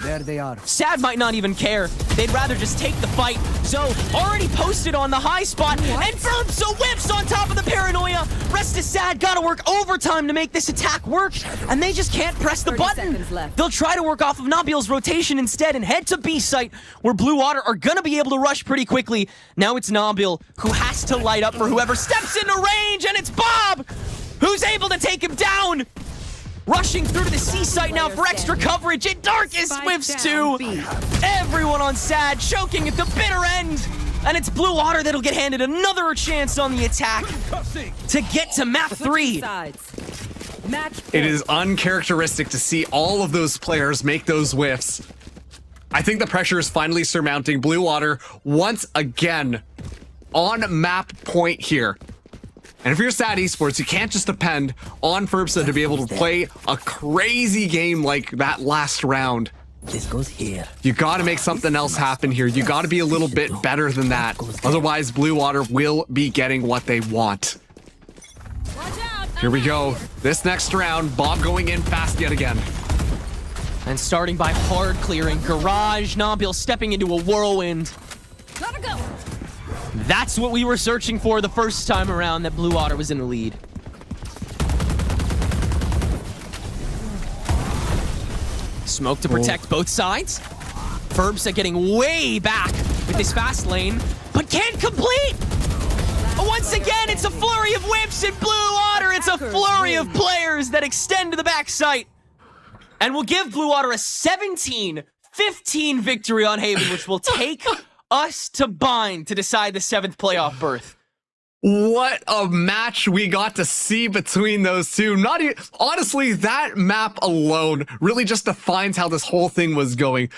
There they are. Sad might not even care. They'd rather just take the fight. Zoe already posted on the high spot, and Ferbsa whips on top of the paranoia. Rest is Sad. Gotta work overtime to make this attack work, and they just can't press the button. They'll try to work off of Nabil's rotation instead and head to B site, where Blue Water are gonna be able to rush pretty quickly. Now it's Nabil who has to light up for whoever steps into range, and it's Bob who's able to take him down. Rushing through to the C site now for extra coverage, and Darkest whiffs too. Everyone on Sad choking at the bitter end. And it's Blue Water that'll get handed another chance on the attack to get to map 3. It is uncharacteristic to see all of those players make those whiffs. I think the pressure is finally surmounting. Blue Water once again on map point here. And if you're Sad Esports, you can't just depend on Ferbsa to be able to play a crazy game like that last round. This goes here. You gotta make something else happen here. You gotta be a little bit better than that. Otherwise, Blue Water will be getting what they want. Here we go. This next round, Bob going in fast yet again. And starting by hard clearing. Garage, Nabil stepping into a whirlwind. Gotta go. That's what we were searching for the first time around, that Blue Water was in the lead. Smoke to protect both sides. Ferbsa getting way back with this fast lane, but can't complete! Once again, it's a flurry of whips in Blue Water. It's a flurry of players that extend to the back site. And will give Blue Water a 17-15 victory on Haven, which will take us to bind to decide the 7th playoff berth. What a match we got to see between those two. Not even, honestly, that map alone really just defines how this whole thing was going.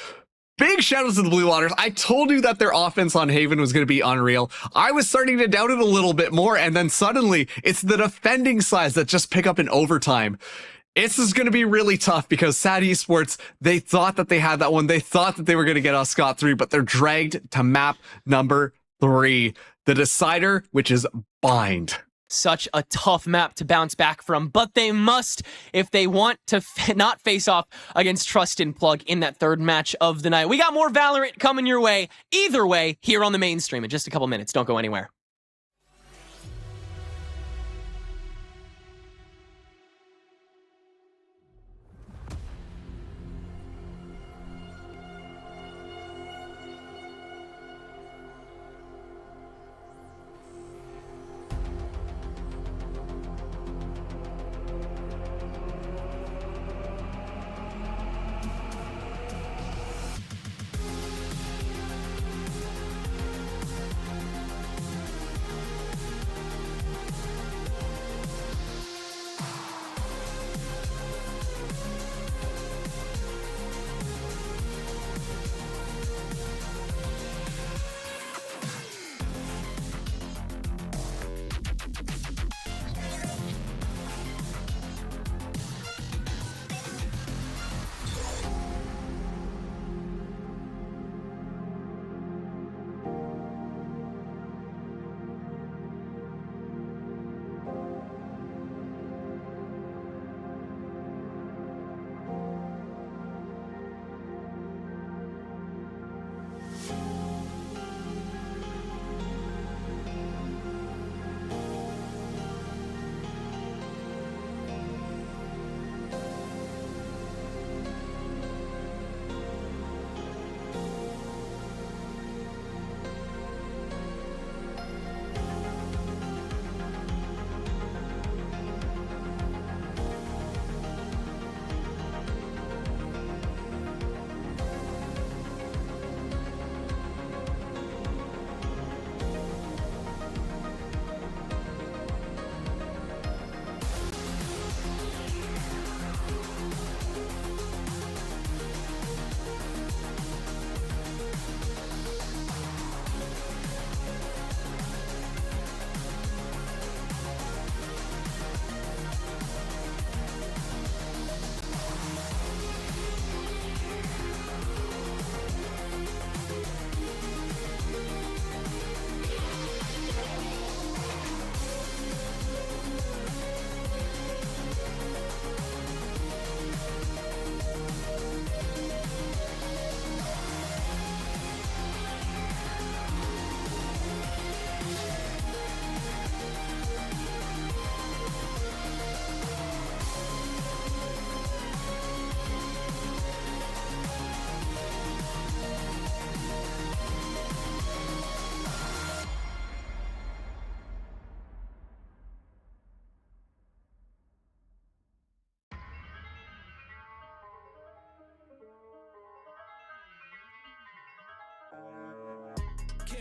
Big shout out to the Blue Waters. I told you that their offense on Haven was going to be unreal. I was starting to doubt it a little bit more, and then suddenly it's the defending sides that just pick up in overtime. This is going to be really tough because Sad Esports, they thought that they had that one. They thought that they were going to get us scot-free, but they're dragged to map number 3. The decider, which is Bind. Such a tough map to bounce back from, but they must if they want to not face off against Trust and Plug in that 3rd match of the night. We got more Valorant coming your way, either way, here on the mainstream in just a couple minutes. Don't go anywhere.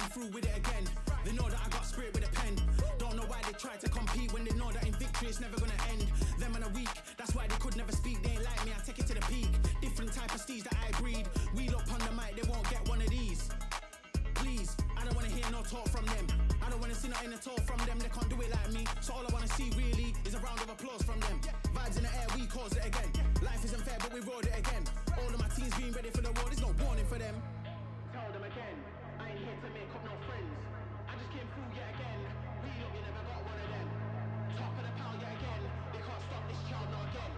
through with it again. They know that I got spirit with a pen. Don't know why they try to compete when they know that in victory it's never gonna end. Them and a week, that's why they could never speak. They ain't like me, I take it to the peak. Different type of steeds that I breed. Wheel up on the mic, they won't get one of these. Please, I don't wanna hear no talk from them. I don't wanna see nothing at all from them. They can't do it like me. So all I wanna see really is a round of applause from them. Vibes in the air, we caused it again. Life isn't fair, but we rode it again. All of my teams being ready for the war, there's no warning for them. Tell them again, I ain't here to make up no friends. I just came through yet again. We look, you never got one of them. Top of the pound yet again. They can't stop this child not again.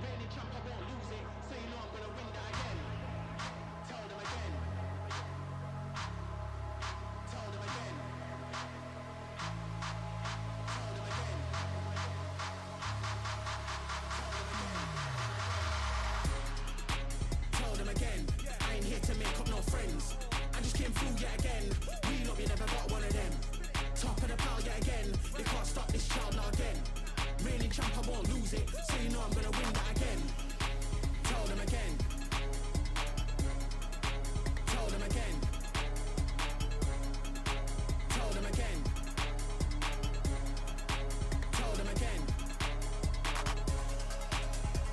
Reigning champ, I won't lose it. So you know I'm gonna win that again. Tell them again. Tell them again. Tell them again. Tell them again. I ain't here to make up no friends. I just came through yet again. We look, you never got one of them. Top of the pile yet again. They can't stop this child now again. Reigning champ, I won't lose it. So you know I'm gonna win that again. Tell them again. Tell them again. Tell them again. Tell them again.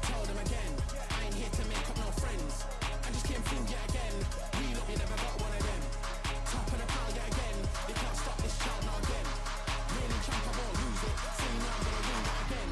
Tell them again. I ain't here to make up no friends. I just came through yet again. We look, you never got one of them. Top of the pile yet again. They can't stop this child now again. Reigning champ, I won't lose it. So you know I'm gonna win that again.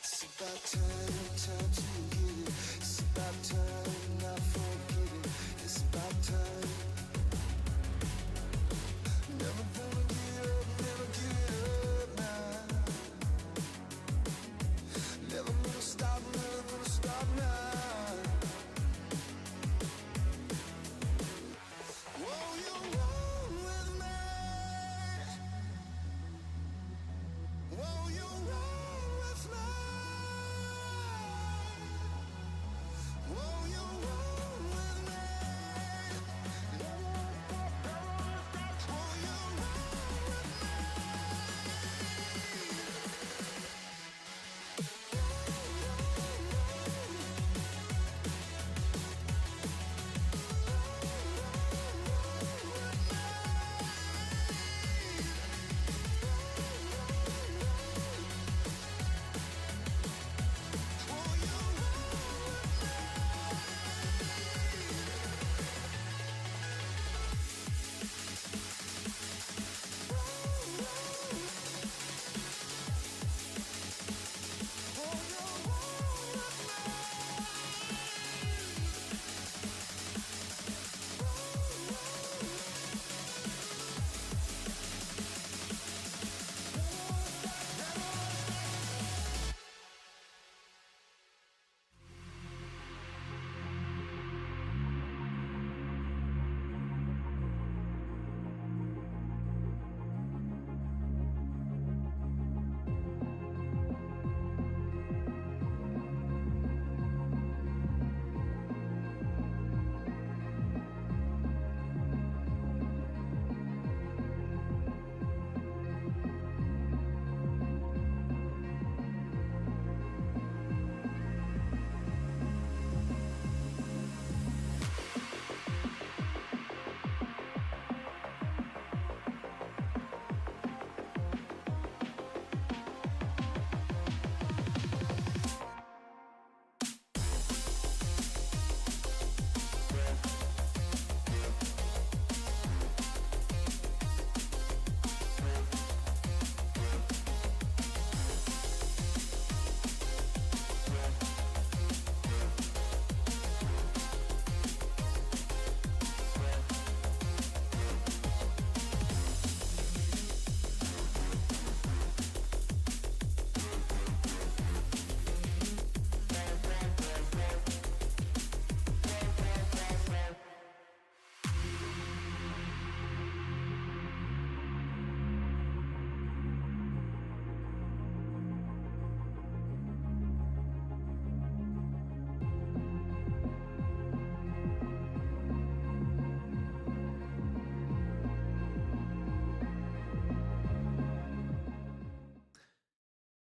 It's about time to get it. It's about time, not forget it. It's about time. Never gonna get up now. Never gonna stop now. Whoa, you roll with me. Whoa, you roll with me. Whoa, you roll with me.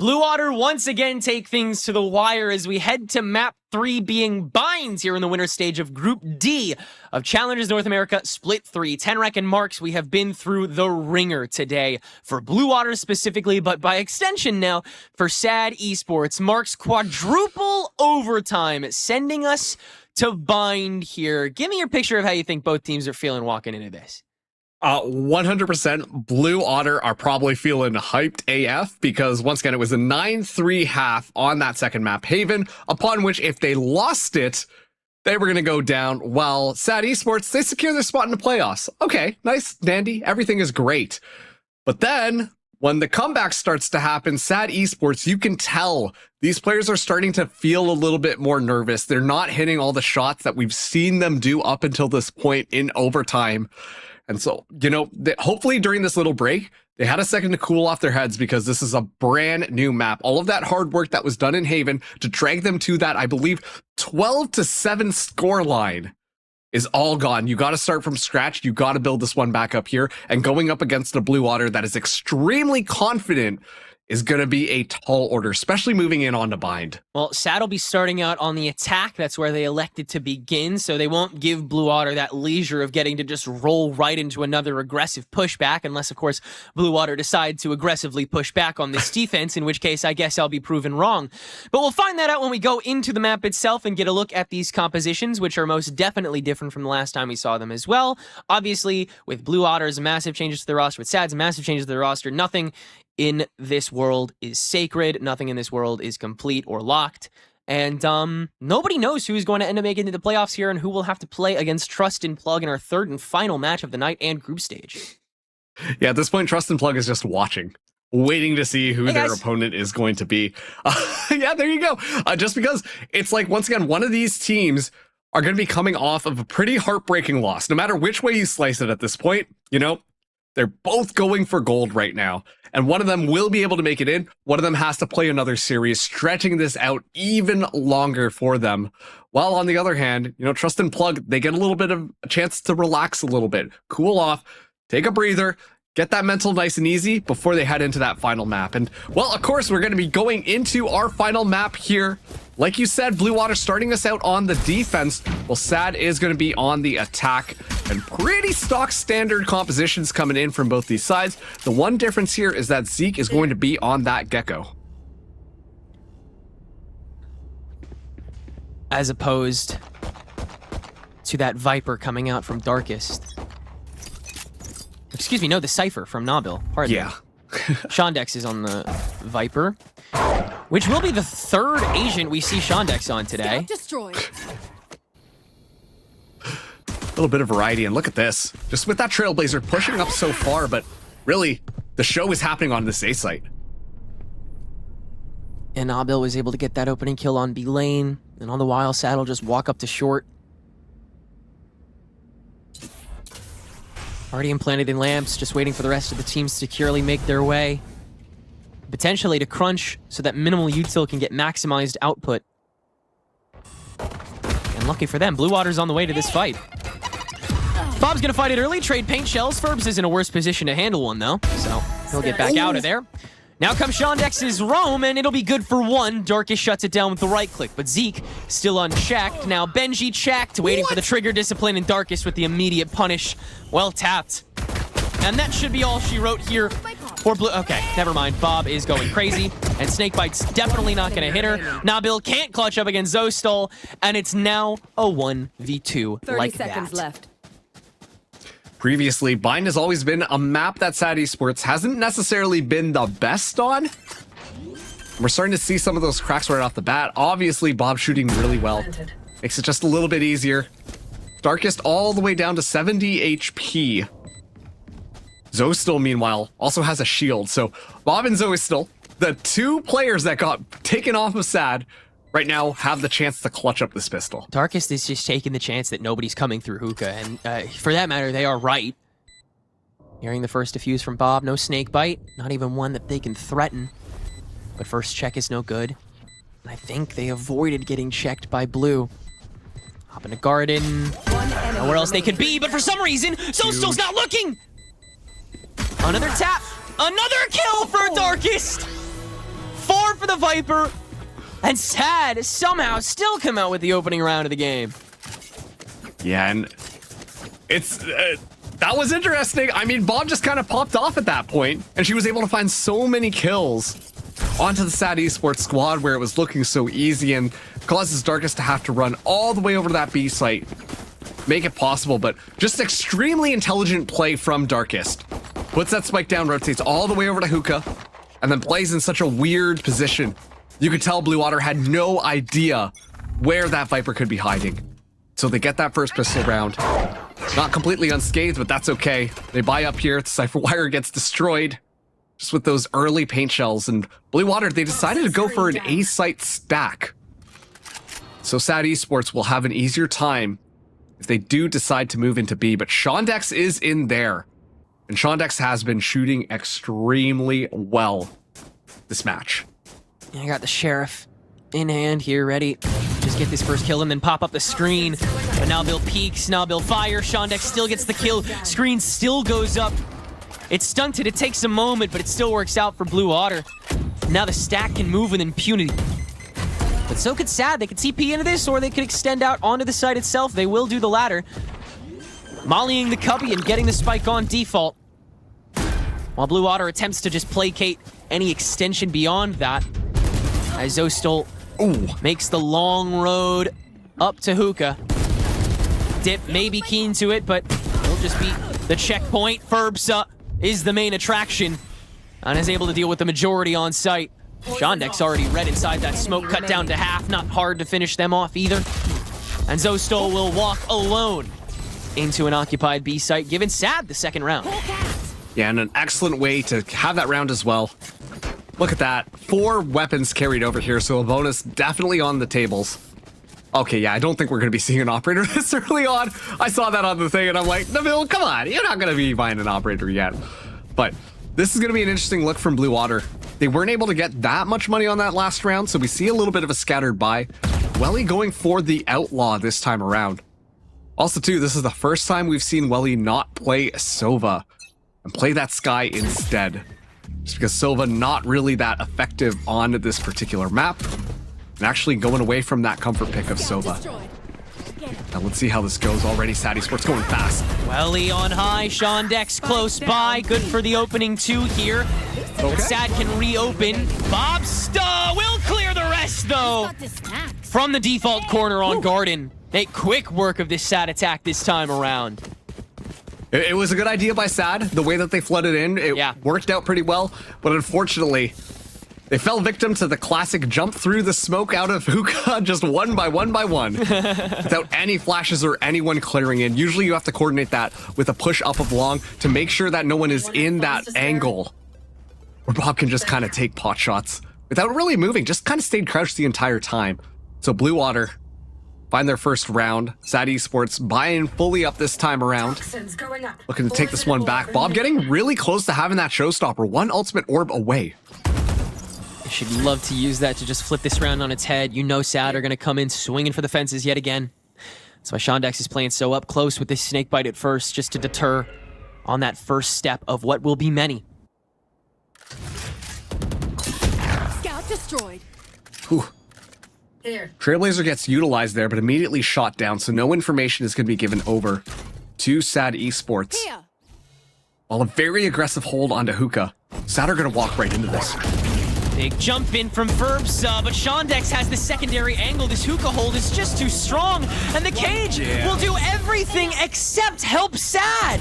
Blue Water once again take things to the wire as we head to map 3 being binds here in the winner stage of Group D of Challengers North America Split 3. Tenrec and Marks, we have been through the ringer today for Blue Water specifically, but by extension now for SAD Esports. Marks quadruple overtime, sending us to bind here. Give me your picture of how you think both teams are feeling walking into this. 100% Blue Otter are probably feeling hyped AF because once again, it was a 9-3 half on that second map, Haven, upon which if they lost it, they were going to go down. While SAD Esports, they secure their spot in the playoffs. Okay, nice, dandy, everything is great. But then when the comeback starts to happen, SAD Esports, you can tell these players are starting to feel a little bit more nervous. They're not hitting all the shots that we've seen them do up until this point in overtime. And so, you know, hopefully during this little break, they had a second to cool off their heads because this is a brand new map. All of that hard work that was done in Haven to drag them to that, I believe, 12-7 score line is all gone. You got to start from scratch. You got to build this one back up here. And going up against a Blue Water that is extremely confident is going to be a tall order, especially moving in on the bind. Well, SAD will be starting out on the attack. That's where they elected to begin, so they won't give Blue Water that leisure of getting to just roll right into another aggressive pushback, unless, of course, Blue Water decide to aggressively push back on this defense, in which case I guess I'll be proven wrong. But we'll find that out when we go into the map itself and get a look at these compositions, which are most definitely different from the last time we saw them as well. Obviously, with Blue Water's massive changes to the roster, with SAD's massive changes to the roster, nothing in this world is sacred. Nothing in this world is complete or locked. And nobody knows who's going to end up making it to the playoffs here and who will have to play against Trust and Plug in our third and final match of the night and group stage. Yeah, at this point, Trust and Plug is just watching, waiting to see who their opponent is going to be. Yeah, there you go. Just because it's like, once again, one of these teams are going to be coming off of a pretty heartbreaking loss. No matter which way you slice it at this point, you know, they're both going for gold right now. And one of them will be able to make it in. One of them has to play another series, stretching this out even longer for them. While on the other hand, you know, Trust and Plug, they get a little bit of a chance to relax a little bit, cool off, take a breather, get that mental nice and easy before they head into that final map. And, well, of course, we're going to be going into our final map here. Like you said, Blue Water starting us out on the defense, while SAD is going to be on the attack. And pretty stock standard compositions coming in from both these sides. The one difference here is that Zeke is going to be on that Gecko, as opposed to that Viper coming out from Darkest. Excuse me, no, the Cypher from Nabil. Pardon me. Shondex is on the Viper, which will be the third agent we see Shondex on today. Destroyed. A little bit of variety, and look at this. Just with that Trailblazer pushing up so far, but really, the show is happening on this A site. And Nabil was able to get that opening kill on B lane, and on the while, SAD will just walk up to short. Already implanted in lamps, just waiting for the rest of the team to securely make their way. Potentially to crunch so that minimal util can get maximized output. And lucky for them, Blue Water's on the way to this fight. Bob's gonna fight it early, trade paint shells. Ferbs is in a worse position to handle one though, so he'll get back out of there. Now comes Shondex's roam, and it'll be good for one. Darkest shuts it down with the right click, but Zeke still unchecked. Now Benji checked, waiting for the trigger discipline, and Darkest with the immediate punish. Well tapped. And that should be all she wrote here for Blue. Okay, never mind. Bob is going crazy, and Snakebite's definitely not going to hit her. Nabil can't clutch up against Zostal, and it's now a 1v2 like that. 30 seconds left. Previously, Bind has always been a map that SAD Esports hasn't necessarily been the best on. We're starting to see some of those cracks right off the bat. Obviously, Bob shooting really well. Makes it just a little bit easier. Darkest all the way down to 70 HP. Zostal, meanwhile, also has a shield. So Bob and Zostal, the two players that got taken off of SAD, right now have the chance to clutch up this pistol. Darkest is just taking the chance that nobody's coming through hookah, and for that matter, they are right. Hearing the first defuse from Bob, no snake bite, not even one that they can threaten. But first check is no good. And I think they avoided getting checked by Blue. Hop into garden. Know where else they could be, but for some reason, Zostal's not looking! Another tap! Another kill for Darkest! 4 for the Viper, and Sad somehow still come out with the opening round of the game. Yeah, and it's that was interesting. I mean, Bob just kind of popped off at that point, and she was able to find so many kills onto the Sad Esports squad where it was looking so easy, and causes Darkest to have to run all the way over to that B site, make it possible. But just extremely intelligent play from Darkest. Puts that spike down, rotates all the way over to Hookah, and then plays in such a weird position. You could tell Blue Water had no idea where that Viper could be hiding. So they get that first pistol round. Not completely unscathed, but that's okay. They buy up here, the Cypher Wire gets destroyed. Just with those early paint shells, and Blue Water, they decided to go for an A-site stack. So Sad Esports will have an easier time if they do decide to move into B, but Shondex is in there. And Shondex has been shooting extremely well this match. I got the Sheriff in hand here, ready. Just get this first kill and then pop up the screen. But now Bill peeks, now Bill fires. Shondex still gets the kill. Screen still goes up. It's stunted, it takes a moment, but it still works out for Blue Water. Now the stack can move with impunity. But so could Sad. They could TP into this, or they could extend out onto the site itself. They will do the latter. Mollying the Cubby and getting the spike on default. While Blue Water attempts to just placate any extension beyond that. As Zostal makes the long road up to Hookah. Dip may be keen to it, but it'll just be the checkpoint. Ferbsa is the main attraction and is able to deal with the majority on site. Shondex already red inside that smoke, cut down to half. Not hard to finish them off either. And Zostal will walk alone into an occupied B site, giving Sad the second round. Yeah, and an excellent way to have that round as well. Look at that. 4 weapons carried over here, so a bonus definitely on the tables. Okay, yeah, I don't think we're going to be seeing an operator this early on. I saw that on the thing, and I'm like, Nabil, come on. You're not going to be buying an operator yet. But this is going to be an interesting look from Blue Water. They weren't able to get that much money on that last round, so we see a little bit of a scattered buy. Welly going for the Outlaw this time around. Also, too, this is the first time we've seen Welly not play Sova and play that Sky instead. Just because Sova not really that effective on this particular map. And actually going away from that comfort pick of Sova. Now let's see how this goes. Already Sad Esports going fast. Welly on high, Shondex close by. Good for the opening 2 here. But Sad can reopen. Bobsta will clear the rest though. From the default corner on Garden. Make quick work of this Sad attack this time around. It was a good idea by Sad. The way that they flooded in, it worked out pretty well. But unfortunately, they fell victim to the classic jump through the smoke out of Hookah just one by one without any flashes or anyone clearing in. Usually you have to coordinate that with a push up of long to make sure that no one is in that angle where Bob can just kind of take pot shots without really moving, just kind of stayed crouched the entire time. So Blue Water find their first round. Sad Esports buying fully up this time around. Looking to take this one back. Bob getting really close to having that showstopper. 1 ultimate orb away. I should love to use that to just flip this round on its head. You know Sad are going to come in swinging for the fences yet again. That's why Shondex is playing so up close with this snake bite at first, just to deter on that first step of what will be many. Scout destroyed. Whew. Trailblazer gets utilized there, but immediately shot down, so no information is going to be given over to Sad Esports. While a very aggressive hold onto Hookah, Sad are going to walk right into this. Big jump in from Ferbsa, but Shondex has the secondary angle. This Hookah hold is just too strong, and the cage will do everything except help Sad.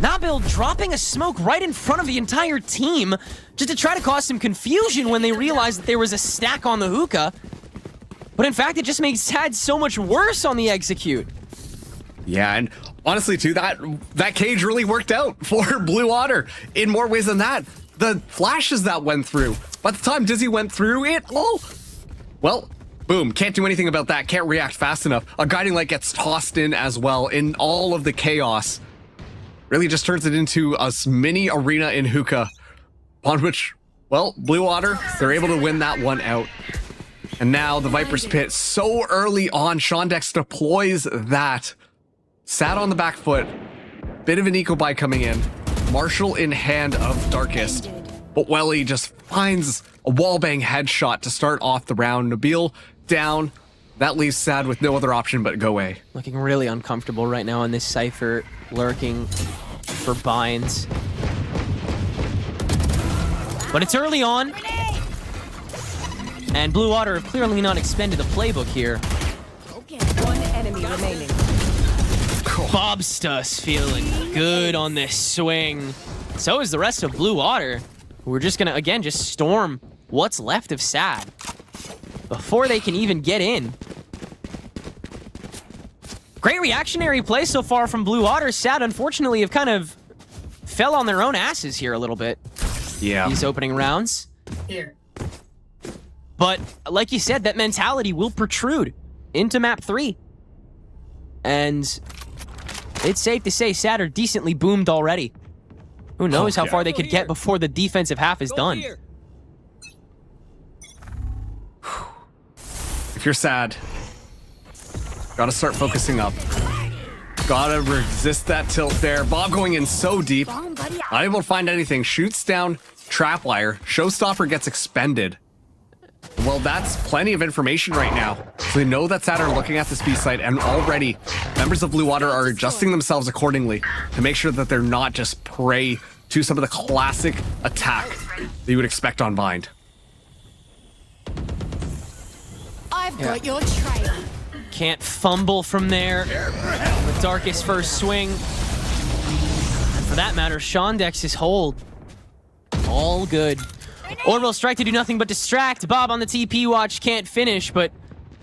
Nabil dropping a smoke right in front of the entire team just to try to cause some confusion when they realized that there was a stack on the Hookah. But in fact, it just makes Sad so much worse on the execute. Yeah, and honestly, too, that cage really worked out for Blue Water in more ways than that. The flashes that went through, by the time Dizzy went through it, well, boom, can't do anything about that, can't react fast enough. A guiding light gets tossed in as well in all of the chaos. Really just turns it into a mini arena in Hookah, on which, well, Blue Water, they're able to win that one out. And now the Viper's Pit so early on, Shondex deploys that. Sad on the back foot, bit of an eco buy coming in. Marshall in hand of Darkest. But Welly just finds a wallbang headshot to start off the round. Nabil down. That leaves Sad with no other option but go away. Looking really uncomfortable right now in this Cypher, lurking for binds. But it's early on. And Blue Water have clearly not expended the playbook here. One enemy remaining. Bobsta's feeling good on this swing. So is the rest of Blue Water. We're just gonna, again, just storm what's left of Sad before they can even get in. Great reactionary play so far from Blue Water. Sad, unfortunately, have kind of fell on their own asses here a little bit. Yeah. These opening rounds. Here. But like you said, that mentality will protrude into map 3. And it's safe to say Sad are decently boomed already. Who knows how far they could get before the defensive half is done. If you're Sad, gotta start focusing up. Gotta resist that tilt there. Bob going in so deep. Unable to find anything. Shoots down Trapwire. Showstopper gets expended. Well, that's plenty of information right now. So they know that Sad are looking at this B site, and already members of Blue Water are adjusting themselves accordingly to make sure that they're not just prey to some of the classic attack that you would expect on Bind. I've got your trail. Can't fumble from there. The Darkest first swing. And for that matter, Shondex's hold. All good. Orbital strike to do nothing but distract. Bob on the TP watch can't finish, but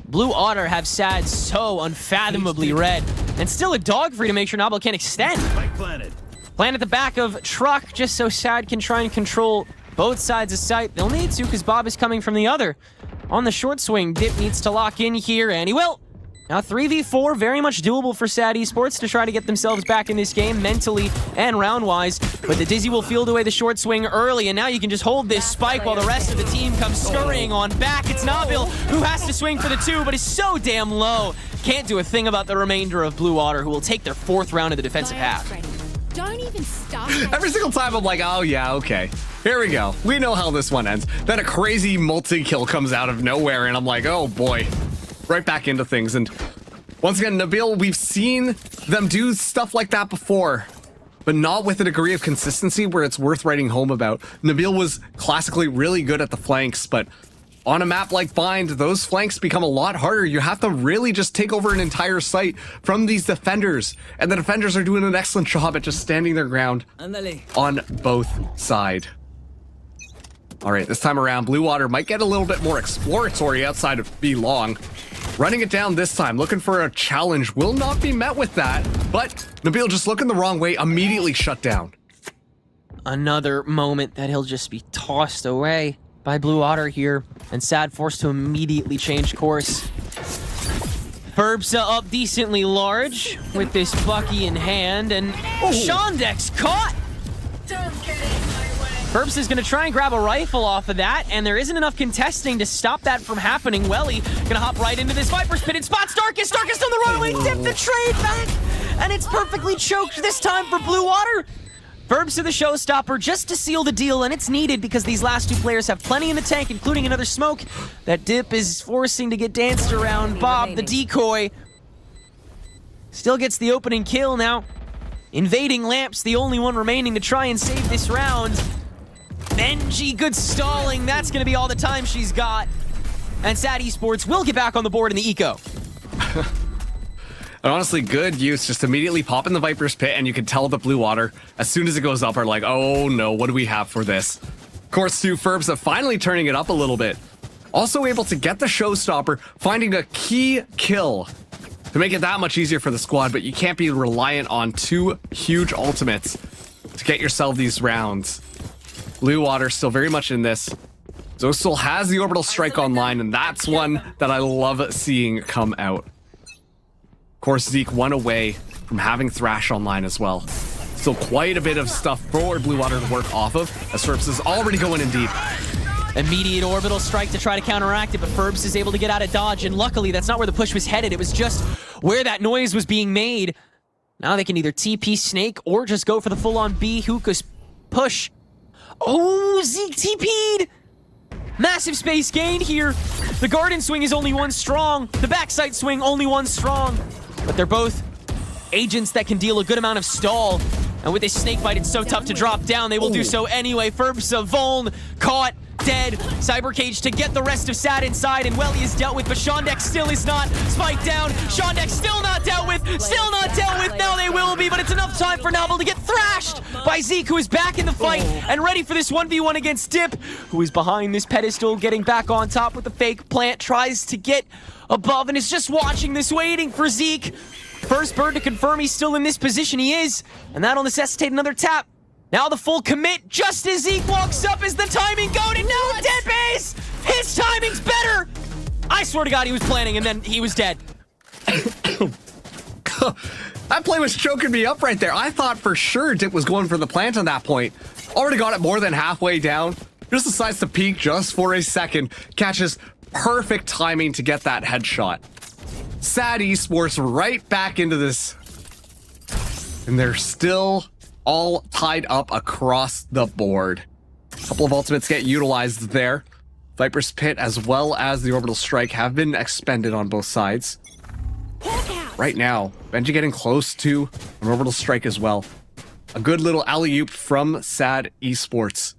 Blue Otter have Sad so unfathomably red. And still a dog free to make sure Nobble can extend. Plant at the back of truck just so Sad can try and control both sides of site. They'll need to because Bob is coming from the other. On the short swing, Dip needs to lock in here, and he will. Now 3v4, very much doable for Sad Esports to try to get themselves back in this game mentally and round-wise. But the Dizzy will field away the short swing early, and now you can just hold this spike while the rest of the team comes scurrying on back. It's Nabil who has to swing for the 2, but is so damn low. Can't do a thing about the remainder of Blue Water, who will take their 4th round of the defensive half. Don't even start. Every single time I'm like, oh yeah, okay. Here we go. We know how this one ends. Then a crazy multi-kill comes out of nowhere, and I'm like, oh boy. Right back into things. And once again, Nabil, we've seen them do stuff like that before, but not with a degree of consistency where it's worth writing home about. Nabil was classically really good at the flanks, but on a map like Bind, those flanks become a lot harder. You have to really just take over an entire site from these defenders, and the defenders are doing an excellent job at just standing their ground on both sides. All right, this time around, Blue Water might get a little bit more exploratory outside of B long. Running it down this time, looking for a challenge, will not be met with that, but Nabil just looking the wrong way, immediately shut down. Another moment that he'll just be tossed away by Blue Otter here, and Sad forced to immediately change course. Burbsa up decently large with this Bucky in hand, and Shondex caught! Don't get in my way. Burbs is going to try and grab a rifle off of that, and there isn't enough contesting to stop that from happening. Welly going to hop right into this Viper's Pit and spots Darkest. Darkest on the runway, tip the trade back, and it's perfectly choked this time for Blue Water. Burbs to the showstopper just to seal the deal, and it's needed because these last 2 players have plenty in the tank, including another smoke that Dip is forcing to get danced around. Bob, the decoy, still gets the opening kill now. Invading Lamps, the only one remaining to try and save this round. Benji, good stalling. That's going to be all the time she's got. And Sad Esports will get back on the board in the eco. And honestly, good use. Just immediately pop in the Viper's Pit, and you can tell the Blue Water, as soon as it goes up, are like, oh no, what do we have for this? Of course, too, Furbs are finally turning it up a little bit. Also able to get the showstopper, finding a key kill to make it that much easier for the squad, but you can't be reliant on 2 huge ultimates to get yourself these rounds. Blue Water still very much in this. Zostul has the orbital strike online, and that's one that I love seeing come out. Of course, Zeke 1 away from having Thrash online as well. Still quite a bit of stuff for Blue Water to work off of, as Furbs is already going in deep. Immediate orbital strike to try to counteract it, but Furbs is able to get out of dodge, and luckily that's not where the push was headed. It was just where that noise was being made. Now they can either TP Snake or just go for the full-on B hookah push. Oh, Zeke TP'd! Massive space gain here. The garden swing is only one strong. The backside swing only one strong. But they're both agents that can deal a good amount of stall. And with this snake bite, it's so tough to drop down. They will do so anyway. Ferbsa, Voln, caught, dead. Cyber Cage to get the rest of Sad inside. And Welly is dealt with, but Shondex still is not. Spike down. Shondex still not dealt with. Still not dealt with. Now they will be, but it's enough time for Nabil to get thrashed by Zeke, who is back in the fight and ready for this 1v1 against Dip, who is behind this pedestal, getting back on top with the fake plant. Tries to get above and is just watching this, waiting for Zeke. First bird to confirm he's still in this position. He is, and that'll necessitate another tap. Now the full commit, just as Zeke walks up, is the timing going, and no, dead base! His timing's better! I swear to God he was planning, and then he was dead. That play was choking me up right there. I thought for sure Dip was going for the plant on that point. Already got it more than halfway down. Just decides to peek just for a second. Catches perfect timing to get that headshot. Sad Esports right back into this. And they're still all tied up across the board. A couple of ultimates get utilized there. Viper's Pit as well as the Orbital Strike have been expended on both sides. Right now, Benji getting close to an Orbital Strike as well. A good little alley-oop from Sad Esports.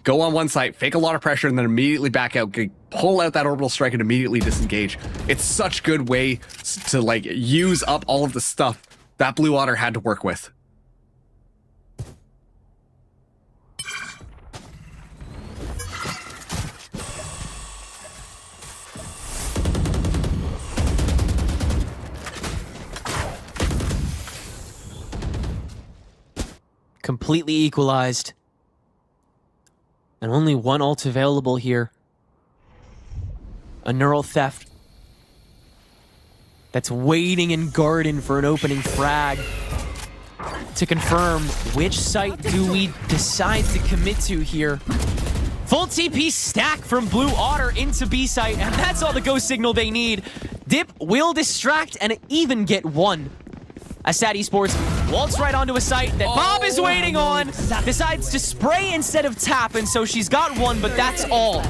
Go on one side, fake a lot of pressure, and then immediately back out, pull out that Orbital Strike and immediately disengage. It's such a good way to like use up all of the stuff that Blue Otter had to work with. Completely equalized. And only one ult available here. A Neural Theft that's waiting in Garden for an opening frag to confirm which site do we decide to commit to here. Full TP stack from Blue Otter into B site, and that's all the go signal they need. Dip will distract and even get one. As Sad Esports waltz right onto a site that Bob is waiting on, decides to spray instead of tap, and so she's got one, but that's all.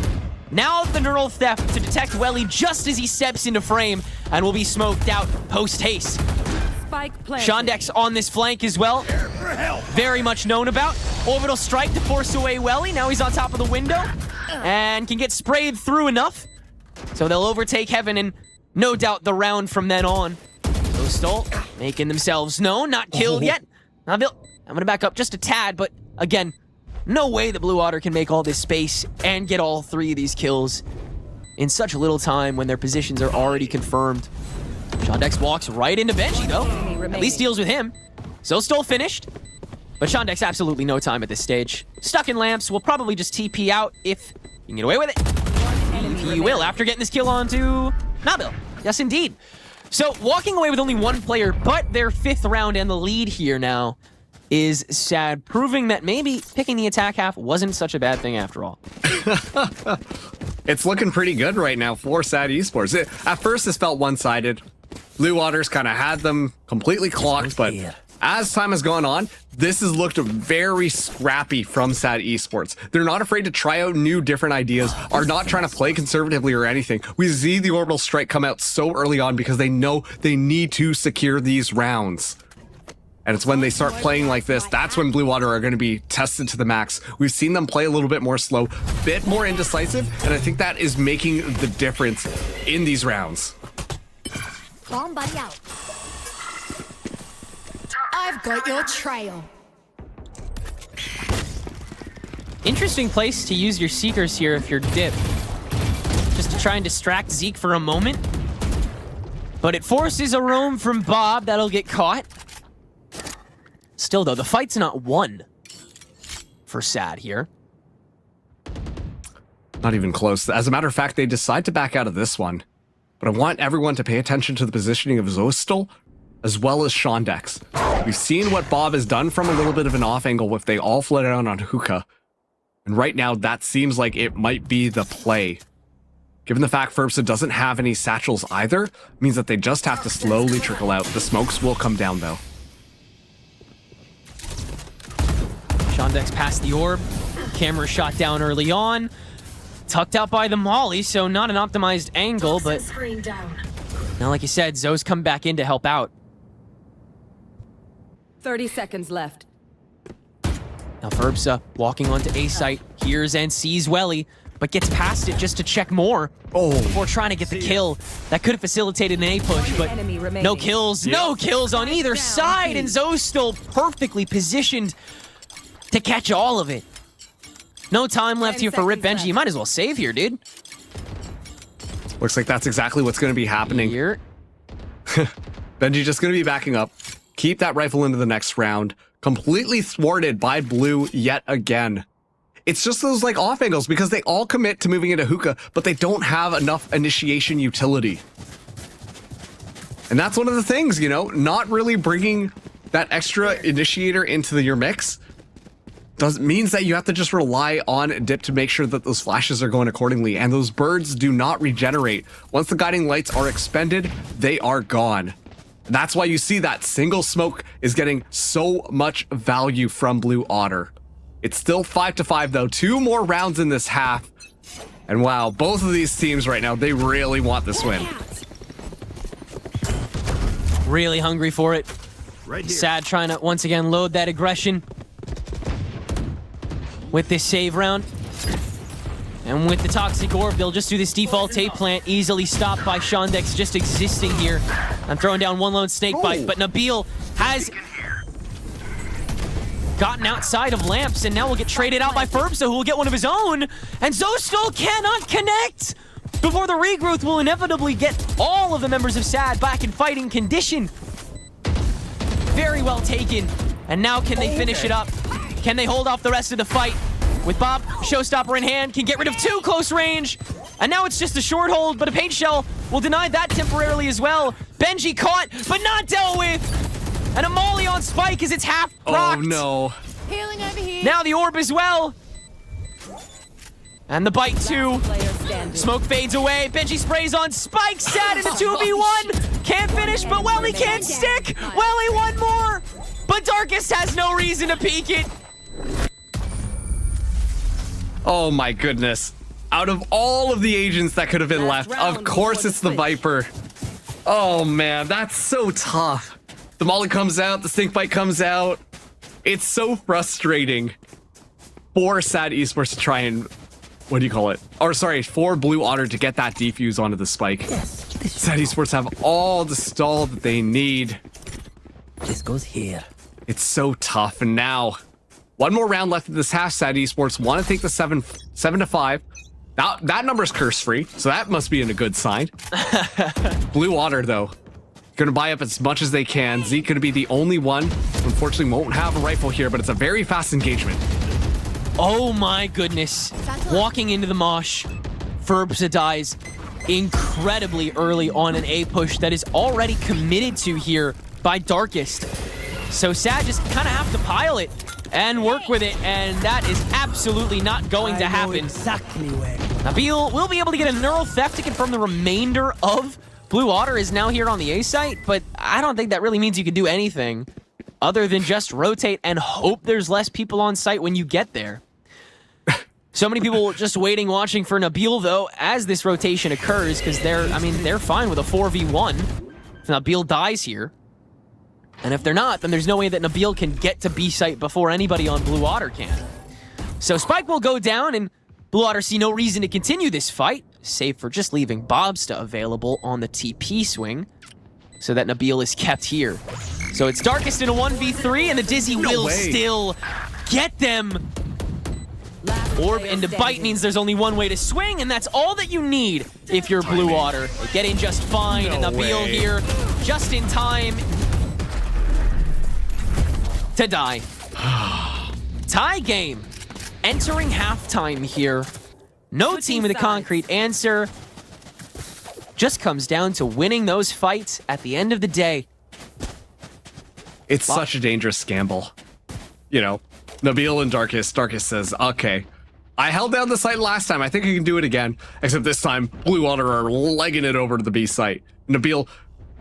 Now the Neural Theft to detect Welly just as he steps into frame and will be smoked out post-haste. Shondex on this flank as well. Very much known about. Orbital Strike to force away Welly. Now he's on top of the window and can get sprayed through enough. So they'll overtake Heaven and no doubt the round from then on. So Stolt making themselves known, not killed yet. Nabil, I'm gonna back up just a tad, but again, no way the Blue Otter can make all this space and get all three of these kills in such little time when their positions are already confirmed. Shondex walks right into Benji though. At least deals with him. So Stolt finished, but Shondex absolutely no time at this stage. Stuck in lamps, will probably just TP out if you can get away with it. He will after getting this kill onto Nabil. Yes, indeed. So walking away with only one player, but their 5th round and the lead here now is Sad, proving that maybe picking the attack half wasn't such a bad thing after all. It's looking pretty good right now for Sad Esports. At first, this felt one-sided. Blue Waters kind of had them completely clocked, but as time has gone on, this has looked very scrappy from Sad Esports. They're not afraid to try out new, different ideas, are not trying to play conservatively or anything. We see the Orbital Strike come out so early on because they know they need to secure these rounds. And it's when they start playing like this, that's when Blue Water are going to be tested to the max. We've seen them play a little bit more slow, bit more indecisive, and I think that is making the difference in these rounds. Bomb buddy out. I've got your trail. Interesting place to use your Seekers here if you're Dip. Just to try and distract Zeke for a moment. But it forces a roam from Bob that'll get caught. Still though, the fight's not won for Sad here. Not even close. As a matter of fact, they decide to back out of this one. But I want everyone to pay attention to the positioning of Zostal as well as Shondex. We've seen what Bob has done from a little bit of an off angle if they all fled out on Hookah. And right now, that seems like it might be the play. Given the fact Ferbsa doesn't have any satchels either, means that they just have to slowly trickle out. The smokes will come down though. Shondex passed the orb. Camera shot down early on. Tucked out by the molly, so not an optimized angle, but Screen down. now, like you said, Zoe's come back in to help out. 30 seconds left. Now Ferbsa walking onto A site, hears and sees Welly, but gets past it just to check more before trying to get the kill. That could have facilitated an A push, but Enemy remaining. no kills. No kills on either side, and Zoe's still perfectly positioned to catch all of it. No time left here for Rip Benji. You might as well save here, dude. Looks like that's exactly what's going to be happening. Here. Benji just going to be backing up. Keep that rifle into the next round. Completely thwarted by blue yet again. It's just those like off angles because they all commit to moving into hookah, but they don't have enough initiation utility. And that's one of the things, you know, not really bringing that extra initiator into your mix means that you have to just rely on Dip to make sure that those flashes are going accordingly, and those birds do not regenerate. Once the guiding lights are expended, they are gone. That's why you see that single smoke is getting so much value from Blue Otter. It's still 5-5 though, 2 more rounds in this half. And wow, both of these teams right now, they really want this win. Really hungry for it. Right here. Sad trying to once again load that aggression with this save round. And with the Toxic Orb, they'll just do this default tape plant, easily stopped by Shondex just existing here. I'm throwing down one lone snake bite, but Nabil has gotten outside of lamps, and now will get traded out by Ferbsa, who will get one of his own. And Zostal cannot connect before the regrowth will inevitably get all of the members of SAD back in fighting condition. Very well taken. And now can they finish it up? Can they hold off the rest of the fight? With Bob, Showstopper in hand, can get rid of 2 close range. And now it's just a short hold, but a paint shell will deny that temporarily as well. Benji caught, but not dealt with. And a molly on Spike as it's half procced. Oh no. Healing over here. Now the orb as well. And the bite too. Smoke fades away. Benji sprays on Spike. Sad in the 2v1. Can't finish, but Welly can't stick. Welly one more. But Darkest has no reason to peek it. Oh my goodness. Out of all of the agents that could have been left, of course it's the Viper. Oh man, that's so tough. The molly comes out, the stink bite comes out. It's so frustrating for SAD Esports to try and, what do you call it? Or sorry, for Blue Otter to get that defuse onto the Spike. SAD Esports have all the stall that they need. This goes here. It's so tough, and now one more round left of this half. SAD Esports want to take the 7-5. Now that number's curse free, so that must be in a good sign. Blue Otter though, gonna buy up as much as they can. Zeke gonna be the only one who unfortunately won't have a rifle here, but it's a very fast engagement. Oh my goodness. Walking into the mosh, Ferbsa dies incredibly early on an A push that is already committed to here by Darkest. So SAD just kind of have to pile it and work with it, and that is absolutely not going to happen. Exactly where. Nabil will be able to get a neural theft to confirm the remainder of Blue Otter is now here on the A site, but I don't think that really means you can do anything other than just rotate and hope there's less people on site when you get there. So many people just waiting, watching for Nabil though, as this rotation occurs, because they're fine with a 4v1 if Nabil dies here. And if they're not, then there's no way that Nabil can get to B site before anybody on Blue Otter can. So Spike will go down, and Blue Otter see no reason to continue this fight, save for just leaving Bobsta available on the TP swing, so that Nabil is kept here. So it's Darkest in a 1v3, and the Dizzy will still get them. Orb into bite means there's only one way to swing, and that's all that you need if you're Blue Otter. They get in just fine, and Nabil here just in time to die. Tie game. Entering halftime here. No team with a concrete answer. Just comes down to winning those fights at the end of the day. It's such a dangerous gamble. You know, Nabil and Darkest says, okay, I held down the site last time. I think I can do it again. Except this time, Blue Water are legging it over to the B site. Nabil,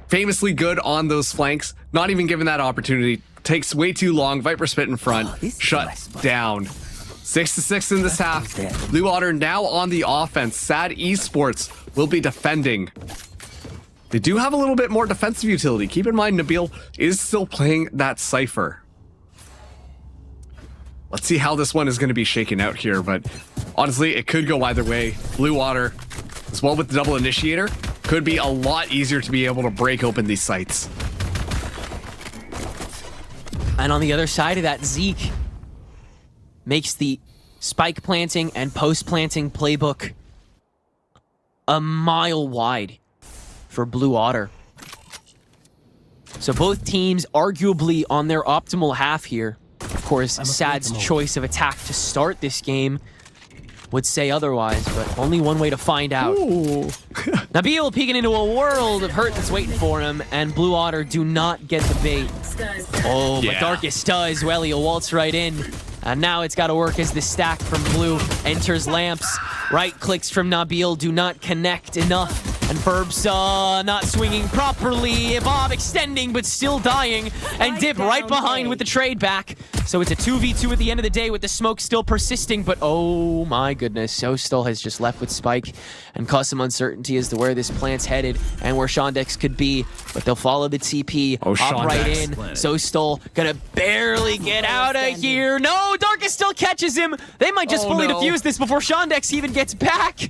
famously good on those flanks. Not even given that opportunity. Takes way too long. Viper spit in front. Shut down. 6-6 in this half. Blue Water now on the offense. SAD Esports will be defending. They do have a little bit more defensive utility. Keep in mind, Nabil is still playing that Cypher. Let's see how this one is going to be shaken out here, but honestly, it could go either way. Blue Water, as well with the double initiator, could be a lot easier to be able to break open these sites. And on the other side of that, Zeke makes the spike planting and post planting playbook a mile wide for Blue Otter. So both teams arguably on their optimal half here. Of course, SAD's choice of attack to start this game would say otherwise, but only one way to find out. Nabil peeking into a world of hurt that's waiting for him, and Blue Otter do not get the bait. Oh, but Darkest does. Well, he'll waltz right in. And now it's got to work as the stack from Blue enters Lamps. Right clicks from Nabil do not connect enough. And Burbs not swinging properly. Bob extending, but still dying. And Dip right behind with the trade back. So it's a 2v2 at the end of the day with the smoke still persisting. But oh my goodness, Zostal has just left with Spike and caused some uncertainty as to where this plant's headed and where Shondex could be. But they'll follow the TP. Hop right in. Zostal gonna barely get out of here. No, Darkest still catches him. They might just fully defuse this before Shondex even gets back.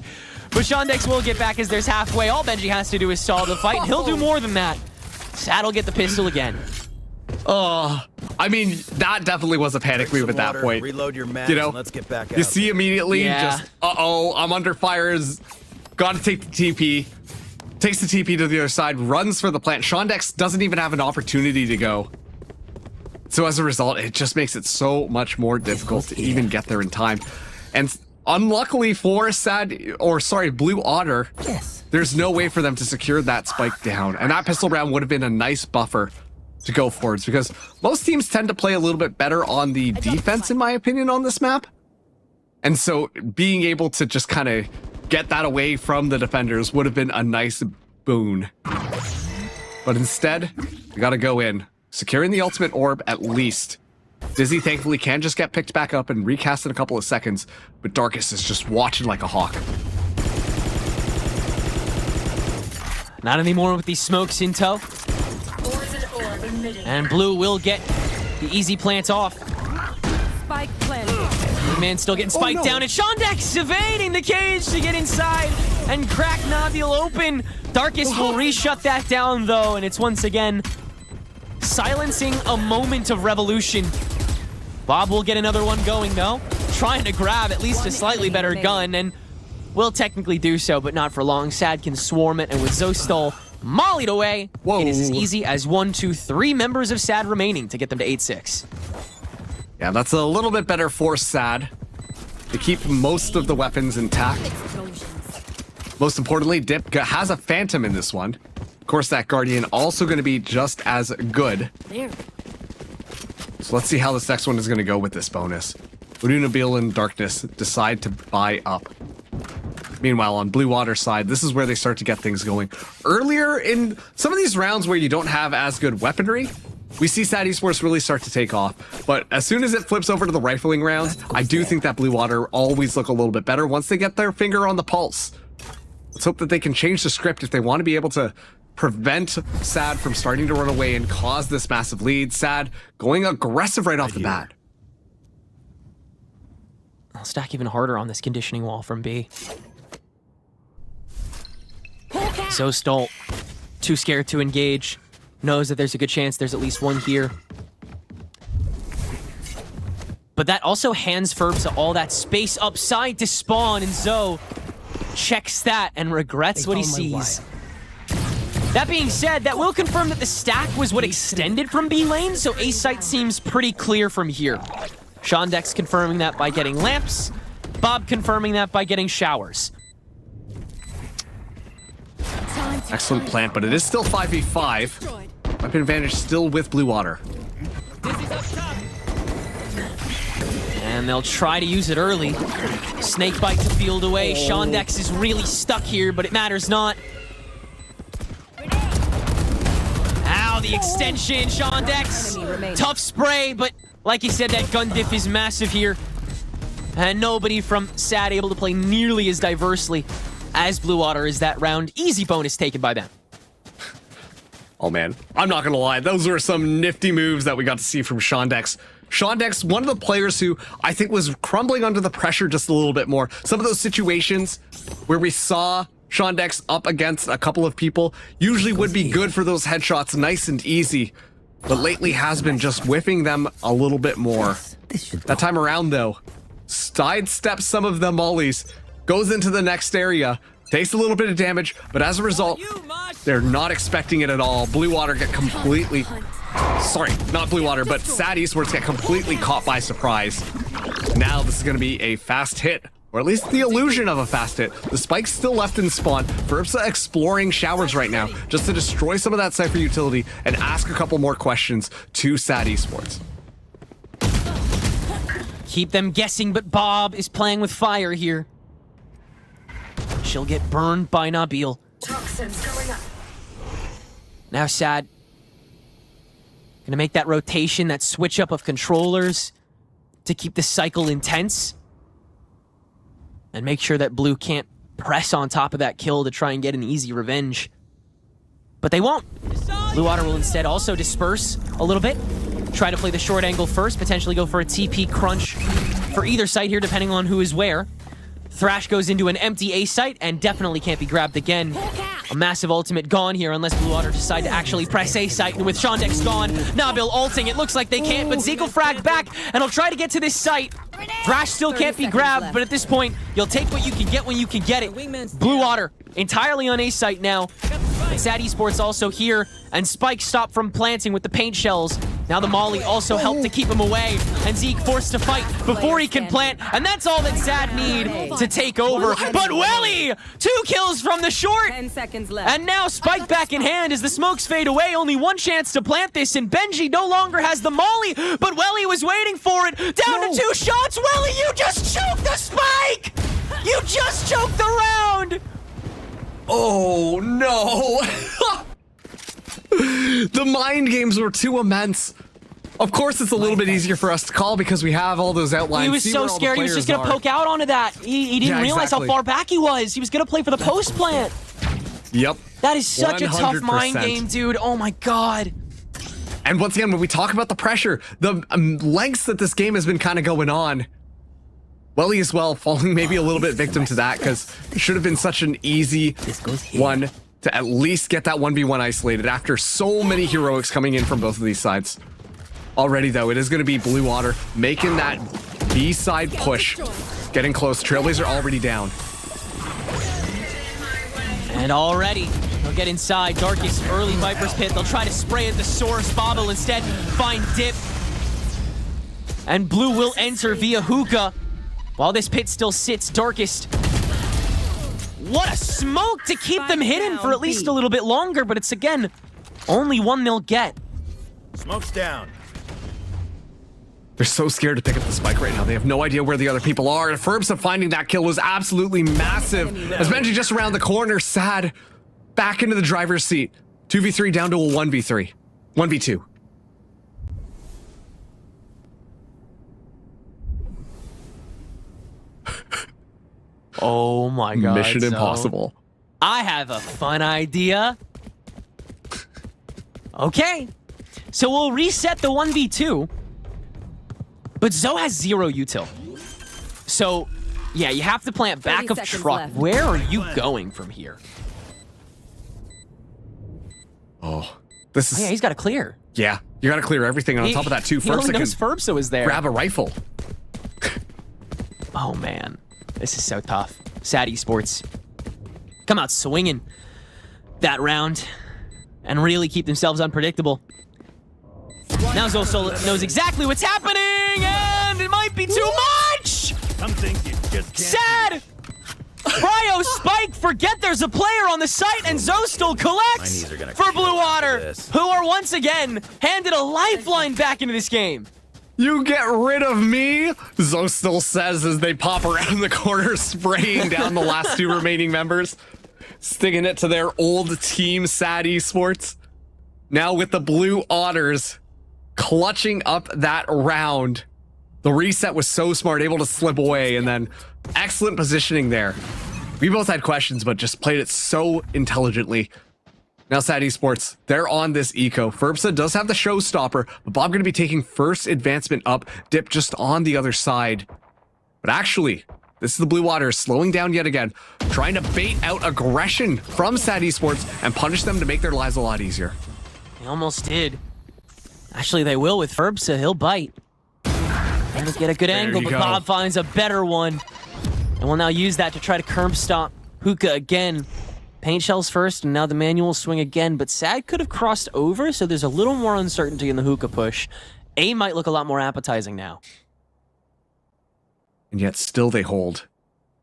But Shondex will get back as there's halfway. All Benji has to do is stall the fight, and he'll do more than that. SAD will get the pistol again. I mean, that definitely was a panic move at that point. Reload your mag, you know, let's get back out. You see immediately, just, I'm under fire. Gotta take the TP. Takes the TP to the other side, runs for the plant. Shondex doesn't even have an opportunity to go. So as a result, it just makes it so much more difficult to even get there in time. And unluckily for Blue Otter, there's no way for them to secure that spike down. And that pistol round would have been a nice buffer to go forwards, because most teams tend to play a little bit better on the defense, in my opinion, on this map. And so being able to just kind of get that away from the defenders would have been a nice boon. But instead, we got to go in, securing the ultimate orb at least. Dizzy thankfully can just get picked back up and recast in a couple of seconds, but Darkest is just watching like a hawk. Not anymore with these smokes in tow. And Blue will get the easy plants off. Spike planted. The man still getting spiked down, and Shondex evading the cage to get inside and crack Nabil open. Darkest will re-shut that down though, and it's once again silencing a moment of revolution. Bob will get another one going though, trying to grab at least a slightly better gun, and will technically do so, but not for long. SAD can swarm it, and with Zostal mollied away, it is as easy as 1, 2, 3 members of SAD remaining to get them to 8-6. Yeah, that's a little bit better for SAD. They keep most of the weapons intact. Most importantly, Dip has a Phantom in this one. Of course, that Guardian also going to be just as good. So let's see how this next one is going to go with this bonus. Nabil and Darkness decide to buy up. Meanwhile, on Blue Water side, this is where they start to get things going. Earlier in some of these rounds where you don't have as good weaponry, we see SAD Esports really start to take off. But as soon as it flips over to the rifling rounds, I do think that Blue Water always look a little bit better once they get their finger on the pulse. Let's hope that they can change the script if they want to be able to prevent SAD from starting to run away and cause this massive lead. SAD going aggressive right off the bat. I'll stack even harder on this conditioning wall from B. Zostal, too scared to engage, knows that there's a good chance there's at least one here. But that also hands Ferbsa all that space upside to spawn, and Zoe checks that and regrets what he sees. That being said, that will confirm that the stack was what extended from B lane, so A site seems pretty clear from here. Shondex confirming that by getting lamps, Bob confirming that by getting showers. Excellent plant, but it is still 5v5. Weapon advantage still with Blue Water. And And they'll try to use it early. Snakebite to field away. Shondex is really stuck here, but it matters not. Ow, the extension, Shondex. Tough spray, but like he said, that gun diff is massive here. And nobody from SAD able to play nearly as diversely as Blue Water is that round. Easy bonus taken by them. Oh man, I'm not gonna lie, those were some nifty moves that we got to see from Shondex. Shondex, one of the players who I think was crumbling under the pressure just a little bit more. Some of those situations where we saw Shondex up against a couple of people usually would be good for those headshots, nice and easy. But lately has been just whiffing them a little bit more. That time around though, sidesteps some of the mollies, goes into the next area, takes a little bit of damage, but as a result, they're not expecting it at all. Blue Water get completely, sorry, not Blue Water, but SAD Esports get completely caught by surprise. Now this is going to be a fast hit, or at least the illusion of a fast hit. The spike's still left in spawn. Verbsa exploring showers right now, just to destroy some of that Cypher utility and ask a couple more questions to SAD Esports. Keep them guessing, but Bob is playing with fire here. She'll get burned by Nabil. Now SAD. Gonna make that rotation, that switch up of controllers to keep the cycle intense. And make sure that Blue can't press on top of that kill to try and get an easy revenge. But they won't. Blue Water will instead also disperse a little bit. Try to play the short angle first, potentially go for a TP crunch for either site here, depending on who is where. Thrash goes into an empty A site and definitely can't be grabbed again. A massive ultimate gone here unless Blue Water decide to actually press A site. And with Shondex gone, Nabil ulting, it looks like they can't, but Zeke will frag back and he'll try to get to this site. Thrash still can't be grabbed, but at this point, you'll take what you can get when you can get it. Blue Water entirely on A site now. And SAD Esports also here, and Spike stopped from planting with the paint shells. Now the Molly also helped to keep him away, and Zeke forced to fight before he can plant, and that's all that SAD need to take over. But Welly, 2 kills from the short, 10 seconds left. and now Spike back in hand as the smokes fade away. Only one chance to plant this, and Benji no longer has the Molly, but Welly was waiting for it. Down to 2 shots. Welly, you just choked the Spike! You just choked the round! Oh no! The mind games were too immense. Of course, it's a little bit easier for us to call because we have all those outlines. He was so scared. He was just going to poke out onto that. He didn't realize how far back he was. He was going to play for the post plant. Yep. That is such 100%. a tough mind game, dude. Oh my god. And once again, when we talk about the pressure, the lengths that this game has been kind of going on, Welly as well falling maybe a little bit victim to that because it should have been such an easy one to at least get that 1v1 isolated after so many heroics coming in from both of these sides. Already though, it is going to be Blue Water making that B side push, getting close. Trailblazer already down. And already, they'll get inside. Darkest early Viper's Pit. They'll try to spray at the source. Bob will instead find Dip. And Blue will enter via hookah. While this pit still sits, Darkest. What a smoke to keep them hidden for at least a little bit longer, but it's again, only one they'll get. Smoke's down. They're so scared to pick up the spike right now. They have no idea where the other people are. And Ferbsa finding that kill was absolutely massive. As Benji just around the corner, SAD back into the driver's seat. 2v3 down to a 1v3. 1v2. Oh my god. Mission Impossible. I have a fun idea. Okay. So we'll reset the 1v2. But Zoe has 0 util. So, yeah, you have to plant back of truck. Left. Where are you going from here? Oh, this is... Oh, yeah, he's got to clear. Yeah, you got to clear everything. And on top of that, too, He only Ferbsa knows can Ferbsa is there. grab a rifle. Oh, man. This is so tough. SAD Esports. Come out swinging that round and really keep themselves unpredictable. Now Zoe knows exactly what's happening, and it might be too much! Some things you just can't SAD! Cryo Spike forget there's a player on the site, and Zoe still collects for Blue Water, who are once again handed a lifeline back into this game. You get rid of me? Zo still says as they pop around the corner, spraying down the last 2 remaining members. Sticking it to their old team, Sad Esports. Now with the Blue Otters clutching up that round. The reset was so smart, able to slip away, and then excellent positioning there. We both had questions, but just played it so intelligently. Now Sad Esports, they're on this eco. Ferbsa does have the showstopper, but Bob going to be taking first advancement up, Dip just on the other side. But actually, this is the Blue Waters slowing down yet again, trying to bait out aggression from Sad Esports and punish them to make their lives a lot easier. They almost did. Actually, they will with Ferbsa. He'll bite. And get a good angle, but Bob finds a better one. And will now use that to try to curb stop Hookah again. Paint shells first, and now the manual swing again, but Sad could have crossed over, so there's a little more uncertainty in the Hookah push. A might look a lot more appetizing now. And yet still they hold.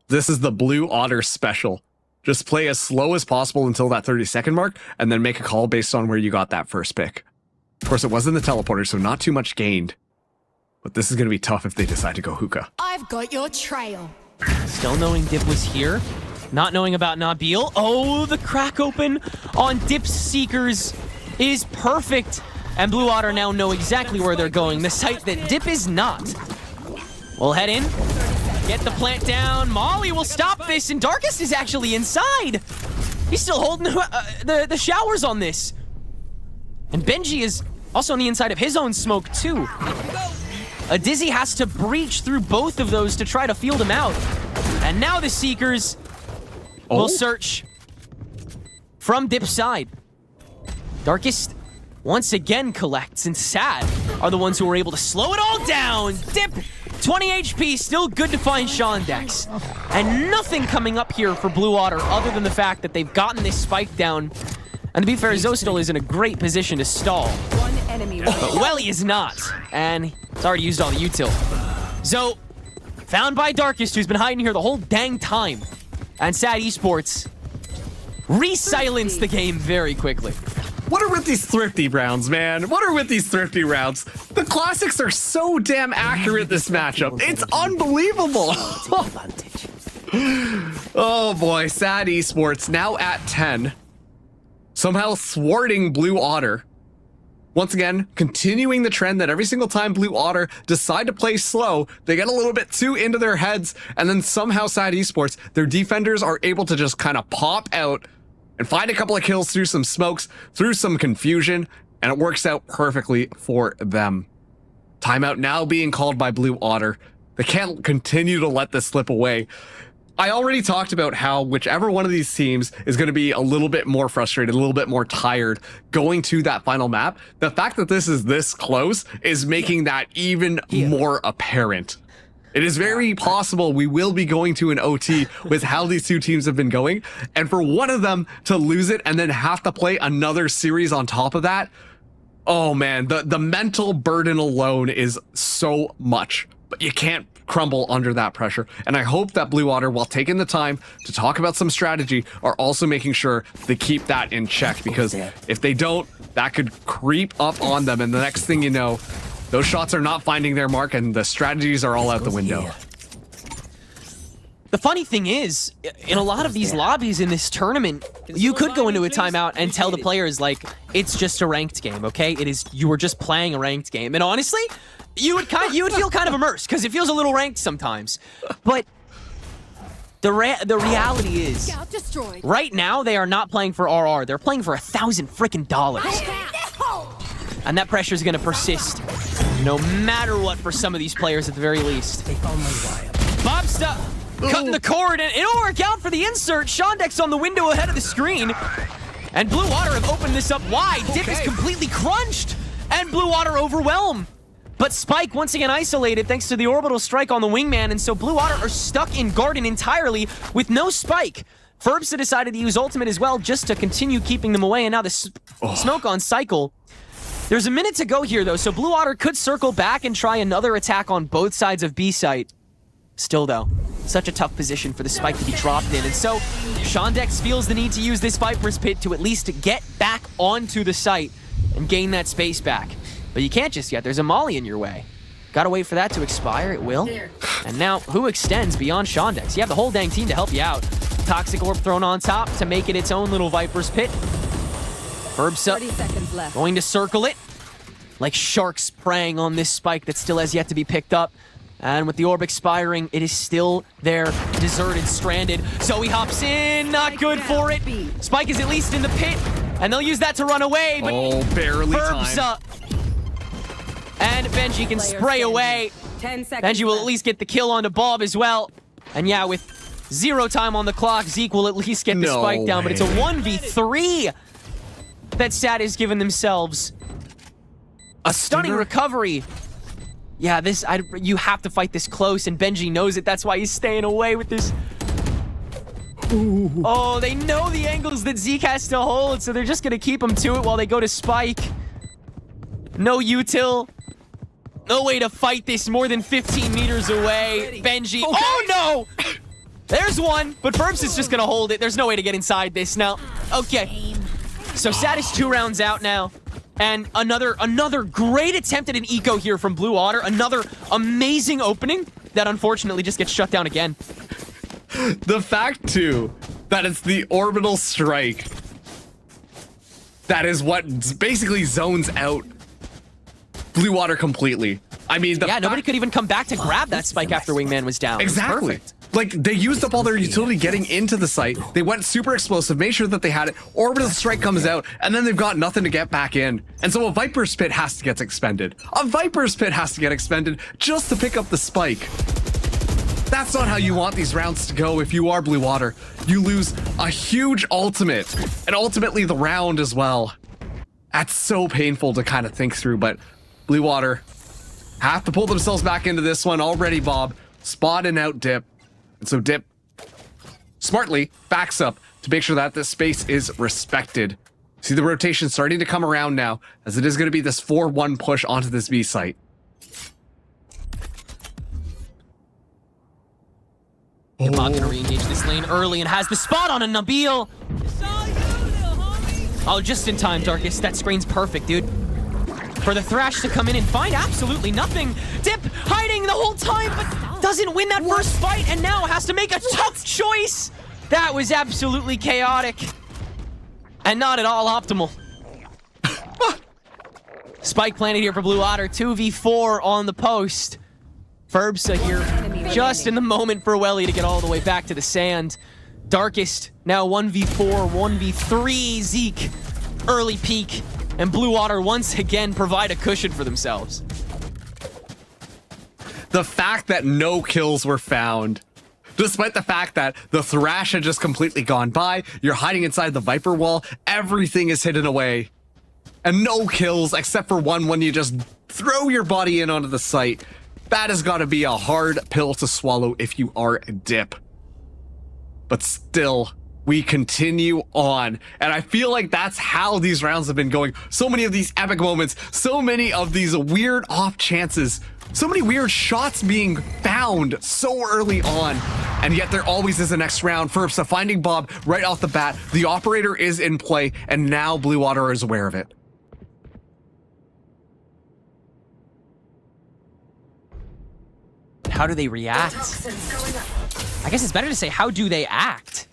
This is the Blue Otter special. Just play as slow as possible until that 30-second mark, and then make a call based on where you got that first pick. Of course, it wasn't the teleporter, so not too much gained. But this is going to be tough if they decide to go Hookah. I've got your trail. Still knowing Dip was here. Not knowing about Nabil. Oh, the crack open on Dip's Seekers is perfect. And Blue Otter now know exactly where they're going. The site that Dip is not. We'll head in. Get the plant down. Molly will stop this. And Darkest is actually inside. He's still holding the showers on this. And Benji is also on the inside of his own smoke too. A Dizzy has to breach through both of those to try to field him out. And now the Seekers will search from Dip's side. Darkest once again collects, and Sad are the ones who were able to slow it all down. Dip, 20 HP, still good to find Shandex. And nothing coming up here for Blue Otter other than the fact that they've gotten this spike down. And to be fair, Zostal is in a great position to stall. One enemy. But Welly is not, and he's already used all the util. Zo, found by Darkest, who's been hiding here the whole dang time. And Sad Esports re-silence the game very quickly. What are with these thrifty rounds, man? What are with these thrifty rounds? The classics are so damn accurate this matchup. It's unbelievable. Oh boy, Sad Esports now at 10. Somehow thwarting Blue Otter. Once again, continuing the trend that every single time Blue Otter decide to play slow, they get a little bit too into their heads, and then somehow Sad Esports, their defenders are able to just kind of pop out and find a couple of kills through some smokes, through some confusion, and it works out perfectly for them. Timeout now being called by Blue Otter. They can't continue to let this slip away. I already talked about how whichever one of these teams is going to be a little bit more frustrated, a little bit more tired going to that final map. The fact that this is this close is making that even more apparent. It is very possible we will be going to an OT with how these two teams have been going. And for one of them to lose it and then have to play another series on top of that, oh man, the mental burden alone is so much. But you can't crumble under that pressure. And I hope that Blue Otter, while taking the time to talk about some strategy, are also making sure they keep that in check, because if they don't, that could creep up on them, and the next thing you know, those shots are not finding their mark and the strategies are all out the window. The funny thing is, in a lot of these lobbies in this tournament, you could go into a timeout and tell the players, like, it's just a ranked game, okay? You were just playing a ranked game. And honestly, you would feel kind of immersed, because it feels a little ranked sometimes. But the reality is, right now they are not playing for RR. They're playing for $1,000 freaking dollars. And that pressure is going to persist, no matter what, for some of these players at the very least. Bobsta cutting the cord, and it'll work out for the insert. Shandex on the window ahead of the screen. And Blue Water have opened this up wide. Dip is completely crunched, and Blue Water overwhelm. But Spike once again isolated thanks to the orbital strike on the wingman, and so Blue Water are stuck in Garden entirely with no Spike. Ferbsa decided to use ultimate as well just to continue keeping them away, and now the smoke on Cycle. There's a minute to go here though, so Blue Water could circle back and try another attack on both sides of B site. Still though, such a tough position for the Spike to be dropped in, and so Shandex feels the need to use this Viper's Pit to at least get back onto the site and gain that space back. But you can't just yet, there's a Molly in your way. Gotta wait for that to expire. It will. And now, who extends beyond Shondex? You have the whole dang team to help you out. Toxic Orb thrown on top to make it its own little Viper's Pit. Verbsa 30 seconds left. going to circle it like sharks preying on this spike that still has yet to be picked up. And with the orb expiring, it is still there, deserted, stranded. Zoe hops in, not good for it. Spike is at least in the pit, and they'll use that to run away. But barely Verbsa and Benji can spray away. 10 seconds Benji will at left. least get the kill onto Bob as well. And yeah, with 0 time on the clock, Zeke will at least get the No spike down. But it's a way. 1v3 that SAT has given themselves. A stunning Stunner? recovery. Yeah, you have to fight this close, and Benji knows it. That's why he's staying away with this. Ooh. Oh, they know the angles that Zeke has to hold, so they're just going to keep him to it while they go to Spike. No util. No way to fight this more than 15 meters away. Benji. Okay. Oh, no! There's one, but Burbs is just going to hold it. There's no way to get inside this now. Okay. So SAT is 2 rounds out now. And another great attempt at an eco here from Blue Otter. Another amazing opening that unfortunately just gets shut down again. The fact, too, that it's the orbital strike that is what basically zones out Blue Water completely. I mean, nobody could even come back to grab that spike after Wingman was down. Exactly. It was perfect. Like, they used up all their utility getting into the site. They went super explosive, made sure that they had it. Orbital strike comes out, and then they've got nothing to get back in. And so a Viper's Pit has to get expended. A Viper's Pit has to get expended just to pick up the spike. That's not how you want these rounds to go if you are Blue Water. You lose a huge ultimate, and ultimately the round as well. That's so painful to kind of think through, but Blue Water have to pull themselves back into this one already, Bob. Spot and out Dip. And so Dip smartly backs up to make sure that this space is respected. See the rotation starting to come around now, as it is going to be this 4-1 push onto this B site. Kabak gonna re-engage this lane early and has the spot on a Nabil. Oh, just in time, Darkest. That screen's perfect, dude. For the Thrash to come in and find absolutely nothing. Dip hiding the whole time, but doesn't win that first fight and now has to make a tough choice. That was absolutely chaotic and not at all optimal. Spike planted here for Blue Otter. 2v4 on the post. Verbsa here just in the moment for Welly to get all the way back to the sand. Darkest now 1v4, 1v3. Zeke early peak. And Blue Water once again provide a cushion for themselves. The fact that no kills were found, despite the fact that the Thrash had just completely gone by, you're hiding inside the Viper wall, everything is hidden away. And no kills except for one when you just throw your body in onto the site. That has got to be a hard pill to swallow if you are a Dip. But still, we continue on. And I feel like that's how these rounds have been going. So many of these epic moments, so many of these weird off chances, so many weird shots being found so early on. And yet there always is a next round. Verbsa finding Bob right off the bat. The operator is in play, and now Blue Water is aware of it. How do they react? I guess it's better to say, how do they act?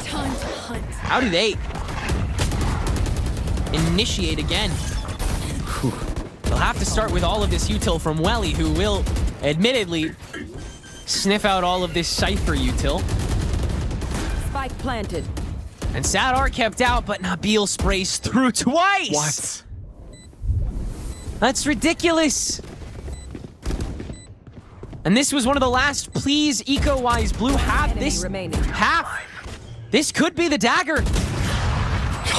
Time to hunt. How do they initiate again? They'll have to start with all of this util from Welly, who will admittedly sniff out all of this Cypher util. Spike planted. And Sadar kept out, but Nabil sprays through twice. What? That's ridiculous. And this was one of the last please eco-wise. Blue have Enemy this remaining. half. This could be the dagger.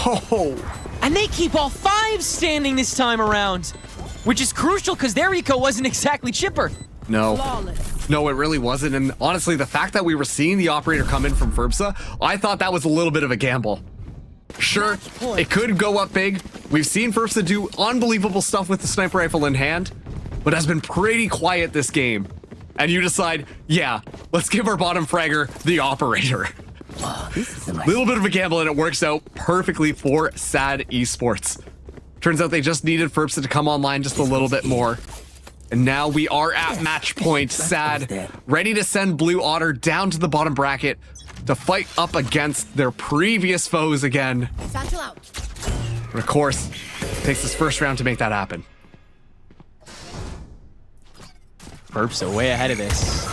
Oh. And they keep all 5 standing this time around, which is crucial because their eco wasn't exactly chipper. No. Flawless. No, it really wasn't. And honestly, the fact that we were seeing the operator come in from Verbsa, I thought that was a little bit of a gamble. Sure, it could go up big. We've seen Verbsa do unbelievable stuff with the sniper rifle in hand, but has been pretty quiet this game. And you decide, yeah, let's give our bottom fragger the operator. Little bit of a gamble, and it works out perfectly for SAD Esports. Turns out they just needed Verbsa to come online just a little bit more. And now we are at match point. Sad, ready to send Blue Otter down to the bottom bracket to fight up against their previous foes again. Satchel out. And of course, it takes this first round to make that happen. Burps are way ahead of this.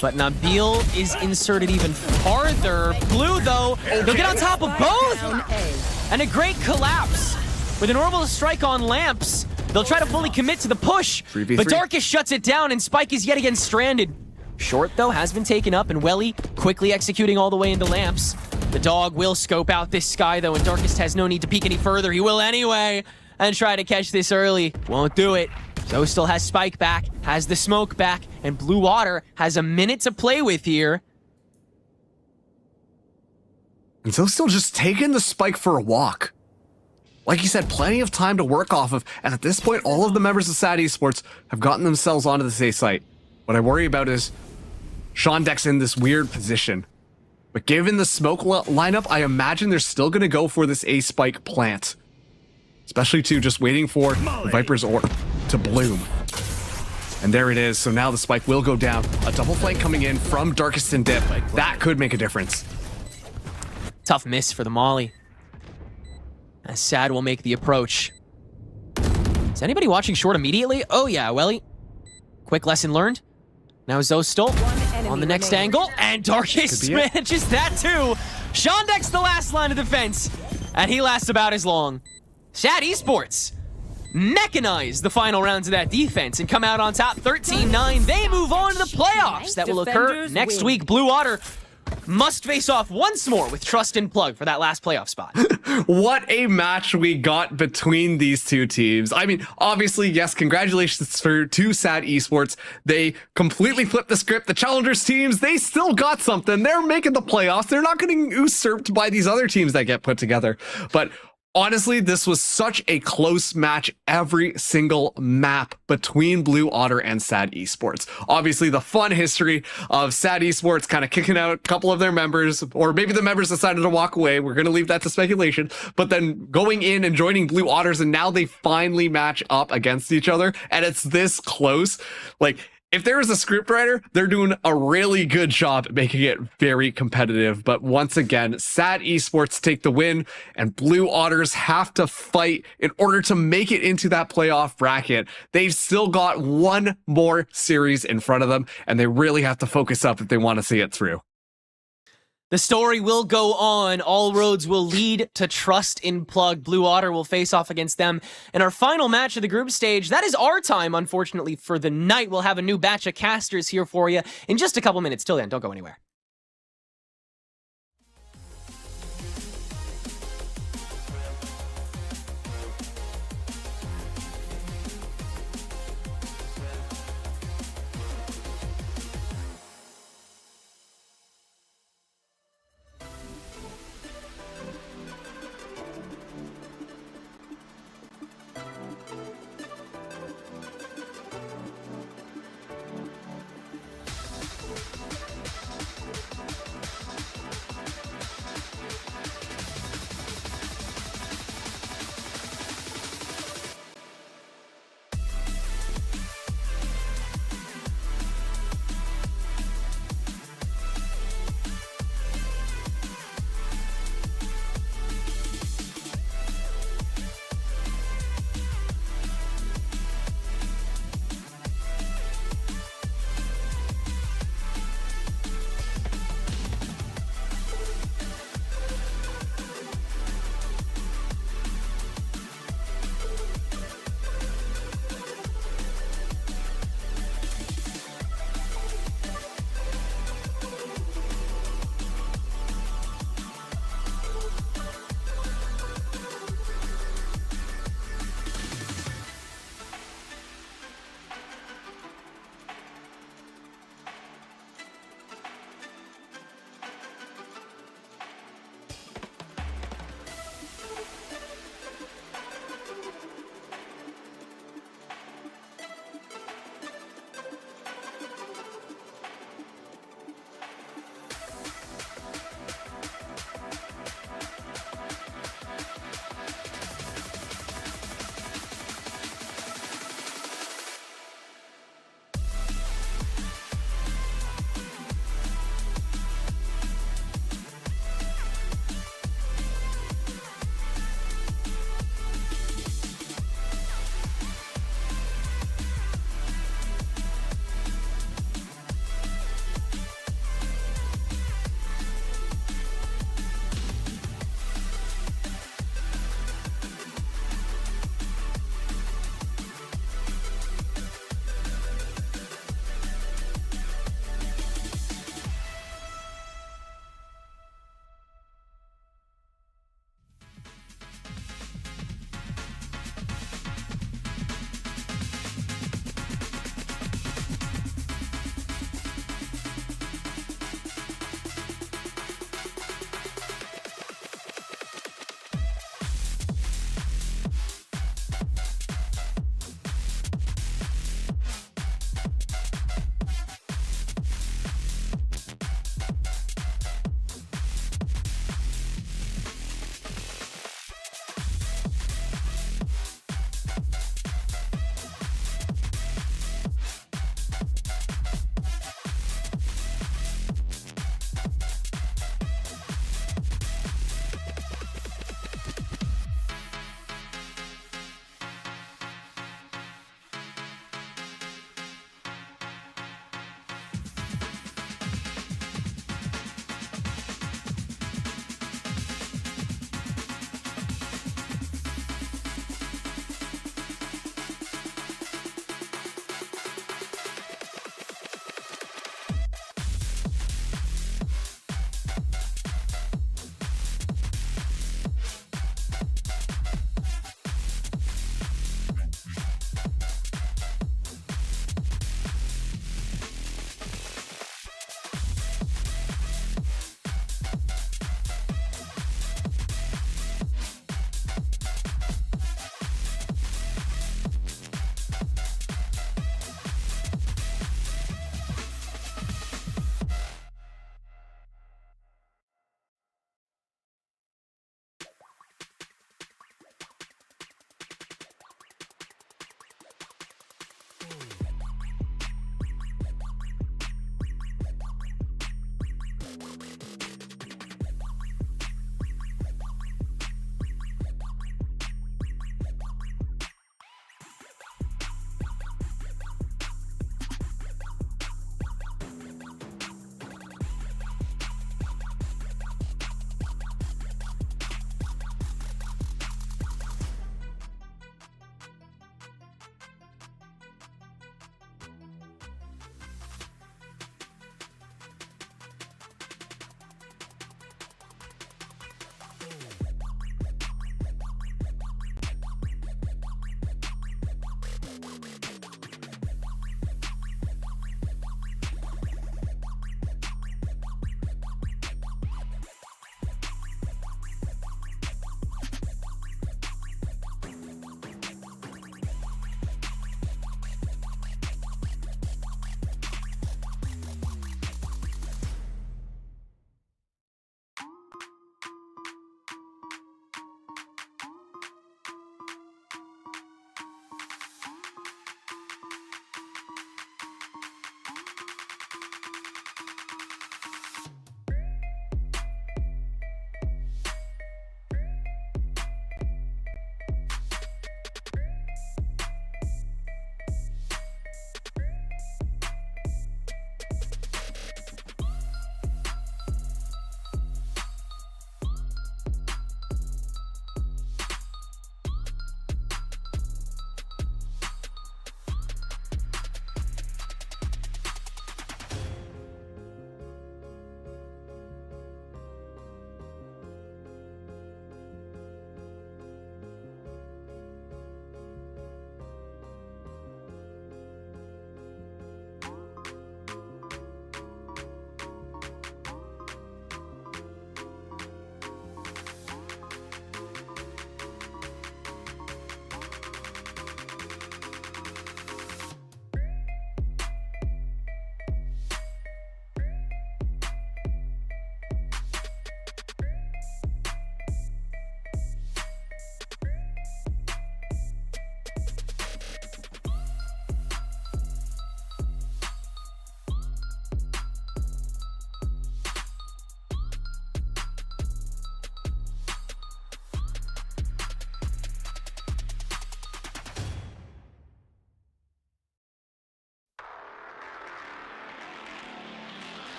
But Nabil is inserted even farther. Blue, though, they'll get on top of both! And a great collapse. With an orbital strike on Lamps, they'll try to fully commit to the push, 3v3. but Darkest shuts it down, and Spike is yet again stranded. Short, though, has been taken up, and Welly quickly executing all the way into Lamps. The dog will scope out this sky, though, and Darkest has no need to peek any further. He will anyway, and try to catch this early. Won't do it. Zoe still has Spike back, has the smoke back, and Blue Water has a minute to play with here. And Zoe's still just taking the Spike for a walk. Like you said, plenty of time to work off of, and at this point, all of the members of SAD Esports have gotten themselves onto this A site. What I worry about is Shondex in this weird position. But given the smoke lineup, I imagine they're still going to go for this A Spike plant. Especially too, just waiting for the Viper's orb to bloom. And there it is. So now the Spike will go down. A double flank coming in from Darkest and Dip. That could make a difference. Tough miss for the Molly. As Sad will make the approach. Is anybody watching short immediately? Oh yeah, Welly. Quick lesson learned. Now Zostal on the next angle, and Darkest manages that too. Shondex the last line of defense, and he lasts about as long. SAD Esports mechanize the final rounds of that defense and come out on top 13-9. They move on to the playoffs that will occur next week. Blue Water must face off once more with Trust and Plug for that last playoff spot. What a match we got between these two teams. I mean, obviously, yes, congratulations to SAD Esports. They completely flipped the script. The Challengers teams, they still got something. They're making the playoffs. They're not getting usurped by these other teams that get put together. But honestly, this was such a close match every single map between Blue Otter and SAD Esports. Obviously, the fun history of SAD Esports kind of kicking out a couple of their members, or maybe the members decided to walk away. We're going to leave that to speculation. But then going in and joining Blue Otters, and now they finally match up against each other, and it's this close. Like, if there is a scriptwriter, they're doing a really good job at making it very competitive. But once again, SAD Esports take the win, and Blue Otters have to fight in order to make it into that playoff bracket. They've still got one more series in front of them, and they really have to focus up if they want to see it through. The story will go on. All roads will lead to Trust in Plug. Blue Otter will face off against them in our final match of the group stage. That is our time, unfortunately, for the night. We'll have a new batch of casters here for you in just a couple minutes. Till then, don't go anywhere.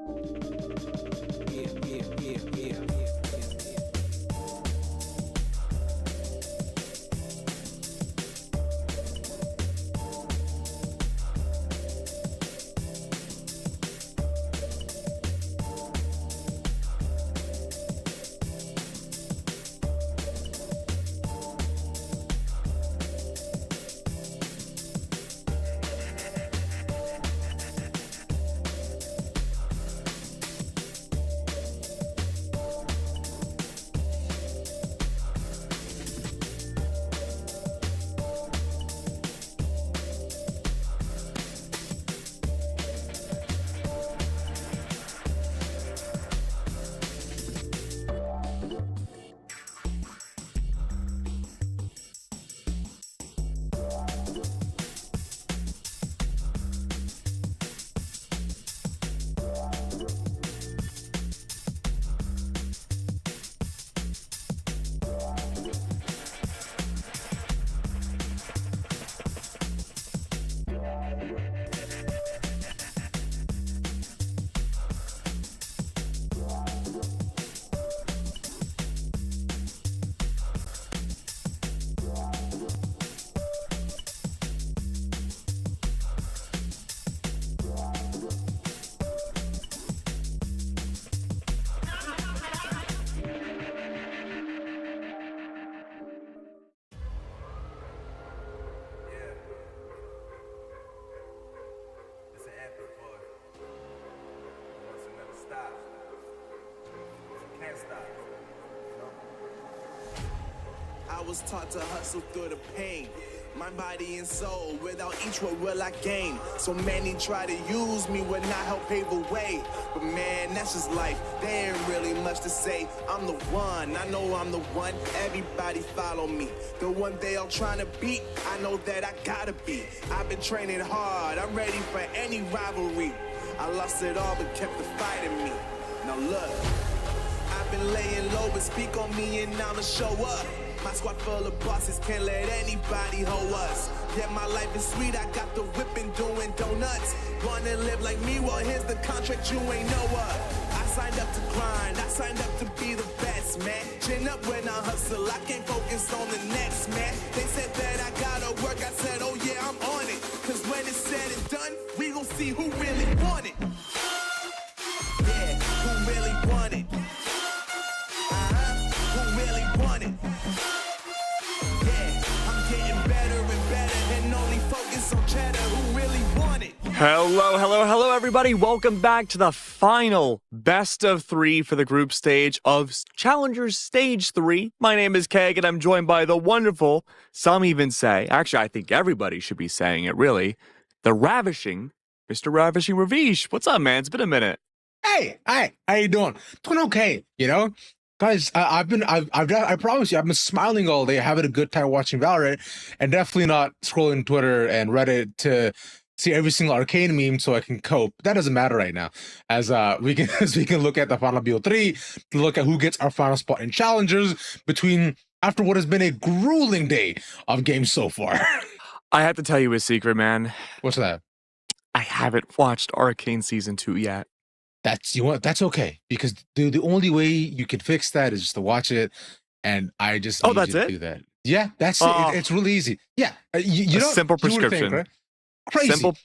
It's an anthem for once it never stops. It can't stop. I was taught to hustle through the pain. My body and soul, without each what will I gain? So many try to use me when I help pave the way. But man, that's just life, there ain't really much to say. I'm the one, I know I'm the one, everybody follow me. The one they all trying to beat, I know that I gotta be. I've been training hard, I'm ready for any rivalry. I lost it all but kept the fight in me. Now look, I've been laying low but speak on me and I'ma show up. My squad full of bosses, can't let anybody hoe us. Yeah, my life is sweet, I got the whipping doing donuts. Wanna live like me, well here's the contract you ain't know of. I signed up to grind, I signed up to be the best, man. Chin up when I hustle, I can't focus on the next, man. They said that I gotta work, I said, oh yeah, I'm on it. Cause when it's said and done, we gon' see who really want it. Yeah, who really want it? Who really want it? Hello, everybody. Welcome back to the final best of 3 for the group stage of Challengers Stage 3. My name is Keg, and I'm joined by the wonderful, some even say, actually, I think everybody should be saying it, really, the ravishing Mr. Ravishing Ravish. What's up, man? It's been a minute. Hey, hi, how you doing? Doing okay, you know? Guys, I promise you, I've been smiling all day, having a good time watching Valorant, and definitely not scrolling Twitter and Reddit to see every single arcane meme so I can cope. That doesn't matter right now, as we can look at the final BO3 to look at who gets our final spot in Challengers after what has been a grueling day of games so far. I have to tell you a secret, man. What's that? I haven't watched Arcane Season 2 yet. That's okay, because the only way you can fix that is just to watch it, and I just need that's you to it? do that. Yeah, that's it. It's really easy. Yeah, you know, simple prescription. Think, right? Crazy. Simple.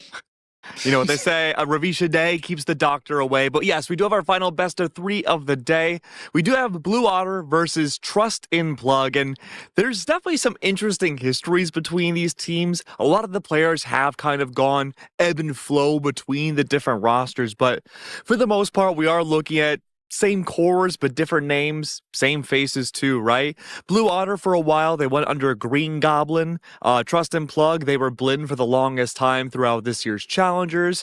You know what they say, a Ravish a day keeps the doctor away. But yes, we do have our final best of 3 of the day. We do have Blue Otter versus Trust in Plug, and there's definitely some interesting histories between these teams. A lot of the players have kind of gone ebb and flow between the different rosters, but for the most part, we are looking at same cores, but different names, same faces too, right? Blue Otter for a while, they went under Green Goblin. Trust and Plug, they were Blinn for the longest time throughout this year's Challengers.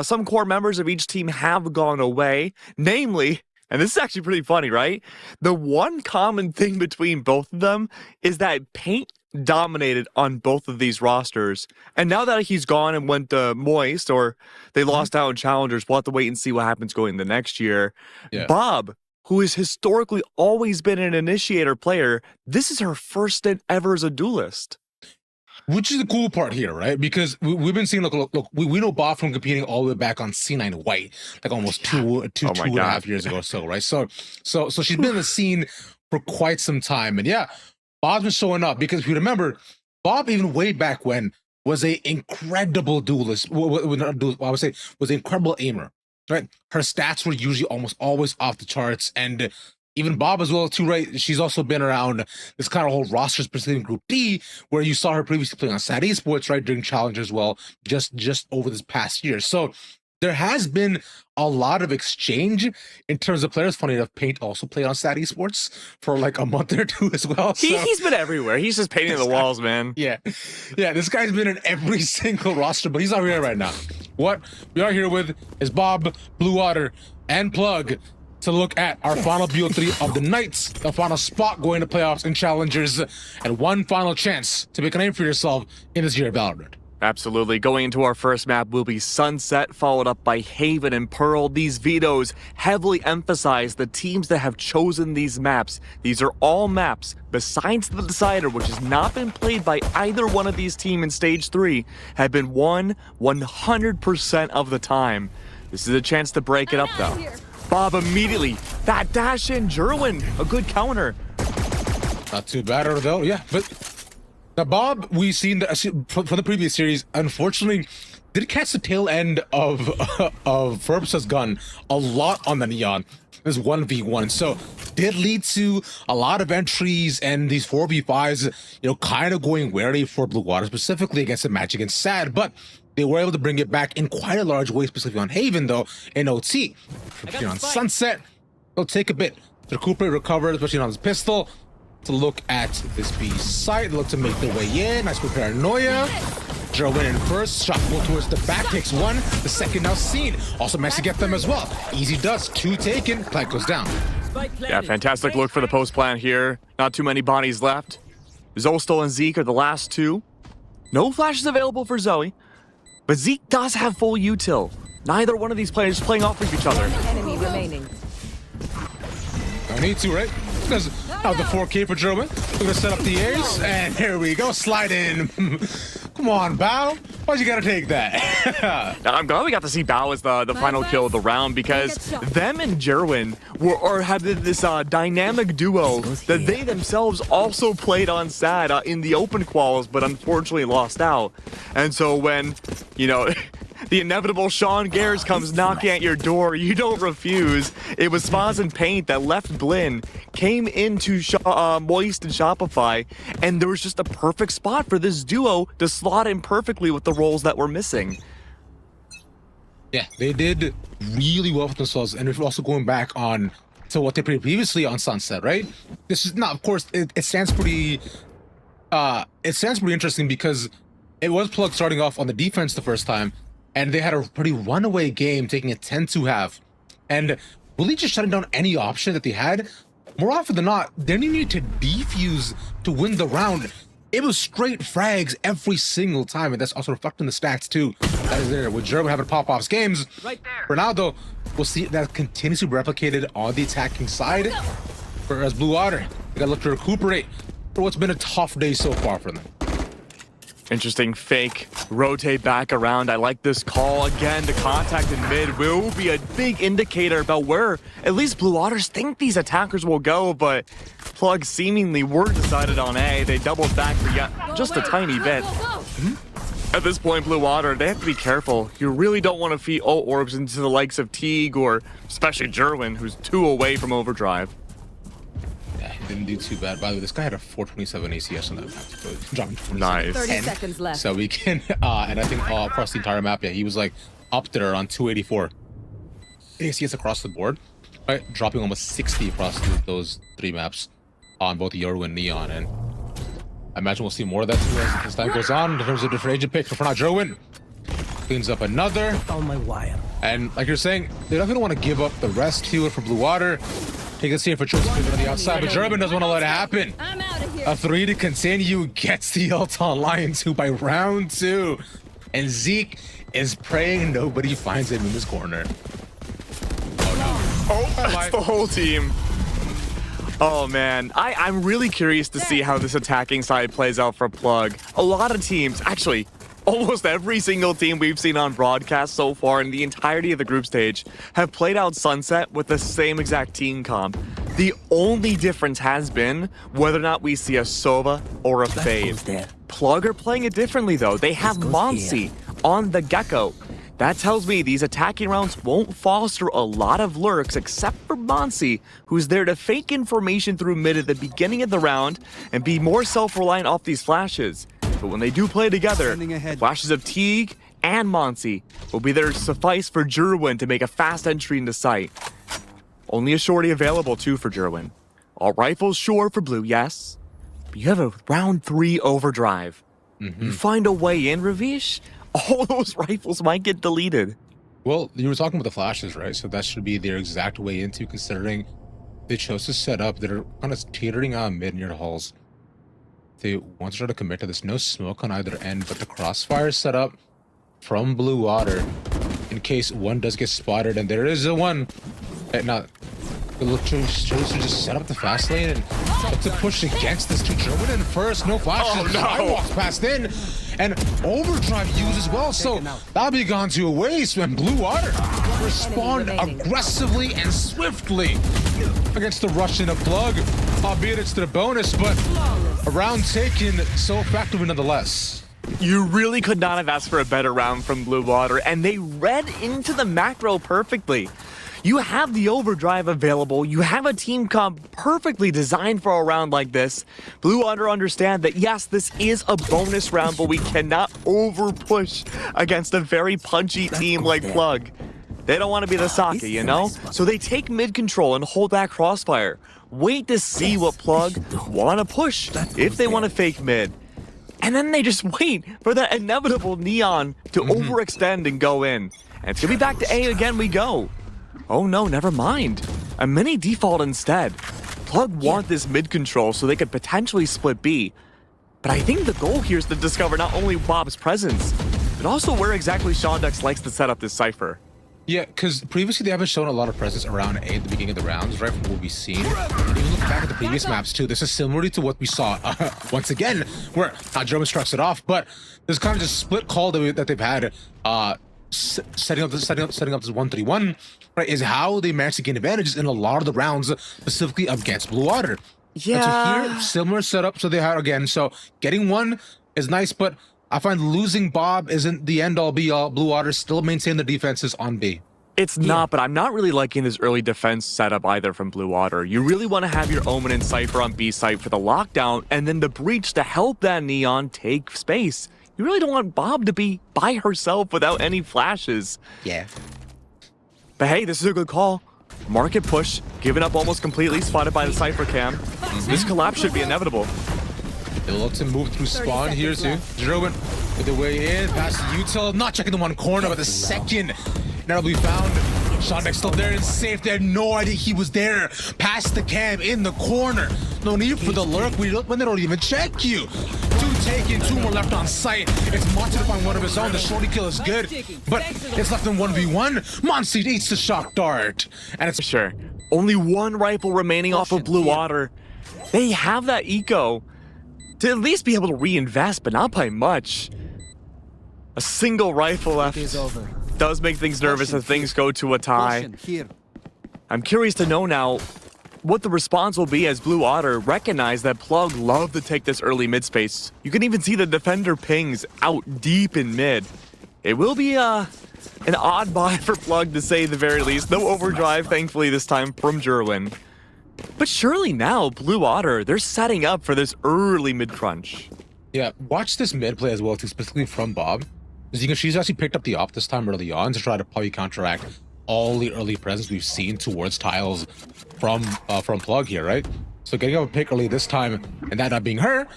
Some core members of each team have gone away, namely, and this is actually pretty funny, right? The one common thing between both of them is that Paint dominated on both of these rosters. And now that he's gone and went to Moist, or they lost out in Challengers, we'll have to wait and see what happens going the next year. Yeah. Bob, who has historically always been an initiator player, this is her first stint ever as a duelist. Which is the cool part here, right? Because we've been seeing, look, we know Bob from competing all the way back on C9 White, like almost two and a half years ago or so, right? So she's been in the scene for quite some time. And yeah, Bob's been showing up because if you remember, Bob, even way back when, was a incredible duelist. I would say was an incredible aimer, right? Her stats were usually almost always off the charts. And even Bob as well, too, right? She's also been around this kind of whole roster, specifically in Group D, where you saw her previously playing on SAT Esports, right, during Challengers as well, just over this past year. So there has been a lot of exchange in terms of players. Funny enough, Paint also played on SAT Esports for like a month or two as well. So. He's been everywhere. He's just painting the walls, man. Yeah, this guy's been in every single roster, but he's not here right now. What we are here with is Bob, Blue Water, and Plug, to look at our final BO3 of the night, the final spot going to playoffs and Challengers, and one final chance to make a name for yourself in this year of Valorant. Absolutely. Going into our first map will be Sunset, followed up by Haven and Pearl. These vetoes heavily emphasize the teams that have chosen these maps. These are all maps, besides the Decider, which has not been played by either one of these teams in Stage 3, have been won 100% of the time. This is a chance to break it up, though. Bob immediately, that dash in, Jerwin, a good counter. Not too bad, though, yeah. But now Bob, we've seen from the previous series, unfortunately, did catch the tail end of Ferbsa's gun a lot on the Neon. This 1v1, so did lead to a lot of entries and these 4v5s, kind of going wary for Blue Water, specifically against the match against SAD, but they were able to bring it back in quite a large way, specifically on Haven, though, in OT. On Sunset, it'll take a bit to recuperate, recover, especially on his pistol, to look at this B site, look to make their way in. Nice for Paranoia. Jerwin in first, shot pull towards the back, takes one, the second now seen. Also managed to get them as well. Easy does, two taken, plant goes down. Yeah, fantastic look for the post plant here. Not too many bodies left. Zostal and Zeke are the last two. No flashes available for Zoe. But Zeke does have full util. Neither one of these players playing off of each other. Enemy remaining. No need to, right? Because now the 4K for Jerwin. We're gonna set up the airs, and here we go, slide in. Come on, Bao. Why'd you gotta take that? Now, I'm glad we got to see Bao as the final kill of the round, because them and Jerwin had this dynamic duo that they themselves also played on SAD in the open quals, but unfortunately lost out. And so when, the inevitable Sean Gares comes knocking at your door, you don't refuse. It was Spaz and Paint that left Blinn, came into Moist and Shopify, and there was just a perfect spot for this duo to slot in perfectly with the roles that were missing. Yeah, they did really well for themselves, and if we're also going back on to what they played previously on Sunset, right? This is not, of course, it stands pretty interesting because it was Plug starting off on the defense the first time, and they had a pretty runaway game, taking a 10-2 half, and really just shutting down any option that they had. More often than not, they needed to defuse to win the round. It was straight frags every single time, and that's also reflected in the stats too. That is there with Jerwin having pop-offs games. Right there. For now, though, we'll see that continues to be replicated on the attacking side. Whereas Blue Water, they gotta look to recuperate for what's been a tough day so far for them. Interesting fake, rotate back around. I like this call again. The contact in mid will be a big indicator about where at least Blue Waters think these attackers will go, but Plug seemingly were decided on A. They doubled back for just a tiny bit. At this point, Blue Water, they have to be careful. You really don't want to feed ult orbs into the likes of Teague or especially Jerwin, who's 2 away from overdrive. Yeah, he didn't do too bad. By the way, this guy had a 427 ACS on that map. So dropping nice. 30 seconds left. So we can, and I think across the entire map, yeah, he was like up there on 284 ACS across the board, right? Dropping almost 60 across those 3 maps on both Yoru and Neon. And I imagine we'll see more of that too as time goes on in terms of different agent picks. For now, Jerwin cleans up another. On my wire. And like you're saying, they definitely want to give up the rest here for Blue Water. Take this here for Chosen on the outside, but Jerwin doesn't want to let it happen. I'm out of here. A 3 to continue, gets the ult on Lion 2 by round 2. And Zeke is praying nobody finds him in this corner. Oh, that's the whole team. Oh man, I'm really curious to see how this attacking side plays out for Plug. A lot of teams, actually, almost every single team we've seen on broadcast so far in the entirety of the group stage have played out Sunset with the same exact team comp. The only difference has been whether or not we see a Sova or a Fade. Plug are playing it differently though. They have Monsi on the Gecko. That tells me these attacking rounds won't foster a lot of lurks except for Monsi, who's there to fake information through mid at the beginning of the round and be more self-reliant off these flashes. But when they do play together, flashes of Teague and Monsi will be there to suffice for Jerwin to make a fast entry into sight. Only a shorty available too for Jerwin. All rifles sure for blue, yes. But you have a round 3 overdrive. You find a way in, Ravish, all those rifles might get deleted. Well, you were talking about the flashes, right? So that should be their exact way into, considering they chose to set up. They're kind of teetering on mid near the halls. They want to try to commit to this. No smoke on either end, but the crossfire set up from Blue Water in case one does get spotted. And there is a one. Now, look, chose to just set up the fast lane and to push against this to Jerwin in first. No flashes. I walks past in. And overdrive used as well, so that'll be gone to a waste when Blue Water respond aggressively and swiftly against the Russian of Plug, albeit it's to the bonus, but a round taken so effectively nonetheless. You really could not have asked for a better round from Blue Water, and they read into the macro perfectly. You have the overdrive available, you have a team comp perfectly designed for a round like this. Blue Water understand that yes, this is a bonus round, but we cannot over push against a very punchy team like Plug. They don't want to be the Saka, you know? So they take mid control and hold back crossfire. Wait to see what Plug want to push if they want to fake mid. And then they just wait for that inevitable Neon to overextend and go in. And it's going to be back to A again we go. Oh no, never mind. A mini default instead. Plug want this mid control so they could potentially split B. But I think the goal here is to discover not only Bob's presence, but also where exactly Shondex likes to set up this cipher. Yeah, because previously they haven't shown a lot of presence around A at the beginning of the rounds, right, from what we've seen. And even look back at the previous maps too, this is similar to what we saw once again, where Jerwin strucks it off, but there's kind of just split call that they've had setting up this 1-3-1, right, is how they managed to gain advantages in a lot of the rounds, specifically against Blue Water. Yeah. And so here, similar setup, so they had again. So getting one is nice, but I find losing Bob isn't the end-all be-all. Blue Water still maintain the defenses on B. It's not, but I'm not really liking this early defense setup either from Blue Water. You really want to have your Omen and Cypher on B site for the lockdown, and then the breach to help that Neon take space. You really don't want Bob to be by herself without any flashes. Yeah. But hey, this is a good call. Market push, given up almost completely, spotted by the Cypher cam. This collapse should be inevitable. They'll look to move through spawn here too. Jerwin with the way in, past Util, not checking the one corner, but the second now we found. Shondex still there and safe. They had no idea he was there. Past the cam in the corner. No need for the lurk when they don't even check you. Two taken, 2 more left on site. It's Monty to find one of his own. The shorty kill is good, but it's left in 1v1. Monty eats the shock dart. And it's sure. Only one rifle remaining off of Blue Water. They have that eco to at least be able to reinvest, but not by much. A single rifle left does make things nervous as things go to a tie. I'm curious to know now what the response will be as Blue Water recognize that Plug love to take this early mid space. You can even see the defender pings out deep in mid. It will be an odd buy for Plug to say the very least. No overdrive, thankfully, this time from Jerwin. But surely now, Blue Water, they're setting up for this early mid crunch. Yeah, watch this mid play as well, too, specifically from Bob. As you can, she's actually picked up the op this time early on to try to probably counteract all the early presence we've seen towards tiles from Plug here, right? So getting up a pick early this time, and that not being her,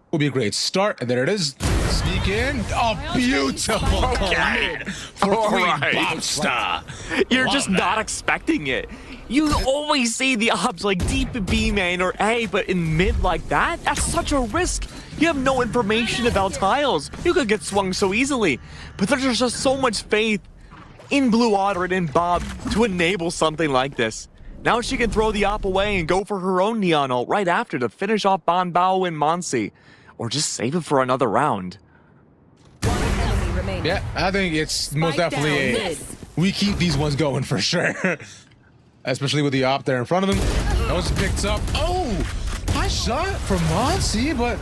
will be a great start. And there it is. Sneak in. Oh, beautiful. Okay. For Queen Bobstar. You're just not expecting it. You always see the ops like deep in B main or A, but in mid like that, that's such a risk. You have no information about tiles. You could get swung so easily. But there's just so much faith in Blue Water and in Bob to enable something like this. Now she can throw the op away and go for her own Neon ult right after to finish off Ban Bao and Monsi. Or just save it for another round. Enemy remaining. Yeah, I think it's most definitely down a... mid. We keep these ones going for sure. Especially with the op there in front of them. That was picked up. Oh! Nice shot from Monsi, but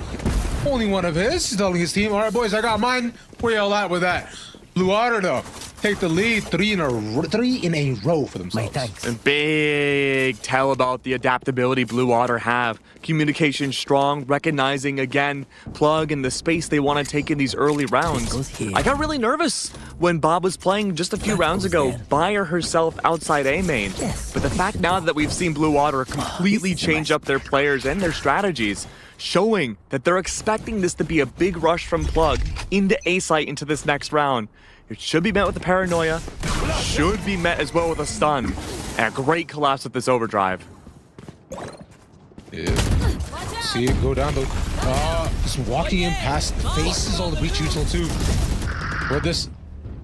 only one of his. He's telling his team, all right, boys, I got mine. Where y'all at with that? Blue Water, though, take the lead 3 in a row for themselves. My thanks. And big tell about the adaptability Blue Water have. Communication strong, recognizing again Plug and the space they want to take in these early rounds. I got really nervous when Bob was playing just a few rounds ago, Bayer herself outside A main. But the fact now that we've seen Blue Water completely change up their players and their strategies, showing that they're expecting this to be a big rush from Plug into A site into this next round. It should be met with a paranoia, should be met as well with a stun, and a great collapse with this overdrive. Yeah. See it go down the... just walking in past faces all the breach util too. Where this...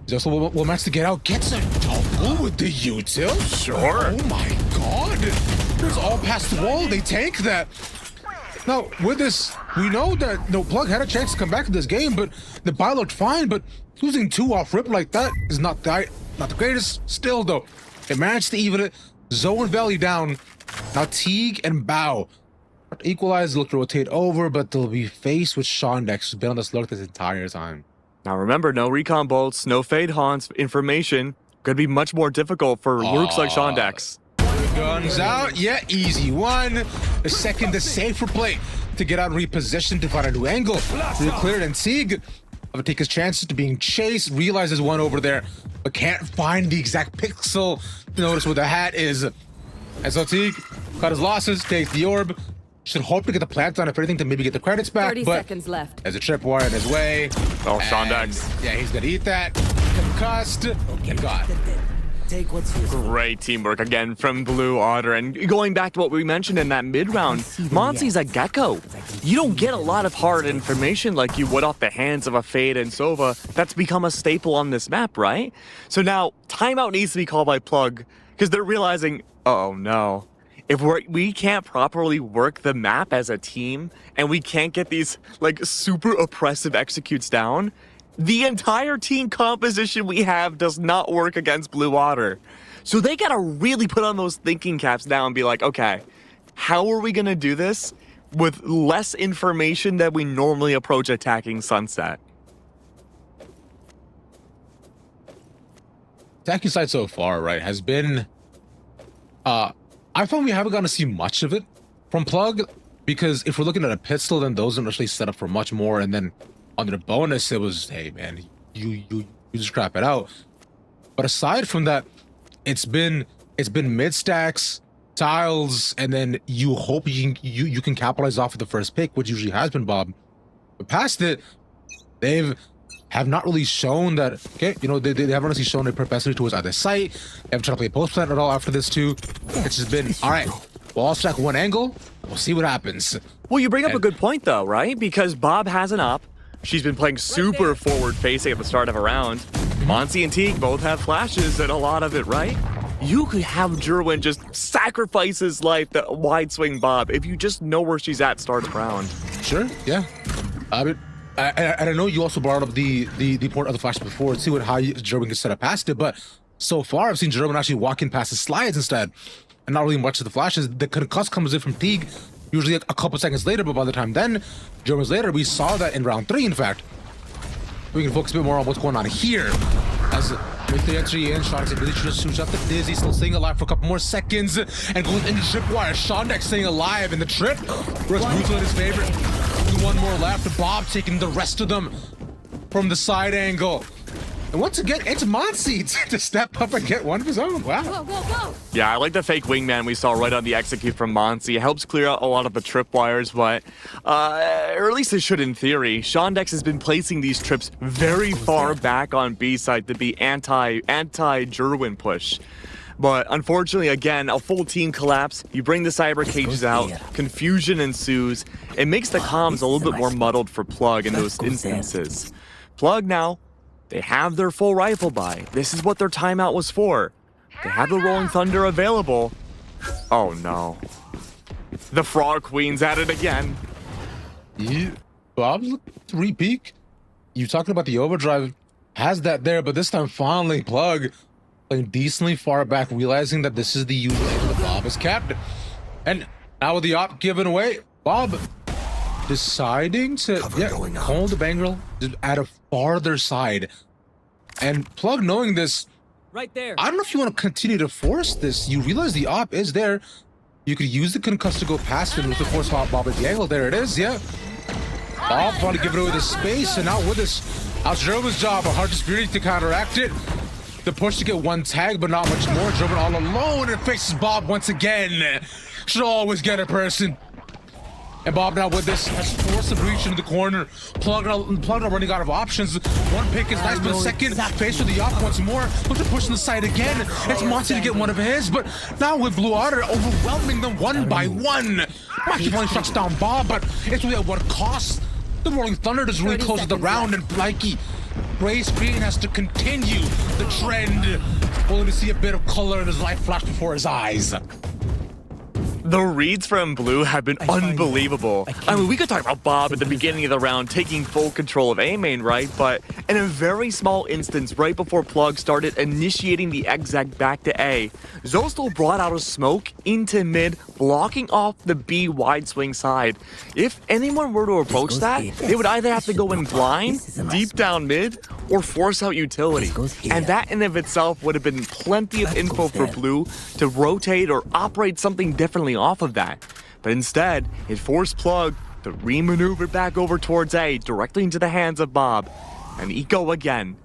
Just will match to get out. Gets a double with the util? Sure. Oh my god. It's all past the wall. They tank that. Now, with this, we know that Plug had a chance to come back to this game, but the buy looked fine, but losing 2 off rip like that is not the greatest. Still, though, they managed to even it. Zoe and Valley down. Now Teague and Bao equalize, look to rotate over, but they'll be faced with Shondex, who's been on this look this entire time. Now remember, no recon bolts, no fade haunts, information. Could be much more difficult for looks like Shondex. Guns out, yeah, easy one. The second, the safer play to get out and reposition to find a new angle. Real clear, and Teague will take his chances to being chased, realizes one over there, but can't find the exact pixel to notice where the hat is. And so Teague cut his losses, takes the orb. Should hope to get the plant on, if anything, to maybe get the credits back. 30 but seconds left. there's a tripwire in his way. Oh, Shondex. Yeah, he's gonna eat that. Concussed. And got. Take what's yours. Great teamwork again from Blue Water. And going back to what we mentioned in that mid-round, Monsi's a gecko. You don't get a lot of hard information like you would off the hands of a Fade and Sova. That's become a staple on this map, right? So now, timeout needs to be called by Plug, because they're realizing, oh no. If we can't properly work the map as a team, and we can't get these like super oppressive executes down, the entire team composition we have does not work against Blue Water. So they gotta really put on those thinking caps now and be like, okay, how are we gonna do this with less information that we normally approach attacking Sunset? Attacking side so far, right, has been... I found we haven't gotten to see much of it from Plug, because if we're looking at a pistol, then those aren't actually set up for much more, and then under the bonus, it was, hey man, you just crap it out. But aside from that, it's been mid stacks, tiles, and then you hope you can capitalize off of the first pick, which usually has been Bob. But past it, have not really shown that, okay, you know, they haven't really shown a propensity towards either site. They haven't tried to play post plant at all after this too. It's just been, all right, we'll all stack one angle, we'll see what happens. Well, you bring up a good point though, right? Because Bob has an op. She's been playing super forward facing at the start of a round. Monsi and Teague both have flashes and a lot of it, right? You could have Jerwin just sacrifice his life to wide swing Bob if you just know where she's at start of round. Sure, yeah. I mean, and I know you also brought up the point of the flash before and see how Jerwin can set up past it, but so far I've seen Jerwin actually walking past his slides instead, and not really much of the flashes. The concuss comes in from Teague usually a couple seconds later, but by the time then, Jerwin's later, we saw that in round 3, in fact. We can focus a bit more on what's going on here. As with the entry in, Shondex really just shoots up the Dizzy, still staying alive for a couple more seconds, and goes into tripwire. Shondex staying alive in the trip. Works brutal in his favor. One more left. Bob taking the rest of them from the side angle. And once again, it's Monsi to step up and get one of his own. Wow. Go, go, go. Yeah, I like the fake wingman we saw right on the execute from Monsi. It helps clear out a lot of the tripwires, but, or at least it should in theory. Shondex has been placing these trips very far back on B side to be anti-Jerwin push. But unfortunately, again, a full team collapse. You bring the cyber cages out, confusion ensues. It makes the comms a little bit more muddled for Plug in those instances. Plug now, they have their full rifle buy. This is what their timeout was for. They have the Rolling Thunder available. Oh no. The Frog Queen's at it again. Yeah. Bob's three-peak. You talking about the overdrive? Has that there, but this time finally Plug playing decently far back, realizing that this is the usual angle that Bob is capped. And now with the op given away, Bob deciding to hold the bangrel at a farther side. And Plug knowing this, Right there. I don't know if you want to continue to force this. You realize the op is there. You could use the concuss to go past it with the force Bob at the angle. There it is, yeah. Bob trying to give it away the space, and now with this, how's German's job? A hard spirit to counteract it. The push to get one tag, but not much more. German all alone and faces Bob once again. Should always get a person. And Bob now with this has forced the breach into the corner. Plug now running out of options. One pick is nice, but a second face with the op once more. Look to push on the side again. It's Monty to get one of his, but now with Blue Otter overwhelming them one by one. Mikey finally shuts down Bob, but it's really at what cost. The Rolling Thunder just really closes the round, and Mikey Gray Screen has to continue the trend. Only to see a bit of color in his life flash before his eyes. The reads from Blue have been unbelievable. I mean, we could talk about Bob at the beginning of the round taking full control of A main, right? But in a very small instance, right before Plug started initiating the exec back to A, Zostal brought out a smoke into mid, blocking off the B wide swing side. If anyone were to approach that, they would either have to go in blind, deep down mid, or force out utility. And that in of itself would have been plenty of info for Blue to rotate or operate something differently off of that. But instead, it forced Plug to re-maneuver back over towards A, directly into the hands of Bob. And Eco again.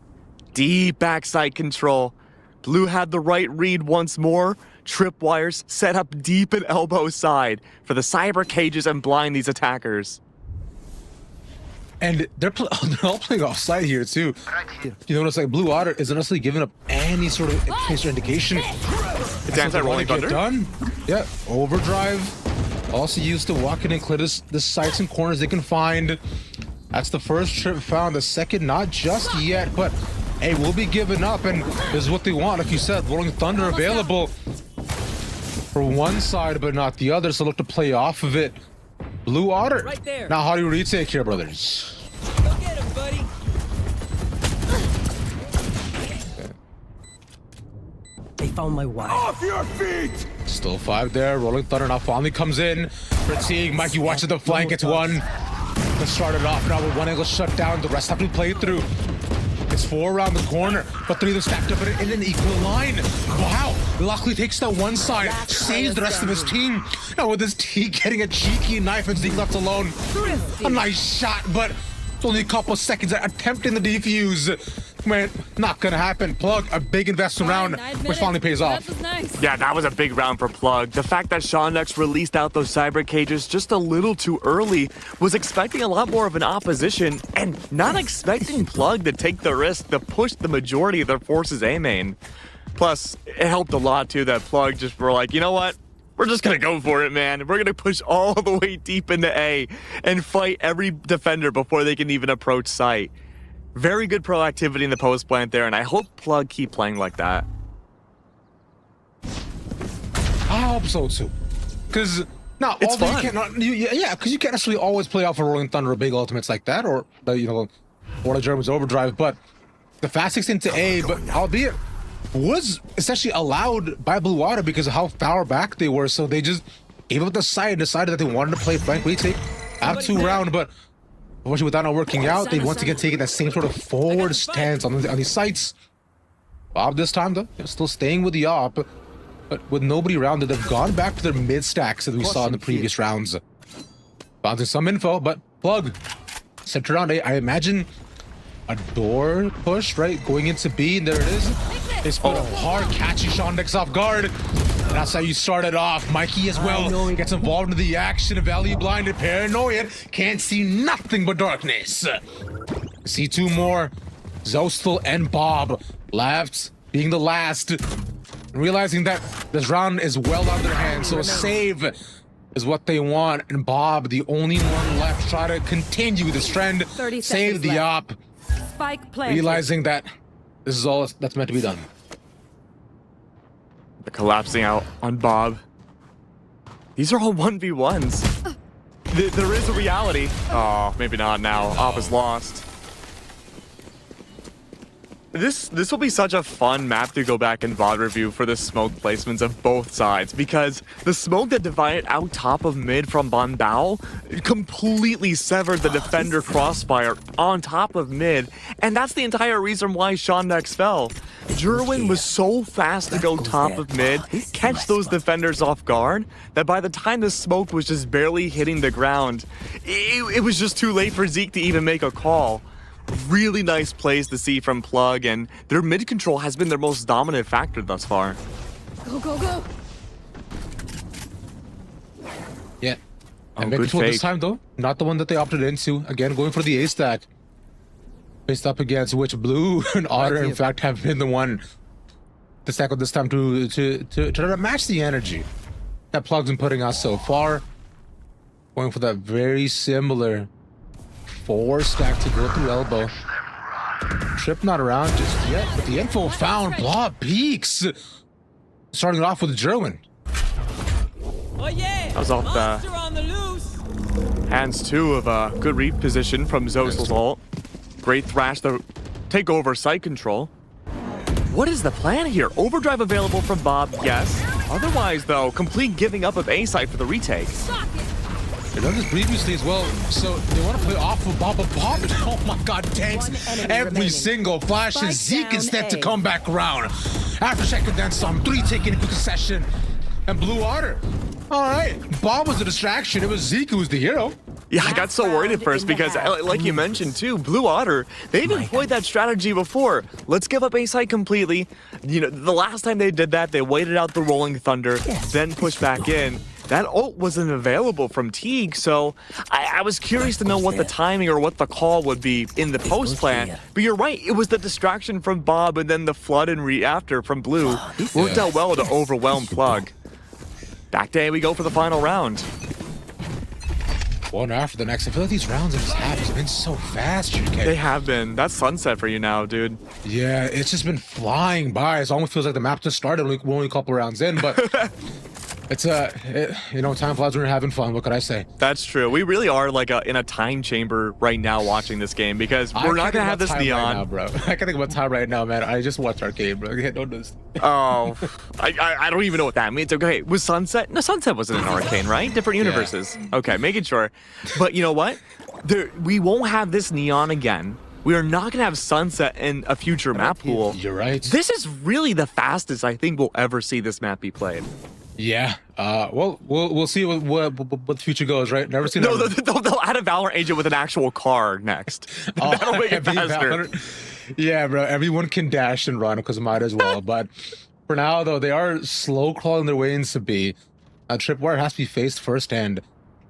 Deep backside control. Blue had the right read once more. Tripwires set up deep and elbow side for the cyber cages and blind these attackers. And they're all playing offside here too. You notice like Blue Otter isn't necessarily giving up any sort of case or indication. It's anti-rolling thunder. Done. Yeah, overdrive. Also used to walk in and clear the sights and corners they can find. That's the first trip found. The second, not just yet, but hey, we'll be giving up, and this is what they want. Like you said, Rolling Thunder available for one side, but not the other. So look to play off of it. Blue Otter. Right there. Now, how do you retake here, brothers? Go get him, buddy. They found my wife. Off your feet! Still 5 there. Rolling Thunder now finally comes in. Fatigue. Mikey watches the flank. Gets one. Let's start it off now with one angle shut down. The rest have to be played through. It's 4 around the corner, but 3 of them stacked up in an equal line. Wow. Luckily takes that one side, saves the rest of his team. Now with his team getting a cheeky knife and being left alone. A nice shot, but it's only a couple of seconds attempting the defuse. Man, not gonna happen. Plug, a big investment round, which finally pays off. That was nice. Yeah, that was a big round for Plug. The fact that Shondex released out those cyber cages just a little too early, was expecting a lot more of an opposition, and not expecting Plug to take the risk to push the majority of their forces A main. Plus, it helped a lot too that Plug just were like, you know what? We're just gonna go for it, man. We're gonna push all the way deep into A and fight every defender before they can even approach site. Very good proactivity in the post plant there, and I hope Plug keep playing like that. I hope so too, because now it's fun. Yeah, because you can't necessarily always play out for Rolling Thunder or big ultimates like that, or or the German's overdrive. But the fast 16 to A, but albeit was essentially allowed by Blue Water because of how far back they were. So they just gave up the side and decided that they wanted to play flank retake after 2 round, but unfortunately, without not working out, they once again taking that same sort of forward stance on these sites. Bob this time, though, still staying with the op, but with nobody around, they've gone back to their mid stacks that we saw in the previous rounds. Bouncing some info, but Plug center round A. I imagine a door push, right, going into B, and there it is. It's put a hard catching Shondex off guard. And that's how you started off. Mikey as well gets involved in the action. Valley blinded, paranoid, can't see nothing but darkness. See 2 more. Zostal and Bob left, being the last, realizing that this round is well out of their hands. So a save is what they want. And Bob, the only one left, try to continue this trend. Save the op. Spike planted. Realizing that this is all that's meant to be done. The collapsing out on Bob. These are all 1v1s. There is a reality. Oh, maybe not now. Op is lost. This will be such a fun map to go back and VOD review for the smoke placements of both sides, because the smoke that divided out top of mid from Banbao completely severed the defender crossfire on top of mid, and that's the entire reason why Shondex fell. Jerwin was so fast to go top of mid, catch those defenders off guard, that by the time the smoke was just barely hitting the ground, it was just too late for Zeke to even make a call. Really nice plays to see from Plug, and their mid control has been their most dominant factor thus far. Go, go, go. Yeah. Oh, And mid good control this fake. time, though. Not the one that they opted into. Again, going for the A stack. Faced up against which Blue and Otter, in fact, have been the one to stack up this time to try to match the energy that Plug's been putting out so far. Going for that very similar 4 stack to go through elbow. Trip not around just yet, but the info found. Blob peaks. Starting off with Jerwin. That was off the hands 2 of a good read position from Zosel's ult. Great thrash to take over site control. What is the plan here? Overdrive available from Bob, yes. Otherwise, though, complete giving up of A site for the retake. They've done this previously as well, so they want to play off of Bob. Oh my god, tanks every single flash, and Zeke instead to come back around. After second, then some. 3 taking a quick session, and Blue Otter. All right, Bob was a distraction. It was Zeke who was the hero. Yeah, I got so worried at first because, like you mentioned too, Blue Otter, they've employed that strategy before. Let's give up A site completely. You know, the last time they did that, they waited out the Rolling Thunder, then pushed back in. That ult wasn't available from Teague, so I was curious to know what the timing or what the call would be in the post plan. But you're right, it was the distraction from Bob and then the flood and after from Blue. Worked out well to overwhelm Plug. Back to A we go for the final round. One after the next. I feel like these rounds in this half has been so fast, GK. They have been. That's sunset for you now, dude. Yeah, it's just been flying by. It almost feels like the map just started. We're only a couple rounds in, but it's time flies when you're having fun. What could I say? That's true. We really are like in a time chamber right now watching this game, because we're not gonna have this neon. Right now, bro. I can think about time right now, man. I just watched Arcade, bro. Don't do this. Oh, I don't even know what that means. Okay, was Sunset? No, Sunset wasn't an Arcane, right? Different universes. Yeah. Okay, making sure. But you know what? We won't have this neon again. We are not gonna have Sunset in a future map pool. You're right. This is really the fastest I think we'll ever see this map be played. Yeah. Well, we'll see what the future goes, right? Never seen that. No, they'll add a Valorant agent with an actual car next. That'll make it faster. Yeah, bro. Everyone can dash and run because might as well. But for now, though, they are slow crawling their way into B. Tripwire has to be faced first, and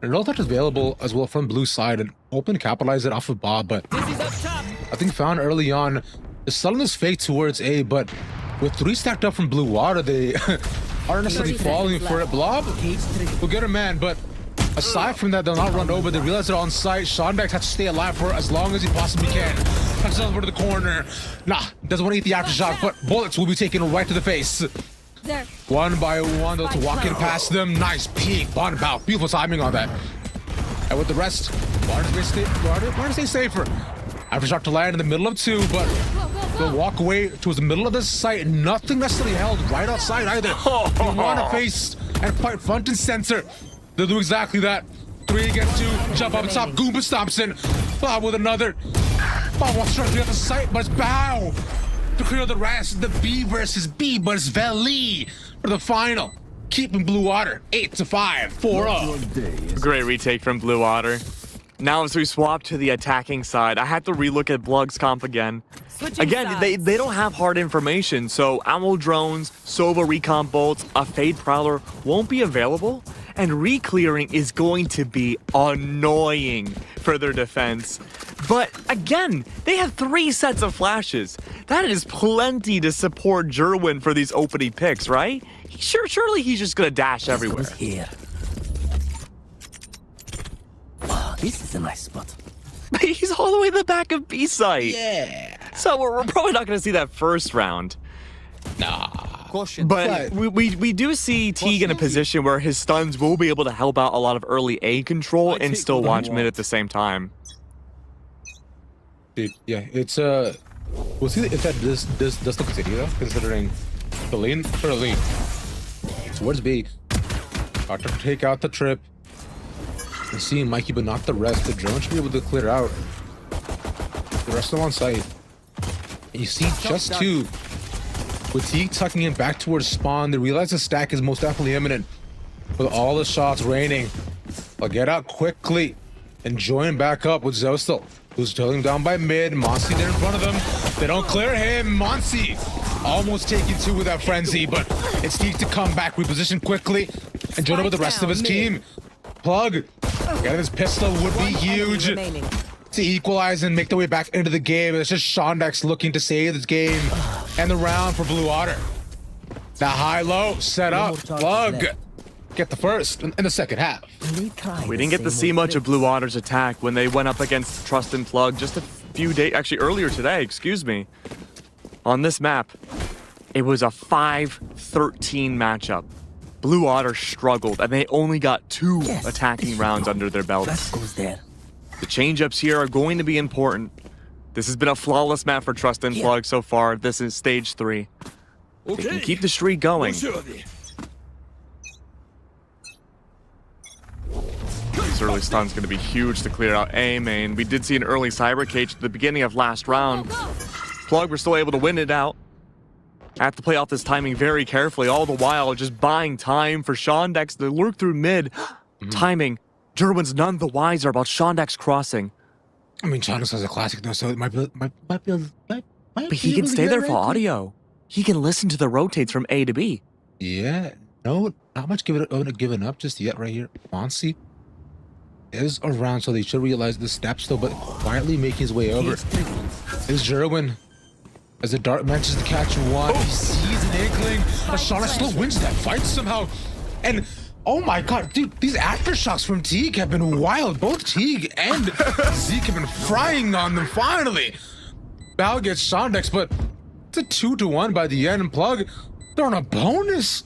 no touch available as well from Blue side, and Open capitalize it off of Bob. But I think found early on is selling this fake towards A, but with 3 stacked up from Blue Water, they aren't necessarily falling for it. Blob will get a man, but aside from that, they'll not run over. They realize they're on site. Shondex has to stay alive for as long as he possibly can. Touches over to the corner. Nah, doesn't want to eat the aftershock, but bullets will be taken right to the face. There. One by one, they'll walk in past them. Nice peek, Bonbow. Beautiful timing on that. And with the rest, Barnes stay safer. Aftershock to land in the middle of 2, but they'll walk away towards the middle of the site. Nothing necessarily held right outside either. They want to face and fight front and center. They'll do exactly that. 3 against 2, jump up top. Goomba stomps in. Bob with another. Bob wants to try to clear the site, but it's Bow to clear the rest. The B versus B, but it's Valley for the final. Keeping Blue Water 8-5, 4-0. Great retake from Blue Water. Now as we swap to the attacking side, I had to relook at Blug's comp again. Again, they don't have hard information, so ammo drones, Sova recon bolts, a Fade Prowler won't be available, and re-clearing is going to be annoying for their defense. But again, they have 3 sets of flashes. That is plenty to support Jerwin for these opening picks, right? Surely he's just gonna dash everywhere. Here. Oh, this is a nice spot. He's all the way in the back of B site. Yeah. So we're probably not gonna see that first round. Nah. But we do see Teague in a position where his stuns will be able to help out a lot of early A control and still watch mid at the same time. Dude, yeah, it's we'll see if that does look city though, considering the lane for the lead. Towards B. About to take out the trip. And seeing Mikey, but not the rest. The drone should be able to clear out. The rest of them on site. And you see just two. With Teague tucking in back towards spawn, they realize the stack is most definitely imminent. With all the shots raining. They'll get out quickly and join back up with Zostel, who's tailing down by mid. Monsi there in front of them. They don't clear him. Monsi almost taking two with that frenzy, but it's Teague to come back, reposition quickly, and join up with the rest of his team. Plug, getting his pistol would be huge to equalize and make their way back into the game. It's just Shondex looking to save this game and the round for Blue Water. The high-low set up. Plug get the first in the second half. We didn't get to see much of Blue Water's attack when they went up against Trust and Plug just a few days, actually earlier today, excuse me. On this map, it was a 5-13 matchup. Blue Water struggled, and they only got 2 attacking rounds under their belts. The change-ups here are going to be important. This has been a flawless map for Trust and Plug so far. This is stage 3. They can keep the streak going. This early stun's going to be huge to clear out A main. We did see an early cyber cage at the beginning of last round. Plug were still able to win it out. I have to play off this timing very carefully, all the while just buying time for Shondex to lurk through mid. Timing. Jerwin's none the wiser about Shondex crossing. I mean, Shondex has a classic though, so it might be but he can stay there for audio. He can listen to the rotates from A to B. Yeah, no, not much giving up just yet right here. Monsi is around, so they should realize the steps though, but quietly making his way over. Is Jerwin. As the dart manages to catch one, he sees an inkling. Shondex still wins that fight somehow. And oh my god, dude, these aftershocks from Teague have been wild. Both Teague and Zeke have been frying on them finally. Val gets Shondex, but it's a 2-1 by the end. And Plug, they're on a bonus.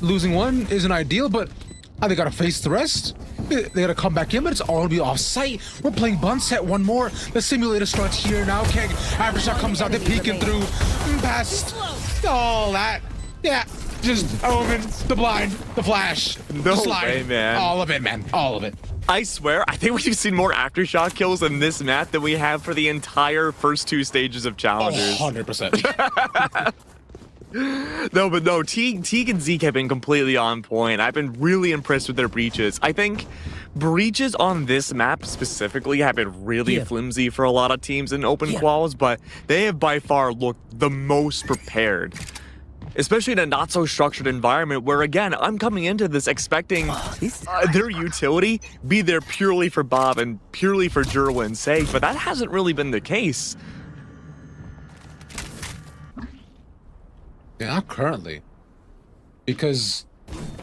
Losing one isn't ideal, but they gotta face the rest. They gotta come back in, but it's all gonna be off site. We're playing bun set one more. The simulator starts here now. Keg, aftershock comes out, they're peeking through. Past all that. Yeah, just Omen, the blind, the flash, the slide. Way, man. All of it, man. All of it. I swear, I think we've seen more aftershock kills in this map than we have for the entire first 2 stages of Challengers. 100%. No, Teague and Zeke have been completely on point. I've been really impressed with their breaches. I think breaches on this map specifically have been really flimsy for a lot of teams in open quals, but they have by far looked the most prepared. Especially in a not-so-structured environment where, again, I'm coming into this expecting their utility be there purely for Bob and purely for Jerwin's sake, but that hasn't really been the case. Yeah, not currently. Because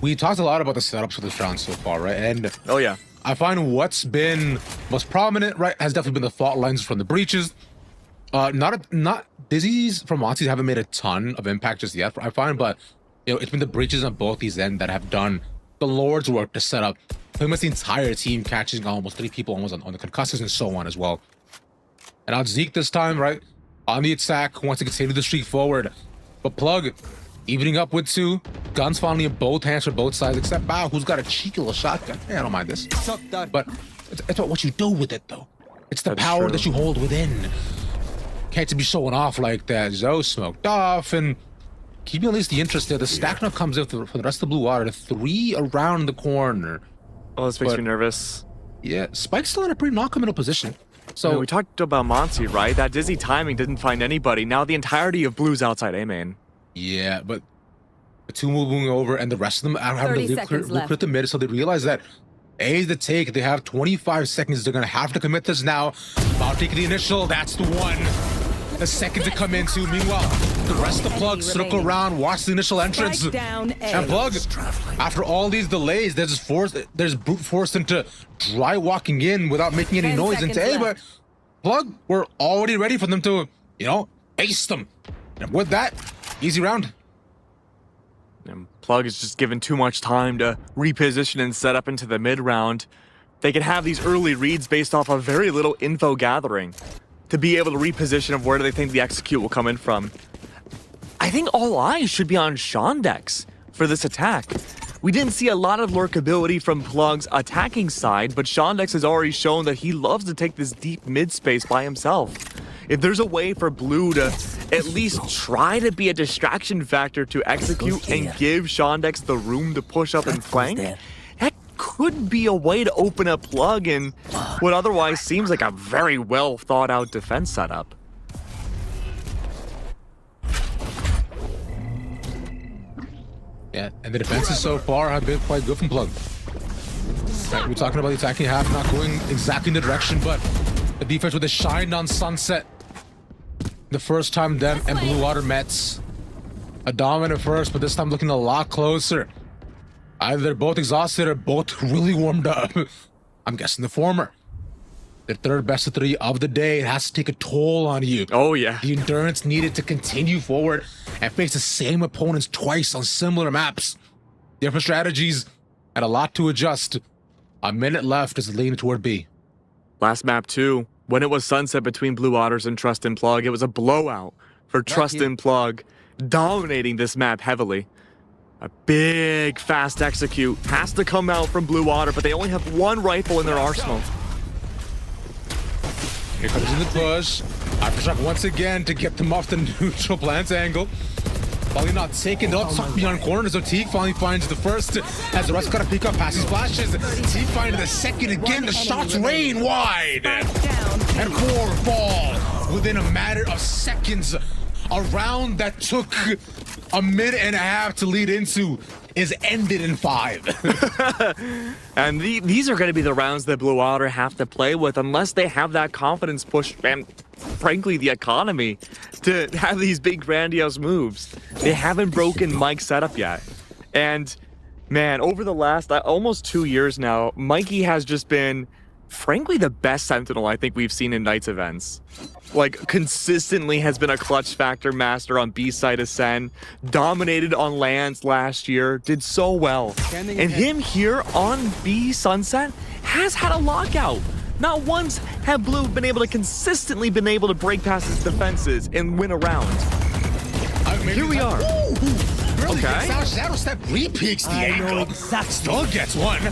we talked a lot about the setups for this round so far, right? And oh yeah, I find what's been most prominent, right, has definitely been the fault lines from the breaches. Not Dizzy's from Monty's haven't made a ton of impact just yet, I find, but you know, it's been the breaches on both these ends that have done the Lord's work to set up pretty much the entire team, catching almost 3 people almost on the concussors and so on as well. And out Zeke this time, right, on the attack, wants to continue the streak forward. But Plug, evening up with 2. Guns finally in both hands for both sides, except Bao, who's got a cheeky little shotgun. Yeah, I don't mind this. But it's about what you do with it, though. It's the power that you hold within. Can't be showing off like that. Zoe smoked off, and keeping at least the interest there. The stack now comes in for the rest of Blue Water. The 3 around the corner. Oh, this makes me nervous. Yeah, Spike's still in a pretty non-committal position. So we talked about Monty, right? That dizzy timing didn't find anybody. Now the entirety of Blue's outside A main. Yeah, but the 2 moving over and the rest of them are having to clear the mid, so they realize that A is the take. They have 25 seconds. They're gonna have to commit this now. About taking the initial, that's the one. The second to come into. Meanwhile, the rest of the Plug circle around, watch the initial entrance. And Plug, after all these delays, there's brute forced into dry walking in without making any noise into A, but Plug, we're already ready for them to, you know, ace them. And with that, easy round. Plug is just given too much time to reposition and set up into the mid-round. They can have these early reads based off of very little info gathering to be able to reposition of where do they think the execute will come in from. I think all eyes should be on Shondex for this attack. We didn't see a lot of lurkability from Plug's attacking side, but Shondex has already shown that he loves to take this deep mid space by himself. If there's a way for Blue to at least try to be a distraction factor to execute and give Shondex the room to push up and flank, that could be a way to open up Plug in what otherwise seems like a very well thought out defense setup. Yeah, and the defenses so far have been quite good from Plug. Right, we're talking about the attacking half not going exactly in the direction, but the defense with a shine on Sunset. The first time them and Blue Water met. A dominant first, but this time looking a lot closer. Either they're both exhausted or both really warmed up. I'm guessing the former. Their third best of 3 of the day. It has to take a toll on you. Oh, yeah. The endurance needed to continue forward and face the same opponents twice on similar maps. Different strategies and a lot to adjust. A minute left as leaning toward B. Last map too, when it was sunset between Blue Waters and Trust and Plug, it was a blowout for Trust and Plug, dominating this map heavily. A big fast execute has to come out from Blue Water, but they only have one rifle in their arsenal. Here comes in the push. Aftershock once again to get them off the neutral plant angle. Finally not taken, they'll tuck beyond corners, so Teague finally finds the first as the rest gotta pick up past his flashes. Teague finding the second again, the shots rain wide. And 4 fall within a matter of seconds. A round that took a minute and a half to lead into is ended in 5. And these are going to be the rounds that Blue Water have to play with unless they have that confidence push and, frankly, the economy to have these big grandiose moves. They haven't broken Mike's setup yet. And, man, over the last almost 2 years now, Mikey has just been, frankly, the best Sentinel I think we've seen in Knights events. Like, consistently has been a clutch factor master on B side of Sen, dominated on lands last year, did so well. And him here on B Sunset has had a lockout. Not once have Blue been able to consistently break past his defenses and win a round. Here we are. Really Okay. Shadow Step re-peeks the angle. Still gets one.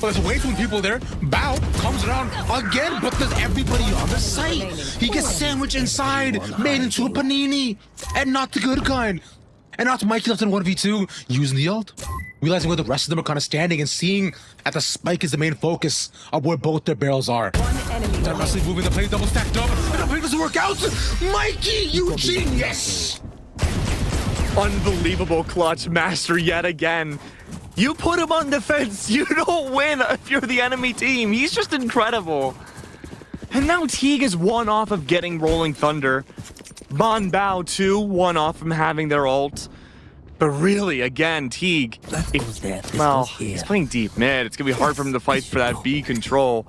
But there's way too many people there. Bao comes around again, but there's everybody on the site. He gets sandwiched inside, made into a panini, and not the good kind. And not Mikey left in 1v2, using the ult. Realizing where the rest of them are kind of standing and seeing that the spike is the main focus of where both their barrels are. They're wrestling, moving the play, double stacked up, and the play doesn't work out. Mikey, you genius! Unbelievable clutch master yet again. You put him on defense, you don't win if you're the enemy team. He's just incredible. And now Teague is one off of getting Rolling Thunder. Bon Bao too, one off from having their ult. But really, again, Teague, he's playing deep mid. It's going to be hard for him to fight for that B control.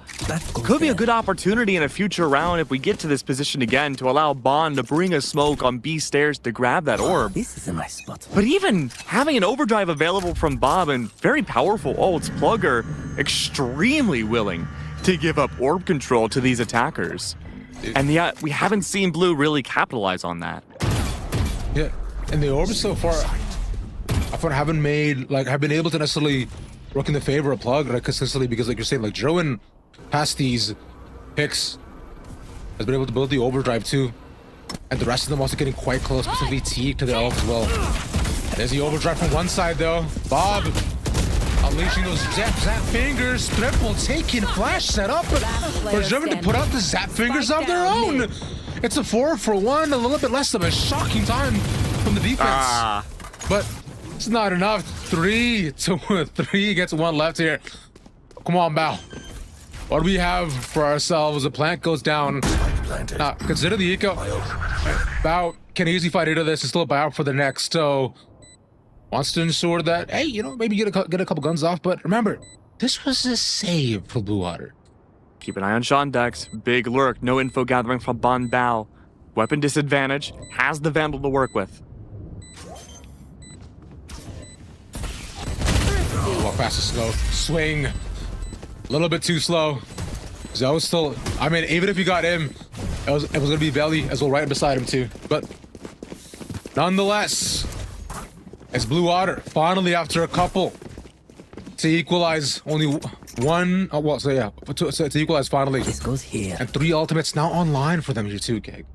Could be a good opportunity in a future round if we get to this position again to allow Bond to bring a smoke on B stairs to grab that orb. This is a nice spot. But even having an overdrive available from Bob and very powerful ults, Plug are extremely willing to give up orb control to these attackers. And yet, we haven't seen Blue really capitalize on that. Yeah, and the orbs so far, I thought haven't been able to necessarily work in the favor of Plug, right, consistently, because like you're saying, like Jerwin past these picks has been able to build the overdrive too, and the rest of them also getting quite close, specifically Teague to the ult as well. There's the overdrive from one side though. Bob unleashing those zap fingers, triple taking flash set up for Jerwin to put out the zap fingers of their own. It's a 4-for-1, a little bit less of a shocking time from the defense, but it's not enough. 3 gets 1 left here. Come on, Bao. What do we have for ourselves? The plant goes down. Now, consider the eco. Bao can easily fight into this and still buy out for the next. So, wants to ensure that, hey, you know, maybe get a couple guns off. But remember, this was a save for Blue Water. Keep an eye on Shondex. Big lurk. No info gathering from Bon Bao. Weapon disadvantage. Has the Vandal to work with. fast is slow. Swing. A little bit too slow. Zoe still, I mean, even if you got him, it was gonna be Veli as well right beside him too. But nonetheless, it's Blue Otter finally after a couple to equalize only one. Oh, well, so yeah, to equalize finally. This goes here. And 3 ultimates now online for them here too, Keg.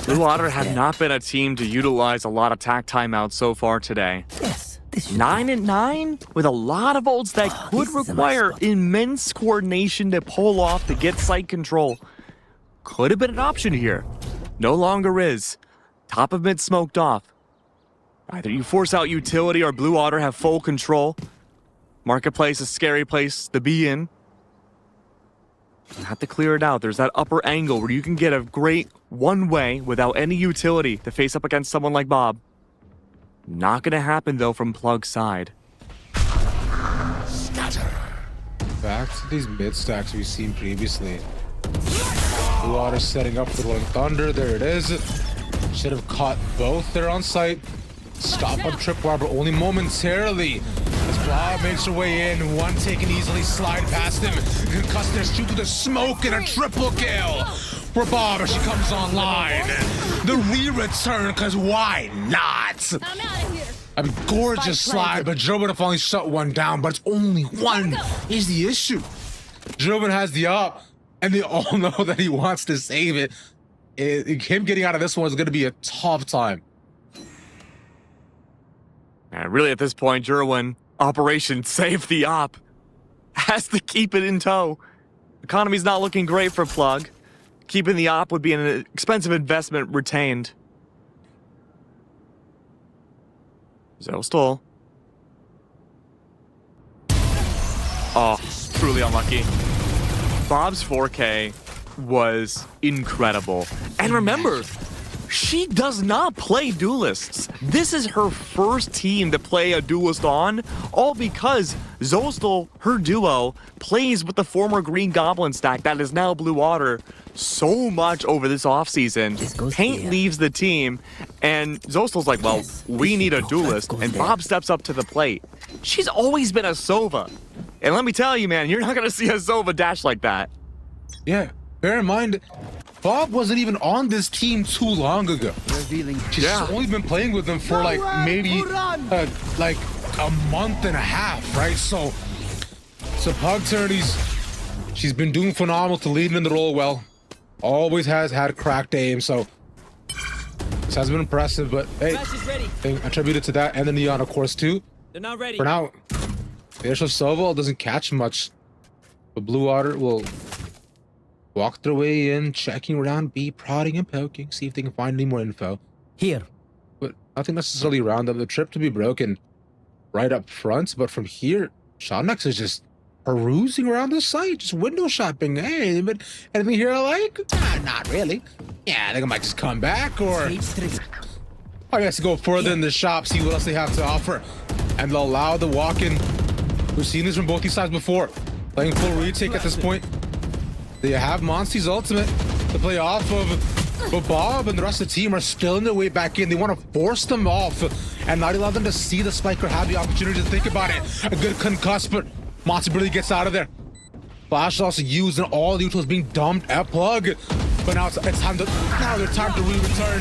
Blue Otter have not been a team to utilize a lot of tack timeouts so far today. Yes. 9-9 with a lot of ults that could require immense coordination to pull off to get site control. Could have been an option here. No longer is. Top of mid smoked off. Either you force out utility or Blue Otter have full control. Marketplace is a scary place to be in. You have to clear it out. There's that upper angle where you can get a great one-way without any utility to face up against someone like Bob. Not gonna happen though from Plug's side. Back to these mid stacks we've seen previously. Blue Otter setting up for Rolling Thunder. There it is. Should have caught both there on site. Stop on Tripwire, but only momentarily. As Bob makes her way in, one taken easily, slide past him. Concussed there, shoot through the smoke, and a triple kill for Bob as she comes online. The re-return, because why not? I'm out of here. I mean, gorgeous slide, but Joe would have only shut one down, but it's only one is the issue. Joven has the up, and they all know that he wants to save it. Him getting out of this one is going to be a tough time. And really at this point, Jerwin, Operation Save the Op, has to keep it in tow. Economy's not looking great for Plug. Keeping the op would be an expensive investment retained. Zostal. Oh, truly unlucky. Bob's 4K was incredible. And remember, she does not play duelists. This is her first team to play a duelist on, all because Zostal, her duo, plays with the former Green Goblin stack that is now Blue Otter so much over this offseason. Paint leaves the team, and Zostal's like, well, we need a duelist, and Bob steps up to the plate. She's always been a Sova. And let me tell you, man, you're not going to see a Sova dash like that. Yeah, bear in mind, Bob wasn't even on this team too long ago. She's only been playing with them for like maybe like a month and a half, right? So Pug Turnies, she's been doing phenomenal to leading in the role well. Always has had cracked aim, so this has been impressive, but hey, attributed to that and the Neon, of course, too. They're not ready. For now, the initial Soval doesn't catch much, but Blue Otter will walk their way in, checking around B, prodding and poking, see if they can find any more info. Here. But nothing necessarily around them. The trip to be broken right up front, but from here, Shawnex is just perusing around the site, just window shopping. Hey, but anything here I like? Not really. Yeah, I think I might just come back, or I guess go further in the shop, see what else they have to offer. And they'll allow the walk-in. We've seen this from both these sides before. Playing full retake at this point. They have Monsty's ultimate to play off of, but Bob and the rest of the team are still in their way back in. They want to force them off and not allow them to see the spike or have the opportunity to think about it. A good concuss, but Monty really gets out of there. Flash is also used and all the utils being dumped at Plug. But now it's time to, now their time to re-return.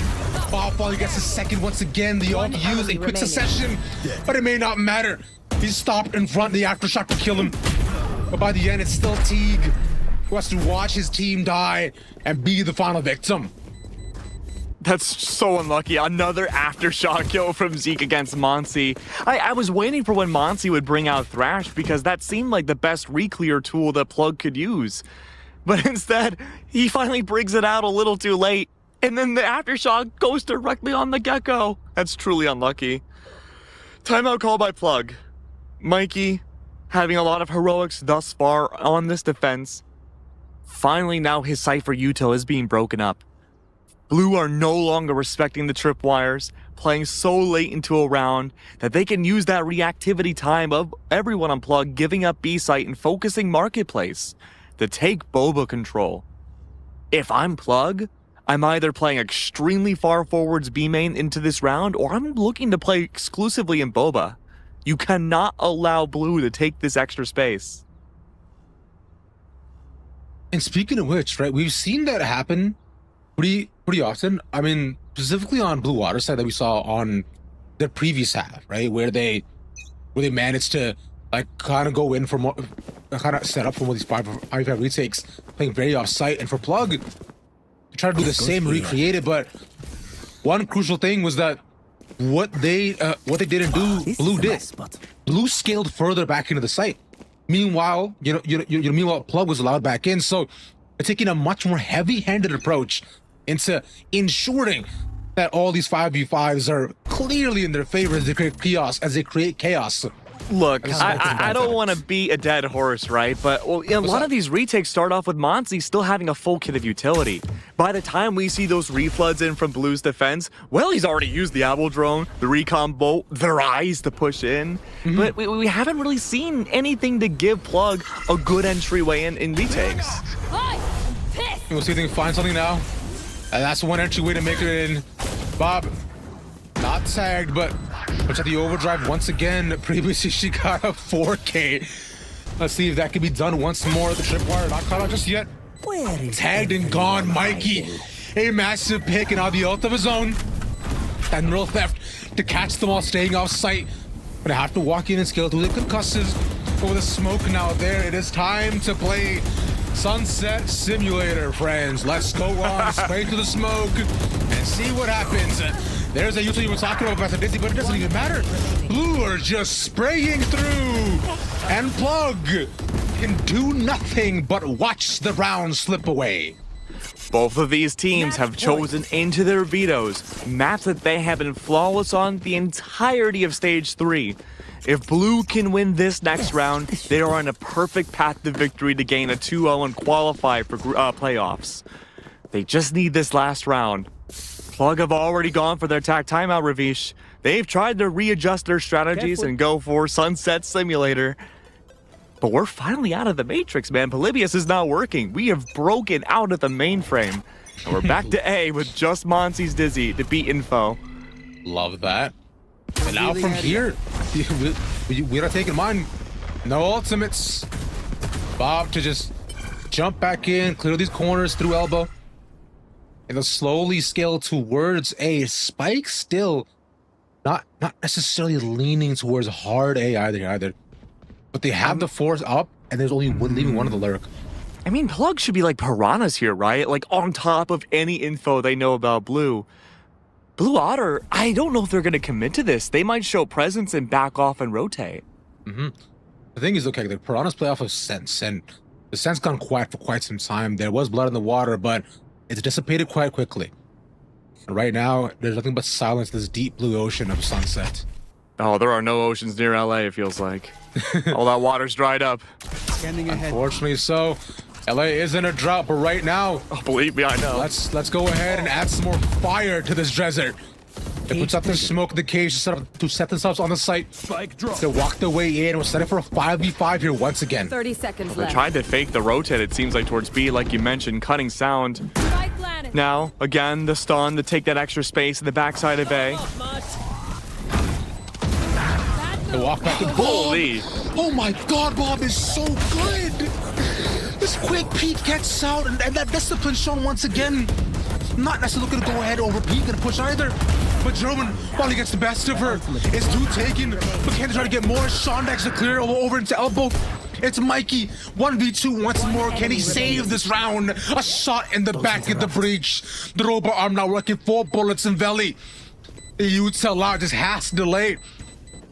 Bob finally gets a second once again. The ult used in quick succession, but it may not matter. He's stopped in front of the aftershock to kill him. But by the end, it's still Teague who has to watch his team die and be the final victim. That's so unlucky. Another aftershock kill from Zeke against Monsi. I was waiting for when Monsi would bring out Thrash because that seemed like the best reclear tool that Plug could use. But instead, he finally brings it out a little too late. And then the aftershock goes directly on the Gecko. That's truly unlucky. Timeout call by Plug. Mikey, having a lot of heroics thus far on this defense. Finally, now his Cypher Util is being broken up. Blue are no longer respecting the tripwires, playing so late into a round that they can use that reactivity time of everyone on Plug giving up B site and focusing Marketplace to take Boba control. If I'm Plug, I'm either playing extremely far forwards B main into this round, or I'm looking to play exclusively in Boba. You cannot allow Blue to take this extra space. And speaking of which, right, we've seen that happen pretty often. I mean, specifically on Blue Water side that we saw on the previous half, right, where they managed to like kind of go in for more, kind of set up for one of these 5v5 retakes, playing very off site, and for Plug to try to do the same, recreate it. But one crucial thing was that what they didn't do, Blue did. Blue scaled further back into the site. Meanwhile, meanwhile, Plug was allowed back in. So they're taking a much more heavy-handed approach into ensuring that all these 5v5s are clearly in their favor as they create chaos. Look, I don't want to beat a dead horse, right? But a lot of these retakes start off with Monty still having a full kit of utility. By the time we see those refloods in from Blue's defense, well, he's already used the Apple Drone, the Recon Bolt, their eyes to push in. But we haven't really seen anything to give Plug a good entryway in retakes. We'll see if they can find something now. And that's one entryway to make it in. Bob, not tagged, but looks at the overdrive once again. Previously, she got a 4K. Let's see if that can be done once more. The tripwire not caught out just yet. Tagged and gone, Mikey. A massive pick and out the ult of his own. And real theft to catch them all staying off site. But I have to walk in and scale through the concusses. But with the smoke now there, it is time to play Sunset Simulator, friends. Let's go on straight to the smoke and see what happens. There's a utility we're talking about Pastor Disney, but it doesn't even matter. Blue are just spraying through, and Plug can do nothing but watch the round slip away. Both of these teams have chosen into their vetoes maps that they have been flawless on the entirety of Stage 3. If Blue can win this next round, they are on a perfect path to victory to gain a 2-0 and qualify for playoffs. They just need this last round. Plug have already gone for their attack timeout, Ravish. They've tried to readjust their strategies and go for Sunset Simulator. But we're finally out of the Matrix, man. Polybius is not working. We have broken out of the mainframe. And we're back to A with just Monty's Dizzy to beat Info. Love that. And now from here, we're not taking mine. No ultimates. Bob to just jump back in, clear these corners through elbow. And they'll slowly scale towards A. Spike still not necessarily leaning towards hard A either. But they have the force up, and there's only one leaving one of the lurk. I mean, Plug should be like piranhas here, right? Like on top of any info they know about Blue. Blue Otter, I don't know if they're going to commit to this. They might show presence and back off and rotate. The thing is, okay, the piranhas play off of sense, and the sense gone quiet for quite some time. There was blood in the water, but it's dissipated quite quickly. And right now, there's nothing but silence, this deep blue ocean of sunset. Oh, there are no oceans near LA, it feels like. All that water's dried up. Unfortunately so. LA is in a drought, but right now, oh, believe me, I know. Let's go ahead and add some more fire to this desert. They put up the smoke in the cage to set themselves on the site. They walked their way in. We're setting for a 5v5 here once again. 30 seconds They left. tried to fake the rotate, it seems like, towards B, like you mentioned, cutting sound. Now, again, the stun to take that extra space in the backside of A. They walk back and Holy! Oh my god, Bob is so good! This quick peek gets out, and that discipline shown once again. Not necessarily looking to go ahead over peek and push either. But German finally gets the best of her. It's two taken, but can try to get more. Shondex to clear over into elbow. It's Mikey, 1v2 once more. Can he save this round? A shot in the back of the breach. The robot arm now working 4 bullets in belly. The Utel out just has to delay.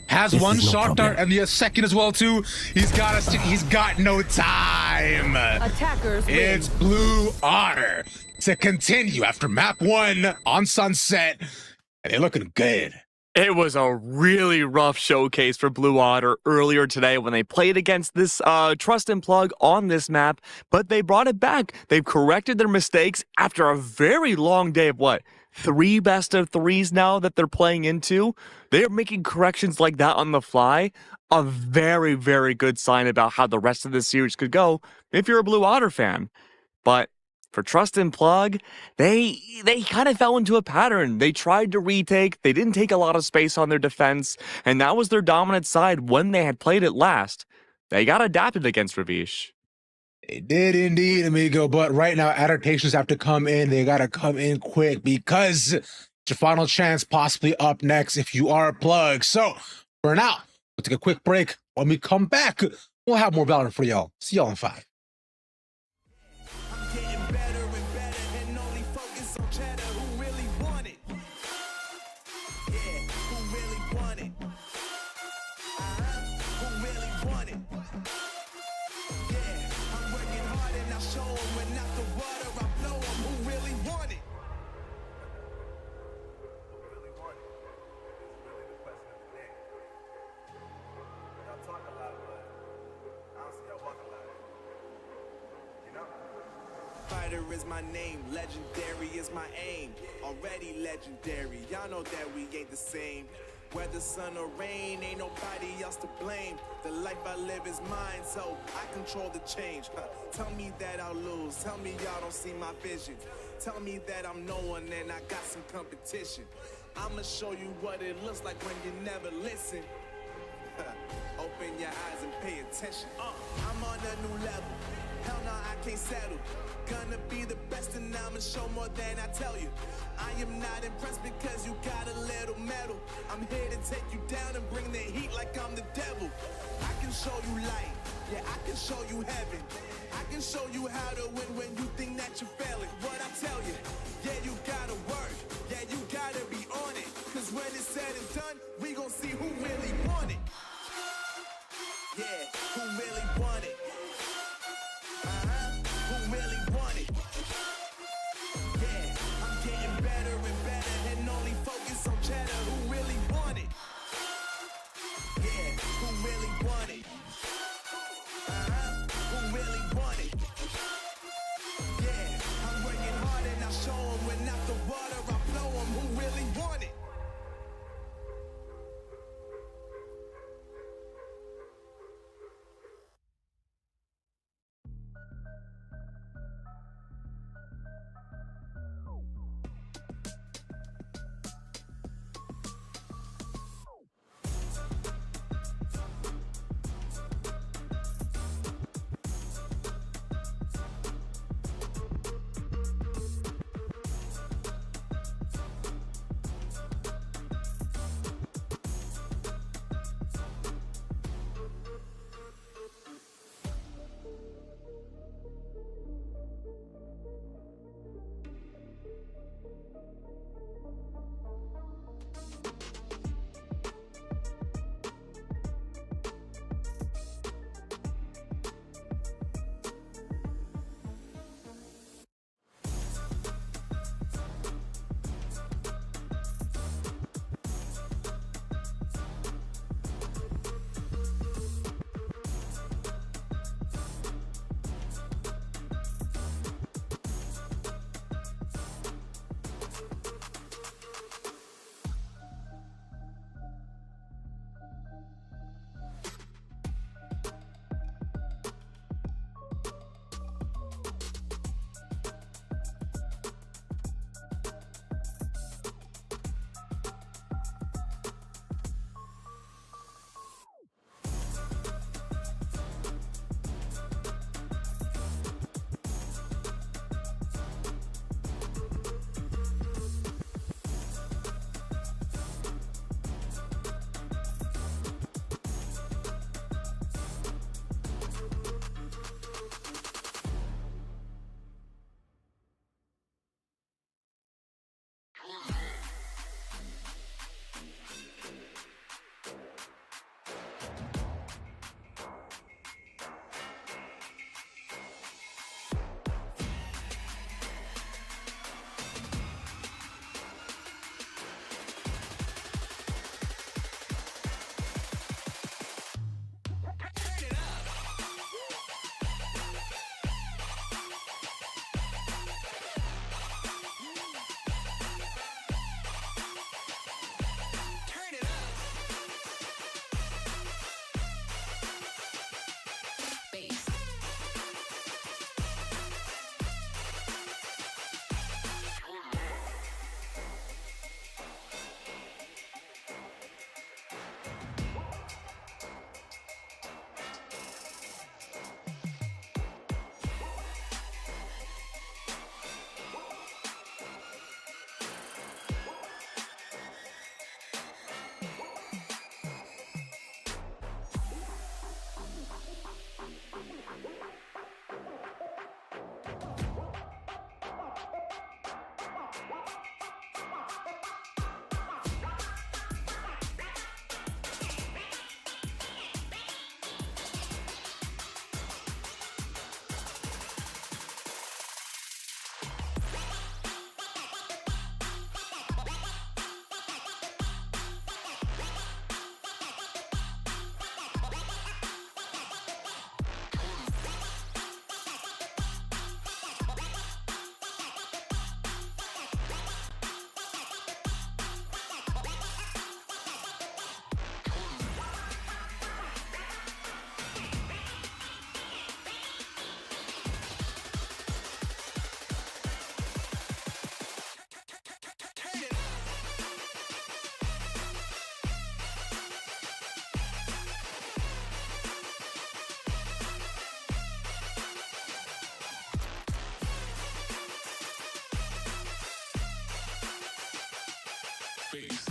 Has one shot dart and the second as well too. He's got no time. Attackers win. It's Blue Otter to continue after map 1 on Sunset. And they're looking good. It was a really rough showcase for Blue Otter earlier today when they played against this Trust and Plug on this map, but they brought it back. They've corrected their mistakes after a very long day of 3 best of 3s now that they're playing into. They're making corrections like that on the fly. A very, very good sign about how the rest of this series could go if you're a Blue Otter fan. But For Trust and Plug, they kind of fell into a pattern. They tried to retake, they didn't take a lot of space on their defense, and that was their dominant side when they had played it last. They got adapted against Ravish. They did indeed, amigo. But right now, adaptations have to come in. They got to come in quick because it's your final chance, possibly up next if you are a Plug. So for now, we'll take a quick break. When we come back, we'll have more Valorant for y'all. See y'all in 5. I'm getting better and better and only focus on cheddar. Who really want it? Yeah, who really want it? Who really want it? Yeah, I'm working hard and I'll show 'em when out the water I blow 'em. Who really want it? Who really want it? It's really the question of the day. Y'all talk a lot, but I don't see y'all walk a lot. You know? Fighter is my name, legendary is my aim. Already legendary, y'all know that we ain't the same. Whether sun or rain, ain't nobody else to blame. The life I live is mine, so I control the change. Tell me that I'll lose, tell me y'all don't see my vision. Tell me that I'm no one and I got some competition. I'ma show you what it looks like when you never listen. Open your eyes and pay attention. I'm on a new level. Hell no, I can't settle. Gonna be the best and I'ma show more than I tell you. I am not impressed because you got a little metal. I'm here to take you down and bring the heat like I'm the devil. I can show you light, yeah, I can show you heaven. I can show you how to win when you think that you're failing. What I tell you, yeah, you gotta work, yeah, you gotta be on it. Cause when it's said and done, we gon' see who really want it. Yeah, who really want it? Who really want it? Yeah, I'm getting better and better and only focus on cheddar. Who really want it? Yeah, who really want it? Who really want it? Yeah, I'm working hard and I'll show 'em when out the water I blow 'em. Who really want it? face.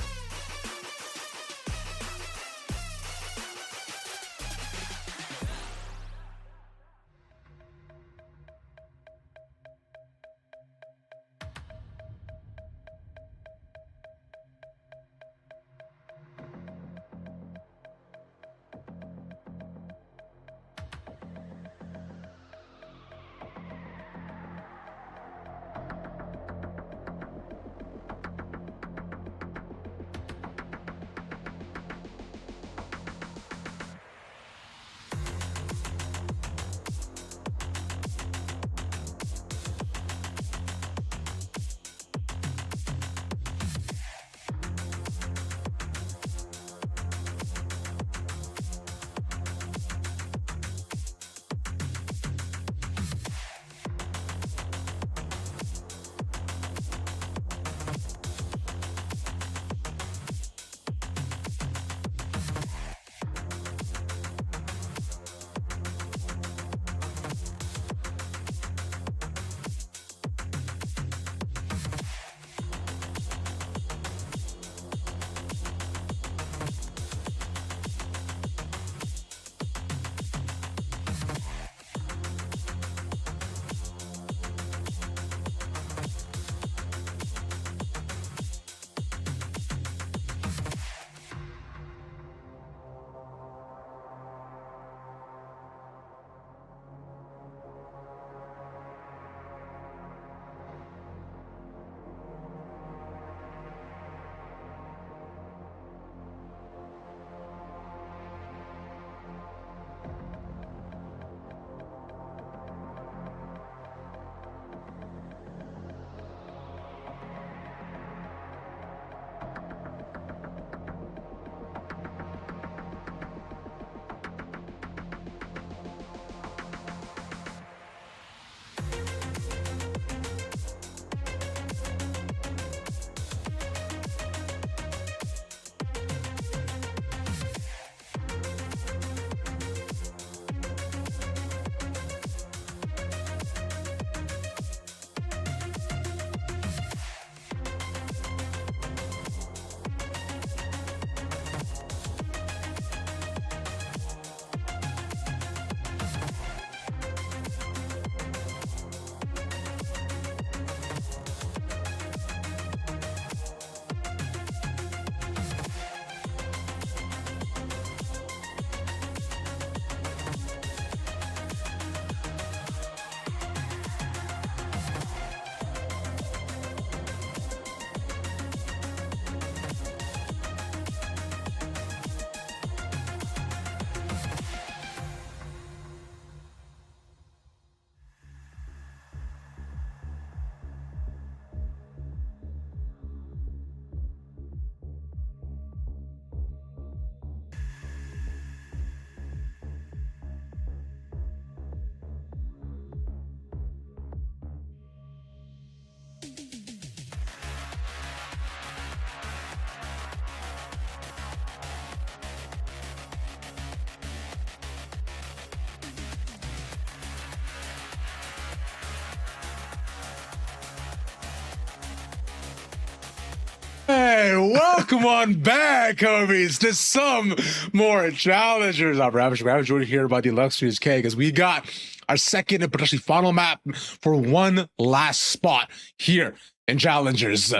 Hey, welcome on back, homies, to some more Challengers. I'm Ravish joined here by the illustrious K, because we got our second and potentially final map for one last spot here in Challengers.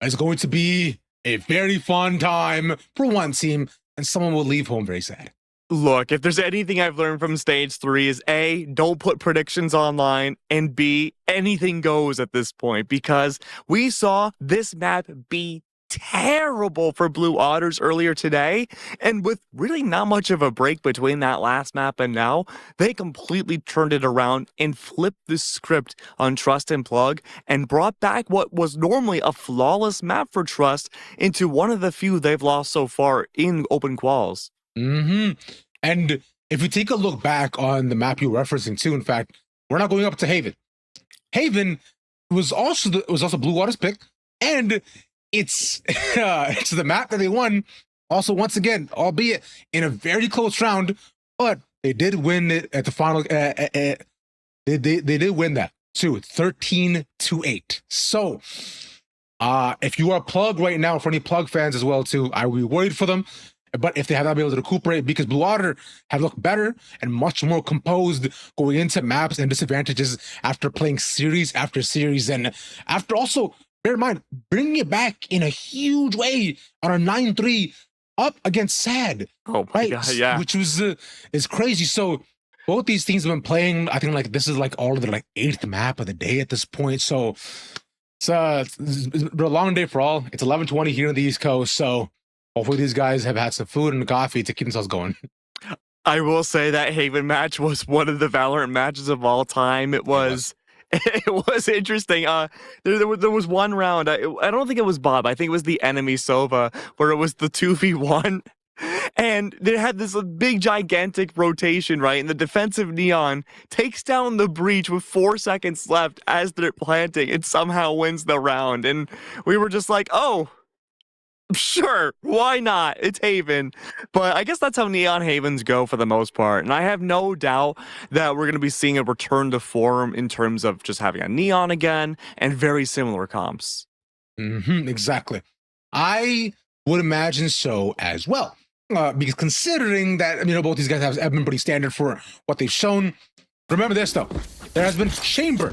It's going to be a very fun time for one team, and someone will leave home very sad. Look, if there's anything I've learned from stage 3 is A, don't put predictions online, and B, anything goes at this point, because we saw this map be terrible for Blue Otters earlier today, and with really not much of a break between that last map and now, they completely turned it around and flipped the script on Trust and Plug and brought back what was normally a flawless map for Trust into one of the few they've lost so far in Open Quals. And if we take a look back on the map you're referencing too, in fact, we're not going up to Haven. Haven was also Blue Water's pick, and it's it's the map that they won. Also, once again, albeit in a very close round, but they did win it at the final. They did win that too, 13-8. So If you are Plug right now, for any Plug fans as well too, I would be worried for them. But if they have not been able to recuperate, because Blue Water have looked better and much more composed going into maps and disadvantages after playing series after series, and after also, bear in mind, bringing it back in a huge way on a 9-3 up against SAD. Oh my God, yeah. Which was is crazy. So both these teams have been playing. I think like this is like all of the like 8th map of the day at this point. So it's a long day for all. It's 11:20 here on the East Coast. So hopefully these guys have had some food and coffee to keep themselves going. I will say that Haven match was one of the Valorant matches of all time. It was interesting. There was one round. I don't think it was Bob. I think it was the enemy Sova, where it was the 2v1. And they had this big gigantic rotation, right? And the defensive Neon takes down the breach with 4 seconds left as they're planting and somehow wins the round. And we were just like, oh, sure, why not? It's Haven. But I guess that's how Neon Havens go for the most part. And I have no doubt that we're going to be seeing a return to form in terms of just having a Neon again and very similar comps. Exactly. I would imagine so as well. Because considering that, I mean, both these guys have been pretty standard for what they've shown. Remember this, though. There has been Chamber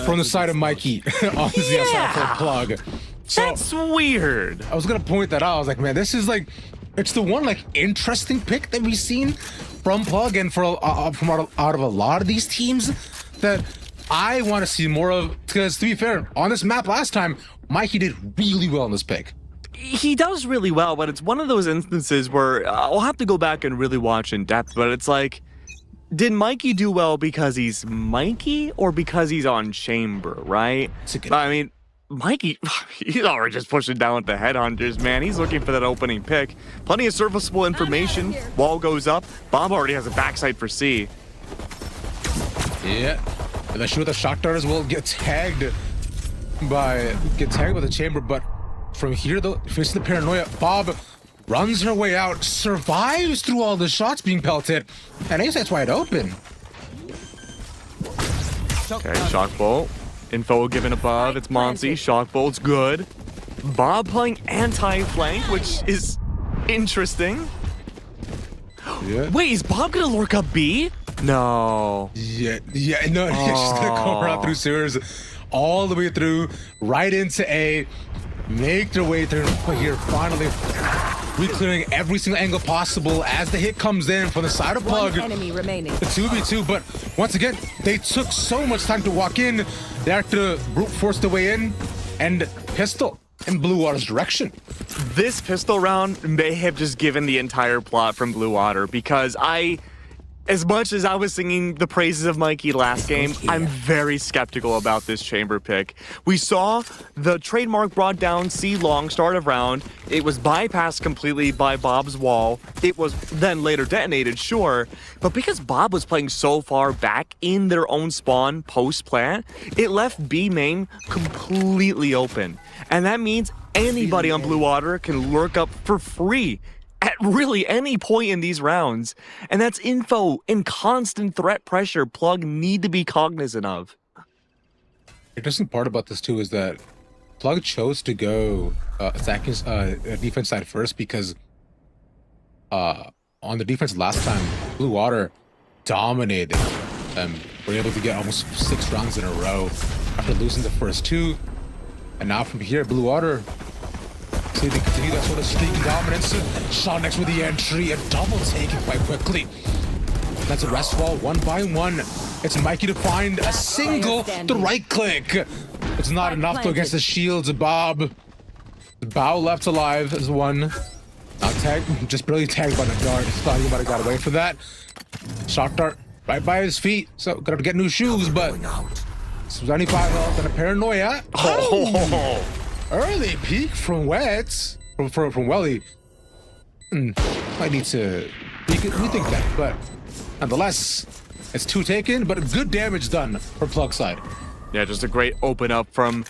from the side of Mikey on the ZS side for Plug. So, that's weird. I was going to point that out. I was like, man, this is like, it's the one like interesting pick that we've seen from Plug and from out of a lot of these teams that I want to see more of. Because to be fair, on this map last time, Mikey did really well on this pick. He does really well, but it's one of those instances where I'll have to go back and really watch in depth, but it's like, did Mikey do well because he's Mikey or because he's on Chamber, right? I mean, Mikey, he's already just pushing down with the headhunters, man. He's looking for that opening pick. Plenty of serviceable information. Wall goes up. Bob already has a backside for C. Yeah. And the shoot with the shot darters will get tagged by the Chamber, but from here, though, facing the paranoia, Bob runs her way out, survives through all the shots being pelted, and ASAT's wide open. Okay, shock bolt. Info given above. It's Monty. Shock bolt's good. Bob playing anti-flank, which is interesting. Yeah. Wait, is Bob gonna lurk up B? No. No, she's gonna come around through sewers, all the way through, right into A. Make their way through here, finally re-clearing every single angle possible as the hit comes in from the side of Plug. One enemy remaining. The 2v2, but once again, they took so much time to walk in. They had to brute force their way in and pistol in Blue Water's direction. This pistol round may have just given the entire plot from Blue Water, because as much as I was singing the praises of Mikey last game, I'm very skeptical about this Chamber pick. We saw the trademark brought down C long start of round. It was bypassed completely by Bob's wall. It was then later detonated, sure, but because Bob was playing so far back in their own spawn post-plant, it left B main completely open. And that means anybody on Blue Water can lurk up for free at really any point in these rounds. And that's info and constant threat pressure Plug need to be cognizant of. The interesting part about this too is that Plug chose to go attacking defense side first because on the defense last time, Blue Water dominated them. Were able to get almost 6 rounds in a row after losing the first 2. And now from here, Blue Water, so they continue that sort of streak of dominance. Sean next with the entry, a double taken quite quickly. That's a rest wall, 1 by 1. It's Mikey to find a single, the right click. It's not enough though against the shields of Bob. The bow left alive is 1. Not tagged, just barely tagged by the dart. Thought he might have got away for that. Shock dart right by his feet. So gotta get new shoes, but this was 95 health and a paranoia. Oh. Early peek from Wets, from Welly. I need to rethink that, but nonetheless, it's 2 taken, but good damage done for Plug side. Yeah, just a great open up from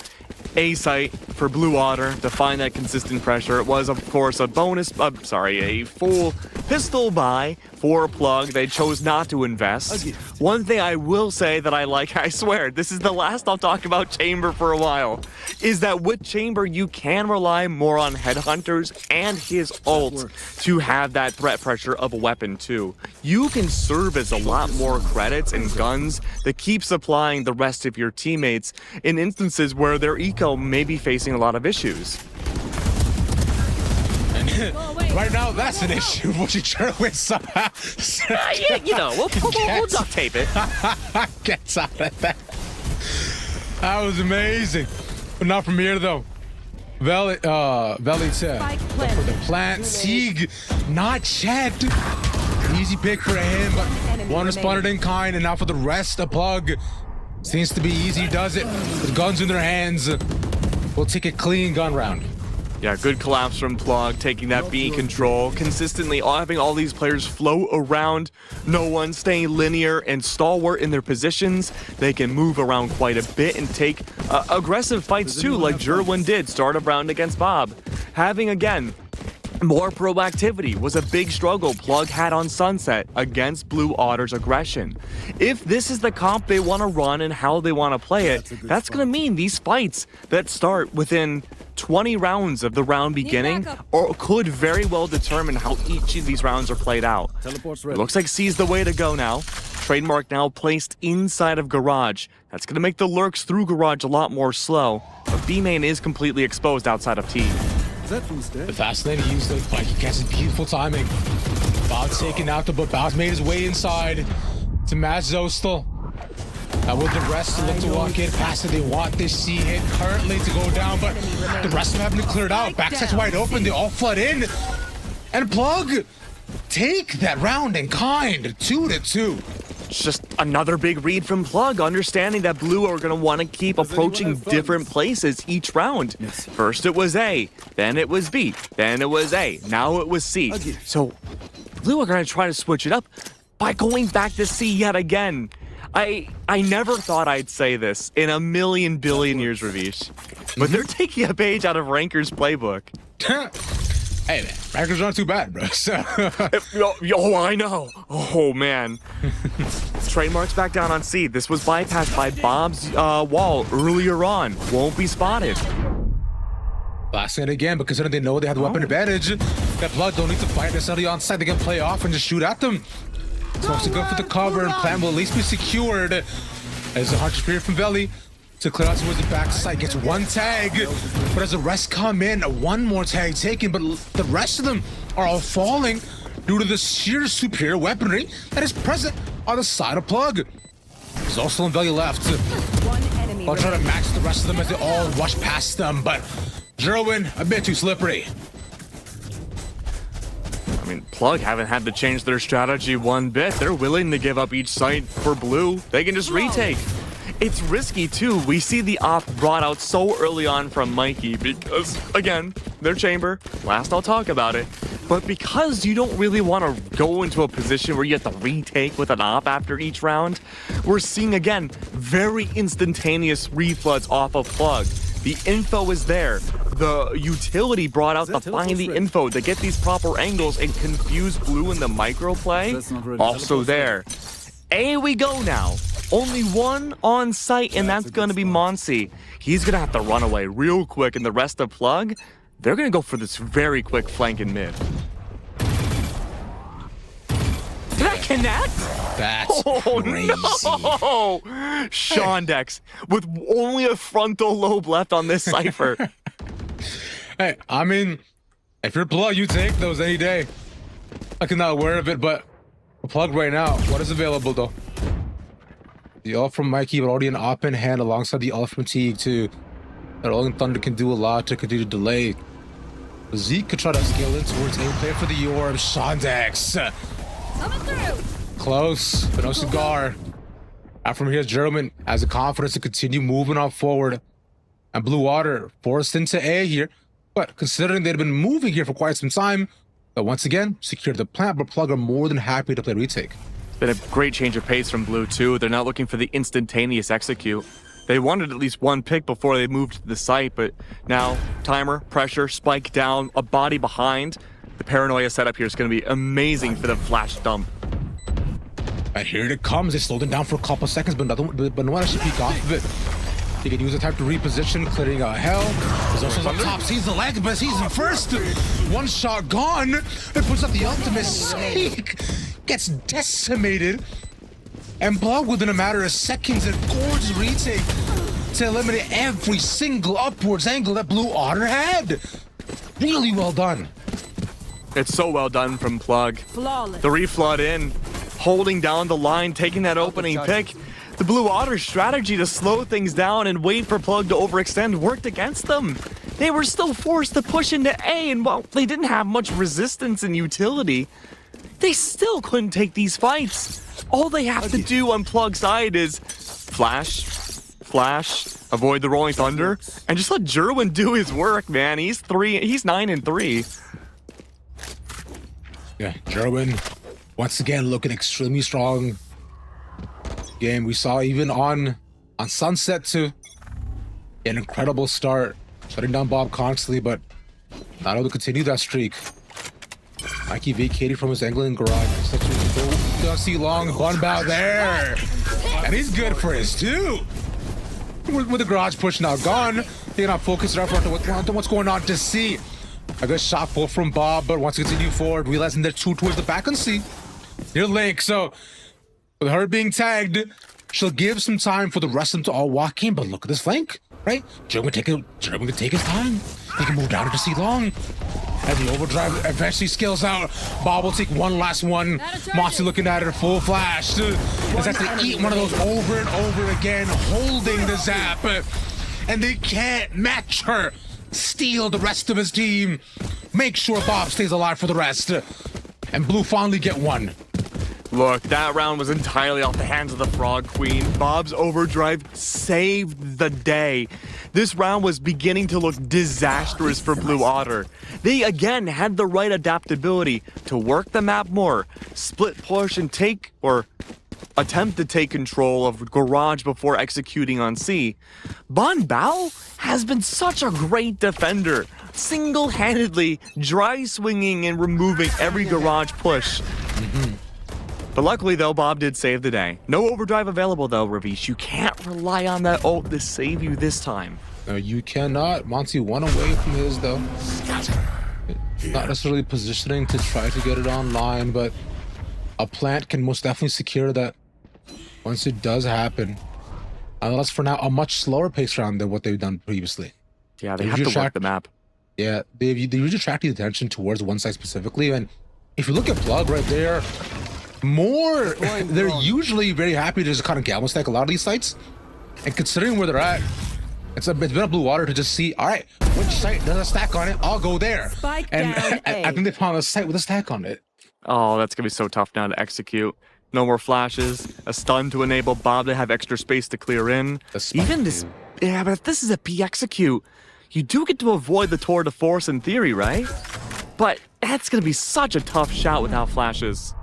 A site for Blue Otter to find that consistent pressure. It was, of course, a full pistol buy for Plug. They chose not to invest. One thing I will say that I like, I swear, this is the last I'll talk about Chamber for a while, is that with Chamber, you can rely more on Headhunters and his ult to have that threat pressure of a weapon too. You can serve as a lot more credits and guns that keep supplying the rest of your teammates in instances where their eco may be facing a lot of issues. Right now, that's an issue. What you trying to win? Yeah, you know, we'll duct tape it. Gets out of that. That was amazing. But not from here, though. Valley for the plant. Sieg, not checked. Easy pick for him, but one responded in kind, and now for the rest, a Plug. Seems to be easy, does it. With guns in their hands. We'll take a clean gun round. Yeah, good collapse from Plug, taking that B control, consistently having all these players float around, no one staying linear and stalwart in their positions. They can move around quite a bit and take aggressive fights too, like Jerwin did, start a round against Bob. Having, again, more proactivity was a big struggle Plug had on Sunset against Blue Otter's aggression. If this is the comp they want to run and how they want to play it, that's going to mean these fights that start within 20 rounds of the round beginning or could very well determine how each of these rounds are played out. It looks like C's the way to go now. Trademark now placed inside of Garage. That's going to make the lurks through Garage a lot more slow, but B main is completely exposed outside of T. The fast lane, he used the fight. He catches beautiful timing. Bob's taken out, but Bob's made his way inside to match Zostal. Now will the rest look to walk in past it? They want this C hit currently to go down, but the rest of them haven't cleared out. Backside's wide open, they all flood in. And Plug take that round in kind, 2-2. It's just another big read from Plug, understanding that Blue are going to want to keep approaching different places each round. First it was A, then it was B, then it was A, now it was C. So Blue are going to try to switch it up by going back to C yet again. I never thought I'd say this in a million billion years, Ravish, but they're taking a page out of Ranker's playbook. Hey man, Ranker's not too bad, bro. Yo, I know. Oh man. Trademark's back down on C. This was bypassed by Bob's wall earlier on. Won't be spotted. Last hit again, but considering they know they have the weapon advantage, that Plug don't need to fight necessarily on site. They can play off and just shoot at them. So it's good for the cover, and plan will at least be secured as the Hunter Spirit from Valley to clear out towards the backside. Gets one tag, but as the rest come in, one more tag taken, but the rest of them are all falling due to the sheer superior weaponry that is present on the side of Plug. There's also in Valley left. I'll try to match the rest of them as they all rush past them, but Jerwin a bit too slippery. I mean, Plug haven't had to change their strategy one bit. They're willing to give up each site for Blue. They can just retake. It's risky too. We see the op brought out so early on from Mikey because, again, their Chamber. Last I'll talk about it. But because you don't really want to go into a position where you have to retake with an op after each round, we're seeing, again, very instantaneous refloods off of Plug. The info is there. The utility brought out to find the info to get these proper angles and confuse Blue in the micro play. Also there. A we go now. Only one on site, and that's going to be Monsi. He's going to have to run away real quick, and the rest of Plug, they're going to go for this very quick flank in mid. Did that connect? That's crazy. No! Shondex with only a frontal lobe left on this cipher. Hey, I mean, if you're Plug, you take those any day. I am not aware of it, but Plug right now, what is available though? The ult from Mikey, but already an op in hand alongside the ult from Teague too. That Rolling Thunder can do a lot to continue to delay. Zeke could try to scale in towards A, play for the orb. Shondex. Coming through. Close, but no cigar. Out from here, German has the confidence to continue moving on forward. And Blue Water forced into A here. But considering they'd been moving here for quite some time, but once again, secured the plant, but Plug are more than happy to play retake. Been a great change of pace from Blue too. They're not looking for the instantaneous execute. They wanted at least one pick before they moved to the site, but now timer, pressure, spike down, a body behind. The paranoia setup here is going to be amazing for the flash dump. And here it comes. They slowed it down for a couple seconds, but no one actually peek off of it. He can use the time to reposition, clearing out hell. There's also the top, sees the leg, but sees him first. One shot gone. It puts up the ultimate sneak. Gets decimated. And Plug, within a matter of seconds, a gorgeous retake to eliminate every single upwards angle that Blue Otter had. Really well done. It's so well done from Plug. Flawless. The reflood in, holding down the line, taking that opening pick. The Blue Otter strategy to slow things down and wait for Plug to overextend worked against them. They were still forced to push into A, and while they didn't have much resistance and utility, they still couldn't take these fights. All they have to do on Plug's side is flash, avoid the rolling thunder, and just let Jerwin do his work, man. He's 9-3. Yeah, Jerwin once again looking extremely strong. Game we saw even on Sunset too. An incredible start, shutting down Bob constantly, but not able to continue that streak. Mikey vacated from his angling garage. Such a don't see long Bunbao there, and he's good for his two. With the garage push now gone, they cannot focus their effort on what's going on to see. A good shot pull from Bob, but wants to continue forward, realizing they're two towards the back on C. Near Link, so with her being tagged, she'll give some time for the rest of them to all walk in, but look at this flank, right? Jerwin can take his time. He can move down to C long. And the overdrive eventually scales out. Bob will take one last one. Moxie looking at her full flash. Is has to eat one of those over and over again, holding the zap. And they can't match her. Steal the rest of his team. Make sure Bob stays alive for the rest. And Blue finally get one. Look, that round was entirely off the hands of the Frog Queen. Bob's overdrive saved the day. This round was beginning to look disastrous for Blue Otter. They again had the right adaptability to work the map more, split push and take, or attempt to take control of Garage before executing on C. Bunbao has been such a great defender, single-handedly dry swinging and removing every Garage push. But luckily, though, Bob did save the day. No overdrive available, though, Ravish. You can't rely on that ult to save you this time. No, you cannot. Monty one away from his, though. Not necessarily positioning to try to get it online, but a plant can most definitely secure that once it does happen. Unless for now, a much slower pace round than what they've done previously. Yeah, they have to work the map. Yeah, they usually attract the attention towards one side specifically. And if you look at Plug right there, they're usually very happy to just kind of gamble stack a lot of these sites. And considering where they're at, it's been a Blue Water to just see, all right, which site does a stack on it, I'll go there. And I think they found a site with a stack on it. Oh, that's going to be so tough now to execute. No more flashes, a stun to enable Bob to have extra space to clear in. Even this, yeah, but if this is a P-execute, you do get to avoid the tour de force in theory, right? But that's going to be such a tough shot without flashes.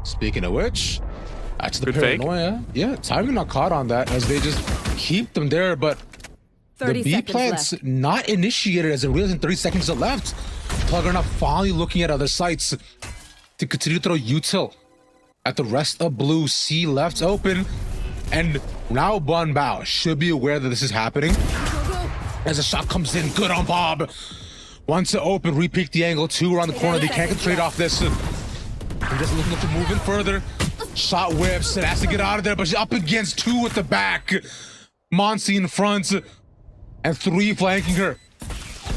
Speaking of which, that's the paranoia. Yeah, timing not caught on that as they just keep them there, but the B plant's not initiated as it really isn't 30 seconds left. Plug are not finally looking at other sites to continue to throw util at the rest of Blue. C left open, and now Bunbao should be aware that this is happening. As a shot comes in, good on Bob. Once it open, repeat the angle, two around the corner. They can't get trade off this. He doesn't look to move in further. Shot whips, it has to get out of there, but she's up against two at the back. Monsi in front, and three flanking her.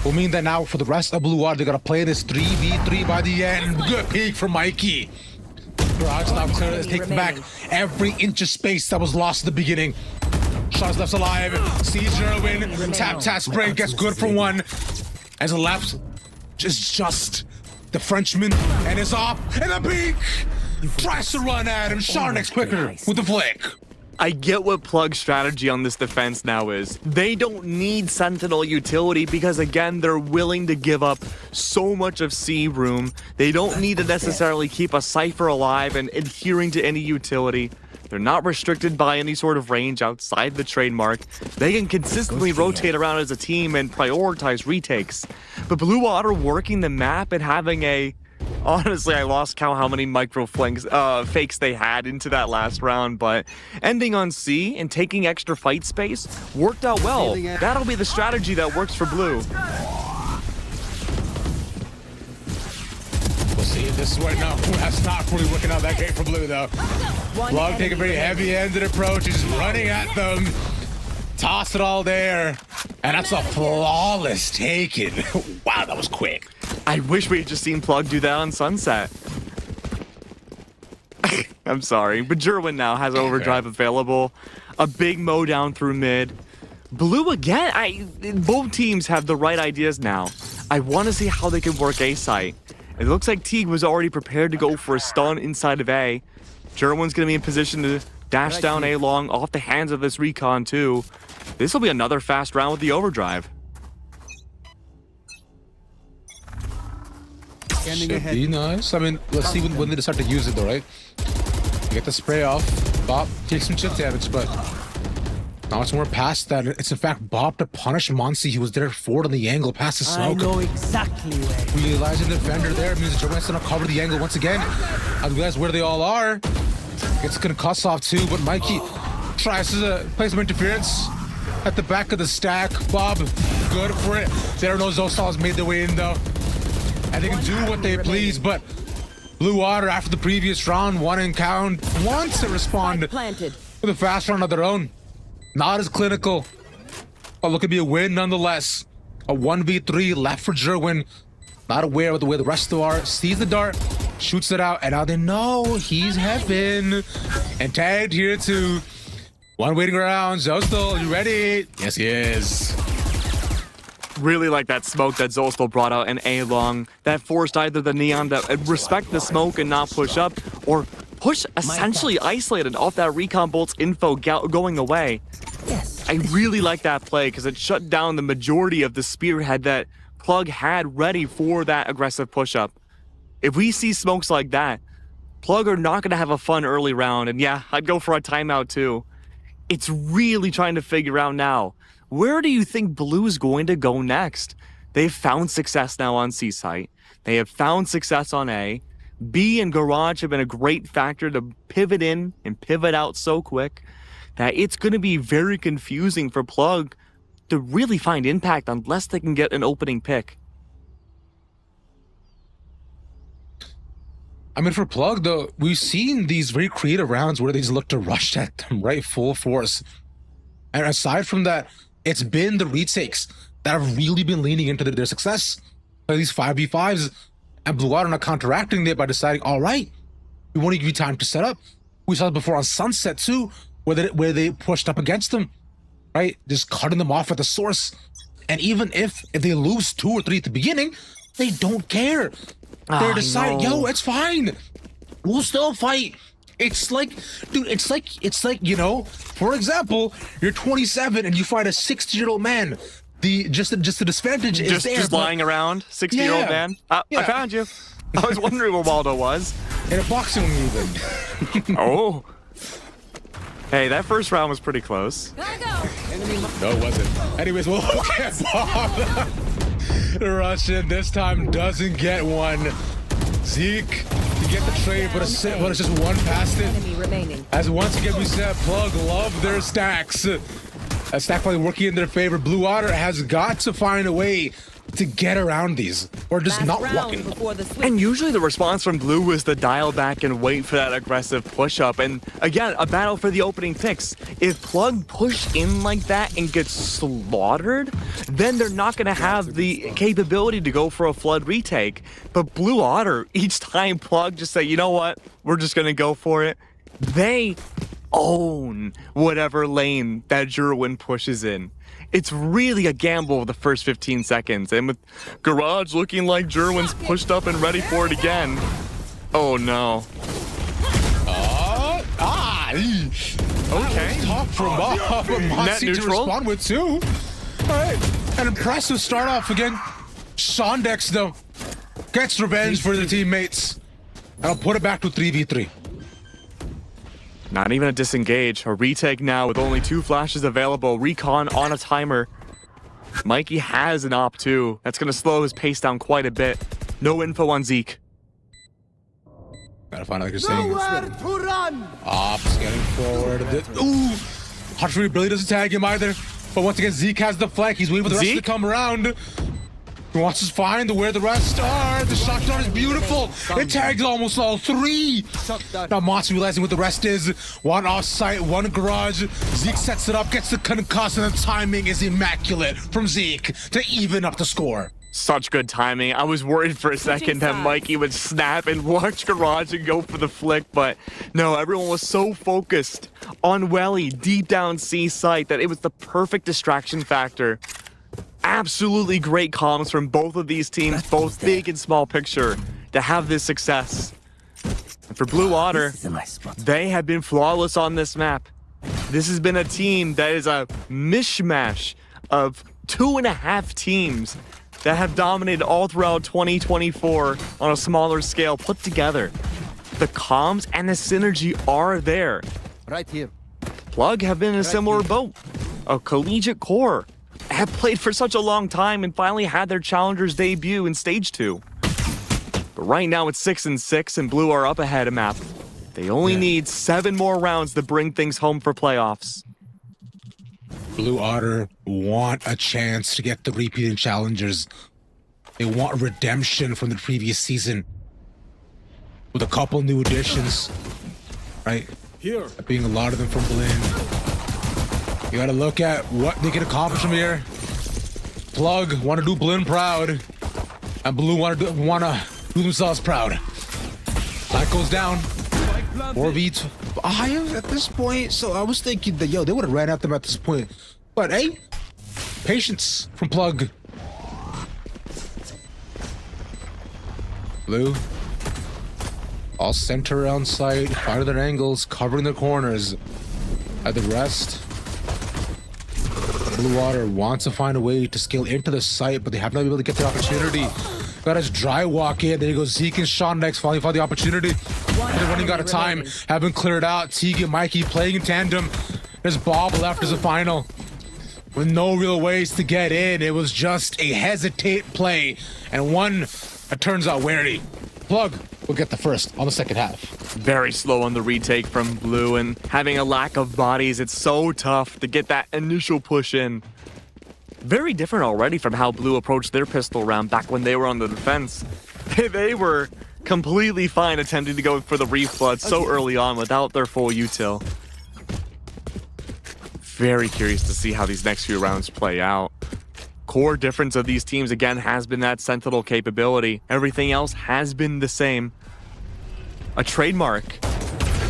Will mean that now for the rest of Blue Water, they gotta play this 3v3 by the end. Good peek from Mikey. Garage Nocturne is taking back every inch of space that was lost at the beginning. Shots left alive. Sees Jerwin. Tap spray gets good for one. As the left is just the Frenchman and is off. And the peek tries to run at him. Sharnex quicker with the flick. I get what Plug's strategy on this defense now is. They don't need Sentinel utility because, again, they're willing to give up so much of C room. They don't need to necessarily keep a Cypher alive and adhering to any utility. They're not restricted by any sort of range outside the trademark. They can consistently rotate around as a team and prioritize retakes. But Blue Water working the map and having a... Honestly, I lost count how many micro fakes they had into that last round, but ending on C and taking extra fight space worked out well. That'll be the strategy that works for Blue. We'll see if this is what. No, that's not really working out that great for Blue, though. Plug take a very heavy-handed approach. He's running at them. Toss it all there. And that's a flawless taken. Wow, that was quick. I wish we had just seen Plug do that on Sunset. I'm sorry, but Jerwin now has overdrive available. A big mow down through mid. Blue again, both teams have the right ideas now. I want to see how they can work A site. It looks like Teague was already prepared to go for a stun inside of A. Jerwin's going to be in position to dash down A long off the hands of this recon too. This will be another fast round with the overdrive. Should be nice. I mean, let's see when they decide to use it though, right? Get the spray off. Bob takes some chip damage, but now it's more past that. It's in fact Bob to punish Monsi. He was there forward on the angle past the smoke. I know exactly where. Realizing the defender there means the German's gonna cover the angle once again. I realize where they all are. It's gonna cuss off too, but Mikey tries to play some interference at the back of the stack. Bob, good for it. There are no Zostal's made their way in though. And they can do what they please, but Blue Water, after the previous round, one and count, wants to respond with a fast round of their own. Not as clinical, but look at be a win nonetheless. A 1v3 left for Jerwin. Not aware of the way the rest of them are. Sees the dart, shoots it out, and now they know he's heaven. And tagged here too. One waiting around. Zostal, you ready? Yes, he is. Really like that smoke that Zostal brought out in A long. That forced either the Neon to respect the smoke and not push up, or push essentially isolated off that Recon Bolt's info going away. Yes. I really like that play because it shut down the majority of the spearhead that Plug had ready for that aggressive push-up. If we see smokes like that, Plug are not going to have a fun early round, and yeah, I'd go for a timeout too. It's really trying to figure out now, where do you think Blue's going to go next? They've found success now on C site. They have found success on A. B and Garage have been a great factor to pivot in and pivot out so quick that it's going to be very confusing for Plug to really find impact unless they can get an opening pick. I mean, for Plug, though, we've seen these very creative rounds where they just look to rush at them, right? Full force. And aside from that, it's been the retakes that have really been leaning into their success. Like these 5v5s, and Blue Water not counteracting it by deciding, all right, we want to give you time to set up. We saw it before on Sunset too, where they pushed up against them, right? Just cutting them off at the source. And even if they lose 2 or 3 at the beginning, they don't care. They're deciding, yo, it's fine. We'll still fight. It's like, dude, it's like, you know, for example, you're 27 and you fight a 60-year-old man. The disadvantage is there. Just lying around, 60-year-old man. I found you. I was wondering where Waldo was. In a boxing even. Oh. Hey, that first round was pretty close. Gotta go. No, it wasn't. Anyways, we'll look at Bob. The Russian this time doesn't get one. Zeke to get the trade, but it's just one past it. As once again we said, Plug love their stacks. A stack probably working in their favor. Blue Water has got to find a way to get around these, or just not walking. And usually the response from Blue was to dial back and wait for that aggressive push-up. And again, a battle for the opening picks. If Plug push in like that and get slaughtered, then they're not going to have the capability to go for a flood retake. But Blue Otter, each time Plug just say, you know what, we're just going to go for it, they own whatever lane that Jerwin pushes in. It's really a gamble the first 15 seconds. And with Garage looking like Jerwin's pushed up and ready for it again. Oh no. Okay. Top from Bob. Net neutral. To respond with 2. All right. An impressive start off again. Shondex though gets revenge for the teammates. And I'll put it back to 3v3. Not even a disengage. A retake now with only 2 flashes available. Recon on a timer. Mikey has an op too. That's going to slow his pace down quite a bit. No info on Zeke. Gotta find out like you're saying. Ops getting forward. Ooh! Hotfree really doesn't tag him either. But once again, Zeke has the flank. He's waiting for the rest to come around. He wants to find where the rest are. The shotgun is beautiful. It tagged almost all 3. Now Monster realizing what the rest is. 1 off-site, 1 garage. Zeke sets it up, gets the concuss, and the timing is immaculate from Zeke to even up the score. Such good timing. I was worried for a second that Mikey would snap and watch garage and go for the flick, but no, everyone was so focused on Welly deep down C site that it was the perfect distraction factor. Absolutely great comms from both of these teams, both big and small picture, to have this success. And for Blue Water, they have been flawless on this map. This has been a team that is a mishmash of 2.5 teams that have dominated all throughout 2024 on a smaller scale put together. The comms and the synergy are there. Right here. Plug have been in a similar boat. A collegiate core have played for such a long time and finally had their Challengers debut in Stage 2. But right now it's 6-6 and Blue are up ahead of map. They only need 7 more rounds to bring things home for playoffs. Blue Otter want a chance to get the repeating Challengers. They want redemption from the previous season with a couple new additions, right? Here. Being a lot of them from Blinn. You gotta look at what they can accomplish from here. Plug want to do Blinn proud, and Blue want to do themselves proud. That goes down. 4v2. I am at this point, so I was thinking that they would have ran at them at this point. But hey, patience from Plug. Blue, all center around site, finding their angles, covering their corners. At the rest, Blue Water wants to find a way to scale into the site, but they have not been able to get the opportunity. Got his dry walk in. There you go. Zeke and Sean next finally found the opportunity. They're running out of time. Haven't cleared out. Teague, Mikey playing in tandem. There's Bob left as a final. With no real ways to get in. It was just a hesitate play. And one that turns out wary. Plug will get the first on the second half. Very slow on the retake from Blue, and having a lack of bodies, it's so tough to get that initial push in. Very different already from how Blue approached their pistol round back when they were on the defense. They were completely fine attempting to go for the Reef Flood so early on without their full util. Very curious to see how these next few rounds play out. Core difference of these teams, again, has been that Sentinel capability. Everything else has been the same. A trademark.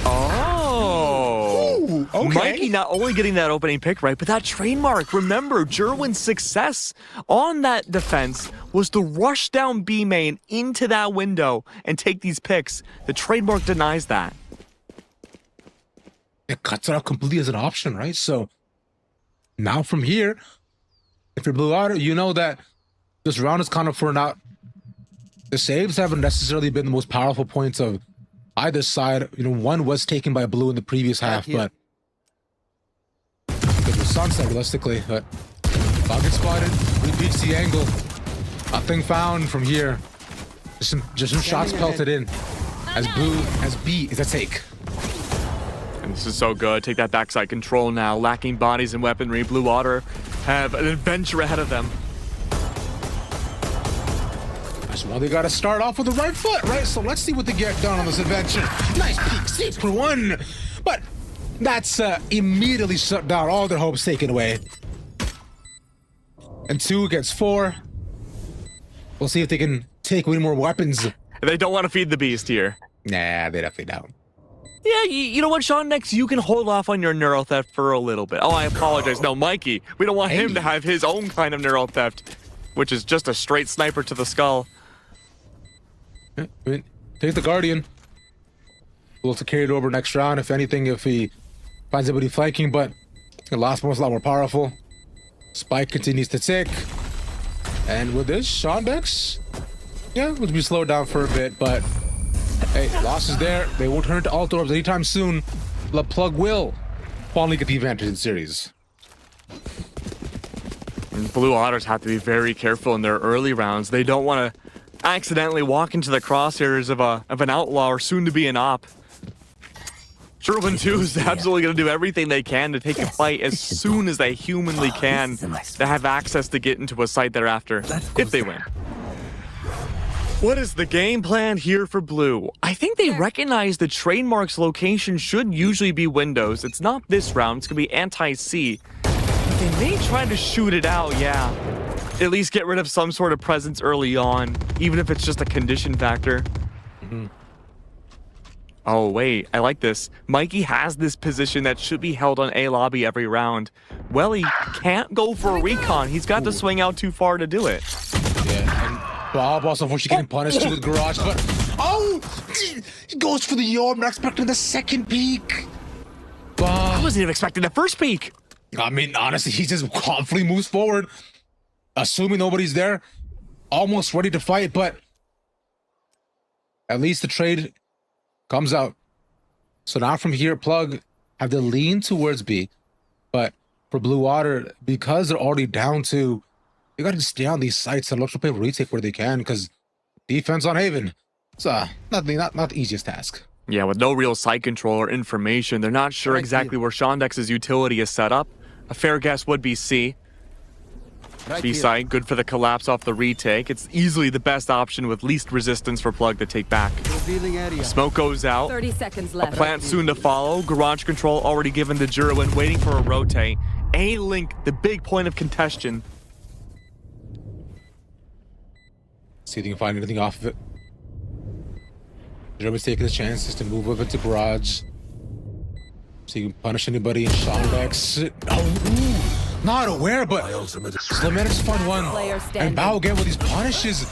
Oh! Okay. Mikey not only getting that opening pick right, but that trademark. Remember, Jerwin's success on that defense was to rush down B main into that window and take these picks. The trademark denies that. It cuts it out completely as an option, right? So now from here, if you're Blue Otter, you know that this round is kind of for now. The saves haven't necessarily been the most powerful points of either side. You know, one was taken by Blue in the previous half, but it was sunset realistically. But target spotted, repeats the angle. Nothing found from here. Just some shots pelted in. As Blue, as B is a take. And this is so good. Take that backside control now. Lacking bodies and weaponry. Blue Water have an adventure ahead of them. That's why they got to start off with the right foot, right? So let's see what they get done on this adventure. Nice peek, save for one. But that's immediately shut down. All their hopes taken away. And 2 against 4. We'll see if they can take any more weapons. They don't want to feed the beast here. Nah, they definitely don't. Yeah, you know what, Sean? Next, you can hold off on your neural theft for a little bit. Oh, I apologize. No, Mikey, we don't want him to have his own kind of neural theft, which is just a straight sniper to the skull. Take the Guardian. We'll have to carry it over next round, if anything, if he finds anybody flanking, but the last one's a lot more powerful. Spike continues to tick. And with this, Shondex, yeah, we'll be slowed down for a bit, but hey, loss is there. They won't turn to alt orbs anytime soon. the Plug will finally get the advantage in the series. And Blue Otters have to be very careful in their early rounds. They don't want to accidentally walk into the crosshairs of an outlaw or soon to be an op. Sherwin 2 is absolutely going to do everything they can to take a fight as soon as they humanly can to have access to get into a site thereafter, if they win. What is the game plan here for Blue? I think they recognize the trademark's location should usually be windows. It's not this round, it's going to be anti-C. They may try to shoot it out, yeah. At least get rid of some sort of presence early on, even if it's just a condition factor. Oh, wait, I like this. Mikey has this position that should be held on A lobby every round. Well, he can't go for a recon. He's got to swing out too far to do it. Yeah, and Bob also unfortunately getting punished with Garage, but oh, he goes for the orb, not expecting the second peek. I wasn't even expecting the first peek. I mean, honestly, he just confidently moves forward, assuming nobody's there, almost ready to fight, but at least the trade comes out. So now from here, Plug have to lean towards B, but for Blue Water, because they're already down to, you got to stay on these sites and look to play retake where they can, because defense on Haven, it's not the easiest task. Yeah, with no real site control or information, they're not sure exactly where Shondex's utility is set up. A fair guess would be C. B site, good for the collapse off the retake. It's easily the best option with least resistance for Plug to take back. Smoke goes out. 30 seconds left. A plant soon to follow. Garage control already given to Jerwin, waiting for a rotate. A-Link, the big point of contention. See if they can find anything off of it. Jerwin's taking the chances to move up into Garage. So you can punish anybody in Shondex. Oh, ooh, not aware, but Slimetics find one. And Bao again with these punishes.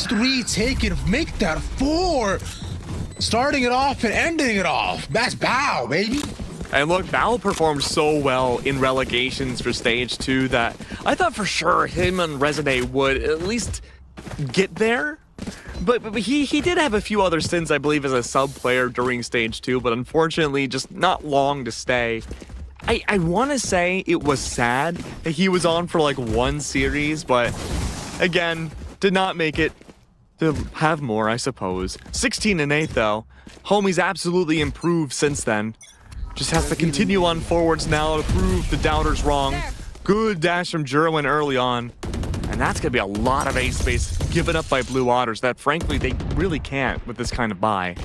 3 taken, make that 4. Starting it off and ending it off. That's Bao, baby. And look, Bao performed so well in relegations for Stage 2 that I thought for sure him and Resonate would at least get there. But he did have a few other stints, I believe, as a sub player during Stage 2, but unfortunately just not long to stay. I want to say it was sad that he was on for like 1 series, but again, did not make it to have more, I suppose. 16 and 8 though. Homie's absolutely improved since then. Just has to continue on forwards now to prove the doubters wrong. Good dash from Jerwin early on. And that's going to be a lot of A space given up by Blue Otters that, frankly, they really can't with this kind of buy.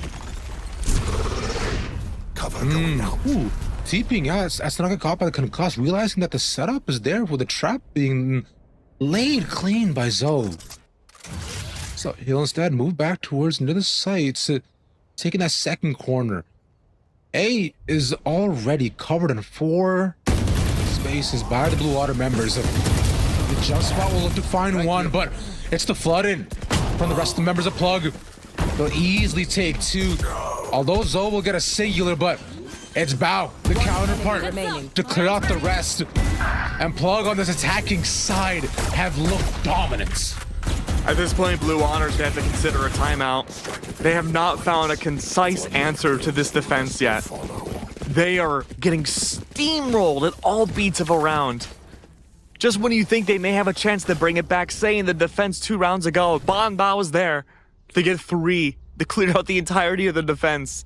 Cover going now. Ooh, TPing, yeah, that's not get caught by the concuss, realizing that the setup is there with the trap being laid clean by Zoe. So he'll instead move back towards near the sites, taking that second corner. A is already covered in 4 spaces by the Blue Water members. The jump spot will look to find one, but it's the flood in from the rest of the members of Plug. They'll easily take 2. Although Zoe will get a singular, but it's Bao, the counterpart, to clear out the rest. And Plug on this attacking side have looked dominant. At this point, Blue Otters have to consider a timeout. They have not found a concise answer to this defense yet. They are getting steamrolled at all beats of a round. Just when you think they may have a chance to bring it back, say in the defense 2 rounds ago, Bon Bao was there. They get 3. They cleared out the entirety of the defense.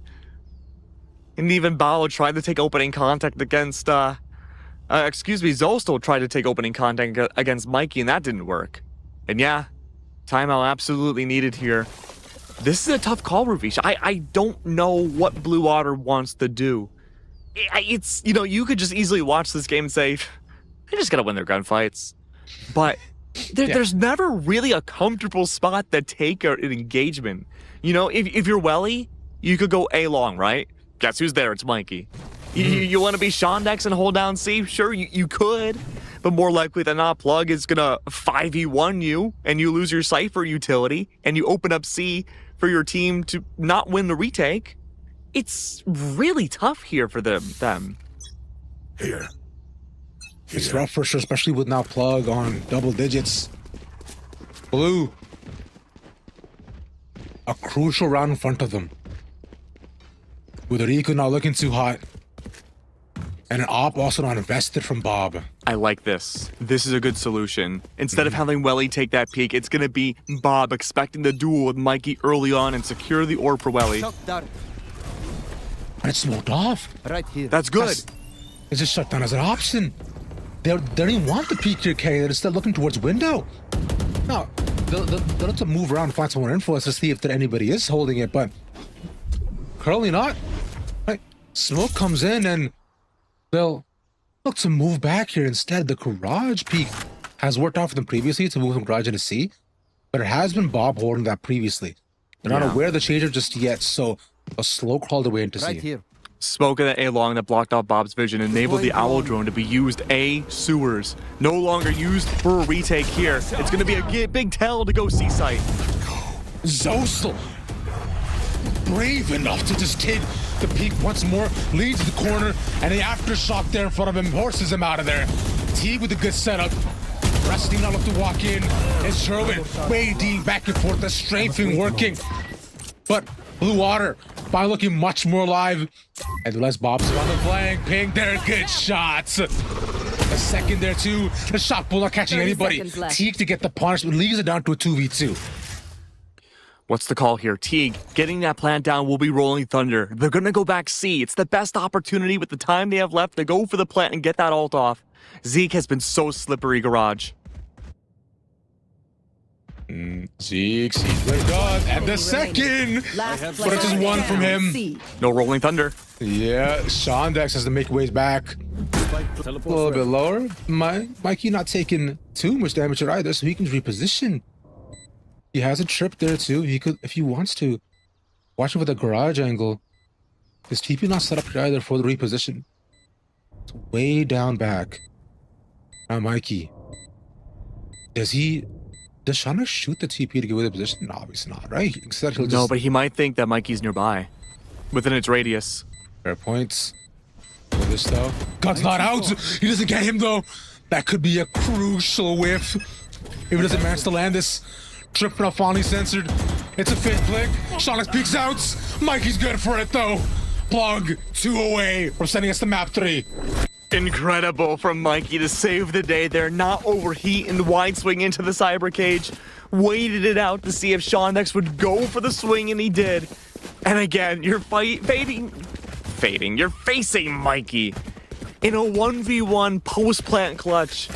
And even Bao tried to take opening contact against, Zolstel tried to take opening contact against Mikey, and that didn't work. And yeah, timeout absolutely needed here. This is a tough call, Ravish. I don't know what Blue Otter wants to do. It's, you know, you could just easily watch this game and say, they just gotta win their gunfights. But there's never really a comfortable spot to take an engagement. You know, if you're Welly, you could go A long, right? Guess who's there? It's Mikey. You want to be Shondex and hold down C? Sure, you could. But more likely than not, Plug is gonna 5v1 you, and you lose your Cypher utility, and you open up C for your team to not win the retake. It's really tough here for them. Here. It's rough for sure, especially with now Plug on double digits. Blue, a crucial round in front of them. With Rico now looking too hot, And an op also not invested from Bob. I like this. This is a good solution. Instead of having Welly take that peek, it's going to be Bob expecting the duel with Mikey early on and secure the orb for Welly. And it's smoked off. Right here. That's good. It's just shut down as an option. They don't even want the peek here, K. They're instead looking towards window. No, they'll have to move around and find some more info to see if there anybody is holding it, but currently not. Right. Smoke comes in and they'll look to move back here instead. The garage peek has worked out for them previously to move from garage into C, but it has been Bob holding that previously. They're not aware of the changer just yet, so a slow crawl their way into Right C. here. Smoke in the A long that blocked off Bob's vision enabled the Owl drone to be used A sewers. No longer used for a retake here. It's going to be a big tell to go C site. Zosel, brave enough to just take the peak once more, leads the corner, and the aftershock there in front of him horses him out of there. Teague with a good setup. Resting not up to walk in. And Sherwin wading back and forth, the strafing working. But Blue Water by looking much more alive. And less Bob's on the flank. Ping there, good shots. A second there too. The shot pull not catching 30 anybody. seconds left. Teague to get the punishment leaves it down to a 2v2. What's the call here? Teague, getting that plant down will be Rolling Thunder. They're going to go back C. It's the best opportunity with the time they have left to go for the plant and get that ult off. Zeke has been so slippery, Garage. Zeke, they're done. And the second! Last But it's just one from him. No Rolling Thunder. Yeah, Shondex has to make ways back. A little bit lower. Mikey not taking too much damage here either, so he can reposition. He has a trip there too. He could, if he wants to. Watch him with the garage angle. His TP not set up here either for the reposition. It's way down back. Now Mikey. Does Shondex shoot the TP to get away the position? No, obviously not, right? Instead, he'll just... No, but he might think that Mikey's nearby. Within its radius. Fair points. For this though. Gun's not out! He doesn't get him though! That could be a crucial whiff. If he doesn't manage to land this. Tripping off finally censored. It's a fifth flick. Shondex peeks out. Mikey's good for it though. Plug 2 away from sending us to map 3. Incredible from Mikey to save the day there, not overheat and wide swing into the cyber cage. Waited it out to see if Shondex would go for the swing, and he did. And again, you're facing Mikey in a 1v1 post-plant clutch.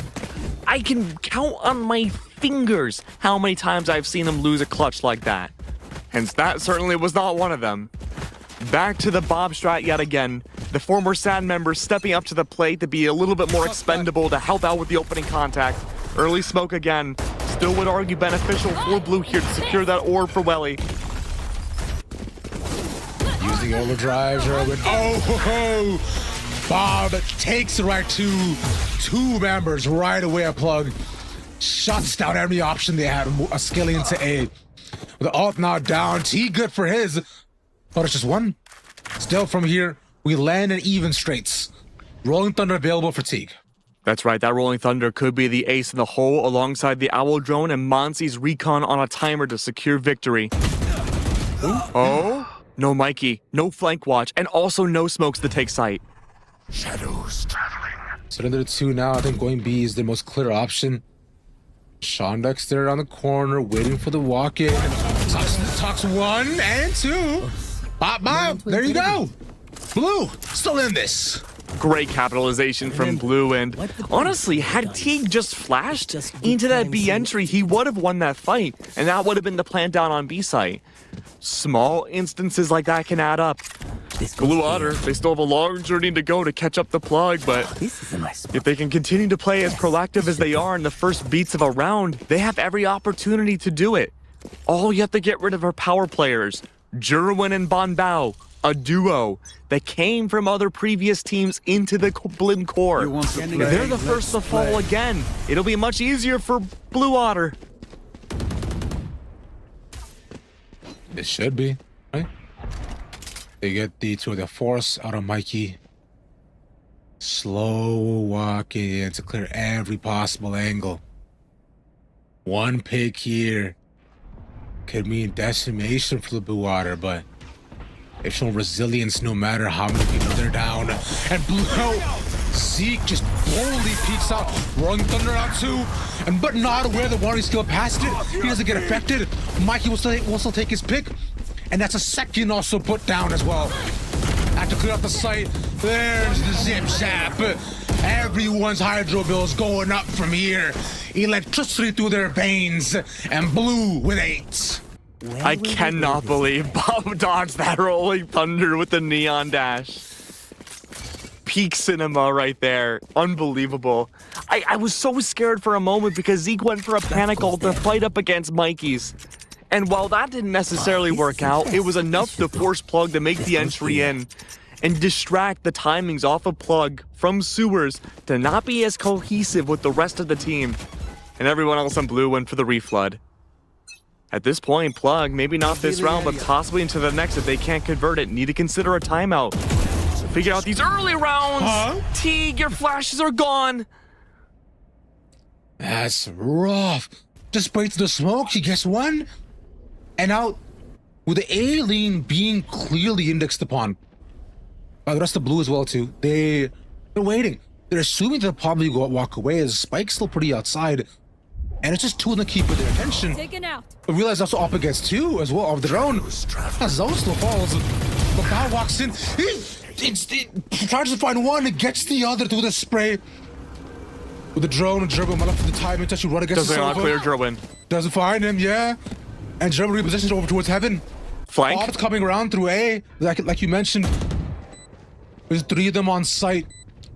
I can count on my fingers how many times I've seen him lose a clutch like that. Hence, that certainly was not one of them. Back to the Bob strat yet again. The former SAD member stepping up to the plate to be a little bit more expendable to help out with the opening contact. Early smoke again. Still would argue beneficial for Blue here to secure that orb for Welly. Using overdrive, Sherwin. Oh, ho, ho. Bob takes it right to 2 members right away a plug. Shuts down every option they had. A scaling into A. With the ult now down. T good for his. But it's just one. Still from here, we land in even straights. Rolling Thunder available for Teague. That's right, that Rolling Thunder could be the ace in the hole alongside the Owl drone and Monsi's recon on a timer to secure victory. Oh, no Mikey, no flank watch, and also no smokes to take sight. Shadows traveling. So then there are 2 now. I think going B is the most clear option. Shondex there on the corner, waiting for the walk-in. Talks 1 and 2. Bob, there you go. Blue, still in this. Great capitalization from Blue, and honestly, had Teague just flashed into that B entry, he would have won that fight, and that would have been the plant down on B site. Small instances like that can add up. Blue Otter, they still have a long journey to go to catch up the plug, but if they can continue to play as proactive as they are in the first beats of a round, they have every opportunity to do it. All you have to get rid of are power players. Jerwin and Bonbao, a duo that came from other previous teams into the Blim core. If they're the first to fall again, it'll be much easier for Blue Otter. It should be, right? They get the tour de force out of Mikey. Slow walk in to clear every possible angle. One pick here could mean decimation for the Blue Water, but They've shown resilience no matter how many people they're down. And Blue, Zeke just boldly peeks out, Rolling Thunder out too, but not aware that Warning skill past it. He doesn't get affected. Mikey will still take his pick, and that's a second also put down as well. Have to clear up the site. There's the zip zap. Everyone's hydro bills going up from here. Electricity through their veins, and Blue with 8. I cannot believe Bob dodged that Rolling Thunder with the Neon Dash. Peak cinema right there. Unbelievable. I was so scared for a moment because Zeke went for a panic ult to fight up against Mikey's. And while that didn't necessarily work out, it was enough to force Plug to make the entry in and distract the timings off of Plug from Sewers to not be as cohesive with the rest of the team. And everyone else on Blue went for the reflood. At this point, Plug, maybe not this round, but possibly into the next if they can't convert it, need to consider a timeout. Figure out these early rounds. Teague, your flashes are gone. That's rough. Despite the smoke, she gets one. And now, with the A lane being clearly indexed upon by the rest of Blue as well too, they're waiting. They're assuming they'll probably walk away as Spike's still pretty outside. And it's just two in the keep with their attention. Taken out. But realize also up against 2 as well of their own. That Zone still falls. But Bao walks in. He tries to find one and gets the other through the spray. With the drone and Gerbil might up for the time and touch you run against Doesn't the clear Gerwin. Doesn't find him, yeah. And Gerbil repositions over towards Heaven. Flank. Bob's coming around through A. Like you mentioned. There's 3 of them on site.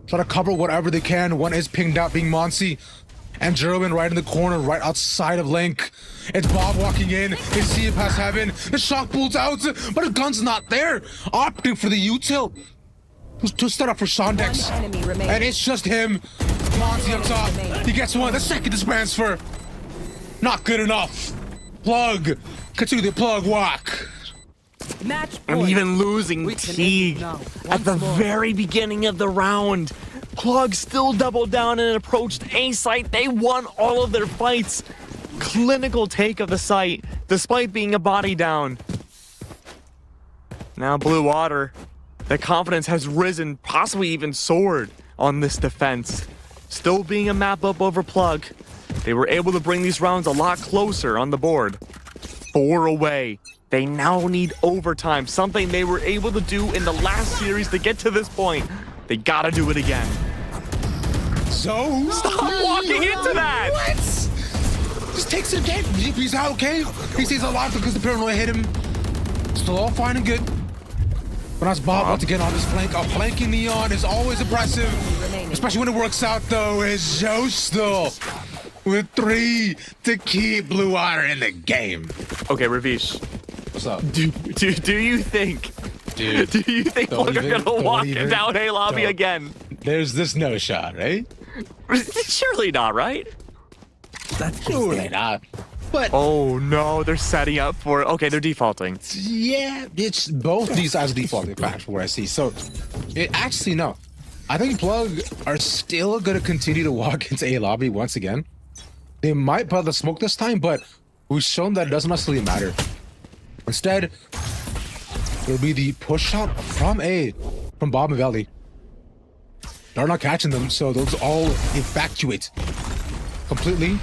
Try to cover whatever they can. One is pinged out being Monsi. And Gerwin right in the corner, right outside of Link. It's Bob walking in. They see it past Heaven. The shock pulls out, but the gun's not there. Opting for the util to set up for Shondex. And it's just him. Monty up top. He gets one. The second transfer. Not good enough. Plug. Continue the Plug walk. And even losing Teague at the very beginning of the round. Plug still doubled down and approached A site. They won all of their fights. Clinical take of the site, despite being a body down. Now Blue Water. The confidence has risen, possibly even soared on this defense. Still being a map up over Plug. They were able to bring these rounds a lot closer on the board. 4 away. They now need overtime, something they were able to do in the last series to get to this point. They gotta do it again. So stop walking into that! What? Just takes it again. He's out, okay? He stays alive because the paranoia hit him. Still all fine and good. But that's Bob about to get on this flank. A flanking Neon is always impressive. Especially when it works out though, is Joe still with 3 to keep Blue Water in the game. Okay, Ravish. What's up? Do you think? Dude, do you think Plug are gonna walk down A lobby again? There's this no shot, right? Surely not, right? That's surely not. But oh no, they're setting up for it. Okay, they're defaulting. Yeah, it's both these guys are defaulting back from what I see. So actually no. I think Plug are still gonna continue to walk into A lobby once again. They might put the smoke this time, but we've shown that it doesn't necessarily matter. Instead, it'll be the push shot from A, from Bob and Valley. They're not catching them, so those all evacuate completely.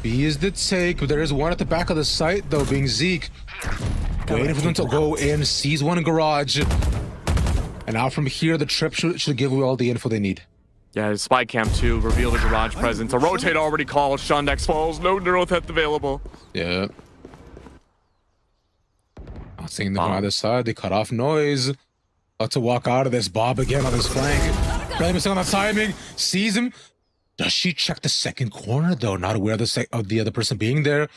B is the take, but there is one at the back of the site, though, being Zeke. Waiting for them to go in, sees one in garage. And now from here, the trip should give you all the info they need. Yeah, Spy Cam 2, reveal the garage presence. A rotate already called, Shondex falls, no neural theft available. Yeah. Not seeing them on either side, they cut off noise. About to walk out of this, Bob again on his flank. Barely missing on the timing, sees him. Does she check the second corner though? Not aware of the other person being there.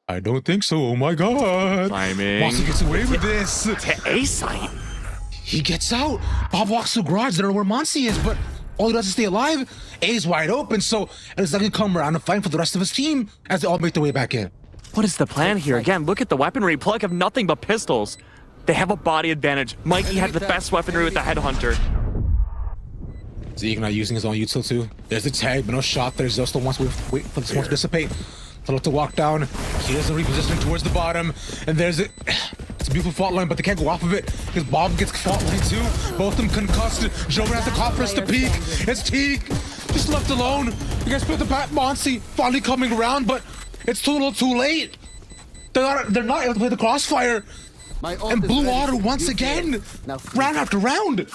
I don't think so. Oh my god. Timing. Monster gets away with this. To A site. He gets out. Bob walks to the garage. They don't know where Monsi is, but all he does is stay alive. A's wide open, so it's not gonna come around and fight for the rest of his team as they all make their way back in. What is the plan here? Again, look at the weaponry. Plug have nothing but pistols. They have a body advantage. Mikey had the best weaponry with the headhunter. Zeke not using his own util too. There's the tag, but no shot there. Zo still wants to wait for the smoke to dissipate. To walk down. He doesn't reposition towards the bottom. And there's it. It's a beautiful fault line, but they can't go off of it because Bob gets fault line too. Both of them concussed. Joe has the confidence to peek. It's Teague just left alone. You guys put the back. Monsi finally coming around, but it's too little too late. They're not able to play the crossfire. And Blue Water once again, round after round.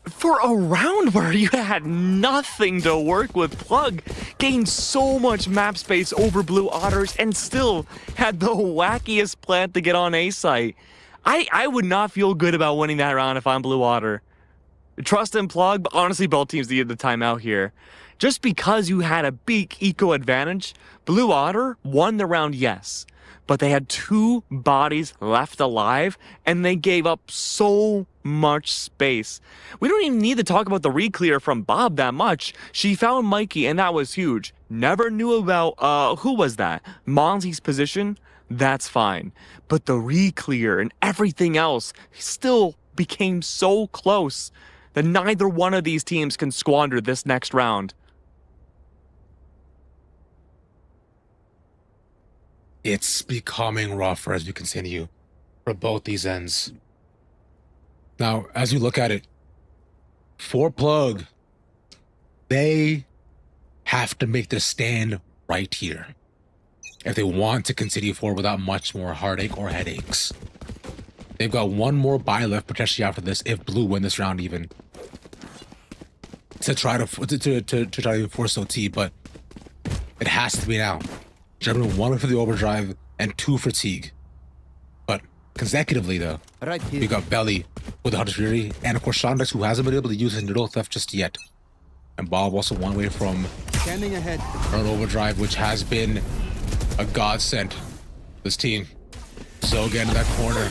For a round where you had nothing to work with, Plug gained so much map space over Blue Otters and still had the wackiest plan to get on A site. I would not feel good about winning that round if I'm Blue Otter. Trust in Plug, but honestly, both teams needed the timeout here. Just because you had a big eco advantage, Blue Otter won the round, yes. But they had 2 bodies left alive, and they gave up so much space. We don't even need to talk about the re-clear from Bob that much. She found Mikey, and that was huge. Never knew about, who was that? Monzi's position? That's fine. But the re-clear and everything else still became so close that neither one of these teams can squander this next round. It's becoming rougher as we continue for both these ends. Now, as you look at it, for Plug, they have to make their stand right here if they want to continue forward without much more heartache or headaches. They've got one more bye left potentially after this if Blue win this round even to try to try to force OT, but it has to be now. German 1 for the overdrive and 2 for Teague. But consecutively though, we got Belly with the Hunter's Fury, and of course Shondex, who hasn't been able to use his Needle Theft just yet. And Bob also one away from Standing ahead. Earn Overdrive, which has been a godsend to this team. So again in that corner,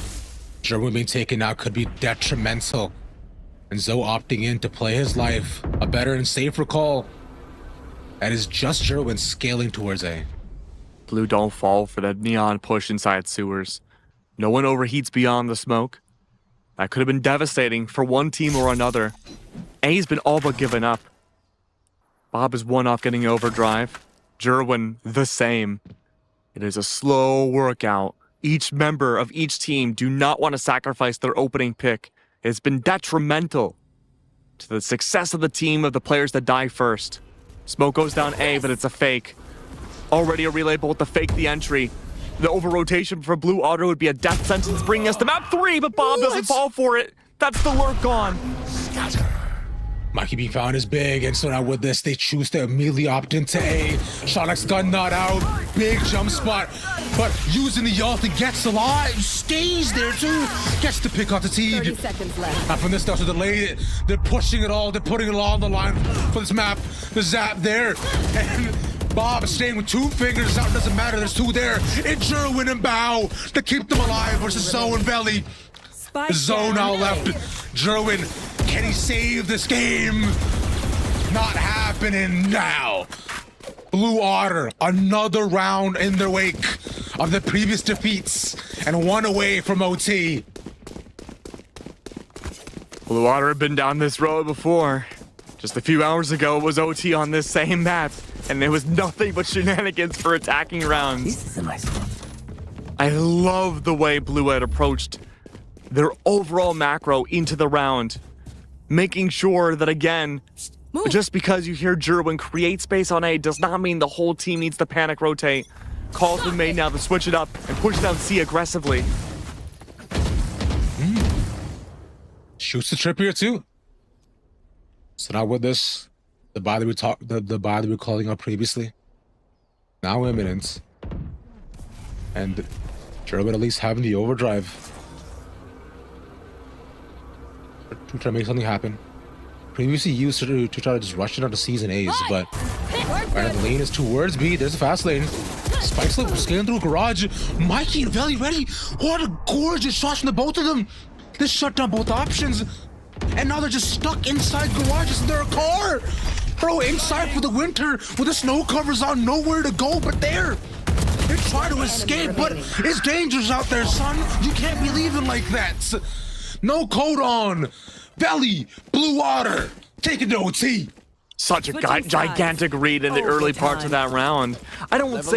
German being taken out could be detrimental. And Zoe opting in to play his life, a better and safer call. That is just Gerwin scaling towards A. Blue don't fall for that neon push inside sewers. No one overheats beyond the smoke. That could have been devastating for one team or another. A's been all but given up. Bob is one off getting overdrive. Jerwin the same. It is a slow workout. Each member of each team do not want to sacrifice their opening pick. It's been detrimental to the success of the team of the players that die first. Smoke goes down A, but it's a fake. Already a relay bolt to fake the entry. The over-rotation for Blue Otter would be a death sentence, bringing us to map 3, but Bob doesn't fall for it. That's the lurk gone. Mikey being found is big, and so now with this, they choose to immediately opt into A. Shonek's gun not out. Big jump spot, but using the ult, he gets alive, stays there too. Gets to pick out the Teague. 30 seconds left. And from this stuff to delay, they're pushing it all, they're putting it all on the line for this map. The zap there, and Bob is staying with 2 fingers out, doesn't matter, there's 2 there. It's Jerwin and Bao to keep them alive versus Zoe and Belly. Zoe now left. Jerwin, can he save this game? Not happening now. Blue Otter, another round in their wake of the previous defeats and 1 away from OT. Blue Otter had been down this road before. Just a few hours ago, it was OT on this same map, and there was nothing but shenanigans for attacking rounds. This is a nice one. I love the way Blue had approached their overall macro into the round, making sure that, again, just because you hear Jerwin create space on A does not mean the whole team needs to panic rotate. Calls been made now to switch it up and push down C aggressively. Shoots the trip here too. So now with this, the buy that we were calling out previously, now imminent, and Jerwin at least having the overdrive to try to make something happen. Previously used to try to just rush it onto C's and A's, but right, the lane is towards B. There's a fast lane. Spike slip scaling through a garage. Mikey and Valley ready. What a gorgeous shot from the both of them. This shut down both options. And now they're just stuck inside garages in their car. Bro, inside for the winter with the snow covers on, nowhere to go but there. They try to escape, but it's dangerous out there, son. You can't be leaving like that. No code on. Valley, Blue Water, take it to OT. Such a gigantic read in the early parts of that round. I don't want to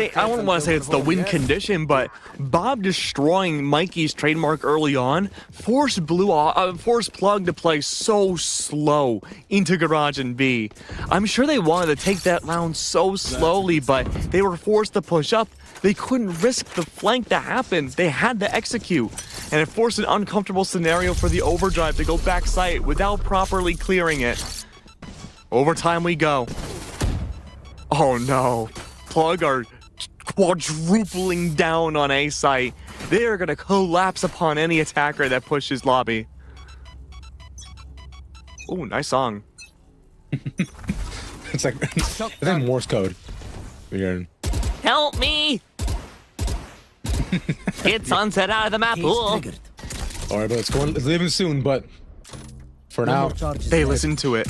say it's the win condition, but Bob destroying Mikey's trademark early on forced Plug to play so slow into Garage and B. I'm sure they wanted to take that round so slowly, but they were forced to push up. They couldn't risk the flank to happen. They had to execute. And it forced an uncomfortable scenario for the overdrive to go back site without properly clearing it. Overtime we go. Oh no. Plug are quadrupling down on A site. They are going to collapse upon any attacker that pushes lobby. Oh, nice song. It's like Morse code. Weird. Help me! Get sunset out of the map. All right, but it's leaving soon, but for now, they listen to it.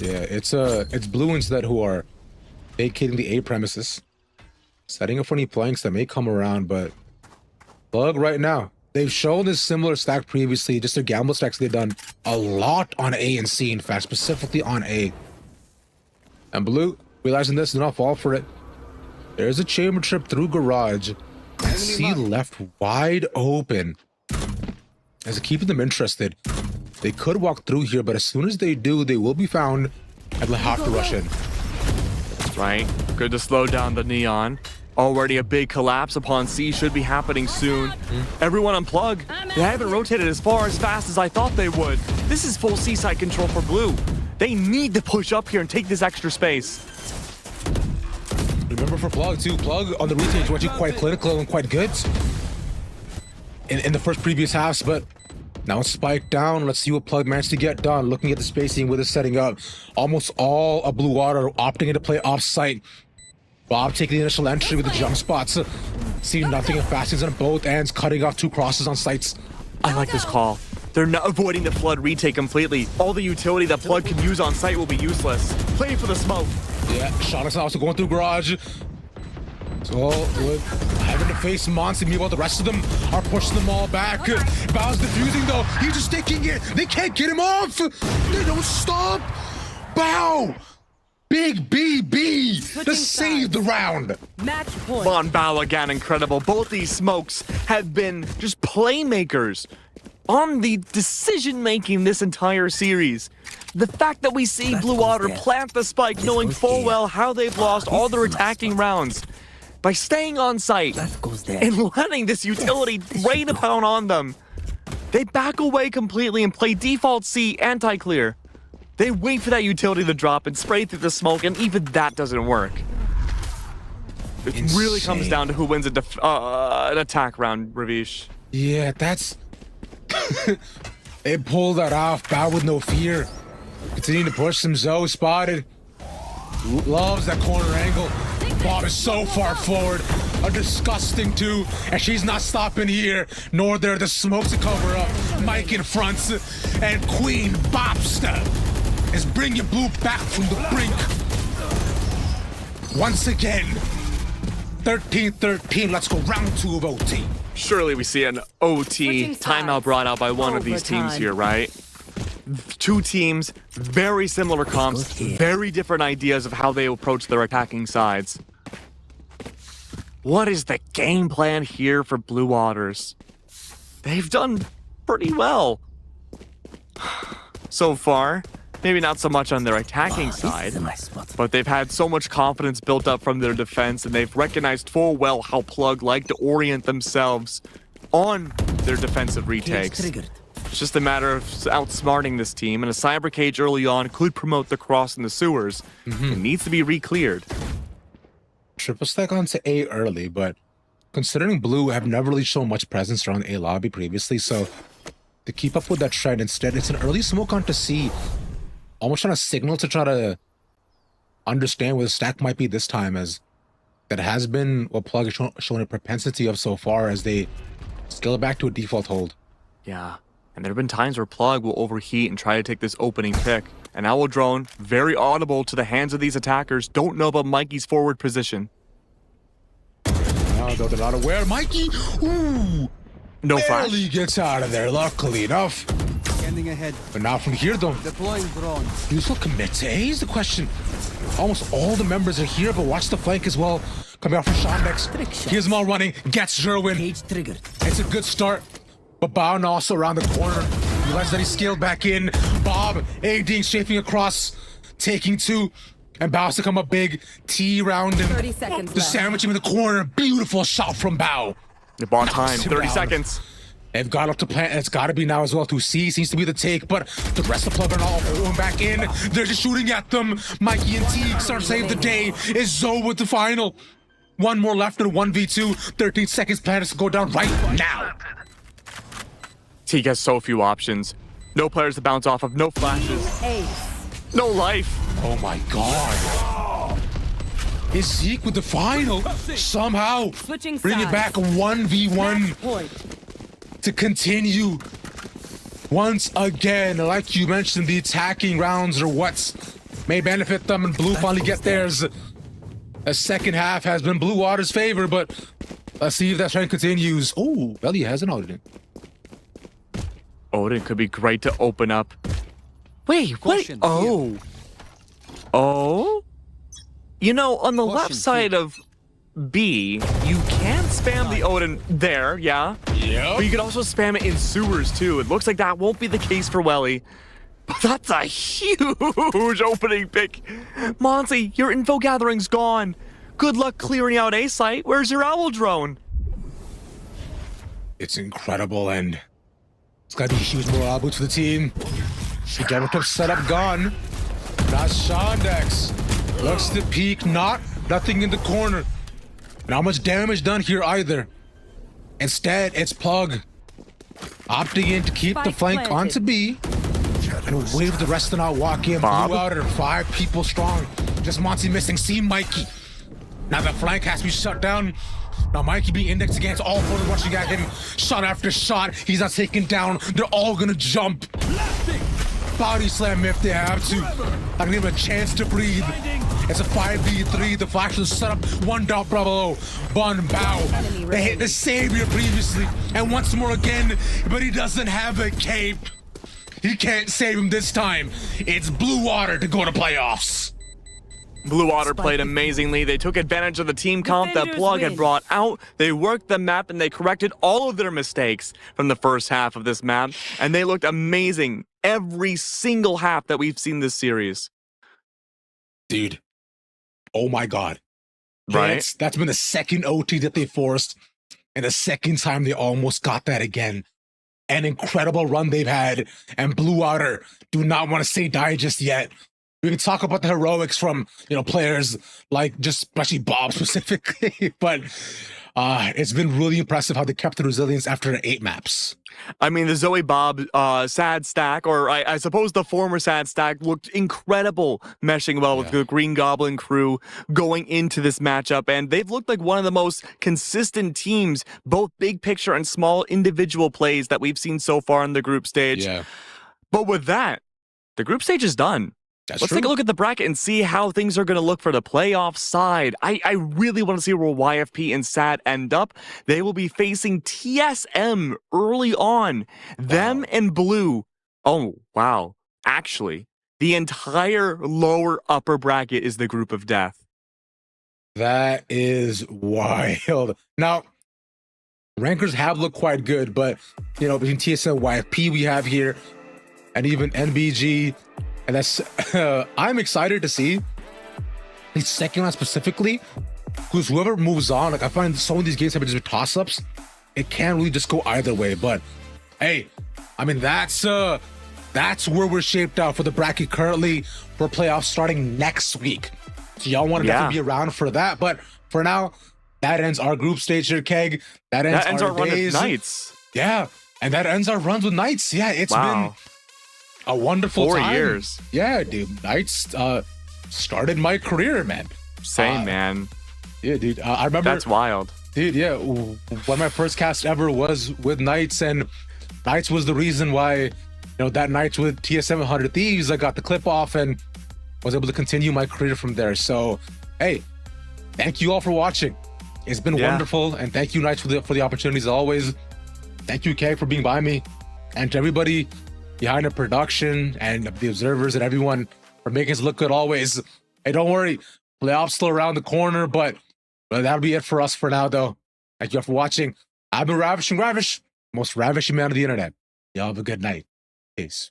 Yeah, it's Blue instead who are vacating the A premises, setting up for any planks that may come around, but Plug right now, they've shown this similar stack previously, just their gamble stacks they've done a lot on A and C, in fact, specifically on A. And Blue, realizing this, do not fall for it. There's a chamber trip through Garage, and C left wide open. As it keeping them interested. They could walk through here, but as soon as they do, they will be found and they'll have to rush in. Right. Good to slow down the Neon. Already a big collapse upon C should be happening soon. Everyone on Plug. They haven't rotated as fast as I thought they would. This is full C-side control for Blue. They need to push up here and take this extra space. Remember for Plug too, Plug on the retake was actually quite clinical and quite good in the previous halves, but now it's spiked down. Let's see what Plug managed to get done. Looking at the spacing with it setting up. Almost all of Blue Water opting to play off-site. Bob taking the initial entry with the jump spots. Seeing nothing in fastings on both ends, cutting off 2 crosses on sites. I like this call. They're not avoiding the flood retake completely. All the utility that Plug can use on site will be useless. Play for the smoke. Yeah, Shonix also going through Garage. So, having to face Monty, meanwhile the rest of them are pushing them all back. Bao's defusing though, he's just taking it. They can't get him off. They don't stop. Bao! Big BB to save the round. Match point. Von Bao again, incredible. Both these smokes have been just playmakers on the decision-making this entire series. The fact that we see Blue Water plant the spike knowing full well how they've lost all their attacking rounds by staying on site and letting this utility rain upon on them. They back away completely and play default C anti-clear. They wait for that utility to drop and spray through the smoke, and even that doesn't work. It really comes down to who wins an attack round, Ravish. Yeah, that's... They pulled that off, Bao with no fear. Continuing to push them, Zoe spotted. Loves that corner angle. Bob is so far forward. A disgusting 2, and she's not stopping here, nor there the smoke to cover up. Mike in front, and Queen Bobster is bringing Blue back from the brink. Once again, 13-13, let's go round 2 of OT. Surely we see an OT timeout brought out by one of these teams here, right? 2 teams, very similar comps, very different ideas of how they approach their attacking sides. What is the game plan here for Blue Waters? They've done pretty well so far. Maybe not so much on their attacking side, but they've had so much confidence built up from their defense, and they've recognized full well how Plug like to orient themselves on their defensive retakes. It's just a matter of outsmarting this team, and a cyber cage early on could promote the cross in the sewers. It needs to be re-cleared. Triple stack onto A early, but considering Blue have never really shown much presence around A lobby previously, so to keep up with that trend, instead it's an early smoke onto C. Almost trying to signal to try to understand where the stack might be this time, as that has been what Plug has shown a propensity of so far as they scale it back to a default hold. Yeah, and there have been times where Plug will overheat and try to take this opening pick. An Owl Drone, very audible to the hands of these attackers, don't know about Mikey's forward position. Now, though they're not aware, Mikey, ooh, no barely flash. gets out of there, luckily enough. Sending ahead. But now from here, though, Deploying drone. do you still commit to A is the question. Almost all the members are here, but watch the flank as well. Coming out from Shondex. Here's them all running. Gets Jerwin. Cage triggered. It's a good start. But Bao now also around the corner. Realizes that he scaled back in. Bob, ADing, shaping across. Taking 2. And Bao's to come up big. T round him. 30 seconds The left. sandwich him in the corner. Beautiful shot from Bao. The ball time, Knocks him 30 down. seconds. They've got up to plant, and it's got to be now as well. To C seems to be the take, but the rest of the plug are all going back in. They're just shooting at them. Mikey and Teague start to save the day. Is Zoe with the final? One more left in 1v2. 13 seconds. Planets go down right now. Teague has so few options. No players to bounce off of, no flashes, Ace. no life. Oh my god. Is Zeke with the final? Somehow Switching bring it sides. back 1v1 Point. to continue. Once again, like you mentioned, the attacking rounds are what may benefit them, and Blue finally get theirs. The second half has been Blue Water's favor, but let's see if that trend continues. Oh, Belly has an Odin. Odin could be great to open up. Wait, what? Caution, Oh. Oh? You know, on the left Caution, side of B, you can spam the Odin there, yeah? Yep. But you can also spam it in sewers, too. It looks like that won't be the case for Welly. But that's a huge opening pick. Monty, your info gathering's gone. Good luck clearing out A site. Where's your owl drone? It's incredible, and it's got to be a huge morale boost for the team. The Jabbertop setup gone. Not Shondex. Looks to peek, nothing in the corner. Not much damage done here either. Instead, it's Plug opting in to keep the Spike flank planted. onto B and wave the rest of not walk in. Bob? Blue Outer, 5 people strong. Just Monty missing. See Mikey. Now the flank has to be shut down. Now Mikey being indexed against all 4 rushing at him. Shot after shot. He's not taken down. They're all gonna jump. Body slam if they have to. I can give him a chance to breathe. It's a 5v3. The flash is set up. 1 dot below. Bun Bow. They hit the savior previously. And once more again. But he doesn't have a cape. He can't save him this time. It's Blue Water to go to playoffs. Blue Water played amazingly. They took advantage of the team comp that Defenders Plug had win. brought out. They worked the map and they corrected all of their mistakes from the first half of this map. And they looked amazing every single half that we've seen this series. Dude. Oh my god. Right? That's been the second OT that they forced. And the second time they almost got that again. An incredible run they've had. And Blue Water do not want to say die just yet. We can talk about the heroics from, players like just especially Bob specifically, but it's been really impressive how they kept the resilience after 8 maps. I mean, the Zoe Bob sad stack, or I suppose the former sad stack, looked incredible meshing well with the Green Goblin crew going into this matchup. And they've looked like one of the most consistent teams, both big picture and small individual plays that we've seen so far in the group stage. Yeah. But with that, the group stage is done. Let's take a look at the bracket and see how things are going to look for the playoff side. I really want to see where YFP and SAD end up. They will be facing TSM early on. Them and Blue. Oh, wow. Actually, the entire lower upper bracket is the group of death. That is wild. Now, rankers have looked quite good, but, between TSM and YFP we have here, and even NBG, and that's, I'm excited to see the second round specifically, because whoever moves on, I find some of these games have been just toss-ups. It can't really just go either way, but hey, that's where we're shaped out for the bracket currently for playoffs starting next week. So y'all want to definitely be around for that, but for now, that ends our group stage here, Keg. That ends our run days. with Knights. Yeah, and that ends our runs with Knights. Yeah, it's been a wonderful 4 time. years. Yeah, dude. Knights started my career, man. Same, man. Yeah, dude. I remember. That's wild. Dude, yeah. One of my first casts ever was with Knights, and Knights was the reason why, that Knights with TSM 100 Thieves, I got the clip off and was able to continue my career from there. So, hey, thank you all for watching. It's been wonderful, and thank you, Knights, for the opportunities as always. Thank you, Keg, for being by me, and to everybody behind the production and the observers and everyone for making us look good always. Hey, don't worry, playoffs still around the corner, but that'll be it for us for now, though. Thank you all for watching. I've been Ravishing Ravish, most ravishing man on the internet. Y'all have a good night. Peace.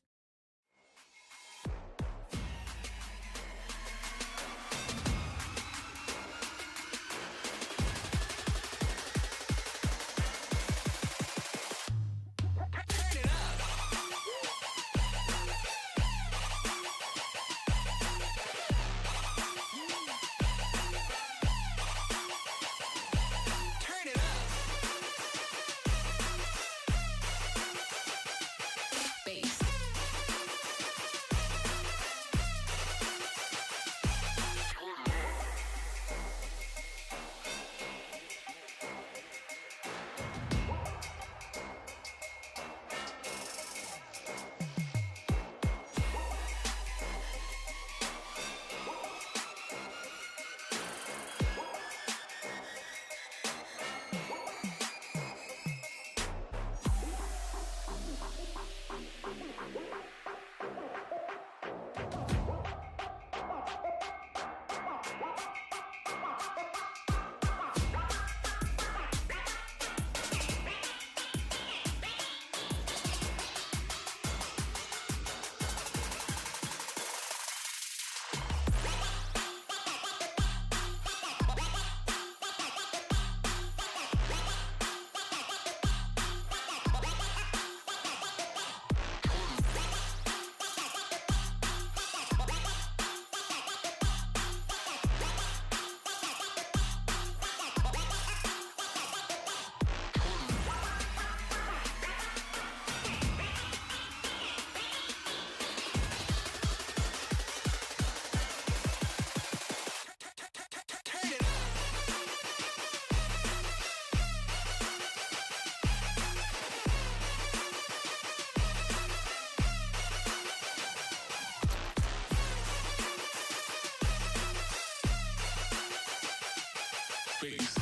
Peace.